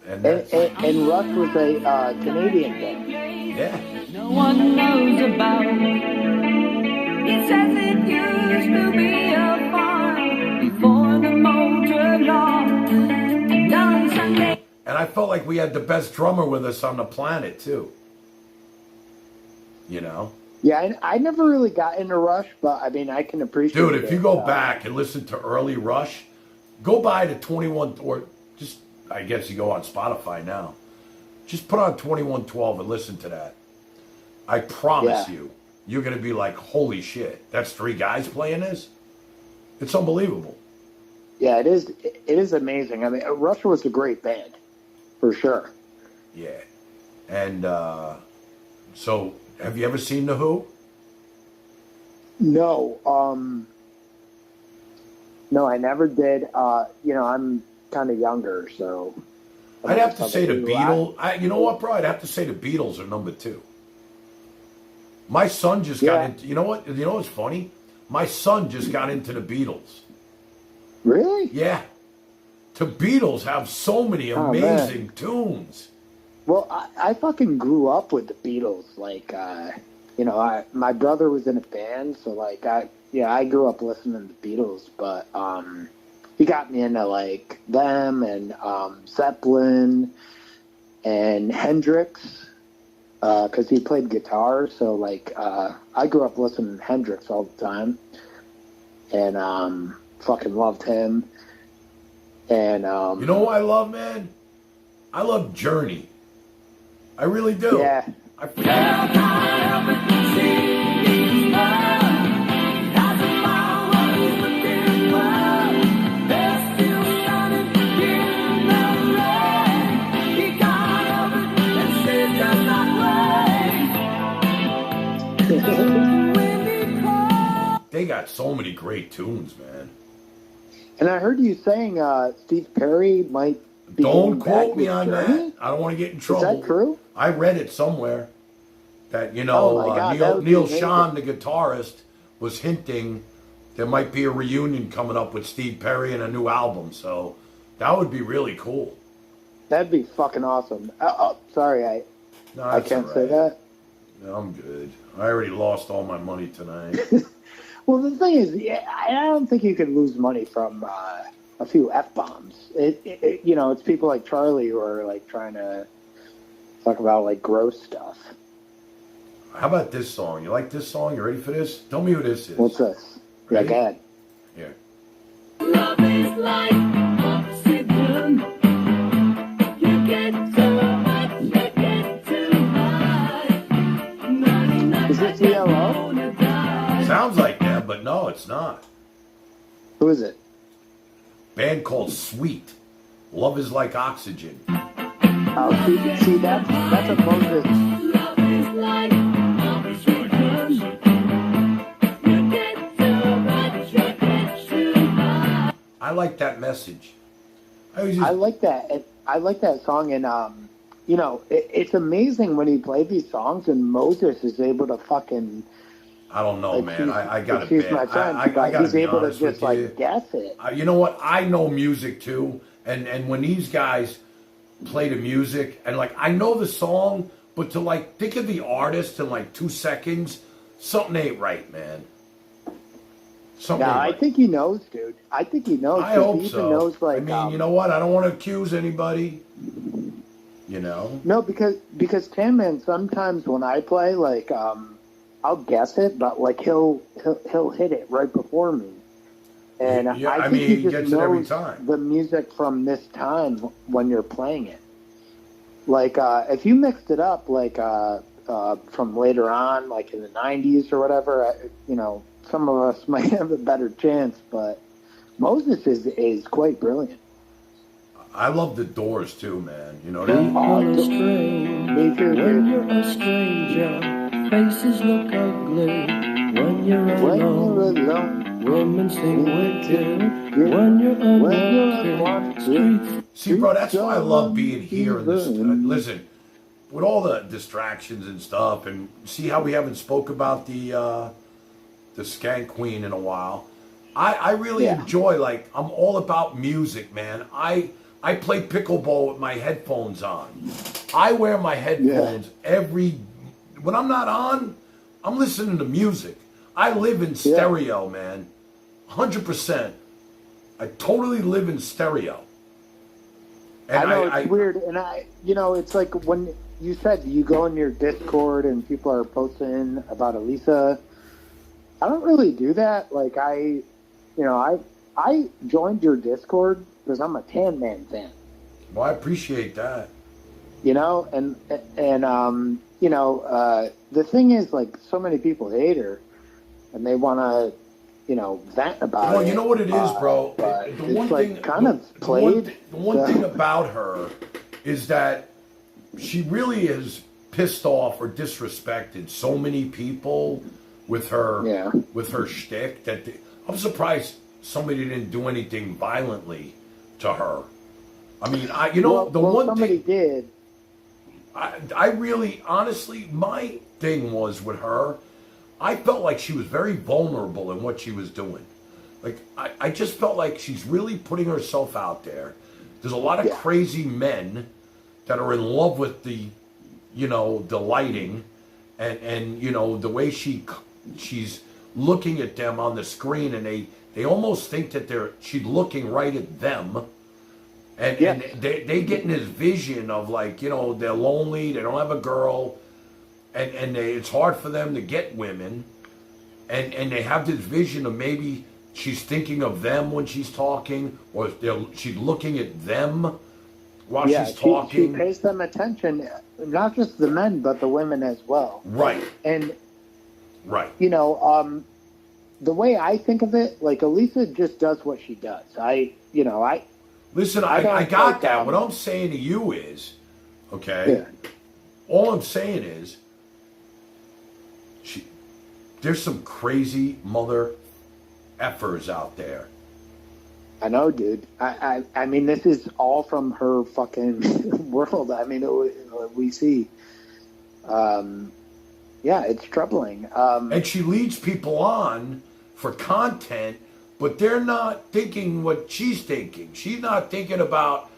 And Rush was a Canadian band. Yeah. No one knows about it. It says it used to be a farm before the motor law. And on Sunday. And I felt like we had the best drummer with us on the planet, too. Yeah, I never really got into Rush, but, I mean, I can appreciate it. Dude, if you go back and listen to early Rush, go by to 21, or just, I guess you go on Spotify now. Just put on 2112 and listen to that. I promise you, you're going to be like, holy shit, that's 3 guys playing this? It's unbelievable. Yeah, it is. It is amazing. I mean, Rush was a great band, for sure. Yeah. And so, have you ever seen The Who? No. No, I never did. I'm kind of younger, so. I'd have to say the Beatles. You know what, bro? I'd have to say the Beatles are number 2. My son just got into. You know what? You know what's funny? My son just got into the Beatles. Really? Yeah. The Beatles have so many amazing tunes. Well, I fucking grew up with the Beatles. Like, my brother was in a band, so like, I grew up listening to the Beatles. But he got me into like them and Zeppelin and Hendrix because he played guitar. So like, I grew up listening to Hendrix all the time. and fucking loved him. And you know what I love, man? I love Journey. I really do. Yeah. They got so many great tunes, man. And I heard you saying Steve Perry might be Don't going quote back me with on Journey? that. I don't want to get in trouble. Is that true? I read it somewhere that, you Oh know, my God, that would be Neil amazing. Schon, the guitarist, was hinting there might be a reunion coming up with Steve Perry and a new album. So that would be really cool. That'd be fucking awesome. Sorry, I No, can't that's say all that. No, I'm good. I already lost all my money tonight. Well, the thing is, I don't think you could lose money from a few F-bombs. You know, it's people like Charlie who are, like, trying to talk about, like, gross stuff. How about this song? You like this song? You ready for this? Tell me who this is. What's this? Yeah, go ahead. Here. Love is like oxygen. You get too much, you get too high. Is this ELO? Sounds like that, but no, it's not. Who is it? Band called Sweet. Love is like oxygen. Oh, see that's a Moses. Love is like oxygen. You get too much, you get too high. I like that message. I like that. I like that song, and you know, it's amazing when he played these songs, and Moses is able to fucking. I don't know, man. I got excuse it my bad. French, I but gotta he's be able to honest just with you. like guess it. You know what? I know music too, and when these guys play the music, and like I know the song, but to like think of the artist in like 2 seconds, something ain't right, man. Something. No, ain't I right. think he knows, dude. I think he knows. I 'cause hope he even so. knows, like, I mean, you know what? I don't want to accuse anybody. You know. No, because Tan Man, sometimes when I play, like, I'll guess it, but like he'll hit it right before me. And Yeah, I I think mean, he he just gets it every knows time. the music from this time when you're playing it. Like, if you mixed it up, like, from later on, like in the 90s or whatever, you know, some of us might have a better chance, but Moses is quite brilliant. I love the Doors too, man. You know. People are strange when you're a stranger. Faces look ugly when you're alone. Women seem wicked when you're walking streets. See, bro, that's why I love being here in this. Listen, with all the distractions and stuff, and see how we haven't spoke about the Skank Queen in a while. I really enjoy, like, I'm all about music, man. I play pickleball with my headphones on. I wear my headphones when I'm not on, I'm listening to music. I live in stereo, man. 100%. I totally live in stereo. And I know it's weird, and you know, it's like when you said you go in your Discord and people are posting about Elisa. I don't really do that. Like I joined your Discord because I'm a Tan Man fan. Well, I appreciate that. You know, and you know, the thing is, like, so many people hate her, and they want to, you know, vent about it. Well, you know what it is, bro? The one it's like thing, kind of played. The one thing about her is that she really has pissed off or disrespected so many people with her shtick that I'm surprised somebody didn't do anything violently to her. I mean, somebody did. I really, honestly, my thing was with her, I felt like she was very vulnerable in what she was doing. Like, I just felt like she's really putting herself out there. There's a lot of crazy men that are in love with the, you know, the lighting and you know, the way she's looking at them on the screen, and they almost think that she's looking right at them. And they get in this vision of, like, you know, they're lonely, they don't have a girl, and it's hard for them to get women, and they have this vision of maybe she's thinking of them when she's talking, or she's looking at them while she's talking. She pays them attention, not just the men, but the women as well. Right. And, right. You know, the way I think of it, like, Elisa just does what she does. Listen, I got that. What I'm saying to you is, okay, all I'm saying is, there's some crazy mother effers out there. I know, dude. I mean, this is all from her fucking world. I mean, we see. Yeah, it's troubling. And she leads people on for content, but they're not thinking what she's thinking. She's not thinking about,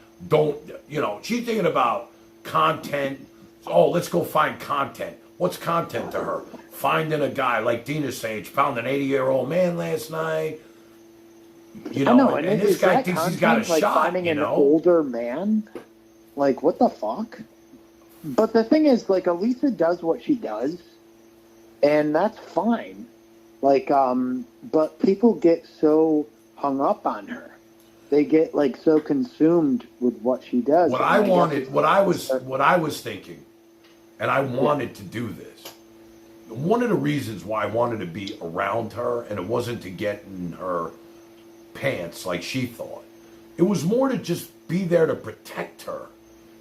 she's thinking about content. Oh, let's go find content. What's content to her? Finding a guy, like Dina's saying, she found an 80-year-old man last night. You know, and this guy thinks he's got a shot, finding an older man? Like, what the fuck? But the thing is, like, Elisa does what she does, and that's fine. Like, but people get so hung up on her. They get, like, so consumed with what she does. What I was thinking, and I wanted to do this. One of the reasons why I wanted to be around her, and it wasn't to get in her pants like she thought. It was more to just be there to protect her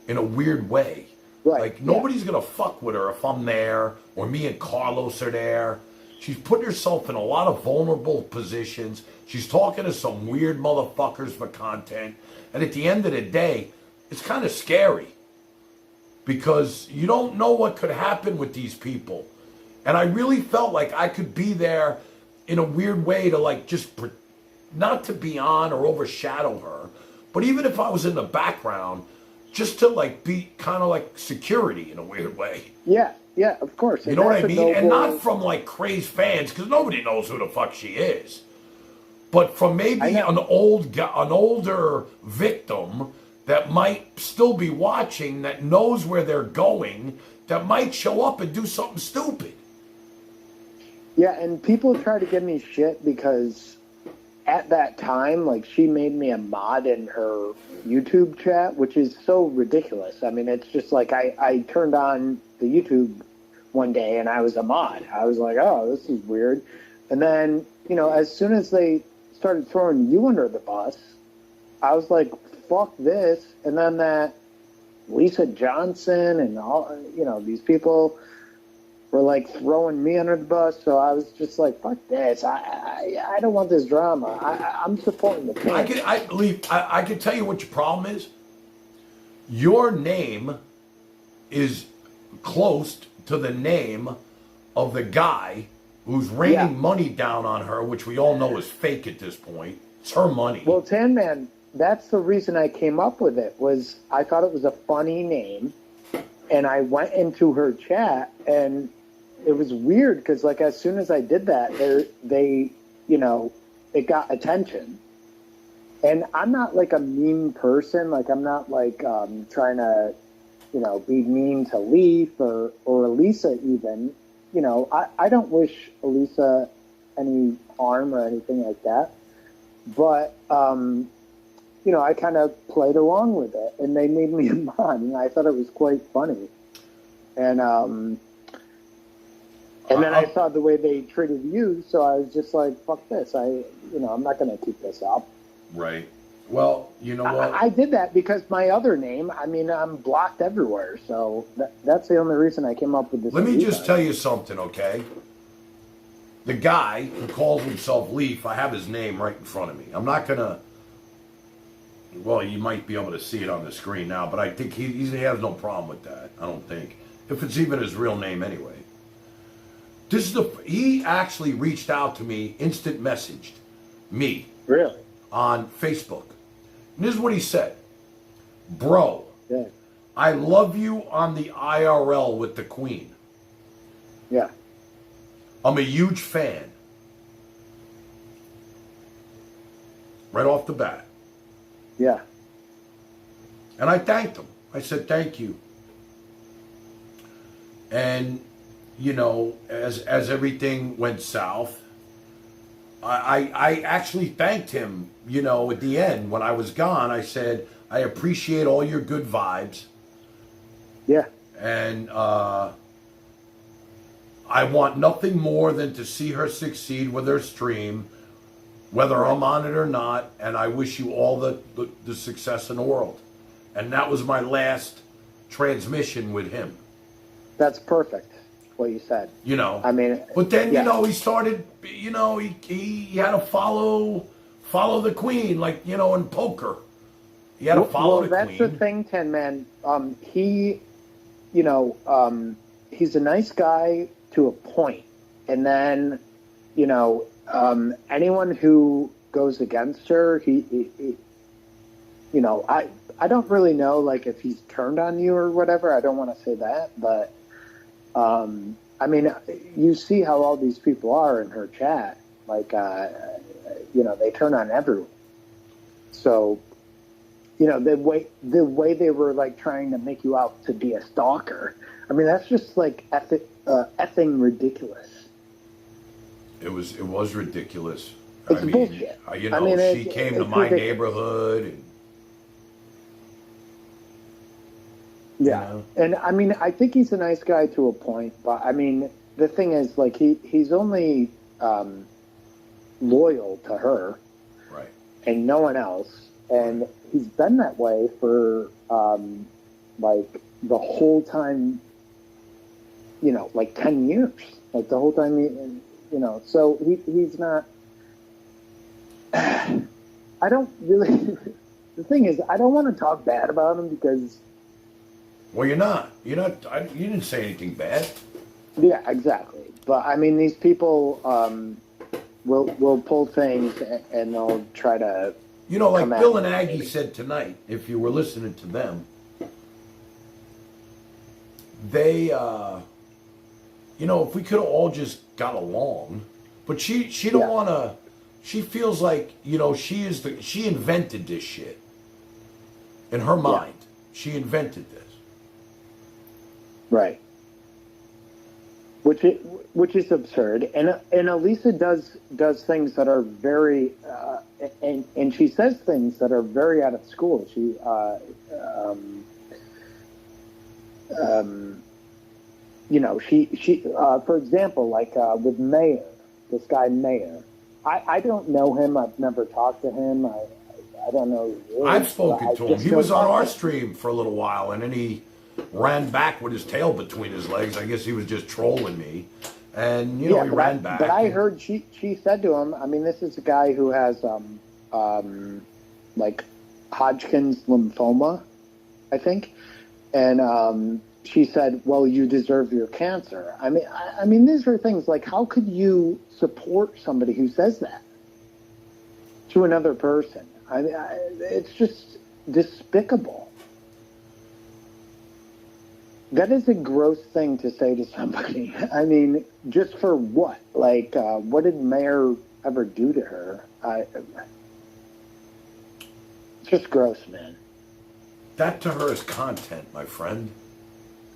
in a weird way. Right. Like, nobody's going to fuck with her if I'm there, or me and Carlos are there. She's putting herself in a lot of vulnerable positions. She's talking to some weird motherfuckers for content. And at the end of the day, it's kind of scary. Because you don't know what could happen with these people. And I really felt like I could be there in a weird way to, like, just not to be on or overshadow her, but even if I was in the background, just to, like, be kind of like security in a weird way. Yeah, of course. You know what I mean? And not from, like, crazed fans, because nobody knows who the fuck she is. But from maybe an older victim that might still be watching, that knows where they're going, that might show up and do something stupid. Yeah, and people try to give me shit because at that time, like, she made me a mod in her YouTube chat, which is so ridiculous. I mean, it's just like I turned on the YouTube one day and I was a mod. I was like, oh, this is weird. And then, you know, as soon as they started throwing you under the bus, I was like, fuck this. And then that Lisa Johnson and all, you know, these people were like throwing me under the bus, so I was just like, "Fuck this! I don't want this drama. I'm supporting the team." I can tell you what your problem is. Your name is close to the name of the guy who's raining money down on her, which we all know is fake at this point. It's her money. Well, Tan Man, that's the reason I came up with it. Was I thought it was a funny name, and I went into her chat and. It was weird because, like, as soon as I did that, they, you know, it got attention. And I'm not, like, a mean person. Like, I'm not, like, trying to, you know, be mean to Leaf or Elisa even. You know, I don't wish Elisa any harm or anything like that. But, you know, I kind of played along with it. And they made me a mod, and I thought it was quite funny. And then I saw the way they treated you, so I was just like, "Fuck this! I'm not going to keep this up." Right. Well, you know what? I did that because my other name, I mean, I'm blocked everywhere, so that's the only reason I came up with this. Let me just tell you something, okay? The guy who calls himself Leaf, I have his name right in front of me. I'm not going to. Well, you might be able to see it on the screen now, but I think he has no problem with that. I don't think, if it's even his real name anyway. He actually reached out to me, instant messaged me. Really? On Facebook. And this is what he said. Bro, I love you on the IRL with the Queen. Yeah. I'm a huge fan. Right off the bat. Yeah. And I thanked him. I said, thank you. And, you know, as everything went south, I actually thanked him, you know, at the end when I was gone. I said, I appreciate all your good vibes. Yeah. And I want nothing more than to see her succeed with her stream, whether I'm on it or not. And I wish you all the success in the world. And that was my last transmission with him. That's perfect. What you said. You know, I mean, but then yeah. you know he started. You know, he had to follow the queen, like, you know, in poker. He had to follow the that's queen. the thing, Tin Man. He, you know, he's a nice guy to a point, and then, you know, anyone who goes against her, he you know, I don't really know, like, if he's turned on you or whatever. I don't want to say that, but. I mean, you see how all these people are in her chat. Like, you know, they turn on everyone. So, you know, the way they were like trying to make you out to be a stalker. I mean, that's just like effing ridiculous. It was ridiculous. It's bullshit. You know, I mean, she came to my neighborhood. And, yeah, you know? and I mean, I think he's a nice guy to a point, but I mean, the thing is, like, he's only loyal to her, right, and no one else, and he's been that way for like the whole time, you know, like 10 years, like the whole time you know, so he's not. I don't really. The thing is, I don't want to talk bad about him because. Well, you're not. You didn't say anything bad. Yeah, exactly. But I mean, these people will pull things and they'll try to. You know, like Bill and Aggie said tonight, if you were listening to them, they, you know, if we could have all just got along, but she don't want to. She feels like, you know, she invented this shit. In her mind, she invented this. Right. Which is absurd, and Elisa does things that are very, and she says things that are very out of school. She, you know, she for example, like with Mayor, this guy Mayor. I don't know him. I've never talked to him. I don't know who he is. I've spoken to him. He was on our stream for a little while, and then he ran back with his tail between his legs. I guess he was just trolling me. And, you know, he ran back. But I heard she said to him, I mean, this is a guy who has, like, Hodgkin's lymphoma, I think. And she said, well, you deserve your cancer. I mean, these are things like, how could you support somebody who says that to another person? It's just despicable. That is a gross thing to say to somebody. I mean, just for what? Like, what did Mayor ever do to her? It's just gross, man. That to her is content, my friend.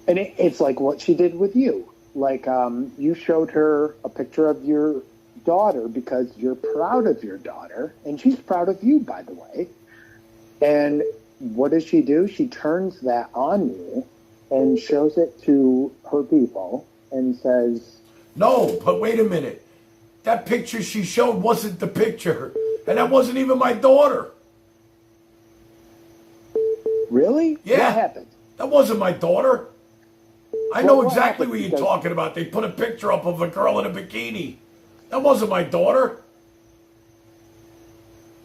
And it's like what she did with you. Like, you showed her a picture of your daughter because you're proud of your daughter, and she's proud of you, by the way. And what does she do? She turns that on you and shows it to her people and says... No, but wait a minute. That picture she showed wasn't the picture. And that wasn't even my daughter. Really? Yeah. What happened? That wasn't my daughter. I know exactly what you're talking about. They put a picture up of a girl in a bikini. That wasn't my daughter.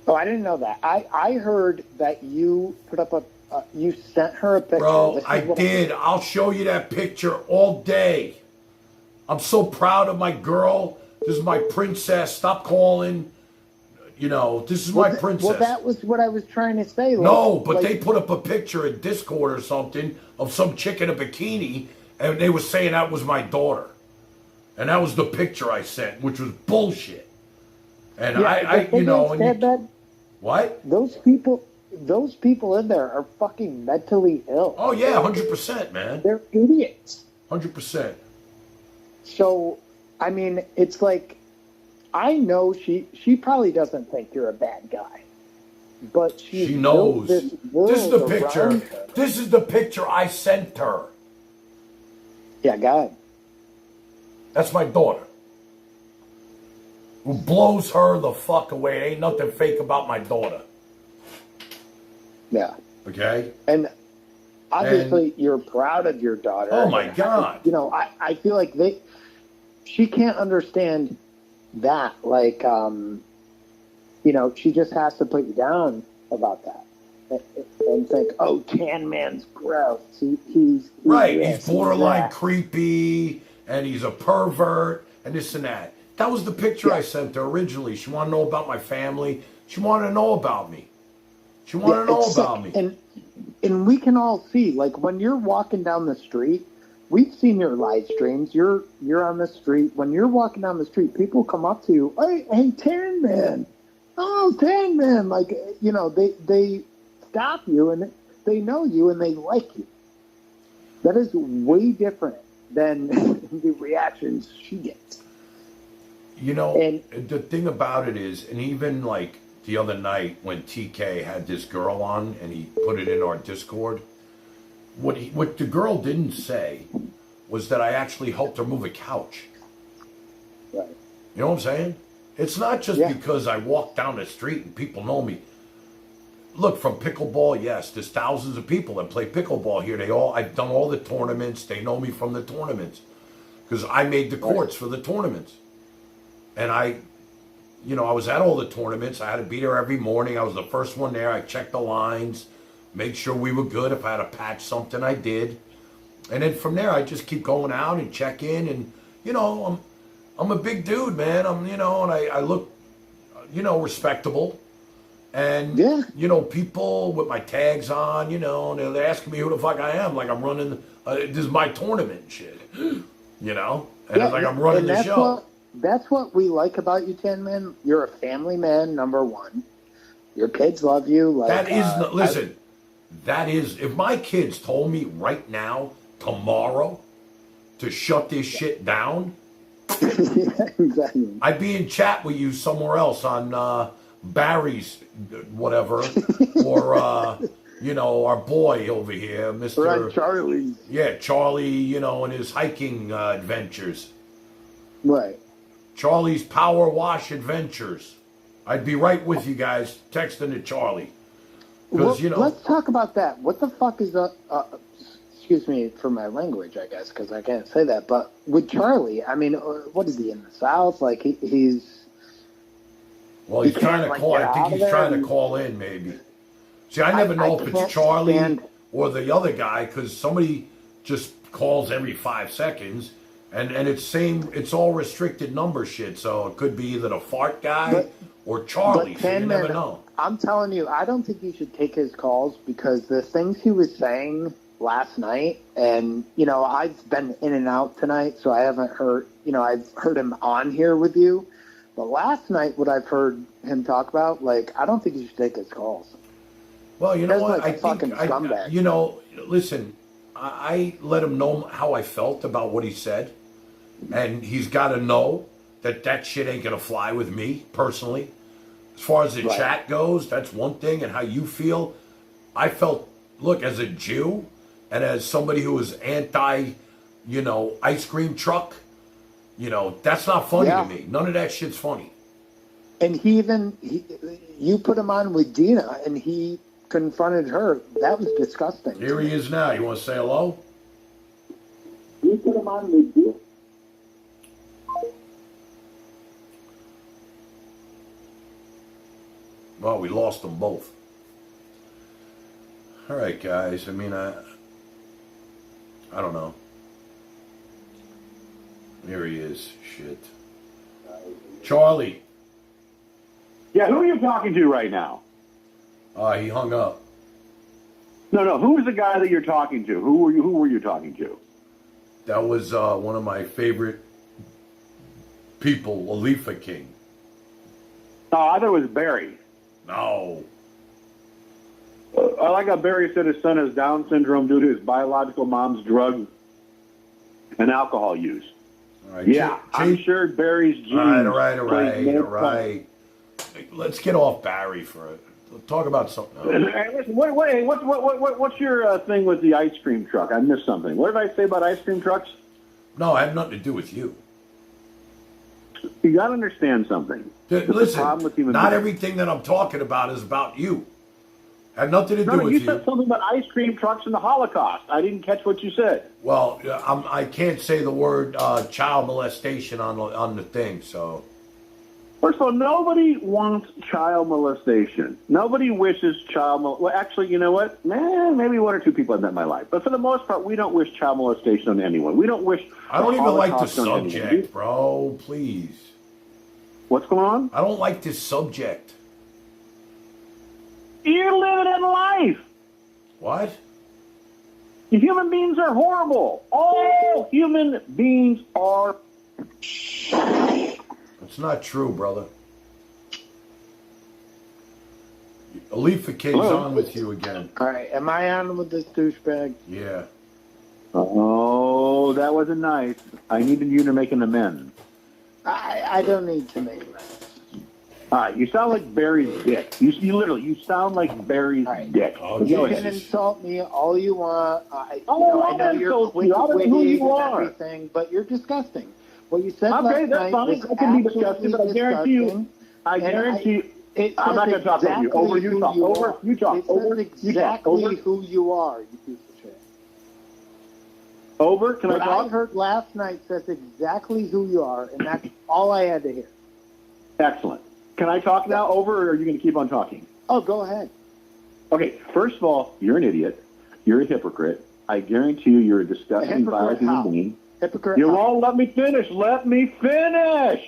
Oh, I didn't know that. I heard that you put up you sent her a picture. Bro, I did. I'll show you that picture all day. I'm so proud of my girl. This is my princess. Stop calling. You know, this is my princess. Well, that was what I was trying to say. No, but they put up a picture in Discord or something of some chick in a bikini, and they were saying that was my daughter. And that was the picture I sent, which was bullshit. And I you know, and what? Those people in there are fucking mentally ill. Oh yeah, 100%, man. They're idiots. 100%. So, I mean, it's like, I know she probably doesn't think you're a bad guy, but She knows. This This is the world picture. around her. This is the picture I sent her. Yeah, go ahead. That's my daughter. Who blows her the fuck away. Ain't nothing fake about my daughter. Yeah. Okay? And obviously, you're proud of your daughter. Oh, my And God. I feel like she can't understand that. Like, she just has to put you down about that. And think, oh, Tan Man's gross. He's Right. this, He's borderline that. creepy, and he's a pervert, and this and that. That was the picture I sent her originally. She wanted to know about my family. She wanted to know about me. She wanted to know it's about sick. me. And we can all see, like, when you're walking down the street, we've seen your live streams. You're on the street. When you're walking down the street, people come up to you, hey, Tan Man. Oh, Tan Man. Like, they stop you, and they know you, and they like you. That is way different than the reactions she gets. And the thing about it is, and even like the other night when TK had this girl on and he put it in our Discord, what the girl didn't say was that I actually helped her move a couch. Right. You know what I'm saying? It's not just because I walk down the street and people know me. Look, from pickleball, yes, there's thousands of people that play pickleball here. I've done all the tournaments. They know me from the tournaments because I made the courts for the tournaments. And I was at all the tournaments. I had to be there every morning. I was the first one there. I checked the lines, make sure we were good. If I had to patch something, I did. And then from there, I just keep going out and check in. And, I'm a big dude, man. And I look, respectable. And, people with my tags on, and they're asking me who the fuck I am. Like I'm running, this is my tournament and shit, And it's like I'm running the show. That's what we like about you, Tan Man. You're a family man, number one. Your kids love you. Like, that is, if my kids told me right now, tomorrow, to shut this shit down, exactly. I'd be in chat with you somewhere else on Barry's whatever, or, our boy over here, Mr. Right, Charlie. Yeah, Charlie, and his hiking adventures. Right. Charlie's Power Wash Adventures. I'd be right with you guys texting to Charlie. Because, let's talk about that. What the fuck is excuse me for my language, I guess, because I can't say that. But with Charlie, I mean, what is he in the South? Like he's. Well, he's trying to call. I think he's trying to call in, maybe. See, I never know if it's Charlie or the other guy, because somebody just calls every 5 seconds. And it's all restricted number shit, so it could be either the fart guy or Charlie, so you never know. I'm telling you, I don't think you should take his calls because the things he was saying last night, and, I've been in and out tonight, so I haven't heard, I've heard him on here with you. But last night, what I've heard him talk about, like, I don't think you should take his calls. Well, you know what? Like scumbag. Listen, I let him know how I felt about what he said. And he's got to know that shit ain't going to fly with me, personally. As far as the chat goes, that's one thing. And how you feel, I felt, look, as a Jew and as somebody who is anti, ice cream truck, that's not funny to me. None of that shit's funny. And you put him on with Dina, and he confronted her. That was disgusting. Here he is now. You want to say hello? You put him on with Dina. Well, we lost them both. All right, guys. I mean, I don't know. Here he is. Shit. Charlie. Yeah, who are you talking to right now? He hung up. No. Who's the guy that you're talking to? Who were you talking to? That was one of my favorite people, Alifa King. No, I thought it was Barry. No. I like how Barry said his son has Down syndrome due to his biological mom's drug and alcohol use. All right, Yeah, I'm sure Barry's genes. All right. played no part. Let's get off Barry for it. Let's talk about something else. Hey, listen, what's your thing with the ice cream truck? I missed something. What did I say about ice cream trucks? No, I have nothing to do with you. You got to understand something. Listen, problem with human not beings. everything that I'm talking about is about you. Had nothing to do with you you. said something about ice cream trucks and the Holocaust. I didn't catch what you said. Well, I can't say the word child molestation on the thing, so. First of all, nobody wants child molestation. Nobody wishes child molestation. Well, actually, you know what? Maybe one or two people I've met in my life. But for the most part, we don't wish child molestation on anyone. We don't wish I don't even like the Holocaust on anyone. subject, bro. Please. What's going on? I don't like this subject. You're living in life. What? Human beings are horrible. All human beings are. It's not true, brother. Alifa K's on with you again. All right, am I on with this douchebag? Yeah. Oh, that wasn't nice. I needed you to make an amends. I don't need to make that. All right, you sound like Barry's dick. You literally, you sound like Barry's dick. Oh, You can insult me all you want. I know you're insult you. I don't know who quick-witted you and are. everything, but you're disgusting. What you said Okay, last that's night fine. was I can be disgusting, but I absolutely guarantee you, disgusting. I guarantee you, It I'm not says going to talk over you. Over, you exactly talk. who Over, are. you talk. It Over, says you talk. exactly Over, who you are, you piece of shit. over. Can What I talk? I heard last night says exactly who you are, and that's all I had to hear. Excellent. Can I talk now, over, or are you going to keep on talking? Oh, go ahead. Okay, first of all, you're an idiot. You're a hypocrite. I guarantee you, you're a disgusting, vile human being. Hypocrite. You won't let me finish. Let me finish.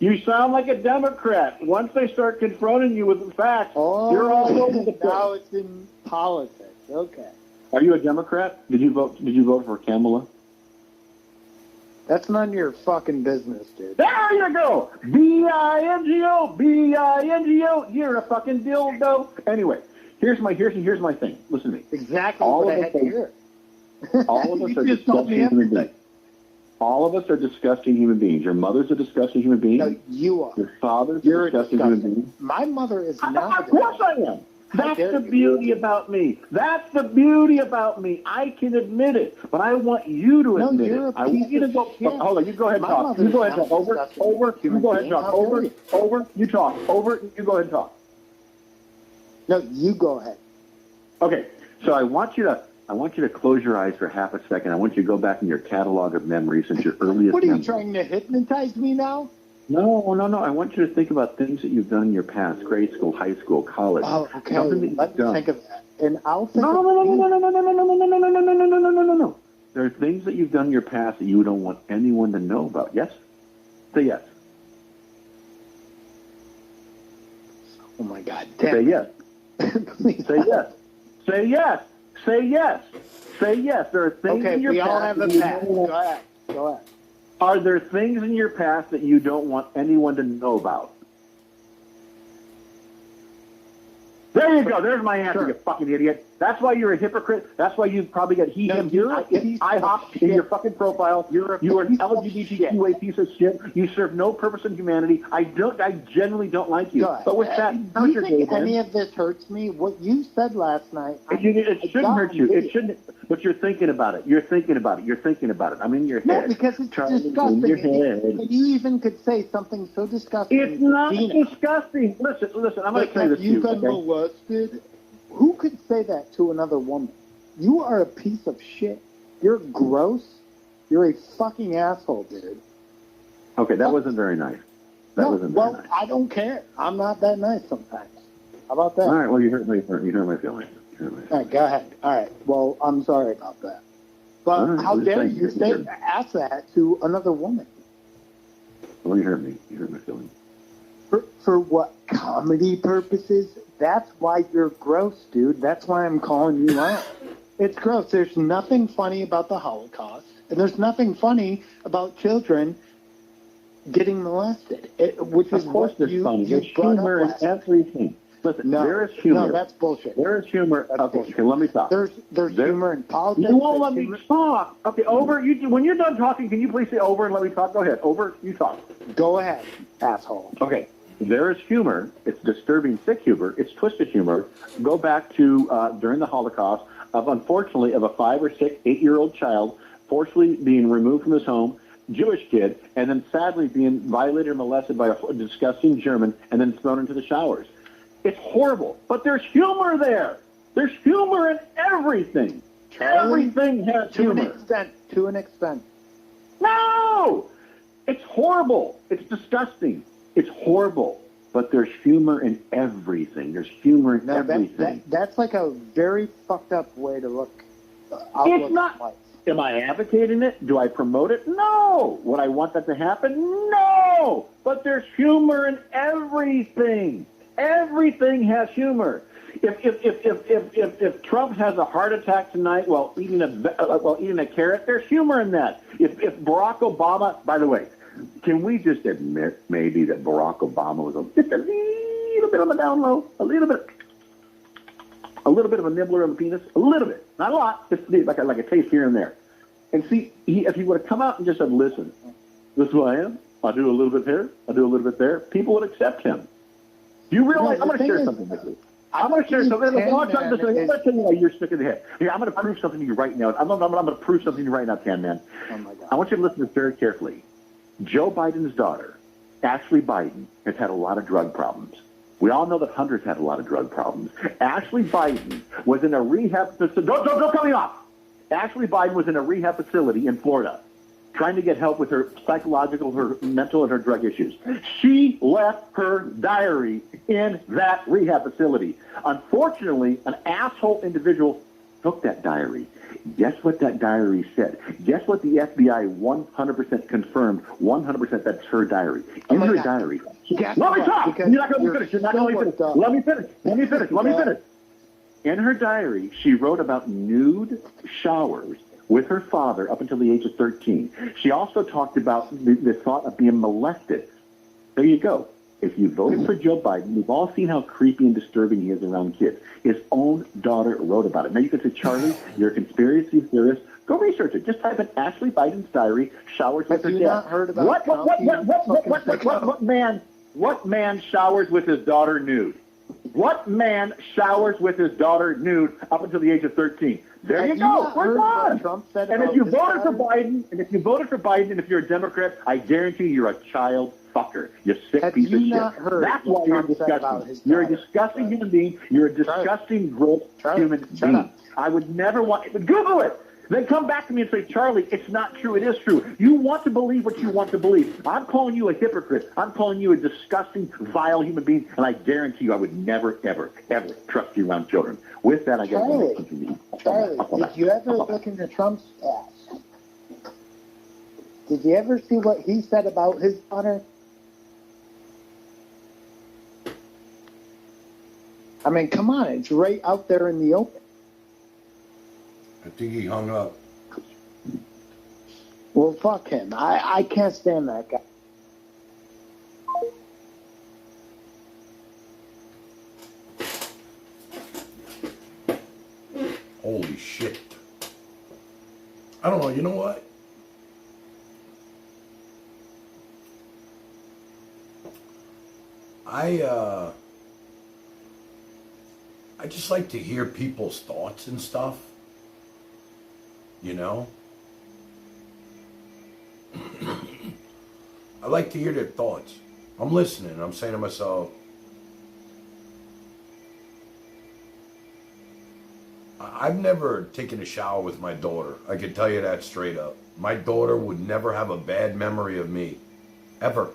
You sound like a Democrat. Once they start confronting you with the facts, you're all over the place. Now it's in politics. Okay. Are you a Democrat? Did you vote for Kamala? That's none of your fucking business, dude. There you go. B-I-N-G-O, B-I-N-G-O. You're a fucking dildo. Anyway, here's my thing. Listen to me. Exactly All what of I had us to hear. All of us You are just told disgusting me human everything. beings. All of us are disgusting human beings. Your mother's a disgusting human being. No, you are. Your father's You're a disgusting human being. My mother is not. Of course I am. That's the beauty about me. That's the beauty about me. I can admit it, but I want you to admit you're it. a I want you to go. Hold on. You go ahead and My talk. mother You go is ahead and not talk. Over. disgusting Over. You human go ahead and being. talk. How dare Over. you? Over. You talk. Over. You go ahead and talk. No, you go ahead. Okay. So I want you to close your eyes for half a second. I want you to go back in your catalog of memories since your earliest What are you memories. trying to hypnotize me now? No. I want you to think about things that you've done in your past, grade school, high school, college. Oh, okay. Something that you've Let me done. think of that. And I'll think No. There are things that you've done in your past that you don't want anyone to know about. Yes? Say yes. Oh my God. Say yes. Say yes. Say yes. Say yes. Say yes. There are things Okay, in your we past. all have a that you past. don't want- Go ahead. Go ahead. Are there things in your past that you don't want anyone to know about? There you go. There's my answer, Sure. you fucking idiot. That's why you're a hypocrite. That's why you've probably got he, him, you're a piece of IHOP in shit. your fucking profile. You are an LGBTQA piece of shit. You serve no purpose in humanity. I genuinely don't like you. Go ahead. But with that, Do how's you your think day, any man? of this hurts me? What you said last night. It shouldn't hurt you. It shouldn't. But you're thinking about it. You're thinking about it. You're thinking about it. I'm in your No, head. because it's Charlie, disgusting. in your head. And you even could say something so disgusting. It's not Gina. disgusing. Listen. I'm going Like, to tell you this to you. you've been Okay? molested. Who could say that to another woman? You are a piece of shit. You're gross. You're a fucking asshole, dude. Okay, that wasn't very nice. That wasn't very nice. I don't care. I'm not that nice sometimes. How about that? All right. Well, you hurt my feelings. All right, go ahead. All right. Well, I'm sorry about that. But All right, how I'm just dare saying, you ask that to another woman? Well, you hurt me. You hurt my feelings. For what, comedy purposes? That's why you're gross, dude. That's why I'm calling you out. It's gross. There's nothing funny about the Holocaust, and there's nothing funny about children getting molested, which is Of course what there's you funny. There's brought up humor in last. everything. Listen, No, there is humor. no, that's bullshit. There is humor. Okay, let me talk. There's humor in politics. You won't let there's me humor- talk. Okay, over. When you're done talking, can you please say over and let me talk? Go ahead. Over. You talk. Go ahead, asshole. Okay. There is humor. It's disturbing, sick humor. It's twisted humor. Go back to during the Holocaust unfortunately, of a 5 or 6, 8-year-old child forcibly being removed from his home, Jewish kid, and then sadly being violated or molested by a disgusting German and then thrown into the showers. It's horrible, but there's humor there. There's humor in everything. Charlie, everything has humor. To an extent. No! It's horrible. It's disgusting. It's horrible. But there's humor in everything. There's humor in everything. That's like a very fucked up way to look. It's not. Am I advocating it? Do I promote it? No. Would I want that to happen? No. But there's humor in everything. Everything has humor. If Trump has a heart attack tonight while eating a carrot, there's humor in that. If Barack Obama, by the way, can we just admit maybe that Barack Obama was just a little bit on the down low, a little bit of a nibbler of the penis, a little bit, not a lot, just like a taste here and there. And see, if he would have come out and just said, "Listen, this is who I am. I do a little bit here, I do a little bit there," people would accept him. Do you realize? I'm going to share something with you. I'm going to share something. I'm going to tell you why you're sick of the head. Here, I'm going to prove something to you right now. I'm going to prove something to you right now, Tan Man. Oh my God. I want you to listen to this very carefully. Joe Biden's daughter, Ashley Biden, has had a lot of drug problems. We all know that Hunter's had a lot of drug problems. Ashley Biden was in a rehab facility. Don't cut me off. Ashley Biden was in a rehab facility in Florida trying to get help with her psychological, her mental, and her drug issues. She left her diary in that rehab facility. Unfortunately, an asshole individual took that diary. Guess what that diary said? Guess what the FBI 100% confirmed? 100% that's her diary. In her diary. Let me talk. You're not going to finish. You're not going to finish. Let me finish. In her diary, she wrote about nude showers with her father up until the age of 13. She also talked about the thought of being molested. There you go. If you voted for Joe Biden, we've all seen how creepy and disturbing he is around kids. His own daughter wrote about it. Now you can say, "Charlie, you're a conspiracy theorist." Go research it. Just type in Ashley Biden's diary, showers with her dad. Have you not heard about What man showers with his daughter nude? What man showers with his daughter nude up until the age of 13? There you go. We're done. And if you voted for Biden, and if you're a Democrat, I guarantee you're a child fucker. You sick piece of shit. That's why you're disgusting. You're a disgusting human being. You're a disgusting, gross human being. I would never want. Google it. Then come back to me and say, "Charlie, it's not true. It is true." You want to believe what you want to believe. I'm calling you a hypocrite. I'm calling you a disgusting, vile human being, and I guarantee you I would never, ever, ever trust you around children. With that, I got to make something to you. Charlie, did you ever look into Trump's ass? Did you ever see what he said about his daughter? I mean, come on. It's right out there in the open. I think he hung up. Well, fuck him. I can't stand that guy. Holy shit. I don't know. You know what? I just like to hear people's thoughts and stuff. You know? I like to hear their thoughts. I'm listening. I'm saying to myself, I've never taken a shower with my daughter. I can tell you that straight up. My daughter would never have a bad memory of me. Ever.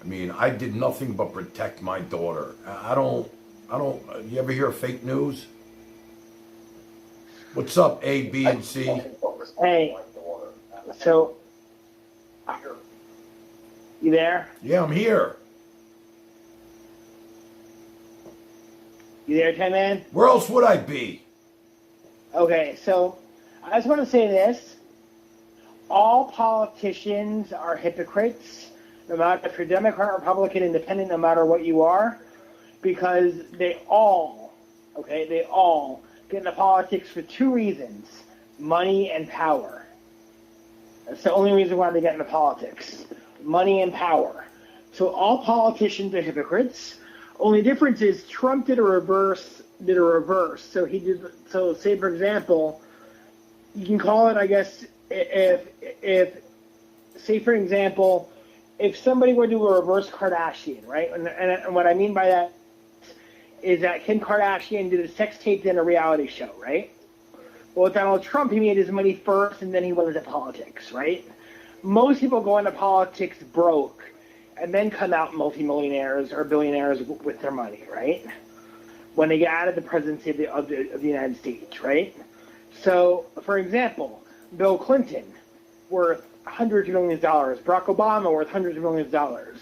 I mean, I did nothing but protect my daughter. I don't, you ever hear fake news? What's up, A, B, and C? Hey, so, you there? Yeah, I'm here. You there, Tan Man? Where else would I be? Okay, so, I just want to say this. All politicians are hypocrites, no matter if you're Democrat, Republican, Independent, no matter what you are. because they all get into politics for two reasons: money and power. That's the only reason why they get into politics: money and power. So all politicians are hypocrites. Only difference is Trump did a reverse. So he did. So say for example, you can call it, I guess, if say for example, if somebody were to do a reverse Kardashian, right? And what I mean by that is that Kim Kardashian did a sex tape in a reality show, right? Well, with Donald Trump, he made his money first, and then he went into politics, right? Most people go into politics broke, and then come out multimillionaires or billionaires with their money, right? When they get out of the presidency of the United States, right? So, for example, Bill Clinton, worth hundreds of millions of dollars. Barack Obama, worth hundreds of millions of dollars.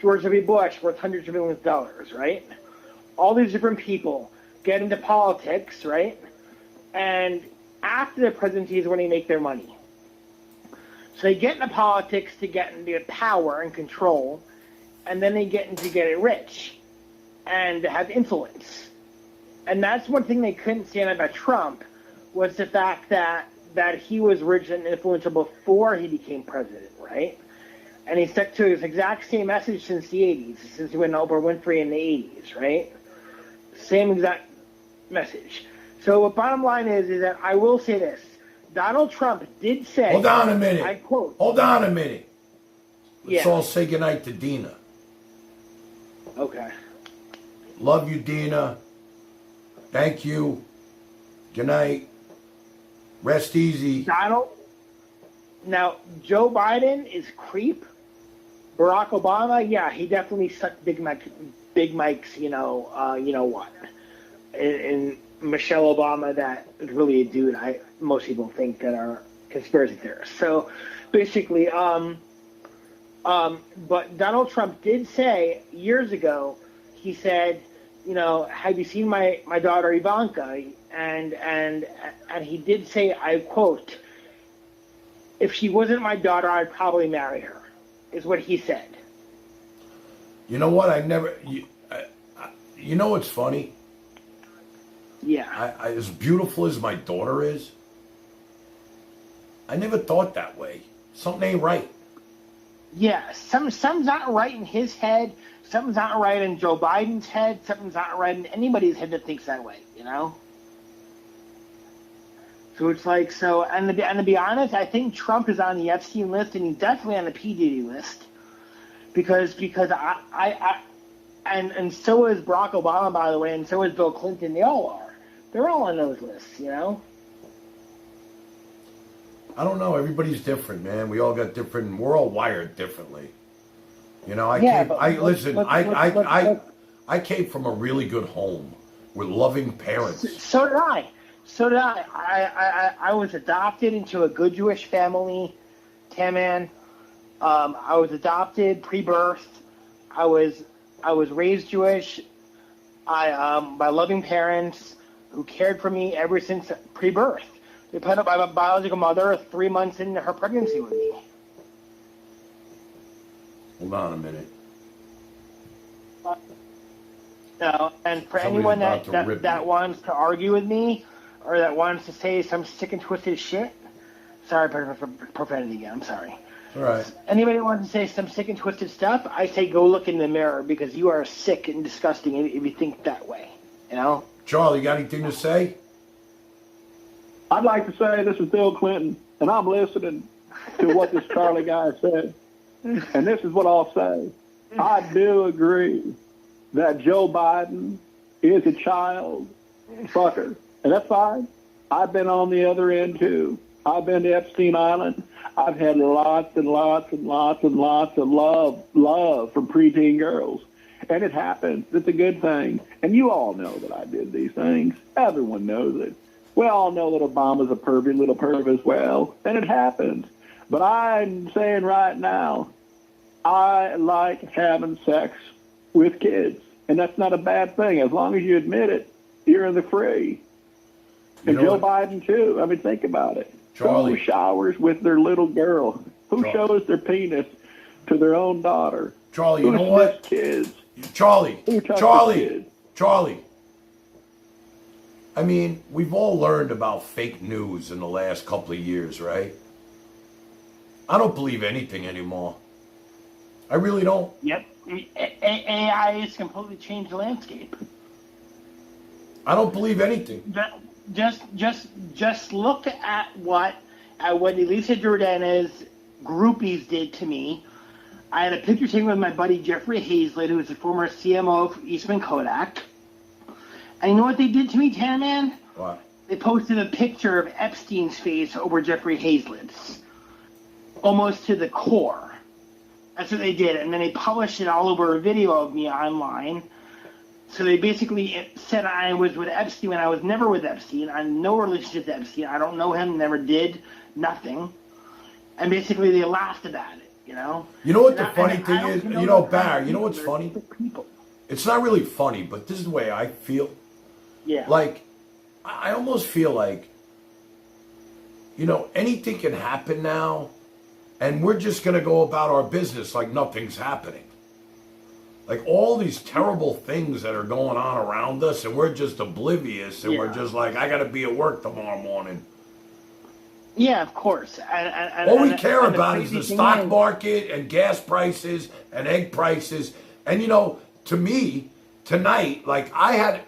George W. Bush, worth hundreds of millions of dollars, right? All these different people get into politics, right? And after the presidency is when they make their money. So they get into politics to get into power and control, and then they get into getting rich and have influence. And that's one thing they couldn't stand about Trump, was the fact that he was rich and influential before he became president, right? And he stuck to his exact same message since the 80s, since he went to Oprah Winfrey in the 80s, right? Same exact message. So what bottom line is that I will say this. Donald Trump did say... Hold on a minute. I quote. Hold on a minute. Let's all say goodnight to Dina. Okay. Love you, Dina. Thank you. Good night. Rest easy. Donald. Now, Joe Biden is creep. Barack Obama, yeah, he definitely sucked Big Mike's, you know what. And Michelle Obama, that is really a dude most people think that are conspiracy theorists. So basically, but Donald Trump did say years ago, he said, have you seen my daughter Ivanka? And he did say, I quote, if she wasn't my daughter, I'd probably marry her, is what he said. You know what? You know what's funny? Yeah. As beautiful as my daughter is, I never thought that way. Something ain't right. Yeah, something's not right in his head. Something's not right in Joe Biden's head. Something's not right in anybody's head that thinks that way, So it's like, and to be honest, I think Trump is on the Epstein list, and he's definitely on the P. Diddy list. Because and so is Barack Obama, by the way, and so is Bill Clinton. They all are. They're all on those lists, I don't know. Everybody's different, man. We all got different. We're all wired differently. I came from a really good home with loving parents. So did I. I was adopted into a good Jewish family, Taman. I was adopted pre-birth. I was raised Jewish. By loving parents who cared for me ever since pre-birth. They put up my biological mother 3 months into her pregnancy with me. Hold on a minute. No, and for anyone that wants to argue with me, or that wants to say some sick and twisted shit, sorry for profanity again, I'm sorry. All right. Anybody wants to say some sick and twisted stuff, I say go look in the mirror, because you are sick and disgusting if you think that way, Charlie, you got anything to say? I'd like to say this is Bill Clinton, and I'm listening to what this Charlie guy said. And this is what I'll say. I do agree that Joe Biden is a child fucker. And that's fine. I've been on the other end, too. I've been to Epstein Island. I've had lots and lots and lots and lots of love from preteen girls. And it happens. It's a good thing. And you all know that I did these things. Everyone knows it. We all know that Obama's a pervy little perv as well. And it happens. But I'm saying right now, I like having sex with kids. And that's not a bad thing. As long as you admit it, you're in the free. And Joe Biden, too. I mean, think about it. Charlie. Who showers with their little girl? Who shows their penis to their own daughter? Charlie, Who you know what? Kids? Charlie. Who you talking to, Charlie. kid? Charlie. I mean, we've all learned about fake news in the last couple of years, right? I don't believe anything anymore. I really don't. Yep. AI has completely changed the landscape. I don't believe anything. Just look at what Elisa Jordan's groupies did to me. I had a picture taken with my buddy Jeffrey Hazlett, who is the former CMO of Eastman Kodak. And you know what they did to me, Tan Man? What? They posted a picture of Epstein's face over Jeffrey Hazlett's, almost to the core. That's what they did. And then they published it all over a video of me online. So they basically said I was with Epstein when I was never with Epstein. I had no relationship to Epstein. I don't know him, never did, nothing. And basically they laughed about it, you know? You know what the funny thing is? You know, Barry, you know what's funny? It's not really funny, but this is the way I feel. Yeah. Like, I almost feel like, you know, anything can happen now, and we're just going to go about our business like nothing's happening. Like, all these terrible things that are going on around us, and we're just oblivious, and we're just like, I got to be at work tomorrow morning. Yeah, of course. All we care about is the stock market and gas prices and egg prices. And, you know, to me, tonight, like, I have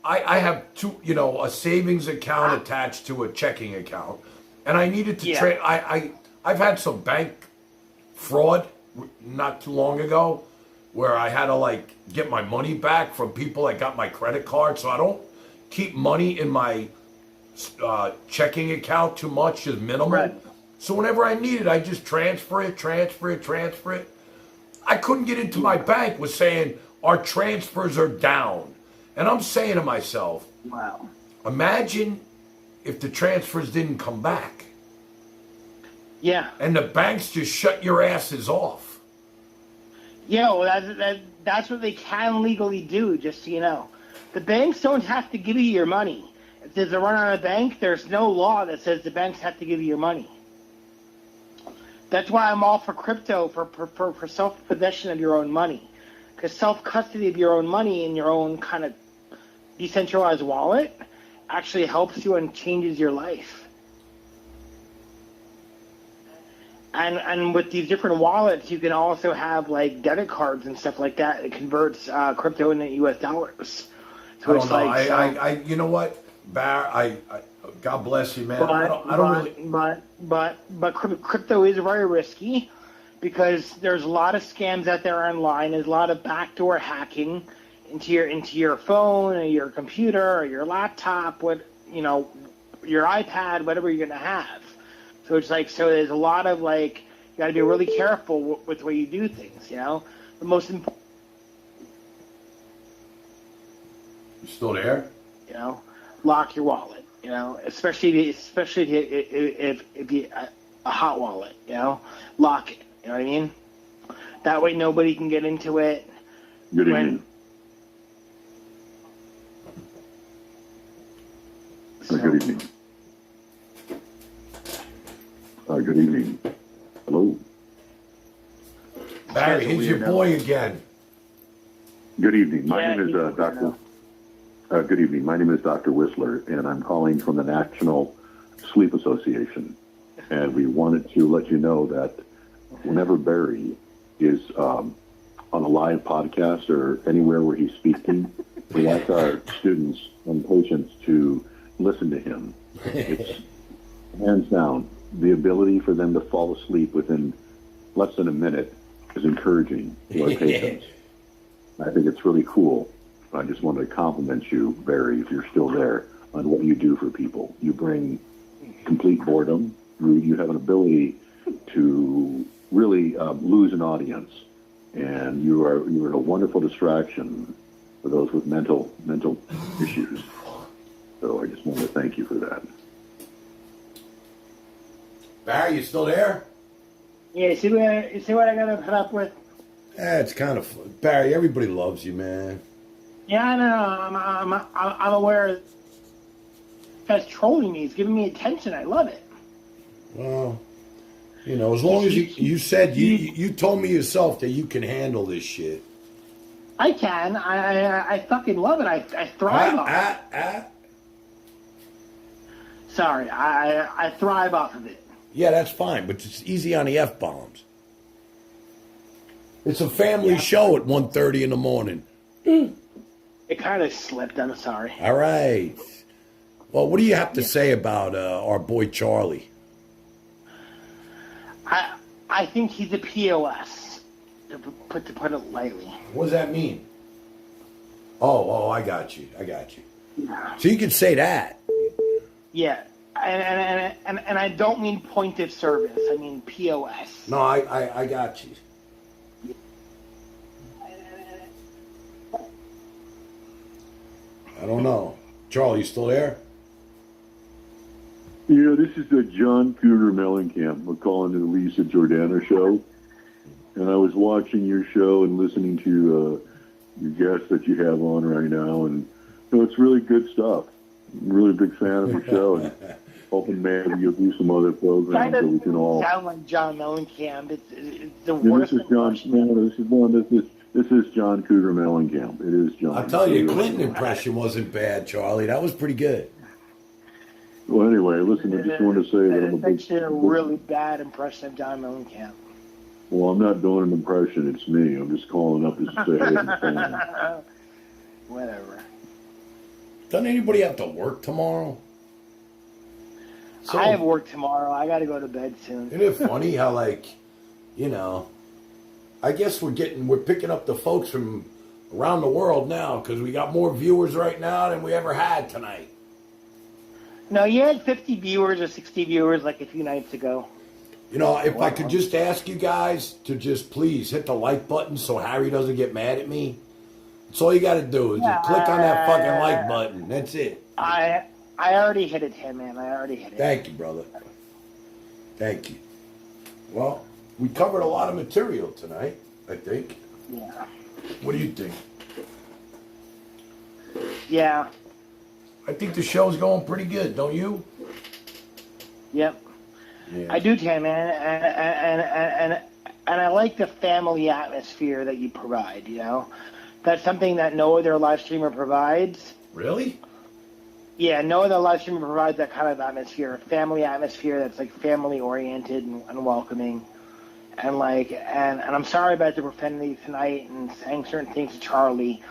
a savings account attached to a checking account, and I needed to I've had some bank fraud not too long ago where I had to like get my money back from people that got my credit card, so I don't keep money in my checking account too much, just minimal. Right. So whenever I need it, I just transfer it. I couldn't get into my bank with saying our transfers are down. And I'm saying to myself, wow, imagine if the transfers didn't come back. Yeah. And the banks just shut your asses off. Yeah, well, that's what they can legally do, just so you know. The banks don't have to give you your money. If there's a run on a bank, there's no law that says the banks have to give you your money. That's why I'm all for crypto, for self-possession of your own money. Because self-custody of your own money in your own kind of decentralized wallet actually helps you and changes your life. And with these different wallets, you can also have like debit cards and stuff like that. It converts crypto into U.S. dollars. So I don't know. I you know what, Bar? God bless you, man. But crypto is very risky because there's a lot of scams out there online. There's a lot of backdoor hacking into your phone or your computer or your laptop, your iPad, whatever you're gonna have. So it's like, there's a lot of like, you got to be really careful with the way you do things, you know? The most important. You still there? You know, lock your wallet, you know, especially if you a hot wallet, you know, lock it, you know what I mean? That way nobody can get into it. Good evening. Good evening. Good evening. Hello. Barry, here's your boy again. Good evening. My name is Dr. Good evening. My name is Dr. Whistler, and I'm calling from the National Sleep Association. And we wanted to let you know that whenever Barry is on a live podcast or anywhere where he's speaking, we like our students and patients to listen to him. It's hands down. The ability for them to fall asleep within less than a minute is encouraging to our patients. I think it's really cool. I just wanted to compliment you, Barry, if you're still there, on what you do for people. You bring complete boredom. You have an ability to really lose an audience, and you're a wonderful distraction for those with mental issues. So I just wanted to thank you for that. Barry, you still there? Yeah, see what I got to put up with? Yeah, it's kind of fun. Barry, everybody loves you, man. Yeah, I know. I'm aware. Guy's trolling me. He's giving me attention. I love it. Well, as long as you said you told me yourself that you can handle this shit. I can. I fucking love it. I thrive off it. Sorry, I thrive off of it. Yeah, that's fine, but it's easy on the F-bombs. It's a family show at 1:30 in the morning. It kind of slipped. I'm sorry. All right. Well, what do you have to say about our boy Charlie? I think he's a POS, to put it lightly. What does that mean? Oh, I got you. Yeah. So you could say that. Yeah, and I don't mean point of service. I mean POS. No, I got you. I don't know. Charlie, you still there? Yeah, this is the John Cooter Mellencamp. We're calling the Lisa Jordana show. And I was watching your show and listening to your guests that you have on right now. And it's really good stuff. I'm really a big fan of your show. And hoping maybe you'll do some other programs so we can all... Sound like John Mellencamp. It's the Yeah, worst. this is John. This is John Cooter Mellencamp. It is John. I'll tell you, Cooter. Clinton impression wasn't bad, Charlie. That was pretty good. Well, anyway, listen, I just wanted to say that I'm a It's big... actually a really bad impression of John Mellencamp. Well, I'm not doing an impression. It's me. I'm just calling up to say hey, I'm a fan. Whatever. Doesn't anybody have to work tomorrow? I have work tomorrow. I got to go to bed soon. Isn't it funny how, I guess we're picking up the folks from around the world now because we got more viewers right now than we ever had tonight. No, you had 50 viewers or 60 viewers like a few nights ago. If I could just ask you guys to just please hit the like button so Harry doesn't get mad at me. That's all you got to do is just click on that fucking like button. That's it. I already hit it, Tim, man. I already hit it. Thank you, brother. Thank you. Well, we covered a lot of material tonight, I think. Yeah. What do you think? Yeah. I think the show's going pretty good, don't you? Yep. Yeah. I do, Tim, man. And I like the family atmosphere that you provide, That's something that no other live streamer provides. Really? Yeah, no other live streamer provides that kind of atmosphere, a family atmosphere that's like family oriented and welcoming. And I'm sorry about the profanity tonight and saying certain things to Charlie,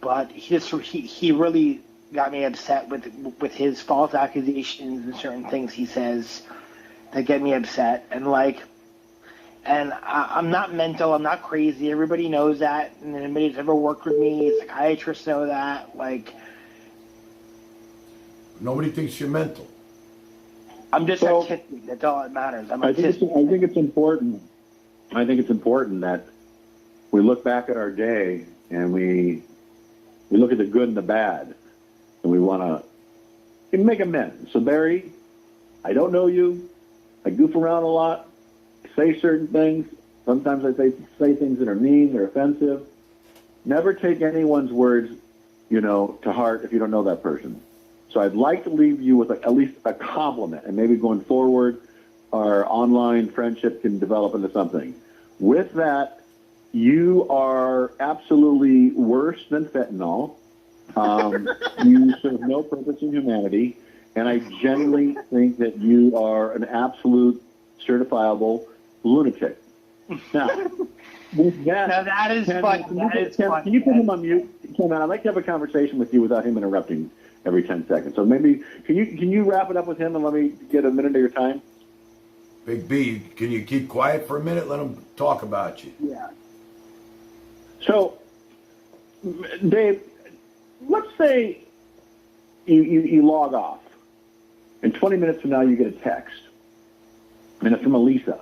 but he really got me upset with his false accusations and certain things he says that get me upset. And I'm not mental, I'm not crazy. Everybody knows that, and anybody who's ever worked with me, psychiatrists know that. Nobody thinks you're mental. I'm just artistic. That's all that matters. I'm I think it's important. I think it's important that we look back at our day and we look at the good and the bad, and we want to make amends. So Barry, I don't know you. I goof around a lot. I say certain things. Sometimes I say things that are mean, they're offensive. Never take anyone's words, to heart if you don't know that person. So I'd like to leave you with at least a compliment, and maybe going forward, our online friendship can develop into something. With that, you are absolutely worse than fentanyl. You serve no purpose in humanity, and I genuinely think that you are an absolute certifiable lunatic. Now, with that, now that is fun. Can you put him on mute? Ken, I'd like to have a conversation with you without him interrupting every 10 seconds. So maybe, can you wrap it up with him and let me get a minute of your time? Big B, can you keep quiet for a minute? Let him talk about you. Yeah. So, Dave, let's say you log off, and 20 minutes from now you get a text, and it's from Elisa.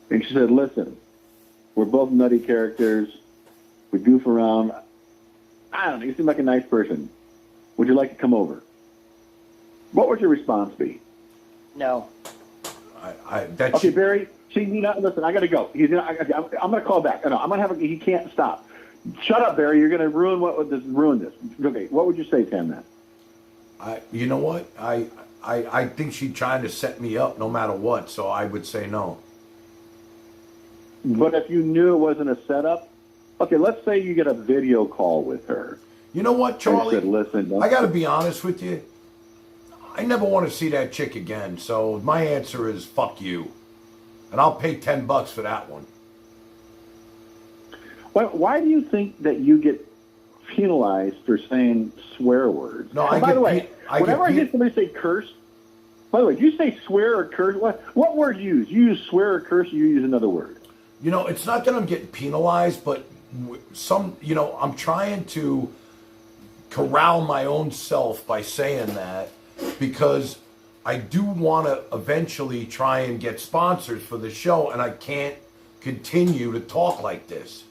And she said, listen, we're both nutty characters. We goof around. I don't know, you seem like a nice person. Would you like to come over? What would your response be? No. Okay, Barry. Listen, I got to go. I'm going to call back. No, I'm going to have. He can't stop. Shut up, Barry. You're going to ruin this. Okay, what would you say, Tam? Then? You know what? I think she's trying to set me up, no matter what. So I would say no. But if you knew it wasn't a setup, Okay, let's say you get a video call with her. You know what, Charlie? I said, listen, I got to be honest with you. I never want to see that chick again. So my answer is fuck you. And I'll pay $10 for that one. Why do you think that you get penalized for saying swear words? No, by the way, whenever I hear somebody say curse, by the way, do you say swear or curse? What word do you use? You use swear or curse, or you use another word? You know, it's not that I'm getting penalized, but I'm trying to corral my own self by saying that because I do want to eventually try and get sponsors for the show, and I can't continue to talk like this.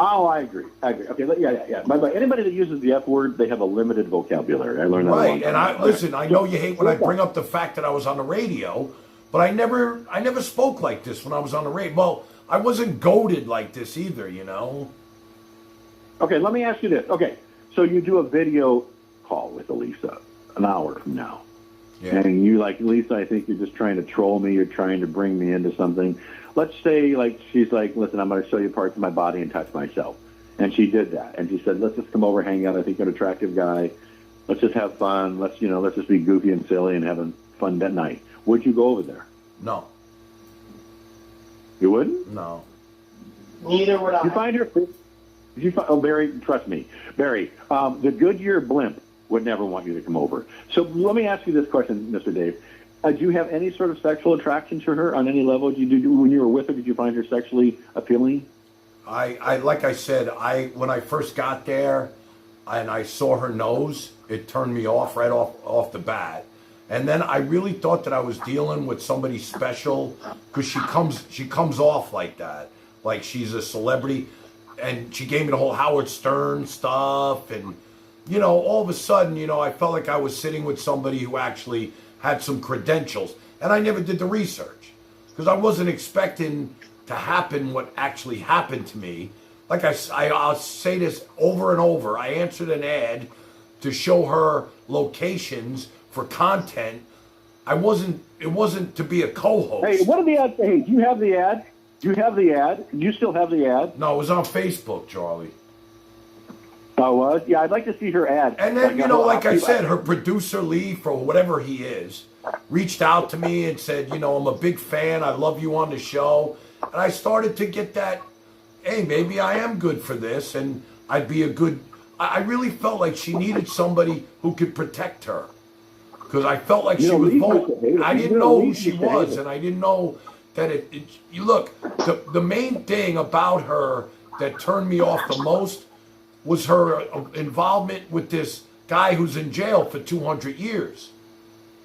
Oh, I agree. Okay, yeah. By the way, anybody that uses the F word, they have a limited vocabulary. I learned that. Right, and I know you hate when I bring up the fact that I was on the radio, but I never spoke like this when I was on the radio. Well, I wasn't goaded like this either, you know. Okay, let me ask you this. Okay, so you do a video call with Elisa an hour from now. Yeah. And you like, Lisa, I think you're just trying to troll me. You're trying to bring me into something. Let's say, like, she's like, listen, I'm going to show you parts of my body and touch myself. And she did that. And she said, let's just come over, hang out. I think you're an attractive guy. Let's just have fun. Let's just be goofy and silly and having fun that night. Would you go over there? No. You wouldn't? No. Neither would I. You find her... Barry, trust me. Barry, the Goodyear blimp would never want you to come over. So let me ask you this question, Mr. Dave. Do you have any sort of sexual attraction to her on any level? When you were with her, did you find her sexually appealing? I like I said, when I first got there and I saw her nose, it turned me off right off the bat. And then I really thought that I was dealing with somebody special because she comes off like that, like she's a celebrity. And she gave me the whole Howard Stern stuff, and all of a sudden, I felt like I was sitting with somebody who actually had some credentials, and I never did the research because I wasn't expecting to happen what actually happened to me. Like I'll say this over and over. I answered an ad to show her locations for content. It wasn't to be a co-host. Hey, what did the ad say? Hey, do you have the ad? Do you have the ad? Do you still have the ad? No, it was on Facebook, Charlie. Oh, was? Yeah, I'd like to see her ad. And then, like I said, her producer, Lee, for whatever he is, reached out to me and said, I'm a big fan. I love you on the show. And I started to get that, hey, maybe I am good for this. And I'd be a good... I really felt like she needed somebody who could protect her. Because I felt like she was vulnerable. I didn't know who she was, and I didn't know that you look, the main thing about her that turned me off the most was her involvement with this guy who's in jail for 200 years.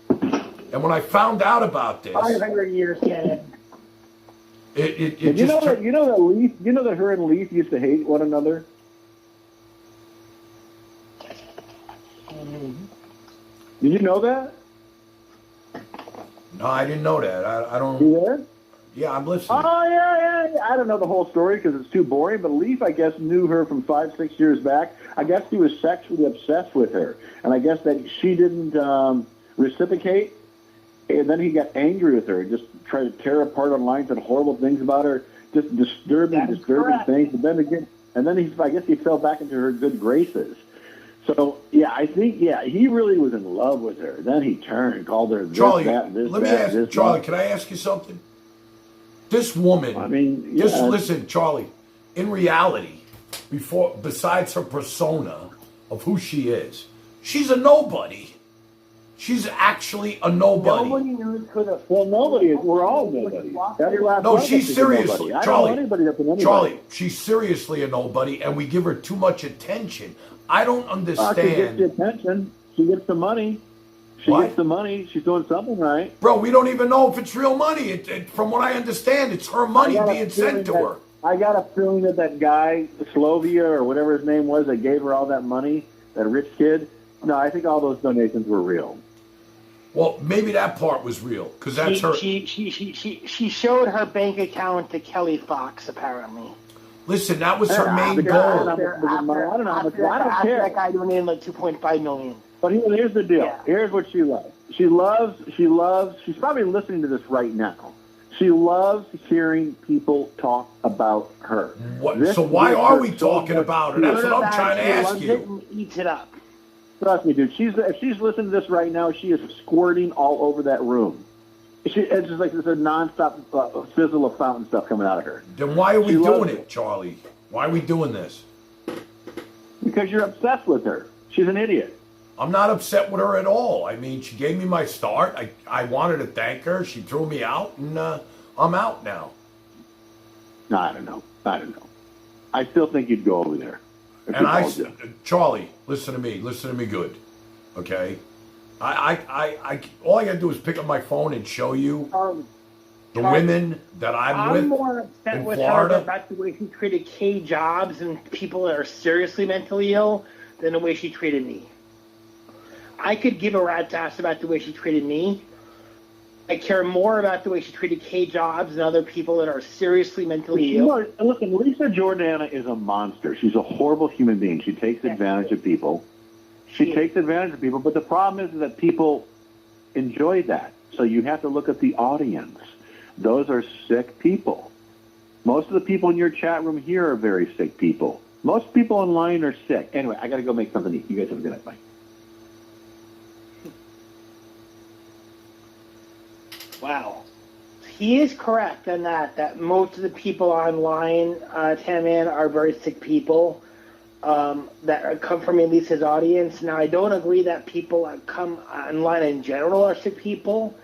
And when I found out about this... 500 years, Ken. You know that her and Leaf used to hate one another? Mm-hmm. Did you know that? No, I didn't know that. I don't... You there? Yeah, I'm listening. Oh, yeah. I don't know the whole story because it's too boring, but Leaf, I guess, knew her from 5-6 years back. I guess he was sexually obsessed with her, and I guess that she didn't reciprocate, and then he got angry with her and just tried to tear apart online, said horrible things about her, just disturbing things, but then again, I guess he fell back into her good graces. So, I think, he really was in love with her. Then he turned and called her this, Charlie, that, this, let me that, ask, this, Charlie, that. can I ask you something? This woman, just listen, Charlie, in reality, besides her persona of who she is, she's a nobody. She's actually a nobody. Nobody knows who the... Well, nobody is. We're all nobody. No, she's seriously, Charlie, Charlie, she's seriously a nobody, and we give her too much attention. I don't understand. She gets the attention. She gets the money. She gets the money. She's doing something right. Bro, we don't even know if it's real money. From what I understand, it's her money being sent to her. I got a feeling that guy, Slovia or whatever his name was, that gave her all that money, that rich kid. No, I think all those donations were real. Well, maybe that part was real because that's her. She showed her bank account to Kelly Fox apparently. Listen, that was her main goal. I don't care. That guy donated like $2.5 million. But here's the deal. Yeah. Here's what she loves. She's probably listening to this right now. She loves hearing people talk about her. So why are we talking about her? That's what I'm trying to ask you. And eats it up. Trust me, dude. If she's listening to this right now, she is squirting all over that room. It's just like there's a nonstop sizzle of fountain stuff coming out of her. Then why are we doing it, Charlie? Why are we doing this? Because you're obsessed with her. She's an idiot. I'm not upset with her at all. I mean, she gave me my start. I wanted to thank her. She threw me out, and I'm out now. No, I don't know. I still think you'd go over there. Charlie, listen to me. Listen to me good, okay? All I gotta do is pick up my phone and show you the women that I'm with more upset in with Florida. her about the way she treated K Jobs and people that are seriously mentally ill than the way she treated me. I could give a rat's ass about the way she treated me. I care more about the way she treated K Jobs and other people that are seriously mentally ill. Listen, Lisa Jordana is a monster. She's a horrible human being. She takes advantage of people. She takes advantage of people, but the problem is that people enjoy that. So you have to look at the audience. Those are sick people. Most of the people in your chat room here are very sick people. Most people online are sick. Anyway, I got to go make something to eat. You guys have a good night. Bye. Wow. He is correct in that most of the people online, Tan-Man, are very sick people that come from Elisa's audience. Now, I don't agree that people that come online in general are sick people,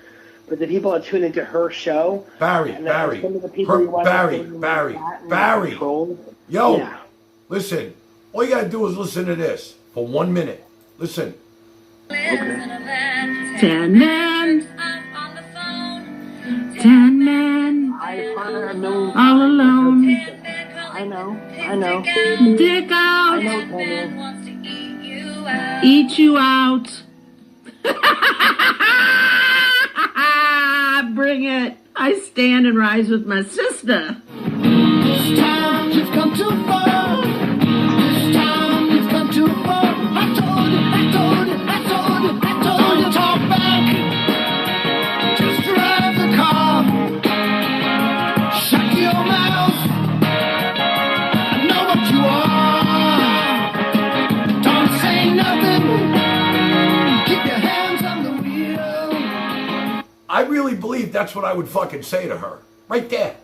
but the people that tune into her show... Barry. Yo, yeah. Listen, all you got to do is listen to this for 1 minute. Listen. Tan-Man. Tan-Man. All alone. I know. Dick out. I know, Tan-Man. Eat you out. Bring it. I stand and rise with my sister. This time you've come too far. This time you've come too far. I told you. Don't talk back. Just drive the car. Shut your mouth. I know what you are. Don't say nothing. Keep your hands on the wheel. I really believe that's what I would fucking say to her. Right there.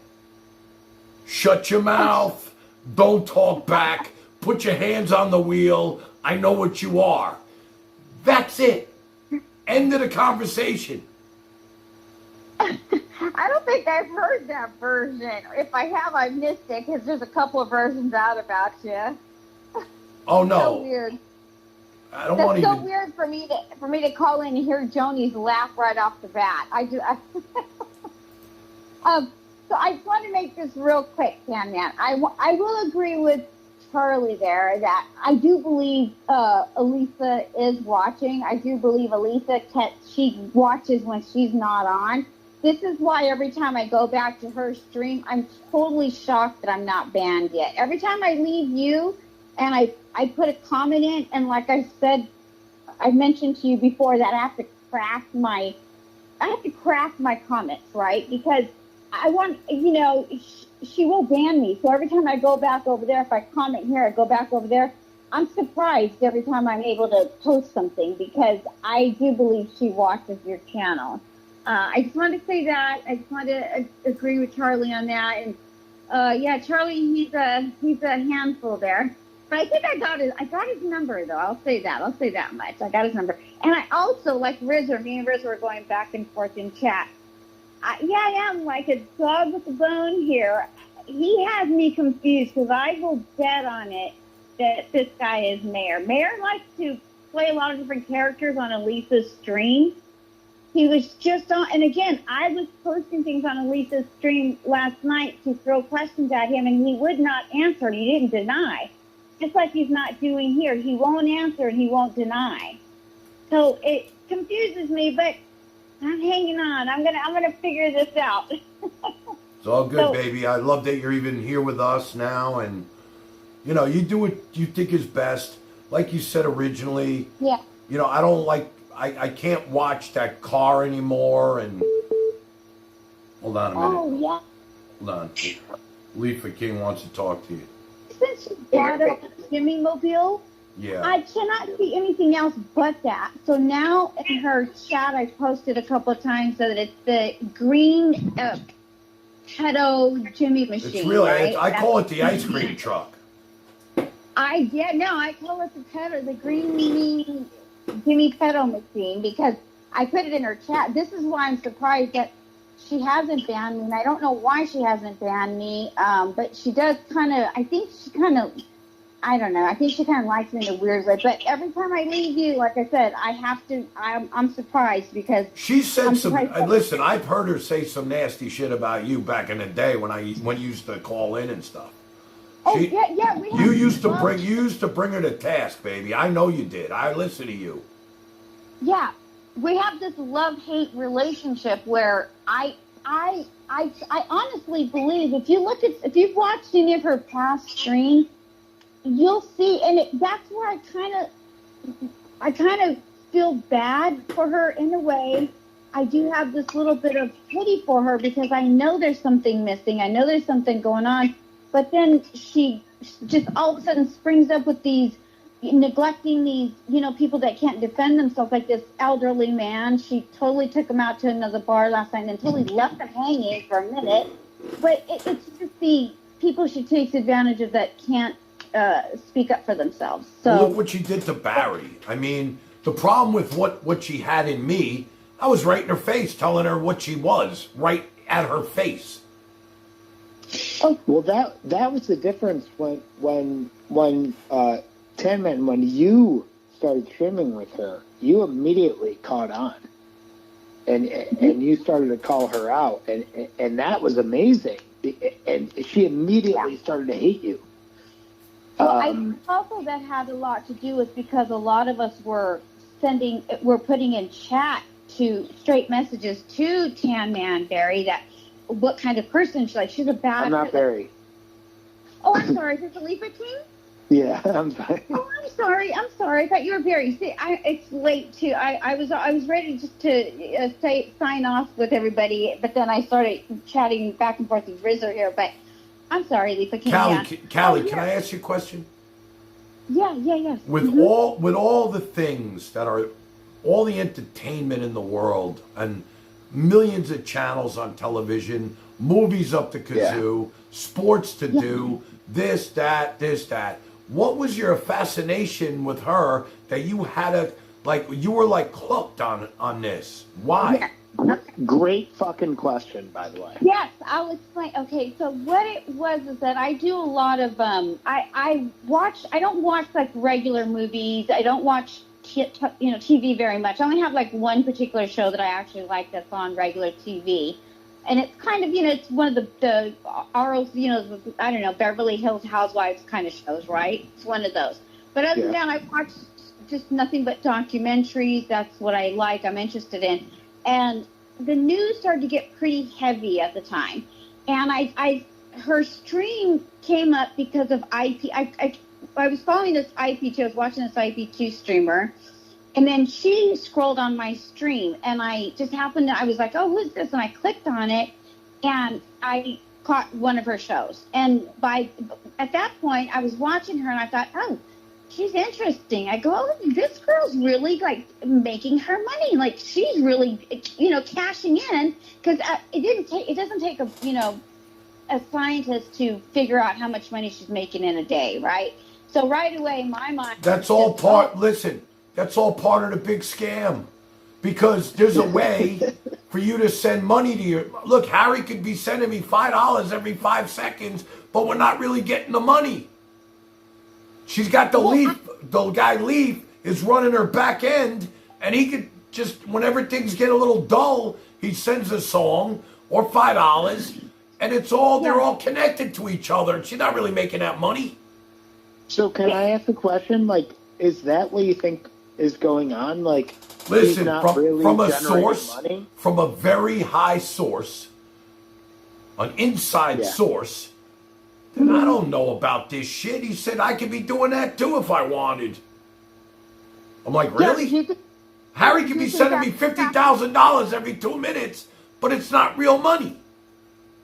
Shut your mouth. Don't talk back. Put your hands on the wheel. I know what you are. That's it. End of the conversation. I don't think I've heard that version. If I have, I missed it because there's a couple of versions out about you. Oh no. So weird. I don't want to That's so weird for me to call in and hear Joni's laugh right off the bat. I do. So I just want to make this real quick, Tan-Man. I will agree with Charlie there that I do believe Elisa is watching. I do believe Elisa she watches when she's not on. This is why every time I go back to her stream, I'm totally shocked that I'm not banned yet. Every time I leave you and I put a comment in, and like I said, I mentioned to you before that I have to craft my comments, right? Because I want, she will ban me. So every time I go back over there, if I comment here, I go back over there. I'm surprised every time I'm able to post something because I do believe she watches your channel. I just want to say that. I just want to agree with Charlie on that. And yeah, Charlie, he's a handful there. But I think I got his number though. I'll say that much. I got his number. And I also, like Rizzo, me and Rizzo were going back and forth in chat. I am like a dog with a bone here. He has me confused because I will bet on it that this guy is Mayor. Mayor likes to play a lot of different characters on Elisa's stream. He was just on, and again, I was posting things on Elisa's stream last night to throw questions at him, and he would not answer. He didn't deny. Just like he's not doing here. He won't answer and he won't deny. So it confuses me, but I'm hanging on. I'm gonna figure this out. It's all good, baby. I love that you're even here with us now, and you do what you think is best. Like you said originally. Yeah. I don't like. I can't watch that car anymore, and Hold on a minute. Oh, yeah. Hold on. Leafa King wants to talk to you. Since she brought up the Jimmy Mobile, Yeah. I cannot see anything else but that. So now in her chat, I posted a couple of times so that it's the green pedo Jimmy machine. It's really, right? I call it the ice cream truck. I call it the pedo, the green Jimmy pedo machine because I put it in her chat. This is why I'm surprised that she hasn't banned me, and I don't know why she hasn't banned me. But she does kind of. I think she kind of likes me in a weird way. But every time I leave you, like I said, I have to. I'm surprised because She said some. Listen, I've heard her say some nasty shit about you back in the day when you used to call in and stuff. You used to bring her to task, baby. I know you did. I listen to you. Yeah, we have this love-hate relationship where I honestly believe if you've watched any of her past streams, you'll see, and that's where I kind of feel bad for her in a way. I do have this little bit of pity for her because I know there's something missing. I know there's something going on. But then she just all of a sudden springs up with these, neglecting these, people that can't defend themselves, like this elderly man. She totally took him out to another bar last night and totally left him hanging for a minute. But it's just the people she takes advantage of that can't speak up for themselves. So Well, look what she did to Barry. I mean, the problem with what she had in me, I was right in her face telling her what she was, right at her face. Oh, well, that was the difference when Tin Man, when you started streaming with her, you immediately caught on, and you started to call her out, and that was amazing, and she immediately started to hate you. Well, I also that had a lot to do with because a lot of us were putting in chat to straight messages to Tan Man Barry that what kind of person she's like. She's a bad. I'm not Barry. Oh, I'm sorry. Is this Alifa King? Yeah, I'm sorry. Oh, I'm sorry. I thought you were Barry. See, it's late too. I was ready just to sign off with everybody, but then I started chatting back and forth with Rizzo here. But I'm sorry, Alifa King. Callie, can I ask you a question? Yeah. With all the things that are all the entertainment in the world and millions of channels on television, movies up the kazoo, sports to do, this, that. What was your fascination with her that you had you were hooked on this? Why? Great fucking question, by the way. Yes, I'll explain. Okay, so what it was is that I do a lot of I don't watch like regular movies. I don't watch TV very much. I only have like one particular show that I actually like that's on regular TV. And it's kind of, it's one of the ROs, I don't know, Beverly Hills Housewives kind of shows, right? It's one of those. But other than that, I watch just nothing but documentaries. That's what I like, I'm interested in. And the news started to get pretty heavy at the time. And her stream came up because of IP. I was following this IP2. I was watching this IP2 streamer. And then she scrolled on my stream, and I just happened to, I was like, oh, who's this? And I clicked on it, and I caught one of her shows. And at that point, I was watching her, and I thought, oh, she's interesting. I go, oh, this girl's really, making her money. She's really, cashing in, because it doesn't take a scientist to figure out how much money she's making in a day, right? So right away, in my mind... That's all part of the big scam. Because there's a way for you to send money to your... Look, Harry could be sending me $5 every 5 seconds, but we're not really getting the money. She's got the guy Leaf is running her back end, and he could just, whenever things get a little dull, he sends a song or $5, and they're all connected to each other. She's not really making that money. So can I ask a question? Is that what you think is going on? Listen, from a source, money? From a very high source, an inside source, then I don't know about this shit. He said I could be doing that too if I wanted. I'm like, really? Harry could be sending me $50,000 every 2 minutes, but it's not real money.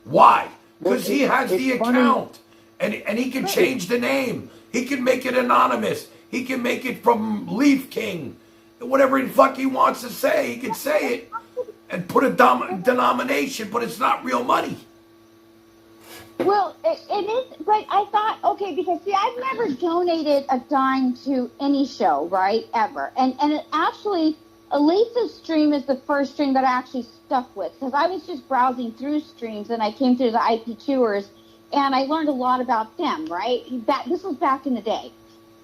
Why? Because he has it's the funny. account, and he can change the name. He can make it anonymous. He can make it from Leaf King. Whatever the fuck he wants to say, he can say it and put a denomination, but it's not real money. Well, it is, but I thought, okay, because see, I've never donated a dime to any show, right, ever. And it actually, Elisa's stream is the first stream that I actually stuck with, because I was just browsing through streams, and I came through the IP tours, and I learned a lot about them, right? This was back in the day.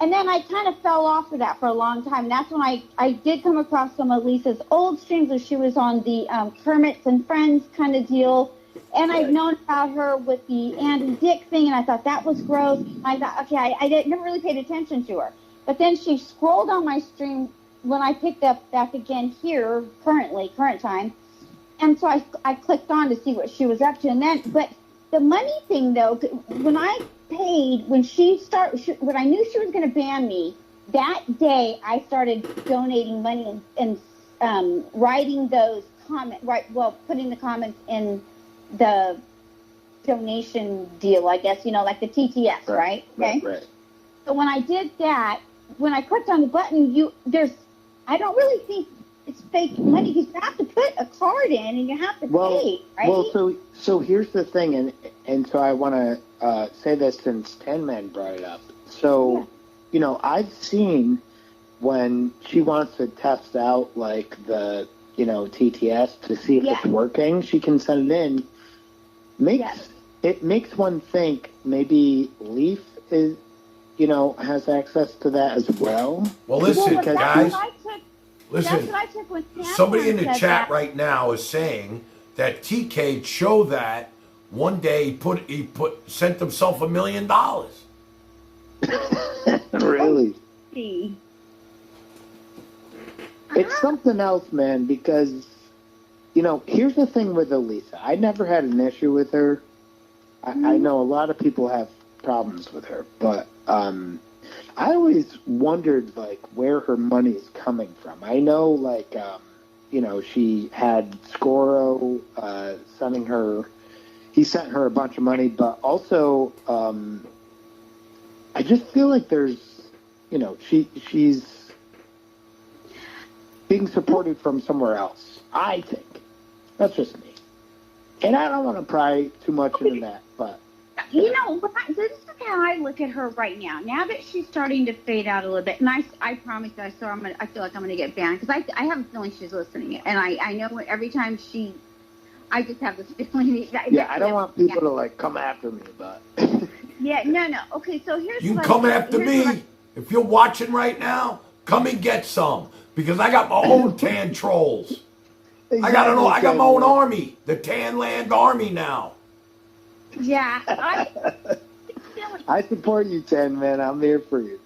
And then I kind of fell off of that for a long time. And that's when I did come across some of Lisa's old streams where she was on the Kermit's and Friends kind of deal. And I've known about her with the Andy Dick thing, and I thought that was gross. I thought, okay, I never really paid attention to her. But then she scrolled on my stream when I picked up back again here, current time. And so I clicked on to see what she was up to. And then, but the money thing, though, when I paid, when when I knew she was going to ban me, that day I started donating money and writing those comments, putting the comments in the donation deal, I guess, like the TTS, right? Okay. Right. So when I did that, when I clicked on the button, I don't really think it's fake money because you have to put a card in and you have to pay, right? Well, so here's the thing, and so I want to say this since Ten Man brought it up. So, I've seen when she wants to test out like the TTS to see if it's working, she can send it in. It makes one think maybe Leaf is has access to that as well. Well, listen, guys. Listen, somebody in the chat right now is saying that TK show that one day he sent himself $1 million. Really? See. It's something else, man, because here's the thing with Elisa. I never had an issue with her. I know a lot of people have problems with her, but I always wondered, like, where her money's coming from. I know, like, she had Scoro sending her, he sent her a bunch of money, but also, I just feel like there's, she's being supported from somewhere else, I think. That's just me. And I don't want to pry too much into that, but... this is how I look at her right now. Now that she's starting to fade out a little bit, and I promise you, I feel like I'm going to get banned, because I have a feeling she's listening. And I know every time I just have this feeling. I don't want people to, like, come after me, but... no. Okay, so here's You can come after me. If you're watching right now, come and get some. Because I got my own tan trolls. I got my own army. The Tan Land Army now. Yeah. I support you, Ten Man. I'm here for you.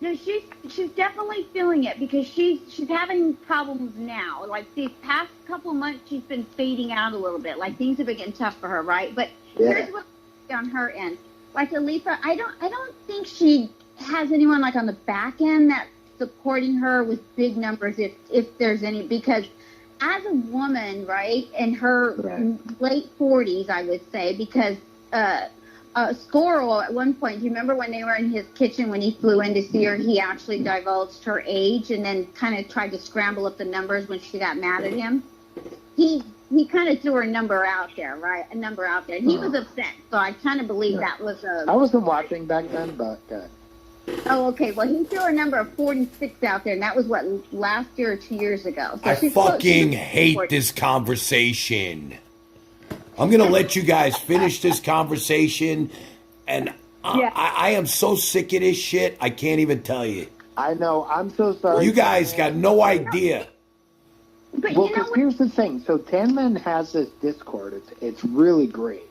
No, she's definitely feeling it because she's having problems now. Like these past couple months, she's been fading out a little bit. Like things have been getting tough for her, right? But here's what on her end. Like Alifa, I don't think she has anyone like on the back end that's supporting her with big numbers if there's any, because as a woman, right, in her late 40s, I would say, because Scoro at one point, do you remember when they were in his kitchen when he flew in to see her, he actually divulged her age and then kind of tried to scramble up the numbers when she got mad at him? He kind of threw her number out there, right? A number out there. He was upset, so I kind of believe that was a... I wasn't watching back then, but... Oh, okay. Well, he threw a number of 46 out there, and that was, what, last year or 2 years ago. So I fucking hate this conversation. I'm going to let you guys finish this conversation, and I am so sick of this shit, I can't even tell you. I know. I'm so sorry. You guys got no idea. But well, because here's the thing. So Tan Man has this Discord. It's really great.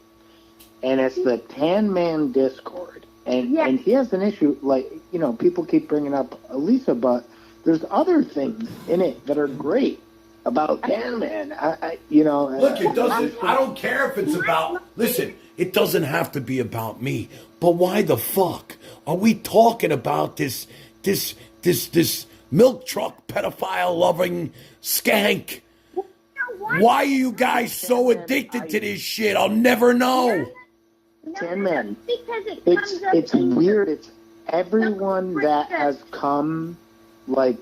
And it's the Tan Man Discord. And he has an issue, like, people keep bringing up Elisa, but there's other things in it that are great about Tan Man. Look, it doesn't, I don't care if it's about, listen, it doesn't have to be about me, but why the fuck are we talking about this milk truck pedophile loving skank? Why are you guys so addicted to this shit? I'll never know. Tin Man, Because it comes up it's weird. It's everyone that has come, like,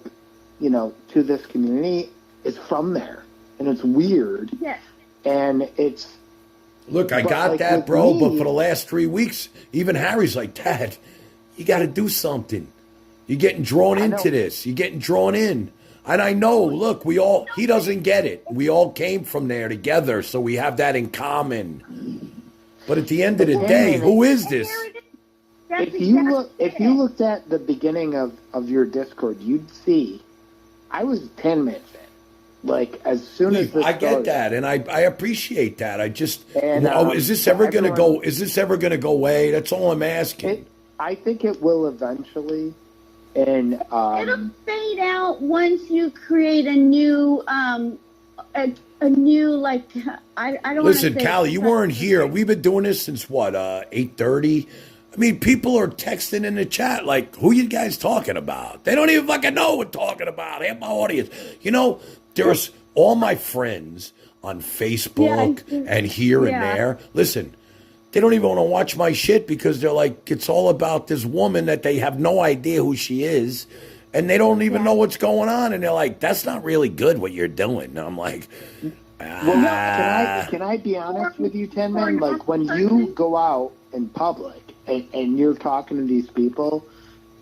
you know, to this community is from there, and it's weird. Yes. And it's. Look, I but, got like, that, with bro, me- but for the last 3 weeks, even Harry's like, Dad, you got to do something. You're getting drawn into this. You're getting drawn in. And I know, look, he doesn't get it. We all came from there together, so we have that in common. But at the end of the day, who is this? If you looked at the beginning of your Discord, you'd see I was a 10-man fan. Like, as soon as this I get started. that, and I appreciate that. I just, And, is this ever going to go? Is this ever going to go away? That's all I'm asking. I think it will eventually. And it'll fade out once you create a new a new, like, I don't want to Listen, say Callie, you weren't here. We've been doing this since what, 8:30. I mean, people are texting in the chat like, "Who you guys talking about?" They don't even fucking know what we're talking about. Half my audience, you know, there's all my friends on Facebook and here and there. Listen, they don't even want to watch my shit because they're like, it's all about this woman that they have no idea who she is, and they don't even know what's going on, and they're like, that's not really good what you're doing. And I'm like, well, can I be honest with you, Tin Man? Like, when you go out in public and you're talking to these people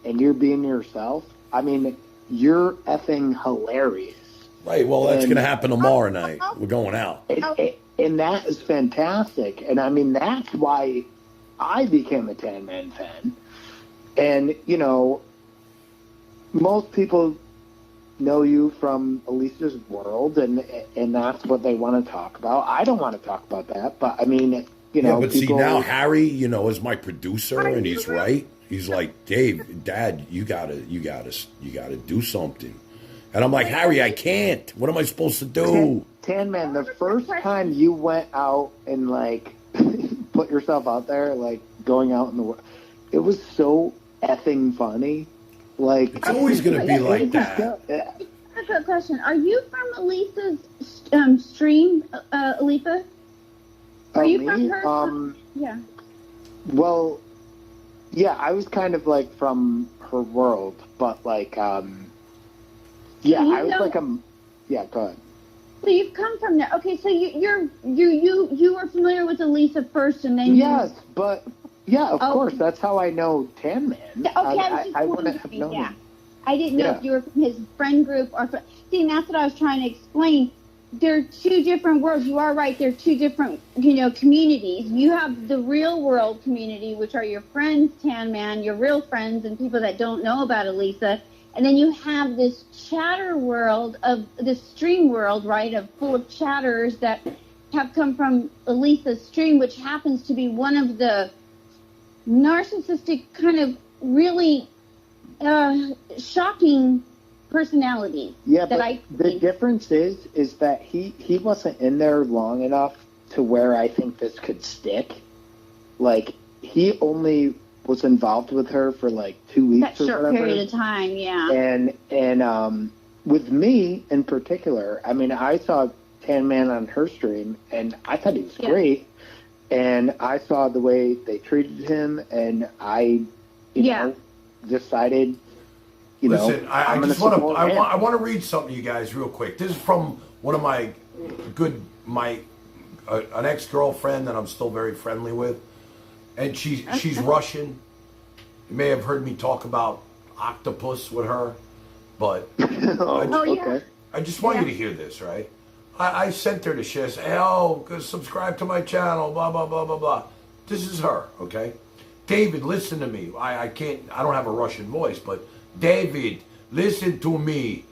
and you're being yourself, I mean, you're effing hilarious. Right, well, that's going to happen tomorrow night. We're going out. And that is fantastic. And I mean, that's why I became a 10-man fan. And, you know, most people know you from Elisa's world, and that's what they want to talk about. I don't want to talk about that, but I mean, you know, but people, see, now Harry, you know, is my producer, and he's right. He's like, Dad, you gotta do something. And I'm like, Harry, I can't. What am I supposed to do? Tan Man, the first time you went out and, like, put yourself out there, like, going out in the world, it was so effing funny. Like, it's always going to be like that. I have a question. Are you from Elisa's stream, Elisa? Are you from her? Yeah. Well, yeah, I was kind of, like, from her world, but, like, yeah, I was like yeah, go ahead. So you've come from there. Okay, so you were familiar with Elisa first, and then yes, but yeah, of course, that's how I know Tan Man. Okay, I wouldn't have known him. I didn't know if you were from his friend group or see. That's what I was trying to explain. They're two different worlds. You are right. They're two different, communities. You have the real world community, which are your friends, Tan Man, your real friends, and people that don't know about Elisa. And then you have this chatter world of this stream world, right, full of chatters that have come from Elisa's stream, which happens to be one of the narcissistic kind of really shocking personalities. Yeah, but the difference is that he wasn't in there long enough to where I think this could stick. Like, he only was involved with her for like 2 weeks that short period of time, yeah. And with me in particular, I mean, I saw Tan Man on her stream, and I thought he was great. And I saw the way they treated him, and I, you know, decided, Listen, I just want to. him. I want to read something to you guys real quick. This is from one of my an ex-girlfriend that I'm still very friendly with. And she's Russian. You may have heard me talk about octopus with her, but I just want you to hear this, right? I sent her to share, say, subscribe to my channel, blah, blah, blah, blah, blah. This is her, okay? David, listen to me. I don't have a Russian voice, but David, listen to me.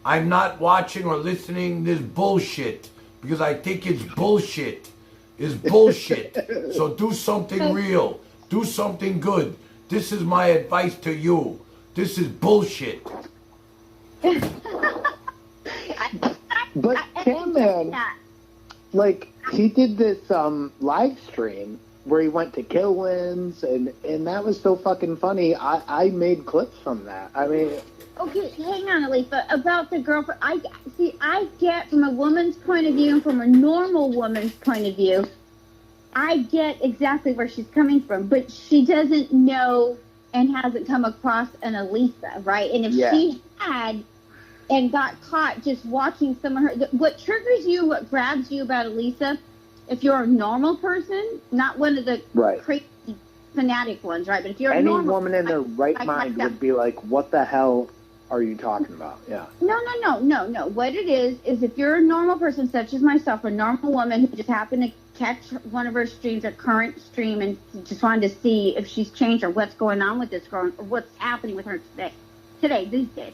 I'm not watching or listening this bullshit because I think it's bullshit. Is bullshit. So do something real. Do something good. This is my advice to you. This is bullshit. But Tan Man, like he did this live stream where he went to kill-ins, and that was so fucking funny. I made clips from that. I mean, Okay, hang on, Elisa. About the girlfriend, I get from a woman's point of view and from a normal woman's point of view, I get exactly where she's coming from, but she doesn't know and hasn't come across an Elisa, right? And if she had and got caught just watching some of her, what triggers you, what grabs you about Elisa, if you're a normal person, not one of the crazy fanatic ones, right? But if you're a any normal woman in their right mind would be like, what the hell are you talking about? Yeah. No. What it is if you're a normal person, such as myself, a normal woman who just happened to catch one of her streams, a current stream, and just wanted to see if she's changed or what's going on with this girl or what's happening with her today, these days.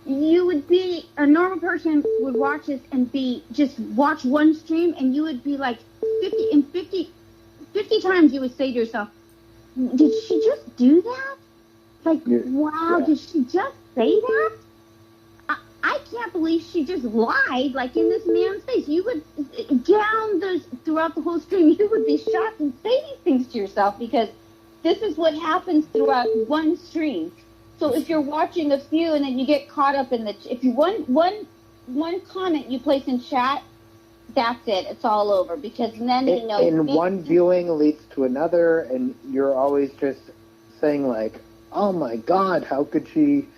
You would be, a normal person would watch this and just watch one stream, and you would be like 50 times you would say to yourself, did she just do that? Like, wow, did she just say that? I can't believe she just lied, like, in this man's face. You would, throughout the whole stream, you would be shocked and say these things to yourself because this is what happens throughout one stream. So if you're watching a few and then you get caught up in if you one comment you place in chat, that's it. It's all over because then you know. And one viewing leads to another, and you're always just saying like, "Oh my God, how could she?"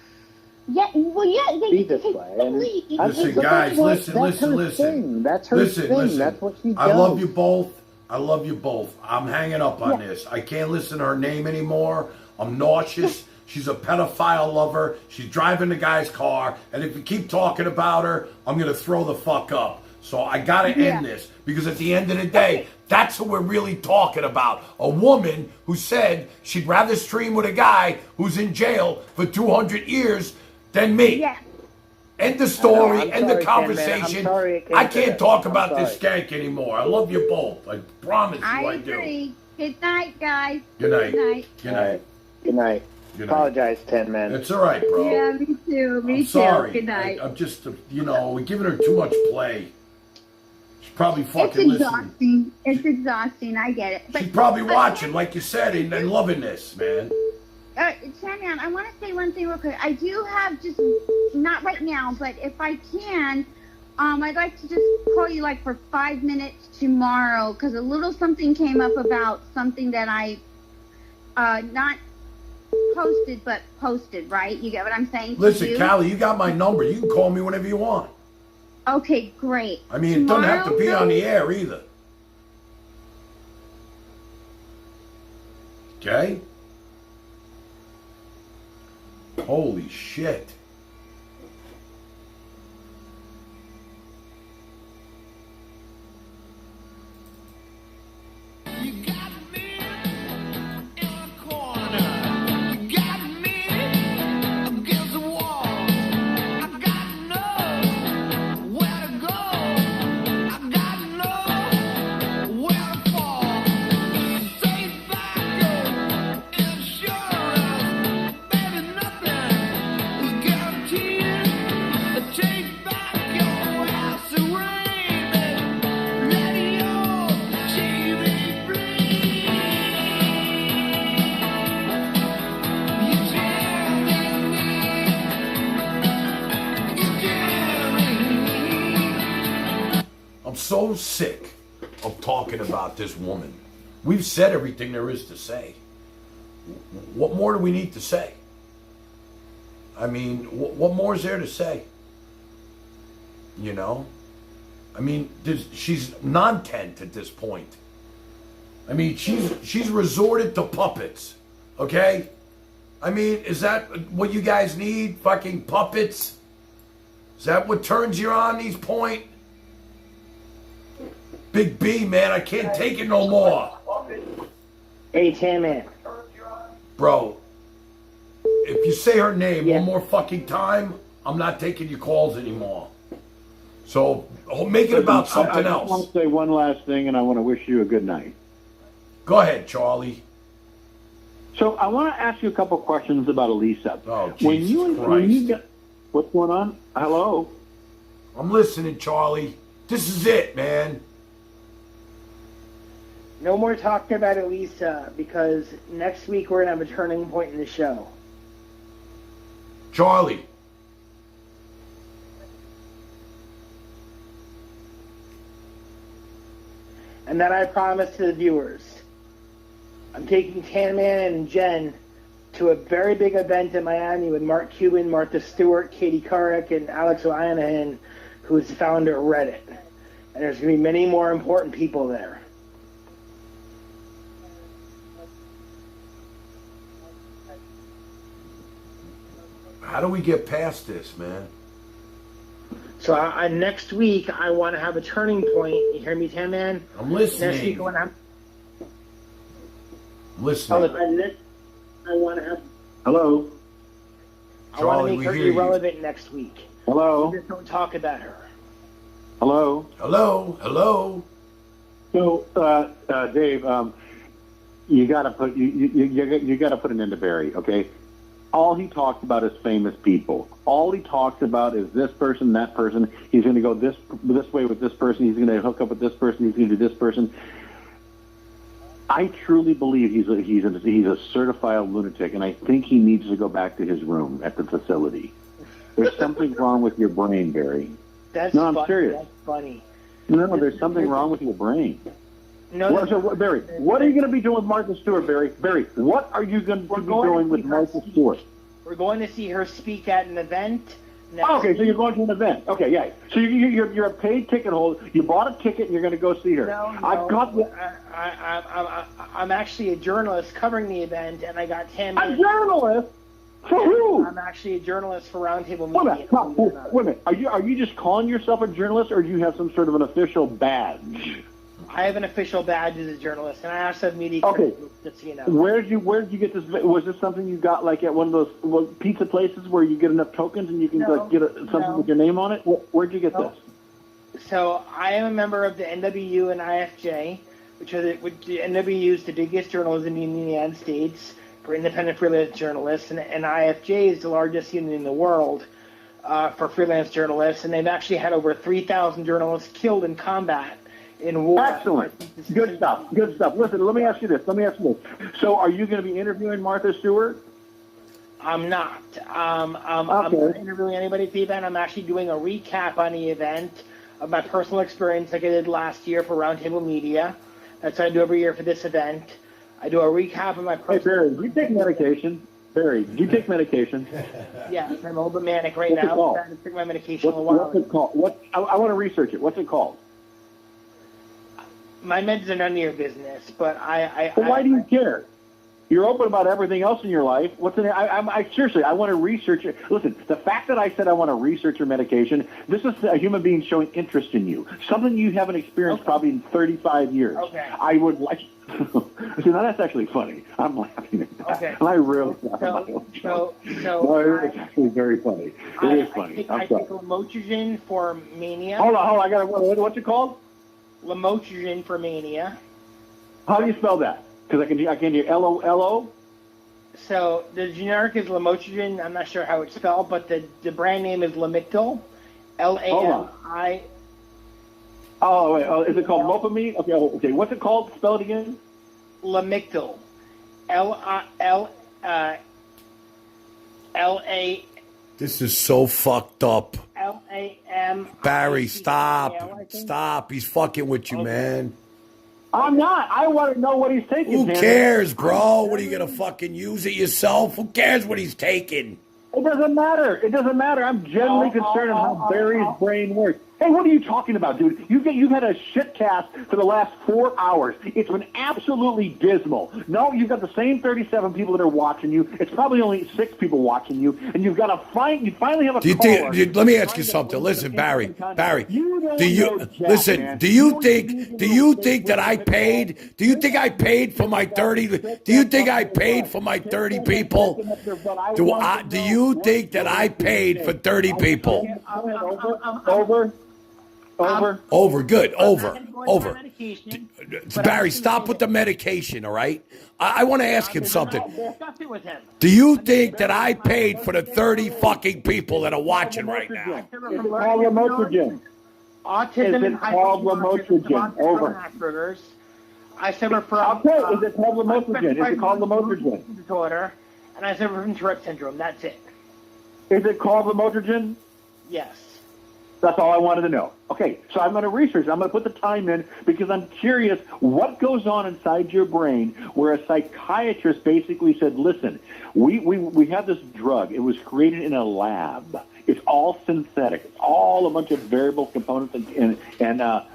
Yeah, well, yeah, be this way. And listen, guys, listen. That's her thing. That's what she does. I love you both. I'm hanging up on this. I can't listen to her name anymore. I'm nauseous. She's a pedophile lover. She's driving the guy's car. And if you keep talking about her, I'm going to throw the fuck up. So I got to end this. Because at the end of the day, that's what we're really talking about. A woman who said she'd rather stream with a guy who's in jail for 200 years than me. Yeah. End the story, end the conversation. I can't talk about this skank anymore. I love you both. I promise you I do. Agree. Good night, guys. Good night. Good night. Good night. Good night. Apologize, 10 men. It's all right, bro. Yeah, me too. Me too. Sorry. Good night. I'm just, we're giving her too much play. She's probably fucking listening. It's exhausting. I get it. But she's probably watching, like you said, and loving this, man. Shannon, I want to say one thing real quick. I do have just, not right now, but if I can, I'd like to just call you like for 5 minutes tomorrow because a little something came up about something that I not posted, but posted, right? You get what I'm saying? Listen, Callie, you got my number. You can call me whenever you want. Okay, great. I mean, it doesn't have to be on the air either. Okay? Holy shit. So sick of talking about this woman. We've said everything there is to say. What more do we need to say? I mean, what more is there to say? You know? I mean, she's non-tent at this point. I mean, she's resorted to puppets. Okay? I mean, is that what you guys need? Fucking puppets? Is that what turns you on these point? Big B, man, I can't take it no more. Hey, Tim, bro, if you say her name one more fucking time, I'm not taking your calls anymore. So make it about something else. I want to say one last thing, and I want to wish you a good night. Go ahead, Charlie. So I want to ask you a couple questions about Elisa. Oh, Jesus Christ. What's going on? Hello? I'm listening, Charlie. This is it, man. No more talking about Elisa, because next week we're going to have a turning point in the show. Charlie. And then I promise to the viewers, I'm taking Tan Man and Jen to a very big event in Miami with Mark Cuban, Martha Stewart, Katie Couric, and Alex O'Anahan, who is the founder of Reddit. And there's going to be many more important people there. How do we get past this, man? So next week, I want to have a turning point. You hear me, Tan Man? I'm listening. Next week, I want to have... Listening. I want to have... Hello? I want to make her irrelevant next week. Hello? So just don't talk about her. Hello? Hello? Hello? So, Dave, you gotta put you gotta put an end to Barry, okay? All he talks about is famous people. All he talks about is this person, that person. He's going to go this way with this person. He's going to hook up with this person. He's going to do this person. I truly believe he's a certified lunatic, and I think he needs to go back to his room at the facility. There's something wrong with your brain, Barry. I'm serious. That's funny. No, there's something wrong with your brain. No, Barry, what are you going to be doing with Martha Stewart, Barry? Barry, what are you going to be doing with Martha Stewart? We're going to see her speak at an event. Okay, so you're going to an event. Okay, yeah. So you're a paid ticket holder. You bought a ticket and you're going to go see her. I'm actually a journalist covering the event, and I got 10 minutes. A journalist? For who? I'm actually a journalist for Roundtable Media. Wait a minute. Are you just calling yourself a journalist, or do you have some sort of an official badge? I have an official badge as a journalist, and I also have media. Okay. Just so you know. Where did you get this? Was this something you got like at one of those pizza places where you get enough tokens and you can get something with your name on it? Where'd you get this? So I am a member of the NWU and IFJ, which the NWU is the biggest journalism union in the United States for independent freelance journalists, and IFJ is the largest union in the world for freelance journalists, and they've actually had over 3,000 journalists killed in combat. In war. Excellent. Good stuff. Listen, let me ask you this. So are you going to be interviewing Martha Stewart? I'm not. I'm not interviewing anybody at the event. I'm actually doing a recap on the event of my personal experience like I did last year for Roundtable Media. That's what I do every year for this event. I do a recap of my personal... Hey, Barry, do you take medication? Barry, do you take medication? Yes, I'm a little bit manic right now. Called? I'm trying to take my medication a while. What's it called? I want to research it. What's it called? My meds are none of your business, but why do you care? You're open about everything else in your life. Seriously, I want to research it. Listen, the fact that I said I want to research your medication, this is a human being showing interest in you. Something you haven't experienced probably in 35 years. Okay. I would like... See, now that's actually funny. I'm laughing at that. Okay. I really... It's actually very funny. It is funny. I take lamotrigine for mania. Hold on. What's it called? Lamotrigine for mania. How do you spell that? Because I can hear L-O-L-O. So the generic is lamotrigine. I'm not sure how it's spelled, but the brand name is Lamictal. L-A-M-I. Oh, wait. Is it called Mopamine? Okay. What's it called? Spell it again. Lamictal. L-A... This is so fucked up. L-A-M... Barry, stop. He's fucking with you, man. I'm not. I want to know what he's taking. Who cares, bro? What are you going to fucking use it yourself? Who cares what he's taking? It doesn't matter. I'm genuinely concerned on how Barry's brain works. Hey, what are you talking about, dude? You've had a shit cast for the last 4 hours. It's been absolutely dismal. No, you've got the same 37 people that are watching you. It's probably only 6 people watching you, and you finally have a caller. Let me ask you something. Listen, Barry, do you think that I paid? Do you think I paid for my 30? Do you think I paid for my 30 people? Do you think that I paid for 30 people? Over. Good. Over. Barry, stop with the medication, all right? I want to ask him something. Do you think that I paid for the 30 fucking people that are watching right now? Is it called Lamotrigine? Autism and called Lamotrigine? Over. I suffer from. Okay, is it called lamotrigine? Is it called lamotrigine? Disorder, and I suffer from Tourette syndrome. That's it. Is it called lamotrigine? Yes. That's all I wanted to know. Okay, so I'm going to research. I'm going to put the time in because I'm curious what goes on inside your brain where a psychiatrist basically said, listen, we have this drug. It was created in a lab. It's all synthetic. It's all a bunch of variable components and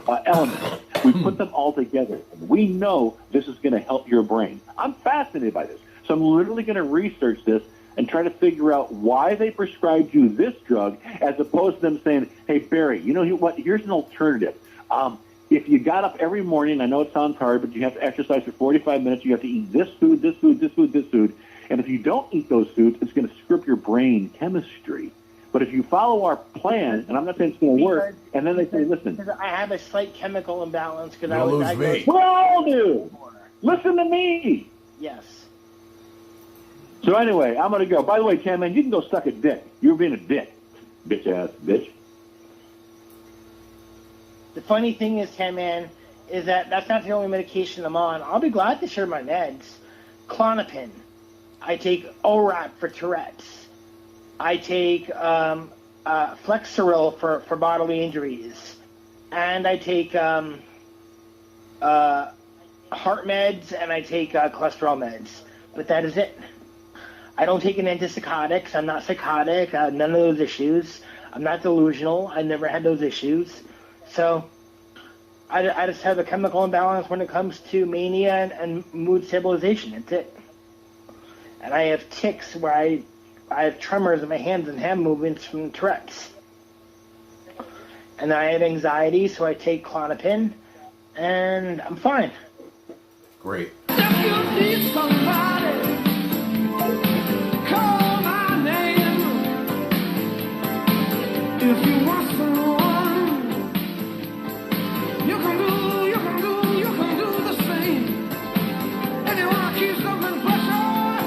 elements. We put them all together. We know this is going to help your brain. I'm fascinated by this. So I'm literally going to research this and try to figure out why they prescribed you this drug as opposed to them saying, hey, Barry, you know what? Here's an alternative. If you got up every morning, I know it sounds hard, but you have to exercise for 45 minutes. You have to eat this food, this food, this food, this food. And if you don't eat those foods, it's going to screw up your brain chemistry. But if you follow our plan, and I'm not saying it's going to work, and then they say, listen. Because I have a slight chemical imbalance because I You'll was lose diagnosed. me. We all do. Listen to me. Yes. So anyway, I'm going to go. By the way, Cam, man, you can go suck a dick. You're being a dick. Bitch-ass bitch. The funny thing is, man, is that that's not the only medication I'm on. I'll be glad to share my meds. Klonopin. I take ORAC for Tourette's. I take Flexeril for bodily injuries. And I take heart meds and I take cholesterol meds. But that is it. I don't take an antipsychotics. I'm not psychotic. None of those issues. I'm not delusional. I never had those issues. So I just have a chemical imbalance when it comes to mania and mood stabilization. That's it. And I have tics where I have tremors in my hands and hand movements from Tourette's. And I have anxiety, so I take Klonopin, and I'm fine. Great. If you need somebody, call my name. If you want someone, you can do the same. And you want to keep something precious,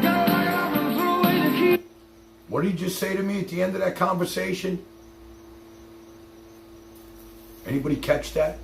gotta lock it up and throw away the key. What did you just say to me at the end of that conversation? Anybody catch that?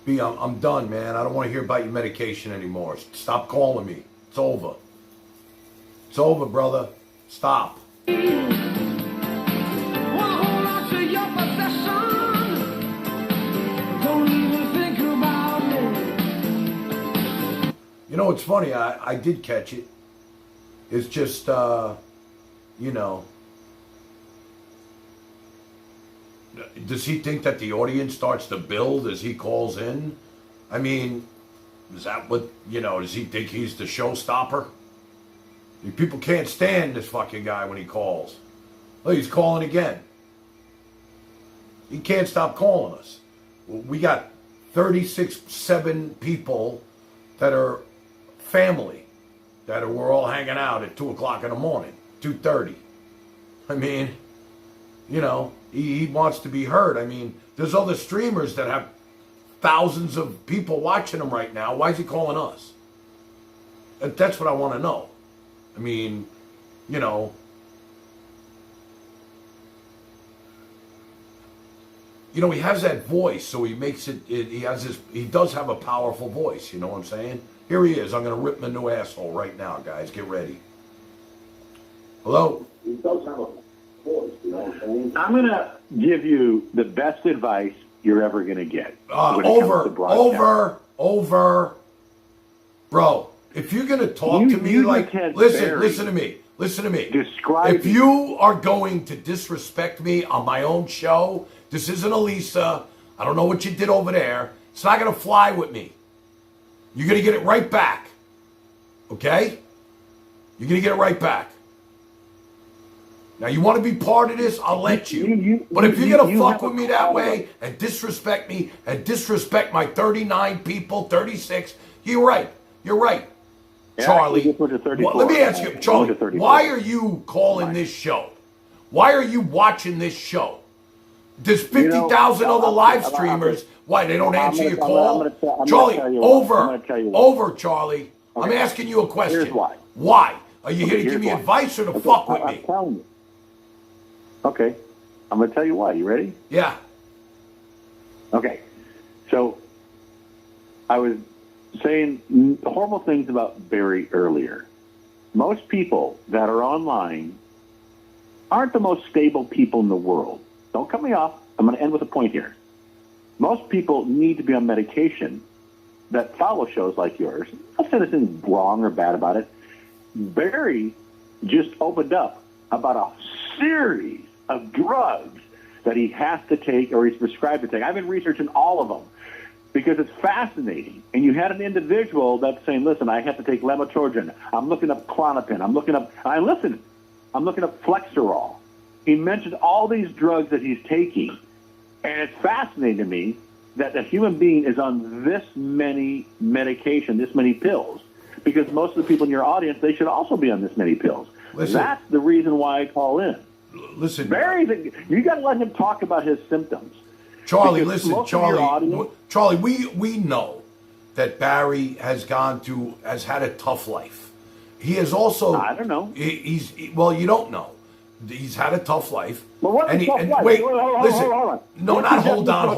B, I'm done, man. I don't want to hear about your medication anymore. Stop calling me. It's over. It's over, brother. Stop. Wanna hold on to your possession. Don't even think about it. You know, it's funny. I did catch it. It's just, you know. Does he think that the audience starts to build as he calls in? I mean, is that what, you know, does he think he's the showstopper? People can't stand this fucking guy when he calls. Look, he's calling again. He can't stop calling us. We got 36-7 people that are family, that we're all hanging out at 2 o'clock in the morning, 2:30. I mean, you know, he wants to be heard. I mean, there's other streamers that have thousands of people watching him right now. Why is he calling us? That's what I want to know. I mean, you know, he has that voice, so he makes it, he does have a powerful voice, you know what I'm saying? Here he is. I'm going to rip him a new asshole right now, guys. Get ready. Hello? He does have a voice, you know what I'm saying? I'm going to give you the best advice you're ever going to get. Over. Bro, if you're going to talk to me like, listen to me. Describe if you are going to disrespect me on my own show, this isn't Elisa. I don't know what you did over there. It's not going to fly with me. You're going to get it right back. Okay? You're going to get it right back. Now, you want to be part of this? I'll let you. But if you're going to fuck with me that way and disrespect me and disrespect my 39 people, 36, you're right. You're right. Charlie, let me ask you, Charlie, why are you calling this show? Why are you watching this show? There's 50,000 other live streamers. Why, they don't answer your call? Charlie, over, Charlie. Okay. I'm asking you a question. Here's why. Why? Are you here to give me advice or to fuck with me? I'm telling you. Okay. I'm going to tell you why. You ready? Yeah. Okay. So, I was saying horrible things about Barry earlier. Most people that are online aren't the most stable people in the world. Don't cut me off. I'm going to end with a point here. Most people need to be on medication that follow shows like yours. I'm not saying anything wrong or bad about it. Barry just opened up about a series of drugs that he has to take or he's prescribed to take. I've been researching all of them because it's fascinating. And you had an individual that's saying, listen, I have to take Lematorgen. I'm looking up Klonopin. I'm looking up Flexerol. He mentioned all these drugs that he's taking. And it's fascinating to me that a human being is on this many medication, this many pills, because most of the people in your audience, they should also be on this many pills. Listen, that's the reason why I call in. Listen, you got to let him talk about his symptoms. Charlie, listen, Charlie, we know that Barry has had a tough life. He has also, I don't know. Well, you don't know. He's had a tough life. But what's a tough life? Wait, listen. Hold on. No, not hold on.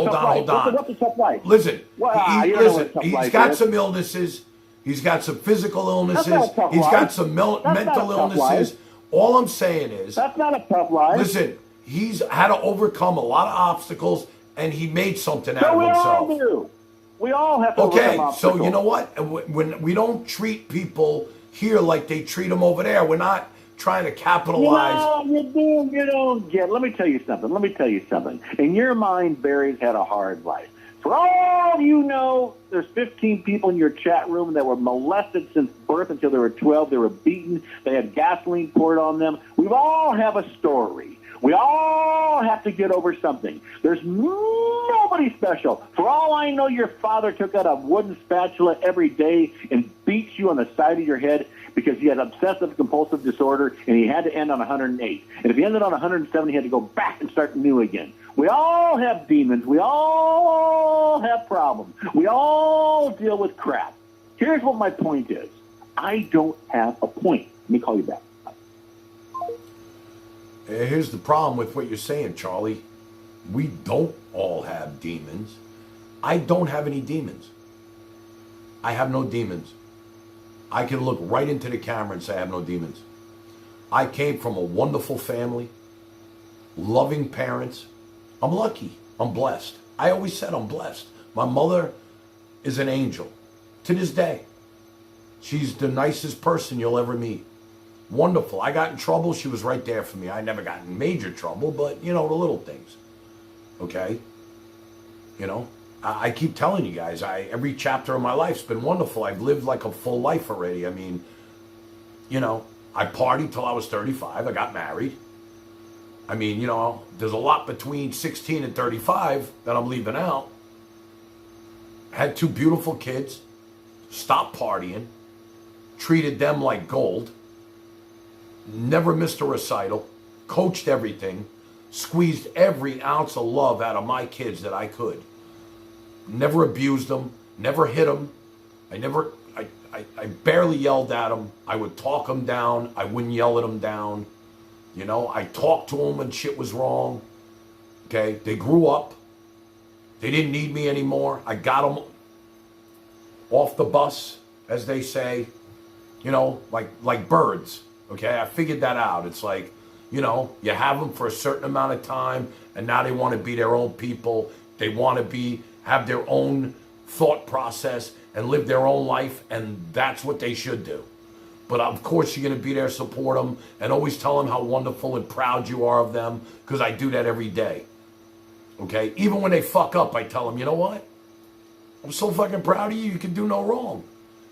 What's a tough life? Listen, he's got is. some illnesses. He's got some physical illnesses. That's not a tough He's life. got some That's mental not a tough illnesses. life. All I'm saying is, that's not a tough life. Listen, he's had to overcome a lot of obstacles, and he made something out of himself. All do. We all have to overcome obstacles. So you know what? When we don't treat people here like they treat them over there, we're not trying to capitalize. You don't get. Let me tell you something. In your mind, Barry's had a hard life. For all you know, there's 15 people in your chat room that were molested since birth until they were 12. They were beaten. They had gasoline poured on them. We all have a story. We all have to get over something. There's nobody special. For all I know, your father took out a wooden spatula every day and beats you on the side of your head because he had obsessive compulsive disorder and he had to end on 108. And if he ended on 107, he had to go back and start new again. We all have demons. We all have problems. We all deal with crap. Here's what my point is. I don't have a point. Let me call you back. Here's the problem with what you're saying, Charlie. We don't all have demons. I don't have any demons. I have no demons. I can look right into the camera and say I have no demons. I came from a wonderful family, loving parents. I'm lucky. I'm blessed. I always said I'm blessed. My mother is an angel. To this day, she's the nicest person you'll ever meet. Wonderful. I got in trouble. She was right there for me. I never got in major trouble, but, the little things. Okay? I keep telling you guys, every chapter of my life's been wonderful. I've lived like a full life already. I mean, I partied till I was 35. I got married. I mean, there's a lot between 16 and 35 that I'm leaving out. Had 2 beautiful kids. Stopped partying. Treated them like gold. Never missed a recital. Coached everything. Squeezed every ounce of love out of my kids that I could. Never abused them. Never hit them. I barely yelled at them. I would talk them down. I wouldn't yell at them down. I talked to them when shit was wrong. Okay? They grew up. They didn't need me anymore. I got them off the bus, as they say. Like birds. Okay? I figured that out. It's like, you have them for a certain amount of time, and now they want to be their own people. They want to have their own thought process and live their own life, and that's what they should do. But of course, you're going to be there, support them, and always tell them how wonderful and proud you are of them, because I do that every day. Okay? Even when they fuck up, I tell them, you know what? I'm so fucking proud of you, you can do no wrong.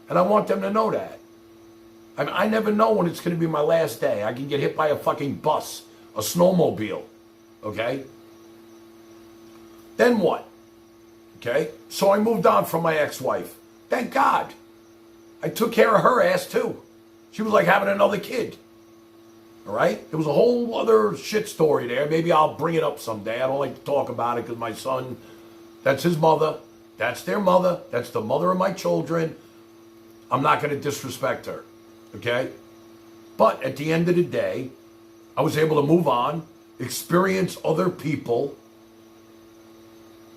And I want them to know that. I mean, I never know when it's going to be my last day. I can get hit by a fucking bus, a snowmobile. Okay? Then what? Okay? So I moved on from my ex-wife. Thank God. I took care of her ass too. She was like having another kid. All right? There was a whole other shit story there. Maybe I'll bring it up someday. I don't like to talk about it because my son, that's his mother. That's their mother. That's the mother of my children. I'm not going to disrespect her. Okay? But at the end of the day, I was able to move on, experience other people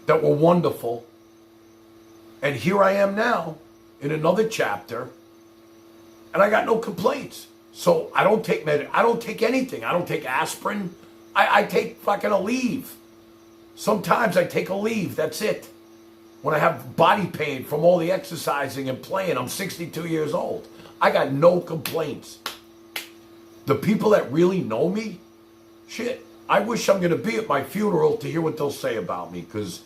that were wonderful. And here I am now in another chapter, and I got no complaints. So I don't take I don't take anything. I don't take aspirin. I take fucking a leave. Sometimes I take a leave. That's it. When I have body pain from all the exercising and playing, I'm 62 years old. I got no complaints. The people that really know me, shit, I wish I'm going to be at my funeral to hear what they'll say about me, because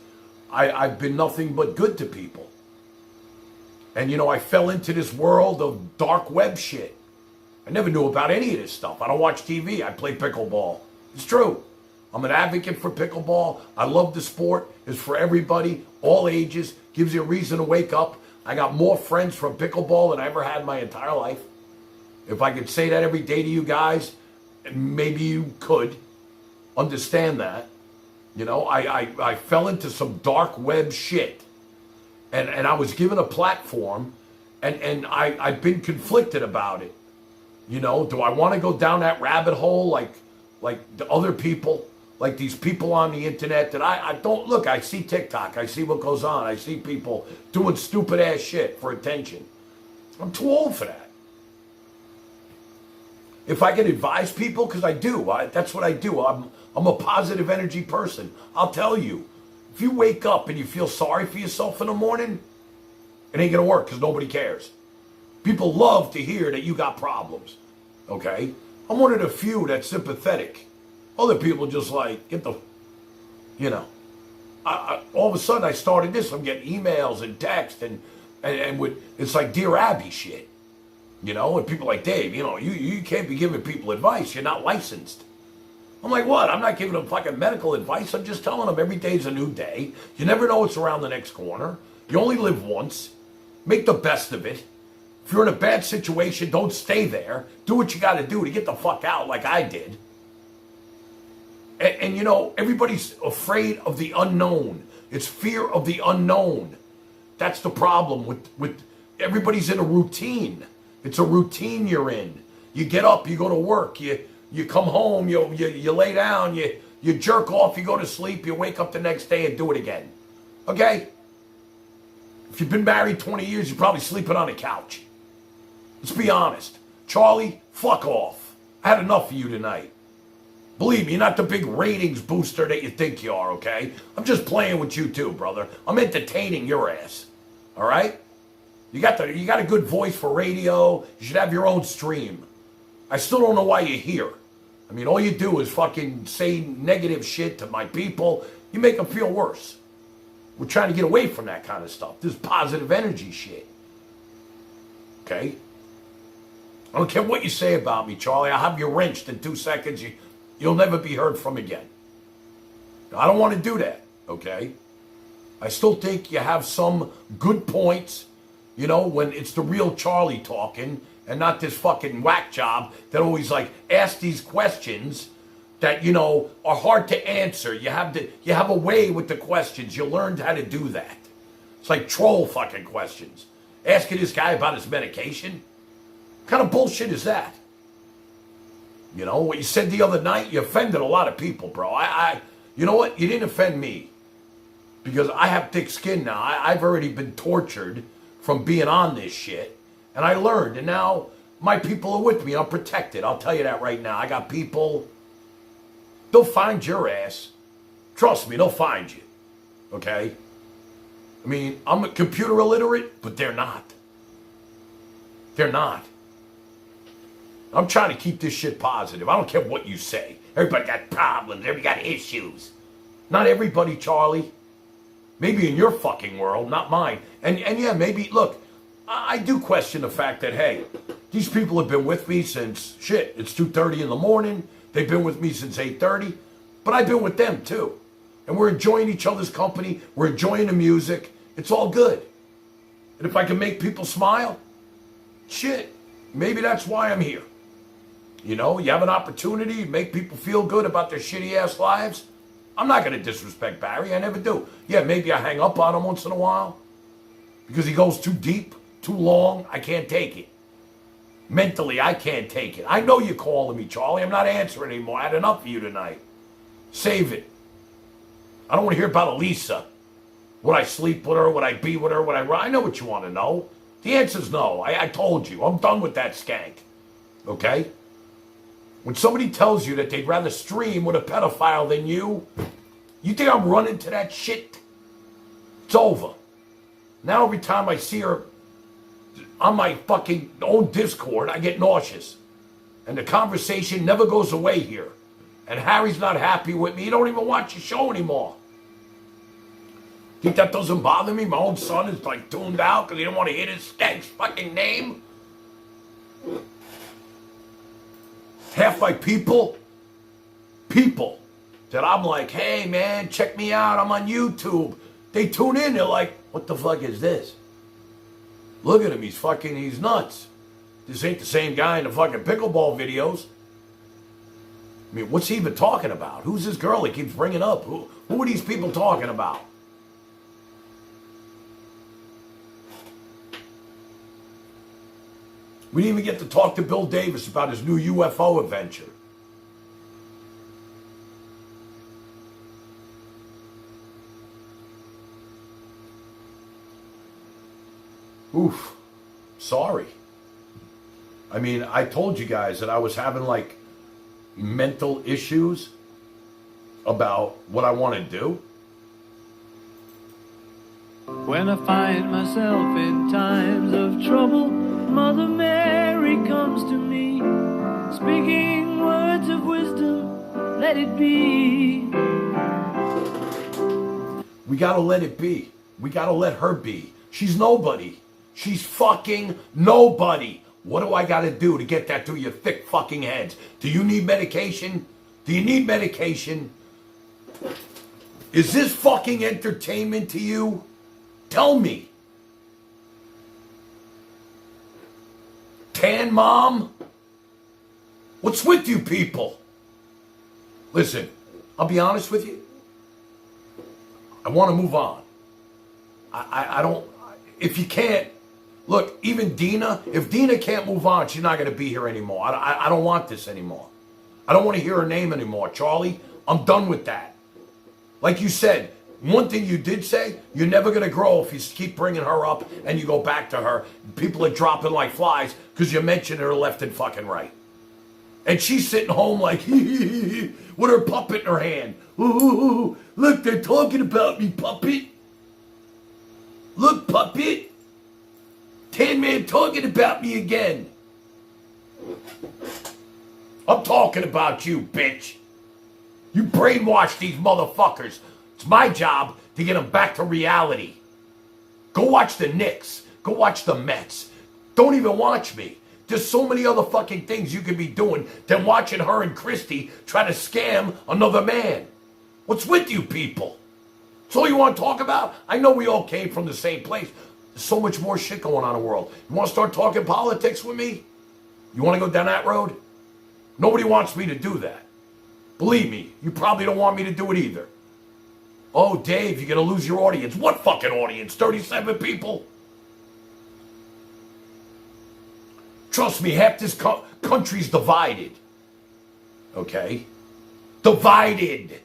I've been nothing but good to people. And, you know, I fell into this world of dark web shit. I never knew about any of this stuff. I don't watch TV. I play pickleball. It's true. I'm an advocate for pickleball. I love the sport. It's for everybody, all ages. Gives you a reason to wake up. I got more friends from pickleball than I ever had in my entire life. If I could say that every day to you guys, maybe you could understand that. You know, I fell into some dark web shit. And I was given a platform, and I've been conflicted about it. You know, do I want to go down that rabbit hole like the other people, like these people on the internet that I don't look? I see TikTok, I see what goes on, I see people doing stupid ass shit for attention. I'm too old for that. If I can advise people, because I do, that's what I do. I'm a positive energy person. I'll tell you, if you wake up and you feel sorry for yourself in the morning, it ain't gonna work because nobody cares. People love to hear that you got problems, okay? I'm one of the few that's sympathetic. Other people just like, get the, you know. All of a sudden I started this, I'm getting emails and text and with, it's like Dear Abby shit, you know? And people like, Dave, you know, you can't be giving people advice, you're not licensed. I'm like, what? I'm not giving them fucking medical advice, I'm just telling them every day's a new day. You never know what's around the next corner. You only live once. Make the best of it. If you're in a bad situation, don't stay there. Do what you got to do to get the fuck out like I did. And you know, everybody's afraid of the unknown. It's fear of the unknown. That's the problem with everybody's in a routine. It's a routine you're in. You get up, you go to work, you come home, you lay down, you jerk off, you go to sleep, you wake up the next day and do it again. Okay? If you've been married 20 years, you're probably sleeping on a couch. Let's be honest. Charlie, fuck off. I had enough of you tonight. Believe me, you're not the big ratings booster that you think you are, okay? I'm just playing with you too, brother. I'm entertaining your ass. All right? You got a good voice for radio. You should have your own stream. I still don't know why you're here. I mean, all you do is fucking say negative shit to my people. You make them feel worse. We're trying to get away from that kind of stuff. This positive energy shit. Okay? I don't care what you say about me, Charlie. I'll have you wrenched in 2 seconds. You'll never be heard from again. I don't want to do that, okay? I still think you have some good points, you know, when it's the real Charlie talking and not this fucking whack job that always, like, asks these questions that, you know, are hard to answer. You have a way with the questions. You learned how to do that. It's like troll fucking questions. Asking this guy about his medication. What kind of bullshit is that? You know, what you said the other night, you offended a lot of people, bro. You know what? You didn't offend me. Because I have thick skin now. I've already been tortured from being on this shit. And I learned. And now my people are with me. I'm protected. I'll tell you that right now. I got people. They'll find your ass. Trust me, they'll find you. Okay? I mean, I'm a computer illiterate, but they're not. They're not. I'm trying to keep this shit positive. I don't care what you say. Everybody got problems. Everybody got issues. Not everybody, Charlie. Maybe in your fucking world, not mine. And yeah, maybe, look, I do question the fact that, hey, these people have been with me since, shit, it's 2:30 in the morning. They've been with me since 8:30. But I've been with them, too. And we're enjoying each other's company. We're enjoying the music. It's all good. And if I can make people smile, shit, maybe that's why I'm here. You know, you have an opportunity to make people feel good about their shitty ass lives. I'm not going to disrespect Barry. I never do. Yeah, maybe I hang up on him once in a while because he goes too deep, too long. I can't take it. Mentally, I can't take it. I know you're calling me, Charlie. I'm not answering anymore. I had enough of you tonight. Save it. I don't want to hear about Elisa. Would I sleep with her? Would I be with her? Would I run? I know what you want to know. The answer's no. I told you. I'm done with that skank. Okay? When somebody tells you that they'd rather stream with a pedophile than you think I'm running to that shit? It's over. Now every time I see her on my fucking own Discord, I get nauseous. And the conversation never goes away here. And Harry's not happy with me. He don't even watch the show anymore. Think that doesn't bother me? My own son is like tuned out because he don't want to hear this skank's fucking name? Half my people that I'm like, hey man, check me out, I'm on YouTube. They tune in, they're like, what the fuck is this? Look at him, he's nuts. This ain't the same guy in the fucking pickleball videos. I mean, what's he even talking about? Who's this girl he keeps bringing up? Who are these people talking about? We didn't even get to talk to Bill Davis about his new UFO adventure. Oof. Sorry. I mean, I told you guys that I was having like mental issues about what I want to do. When I find myself in times of trouble, Mother Mary comes to me, speaking words of wisdom, let it be. We gotta let it be. We gotta let her be. She's nobody. She's fucking nobody. What do I gotta do to get that through your thick fucking heads? Do you need medication? Do you need medication? Is this fucking entertainment to you? Tell me. Tan mom? What's with you people? Listen, I'll be honest with you. I want to move on. I don't, if you can't, look, even Dina, if Dina can't move on, she's not going to be here anymore. I don't want this anymore. I don't want to hear her name anymore. Charlie, I'm done with that. Like you said, one thing you did say, you're never going to grow if you keep bringing her up and you go back to her. People are dropping like flies because you mentioned her left and fucking right. And she's sitting home like, with her puppet in her hand. Ooh, look, they're talking about me, puppet. Look, puppet. Tan Man talking about me again. I'm talking about you, bitch. You brainwash these motherfuckers. It's my job to get them back to reality. Go watch the Knicks. Go watch the Mets. Don't even watch me. There's so many other fucking things you could be doing than watching her and Christy try to scam another man. What's with you people? That's all you want to talk about? I know we all came from the same place. There's so much more shit going on in the world. You want to start talking politics with me? You want to go down that road? Nobody wants me to do that. Believe me, you probably don't want me to do it either. Oh, Dave, you're going to lose your audience. What fucking audience? 37 people? Trust me, half this country's divided. Okay? Divided.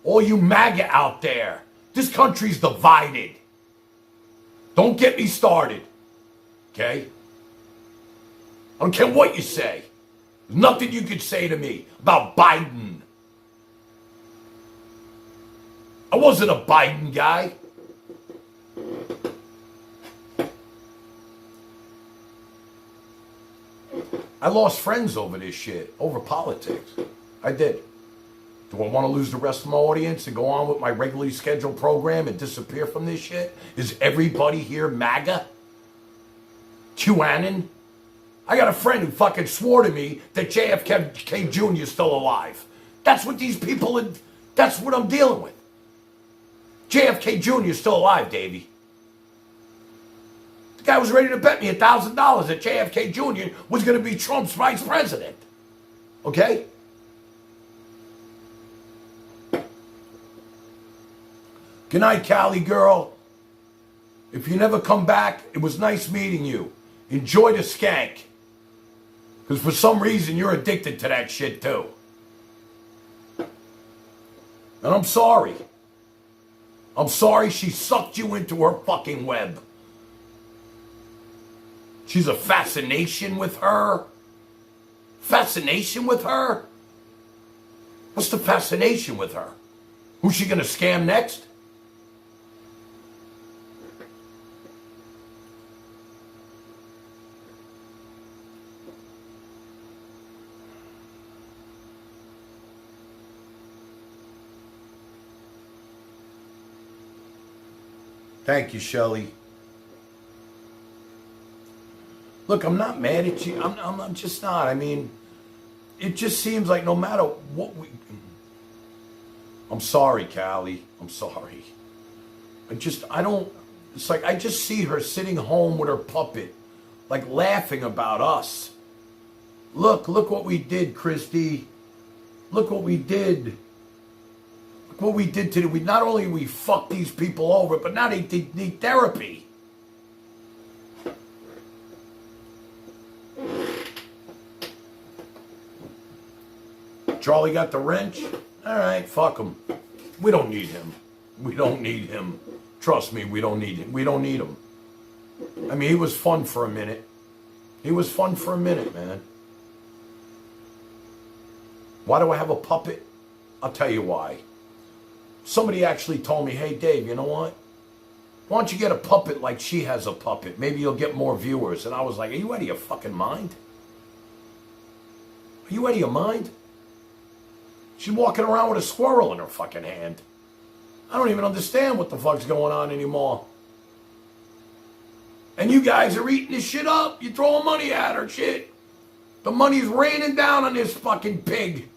All you MAGA out there. This country's divided. Don't get me started. Okay? I don't care what you say. There's nothing you could say to me about Biden. I wasn't a Biden guy. I lost friends over this shit, over politics. I did. Do I want to lose the rest of my audience and go on with my regularly scheduled program and disappear from this shit? Is everybody here MAGA? QAnon? I got a friend who fucking swore to me that JFK Jr. is still alive. That's what these people, that's what I'm dealing with. JFK Jr. is still alive, Davey. The guy was ready to bet me $1,000 that JFK Jr. was going to be Trump's vice president. Okay? Good night, Cali girl. If you never come back, it was nice meeting you. Enjoy the skank. Because for some reason, you're addicted to that shit, too. And I'm sorry. I'm sorry she sucked you into her fucking web. She's a fascination with her. Fascination with her? What's the fascination with her? Who's she gonna scam next? Thank you, Shelley. Look, I'm not mad at you. I'm just not. I mean, it just seems like no matter what we... I'm sorry, Callie. I'm sorry. I don't... It's like I just see her sitting home with her puppet, like laughing about us. Look what we did, Christy. Look what we did. Look what we did today. Not only we fucked these people over, but now they need therapy. Charlie got the wrench? All right, fuck him. We don't need him. We don't need him. Trust me, we don't need him. We don't need him. I mean, he was fun for a minute. He was fun for a minute, man. Why do I have a puppet? I'll tell you why. Somebody actually told me, hey, Dave, you know what? Why don't you get a puppet like she has a puppet? Maybe you'll get more viewers. And I was like, are you out of your fucking mind? Are you out of your mind? She's walking around with a squirrel in her fucking hand. I don't even understand what the fuck's going on anymore. And you guys are eating this shit up. You're throwing money at her, shit. The money's raining down on this fucking pig.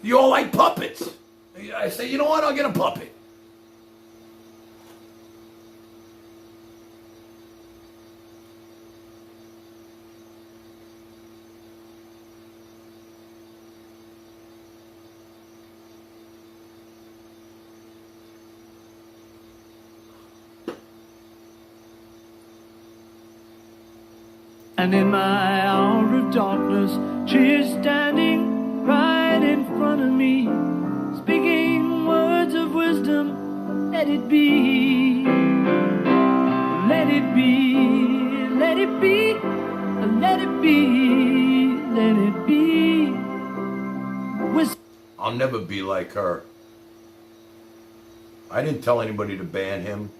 You all like puppets. I say, you know what? I'll get a puppet. And in my hour of darkness, she is standing right in front of me, speaking words of wisdom. Let it be, let it be, let it be, let it be, let it be. I'll never be like her. I didn't tell anybody to ban him.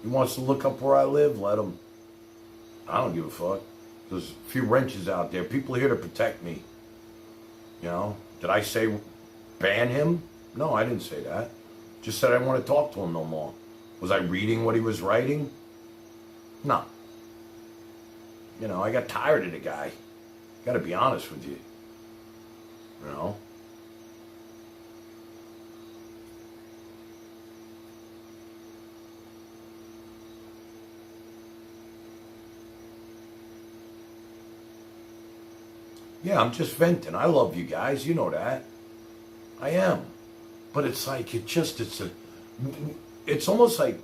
He wants to look up where I live, let him. I don't give a fuck. There's a few wrenches out there. People are here to protect me. You know? Did I say ban him? No, I didn't say that. Just said I didn't want to talk to him no more. Was I reading what he was writing? No. You know, I got tired of the guy. Gotta be honest with you. You know? Yeah, I'm just venting. I love you guys. You know that. I am. But it's like, it's almost like,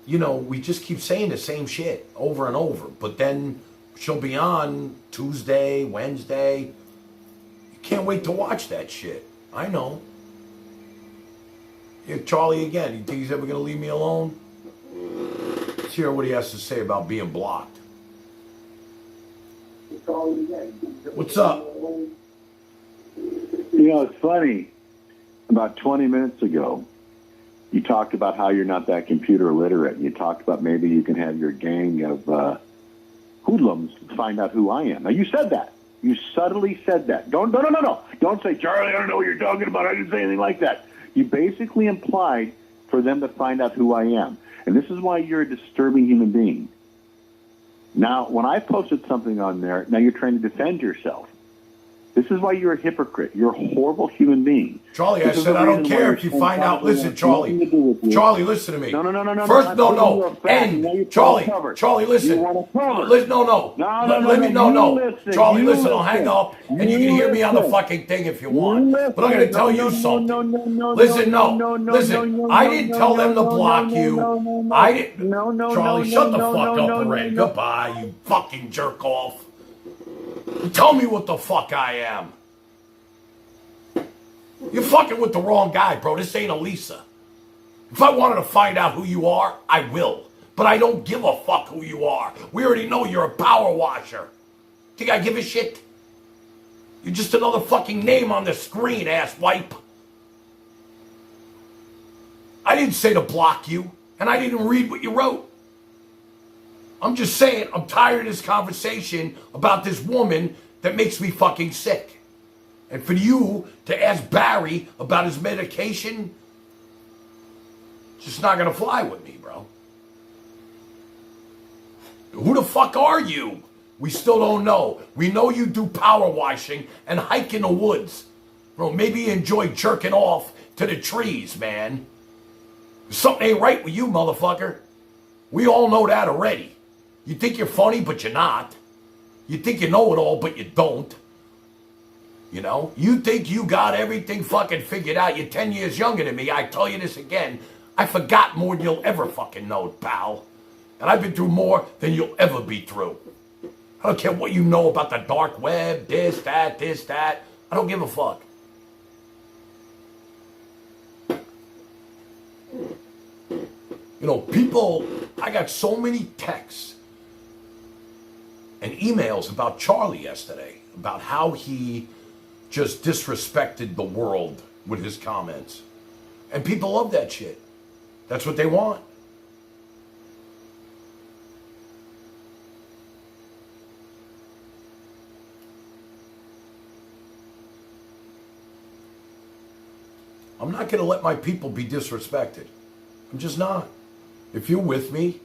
you know, we just keep saying the same shit over and over. But then she'll be on Tuesday, Wednesday. You can't wait to watch that shit. I know. Yeah, Charlie again. You think he's ever going to leave me alone? Let's hear what he has to say about being blocked. What's up? You know, it's funny. About 20 minutes ago, you talked about how you're not that computer literate. You talked about maybe you can have your gang of hoodlums find out who I am. Now, you said that. You subtly said that. No. Don't say, Charlie, I don't know what you're talking about. I didn't say anything like that. You basically implied for them to find out who I am. And this is why you're a disturbing human being. Now, when I posted something on there, now you're trying to defend yourself. This is why you're a hypocrite. You're a horrible human being. Charlie, I said I don't care if you find out. Listen, Charlie. Charlie, listen to me. No. First, no. And Charlie, listen. Listen, no. Let me, no. Charlie, listen, I'll hang up, and you can hear me on the fucking thing if you want. But I'm going to tell you something. Listen, no. Listen, I didn't tell them to block you. I didn't. Charlie, shut the fuck up already. Goodbye, you fucking jerk off. Tell me what the fuck I am. You're fucking with the wrong guy, bro. This ain't Elisa. If I wanted to find out who you are, I will. But I don't give a fuck who you are. We already know you're a power washer. Think I give a shit? You're just another fucking name on the screen, ass wipe. I didn't say to block you, and I didn't read what you wrote. I'm just saying, I'm tired of this conversation about this woman that makes me fucking sick. And for you to ask Barry about his medication, it's just not going to fly with me, bro. Who the fuck are you? We still don't know. We know you do power washing and hike in the woods. Bro, maybe you enjoy jerking off to the trees, man. Something ain't right with you, motherfucker. We all know that already. You think you're funny, but you're not. You think you know it all, but you don't. You know? You think you got everything fucking figured out. You're 10 years younger than me. I tell you this again. I forgot more than you'll ever fucking know, pal. And I've been through more than you'll ever be through. I don't care what you know about the dark web, this, that. I don't give a fuck. You know, people, I got so many texts and emails about Charlie yesterday, about how he just disrespected the world with his comments. And people love that shit. That's what they want. I'm not going to let my people be disrespected. I'm just not. If you're with me,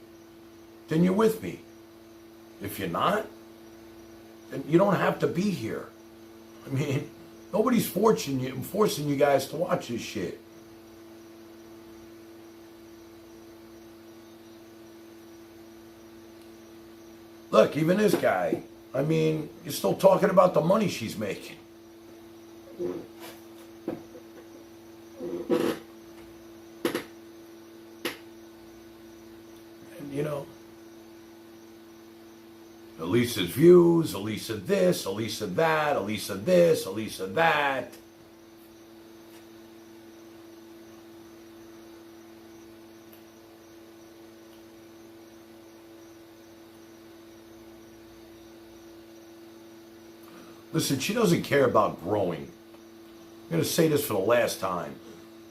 then you're with me. If you're not, then you don't have to be here. I mean, nobody's forcing you guys to watch this shit. Look, even this guy, I mean, you're still talking about the money she's making. And, you know, Elisa's views, Elisa this, Elisa that, Elisa this, Elisa that. Listen, she doesn't care about growing. I'm going to say this for the last time.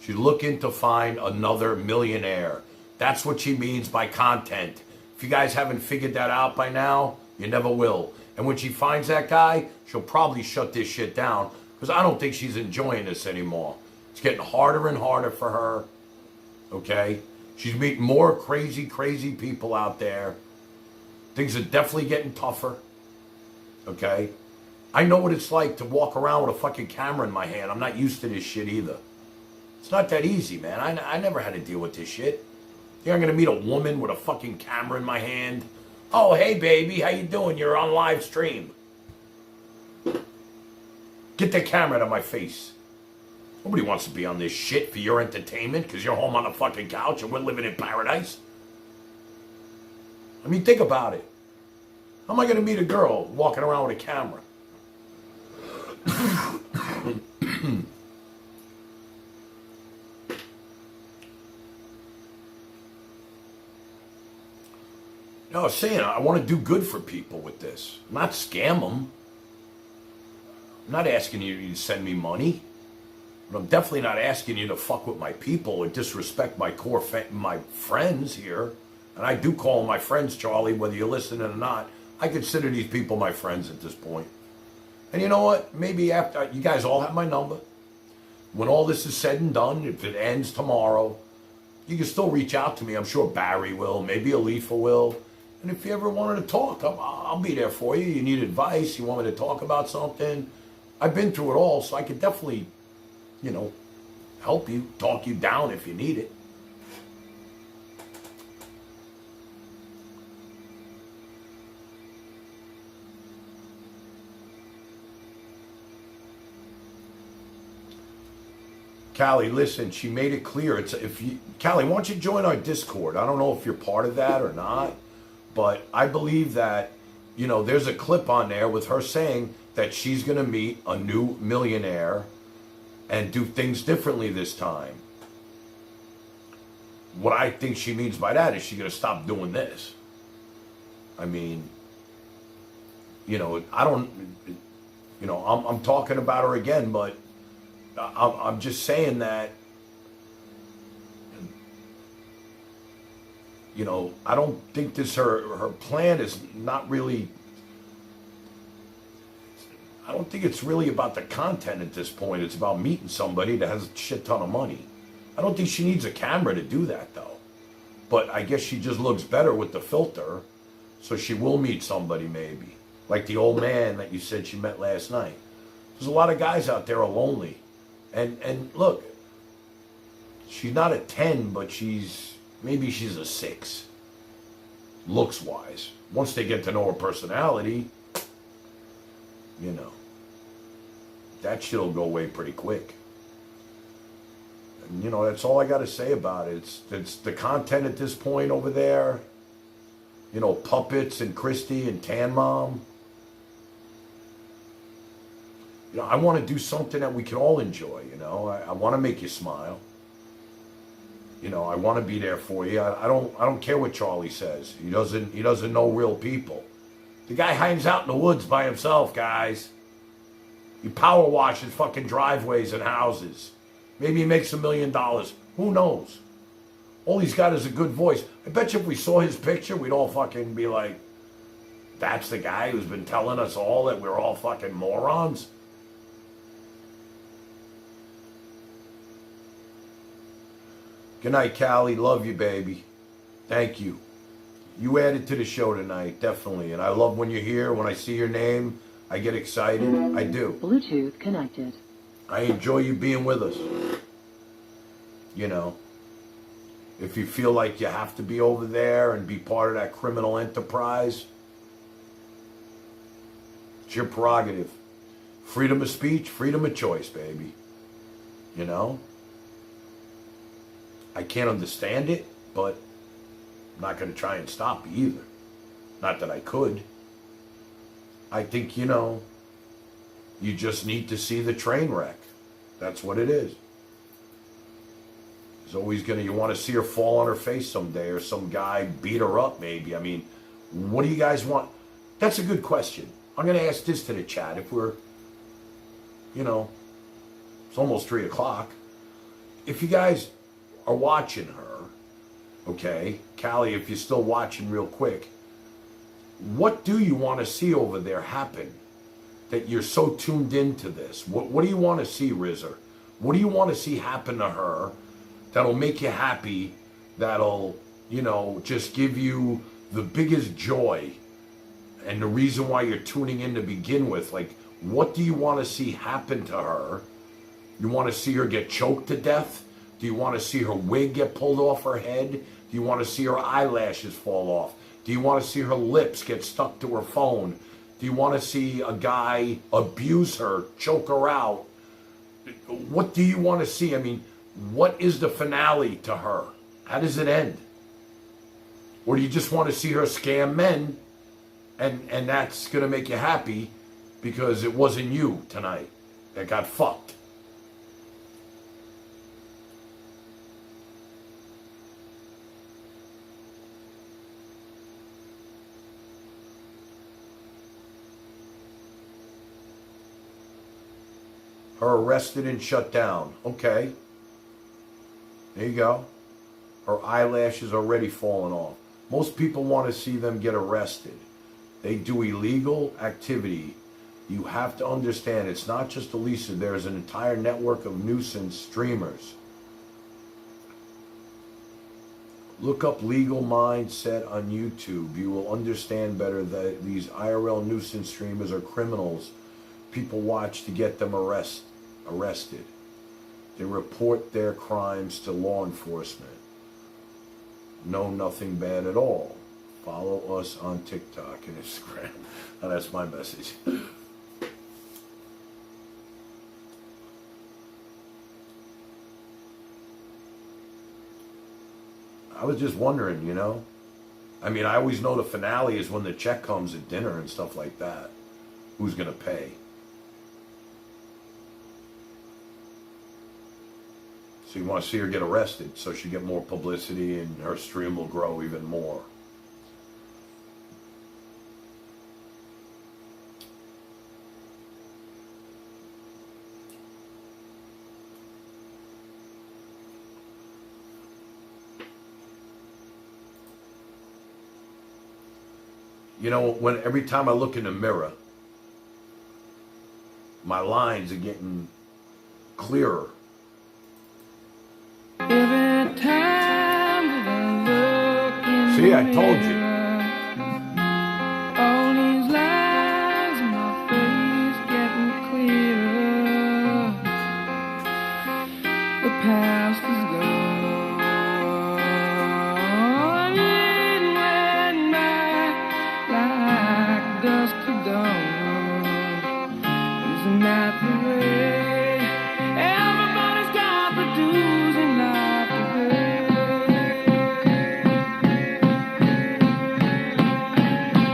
She's looking to find another millionaire. That's what she means by content. If you guys haven't figured that out by now, you never will. And when she finds that guy, she'll probably shut this shit down because I don't think she's enjoying this anymore. It's getting harder and harder for her. Okay? She's meeting more crazy people out there. Things are definitely getting tougher. Okay? I know what it's like to walk around with a fucking camera in my hand. I'm not used to this shit either. It's not that easy, man. I never had to deal with this shit. You're not gonna meet a woman with a fucking camera in my hand. Oh, hey, baby, how you doing? You're on live stream. Get the camera out of my face. Nobody wants to be on this shit for your entertainment because you're home on the fucking couch and we're living in paradise. I mean, think about it. How am I gonna meet a girl walking around with a camera? No, I was saying I want to do good for people with this. Not scam them. I'm not asking you to send me money. But I'm definitely not asking you to fuck with my people or disrespect my my friends here. And I do call them my friends, Charlie, whether you're listening or not. I consider these people my friends at this point. And you know what? Maybe after, you guys all have my number. When all this is said and done, if it ends tomorrow, you can still reach out to me. I'm sure Barry will, maybe Alifa will. And if you ever wanted to talk, I'll be there for you. You need advice, you want me to talk about something, I've been through it all, so I could definitely, help you, talk you down if you need it. Callie, listen, she made it clear. Callie, why don't you join our Discord? I don't know if you're part of that or not, but I believe that, there's a clip on there with her saying that she's going to meet a new millionaire and do things differently this time. What I think she means by that is she's going to stop doing this. I mean, I don't, I'm talking about her again, but I'm just saying that, I don't think her plan is not really, I don't think it's really about the content at this point. It's about meeting somebody that has a shit ton of money. I don't think she needs a camera to do that, though. But I guess she just looks better with the filter, so she will meet somebody maybe. Like the old man that you said she met last night. There's a lot of guys out there are lonely. And look, she's not a 10, but maybe she's a 6. Looks wise. Once they get to know her personality, that shit'll go away pretty quick. And that's all I got to say about it. It's the content at this point over there. Puppets and Christy and Tan Mom. I want to do something that we can all enjoy, I want to make you smile. I want to be there for you. I don't care what Charlie says. He doesn't know real people. The guy hangs out in the woods by himself, guys. He power washes fucking driveways and houses. Maybe he makes $1 million. Who knows? All he's got is a good voice. I bet you if we saw his picture, we'd all fucking be like, that's the guy who's been telling us all that we're all fucking morons. Good night, Callie. Love you, baby. Thank you. You added to the show tonight, definitely. And I love when you're here. When I see your name, I get excited. I do. Bluetooth connected. I enjoy you being with us. If you feel like you have to be over there and be part of that criminal enterprise, it's your prerogative. Freedom of speech, freedom of choice, baby. I can't understand it, but I'm not going to try and stop you either. Not that I could. I think, you just need to see the train wreck. That's what it is. There's always you want to see her fall on her face someday, or some guy beat her up maybe. I mean, what do you guys want? That's a good question. I'm going to ask this to the chat. If we're, it's almost 3 o'clock. If you guys are watching her, okay, Callie, if you're still watching real quick, what do you want to see over there happen that you're so tuned into this? What do you want to see, Rizzer? What do you want to see happen to her that'll make you happy, that'll, just give you the biggest joy and the reason why you're tuning in to begin with? Like, what do you want to see happen to her? You want to see her get choked to death? Do you want to see her wig get pulled off her head? Do you want to see her eyelashes fall off? Do you want to see her lips get stuck to her phone? Do you want to see a guy abuse her, choke her out? What do you want to see? I mean, what is the finale to her? How does it end? Or do you just want to see her scam men and that's going to make you happy because it wasn't you tonight that got fucked? Her arrested and shut down. Okay. There you go. Her eyelashes already falling off. Most people want to see them get arrested. They do illegal activity. You have to understand, it's not just Elisa. There's an entire network of nuisance streamers. Look up Legal Mindset on YouTube. You will understand better that these IRL nuisance streamers are criminals People watch to get them arrested. They report their crimes to law enforcement. Know nothing bad at all. Follow us on TikTok and Instagram. And that's my message. I was just wondering, you know. I mean, I always know the finale is when the check comes at dinner and stuff like that. Who's going to pay? So you want to see her get arrested so she get more publicity and her stream will grow even more. You know, every time I look in the mirror, my lines are getting clearer. Every time that I look in See, I told you. all these lines in my face getting clearer. The past is gone. It went by like dusk to dawn. Isn't that the way? Everybody's got the dues in life to pay.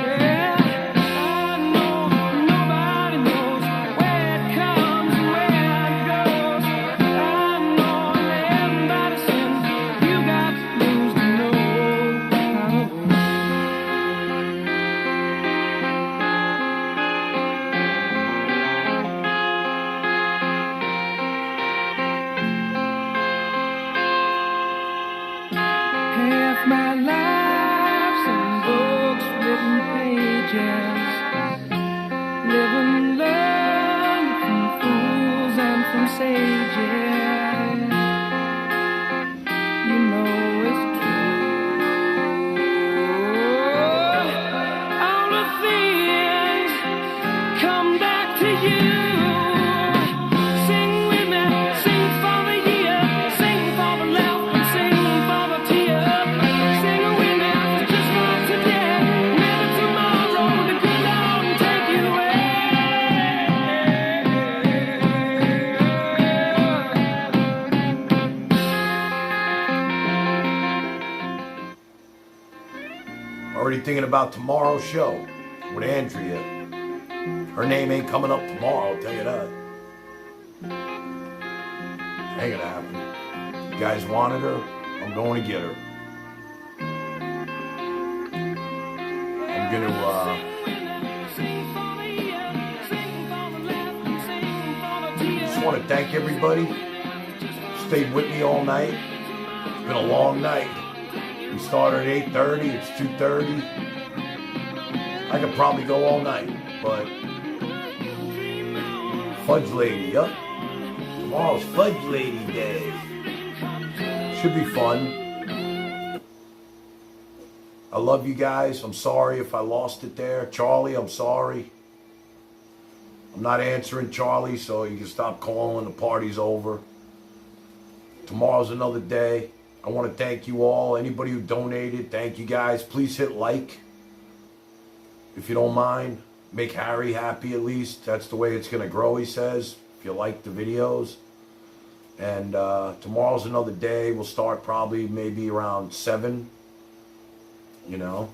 Yeah, I know nobody knows where it comes and where it goes. I know everybody says you got to lose to know how it goes. Half my life's in books, written pages. Live and learn from fools and from sages. You know it's true. All the things come back to you. Sing with me, sing for the year, sing for the laugh and sing for the tear. Sing with me just for today. Maybe tomorrow the good Lord will take you Already thinking about tomorrow's show with Andrea. Her name ain't coming up tomorrow, I'll tell you that. Ain't gonna happen. You guys wanted her, I'm going to get her. I'm gonna, just want to thank everybody. Stayed with me all night. It's been a long night. We started at 8:30, it's 2:30. I could probably go all night, but Fudge Lady, yup. Tomorrow's Fudge Lady Day. Should be fun. I love you guys. I'm sorry if I lost it there. Charlie, I'm sorry. I'm not answering Charlie, so you can stop calling. The party's over. Tomorrow's another day. I want to thank you all. Anybody who donated, thank you guys. Please hit like, if you don't mind. Make Harry happy at least. That's the way it's going to grow, he says, if you like the videos. And tomorrow's another day. We'll start probably maybe around 7, you know.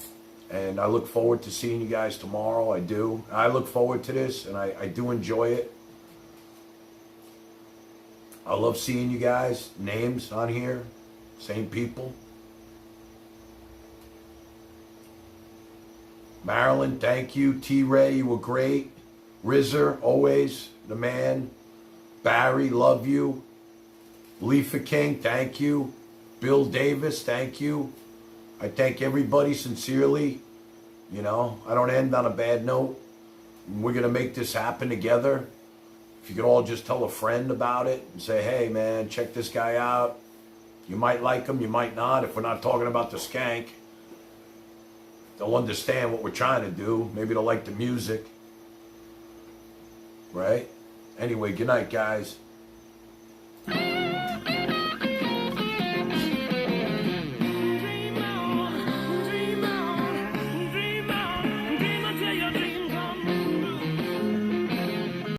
And I look forward to seeing you guys tomorrow. I do. I look forward to this, and I do enjoy it. I love seeing you guys. Names on here. Same people. Marilyn, thank you. T-Ray, you were great. Rizzer, always the man. Barry, love you. Leafa King, thank you. Bill Davis, thank you. I thank everybody sincerely. You know, I don't end on a bad note. We're going to make this happen together. If you could all just tell a friend about it and say, hey, man, check this guy out. You might like him, you might not. If we're not talking about the skank, they'll understand what we're trying to do. Maybe they'll like the music. right? Anyway, good night, guys.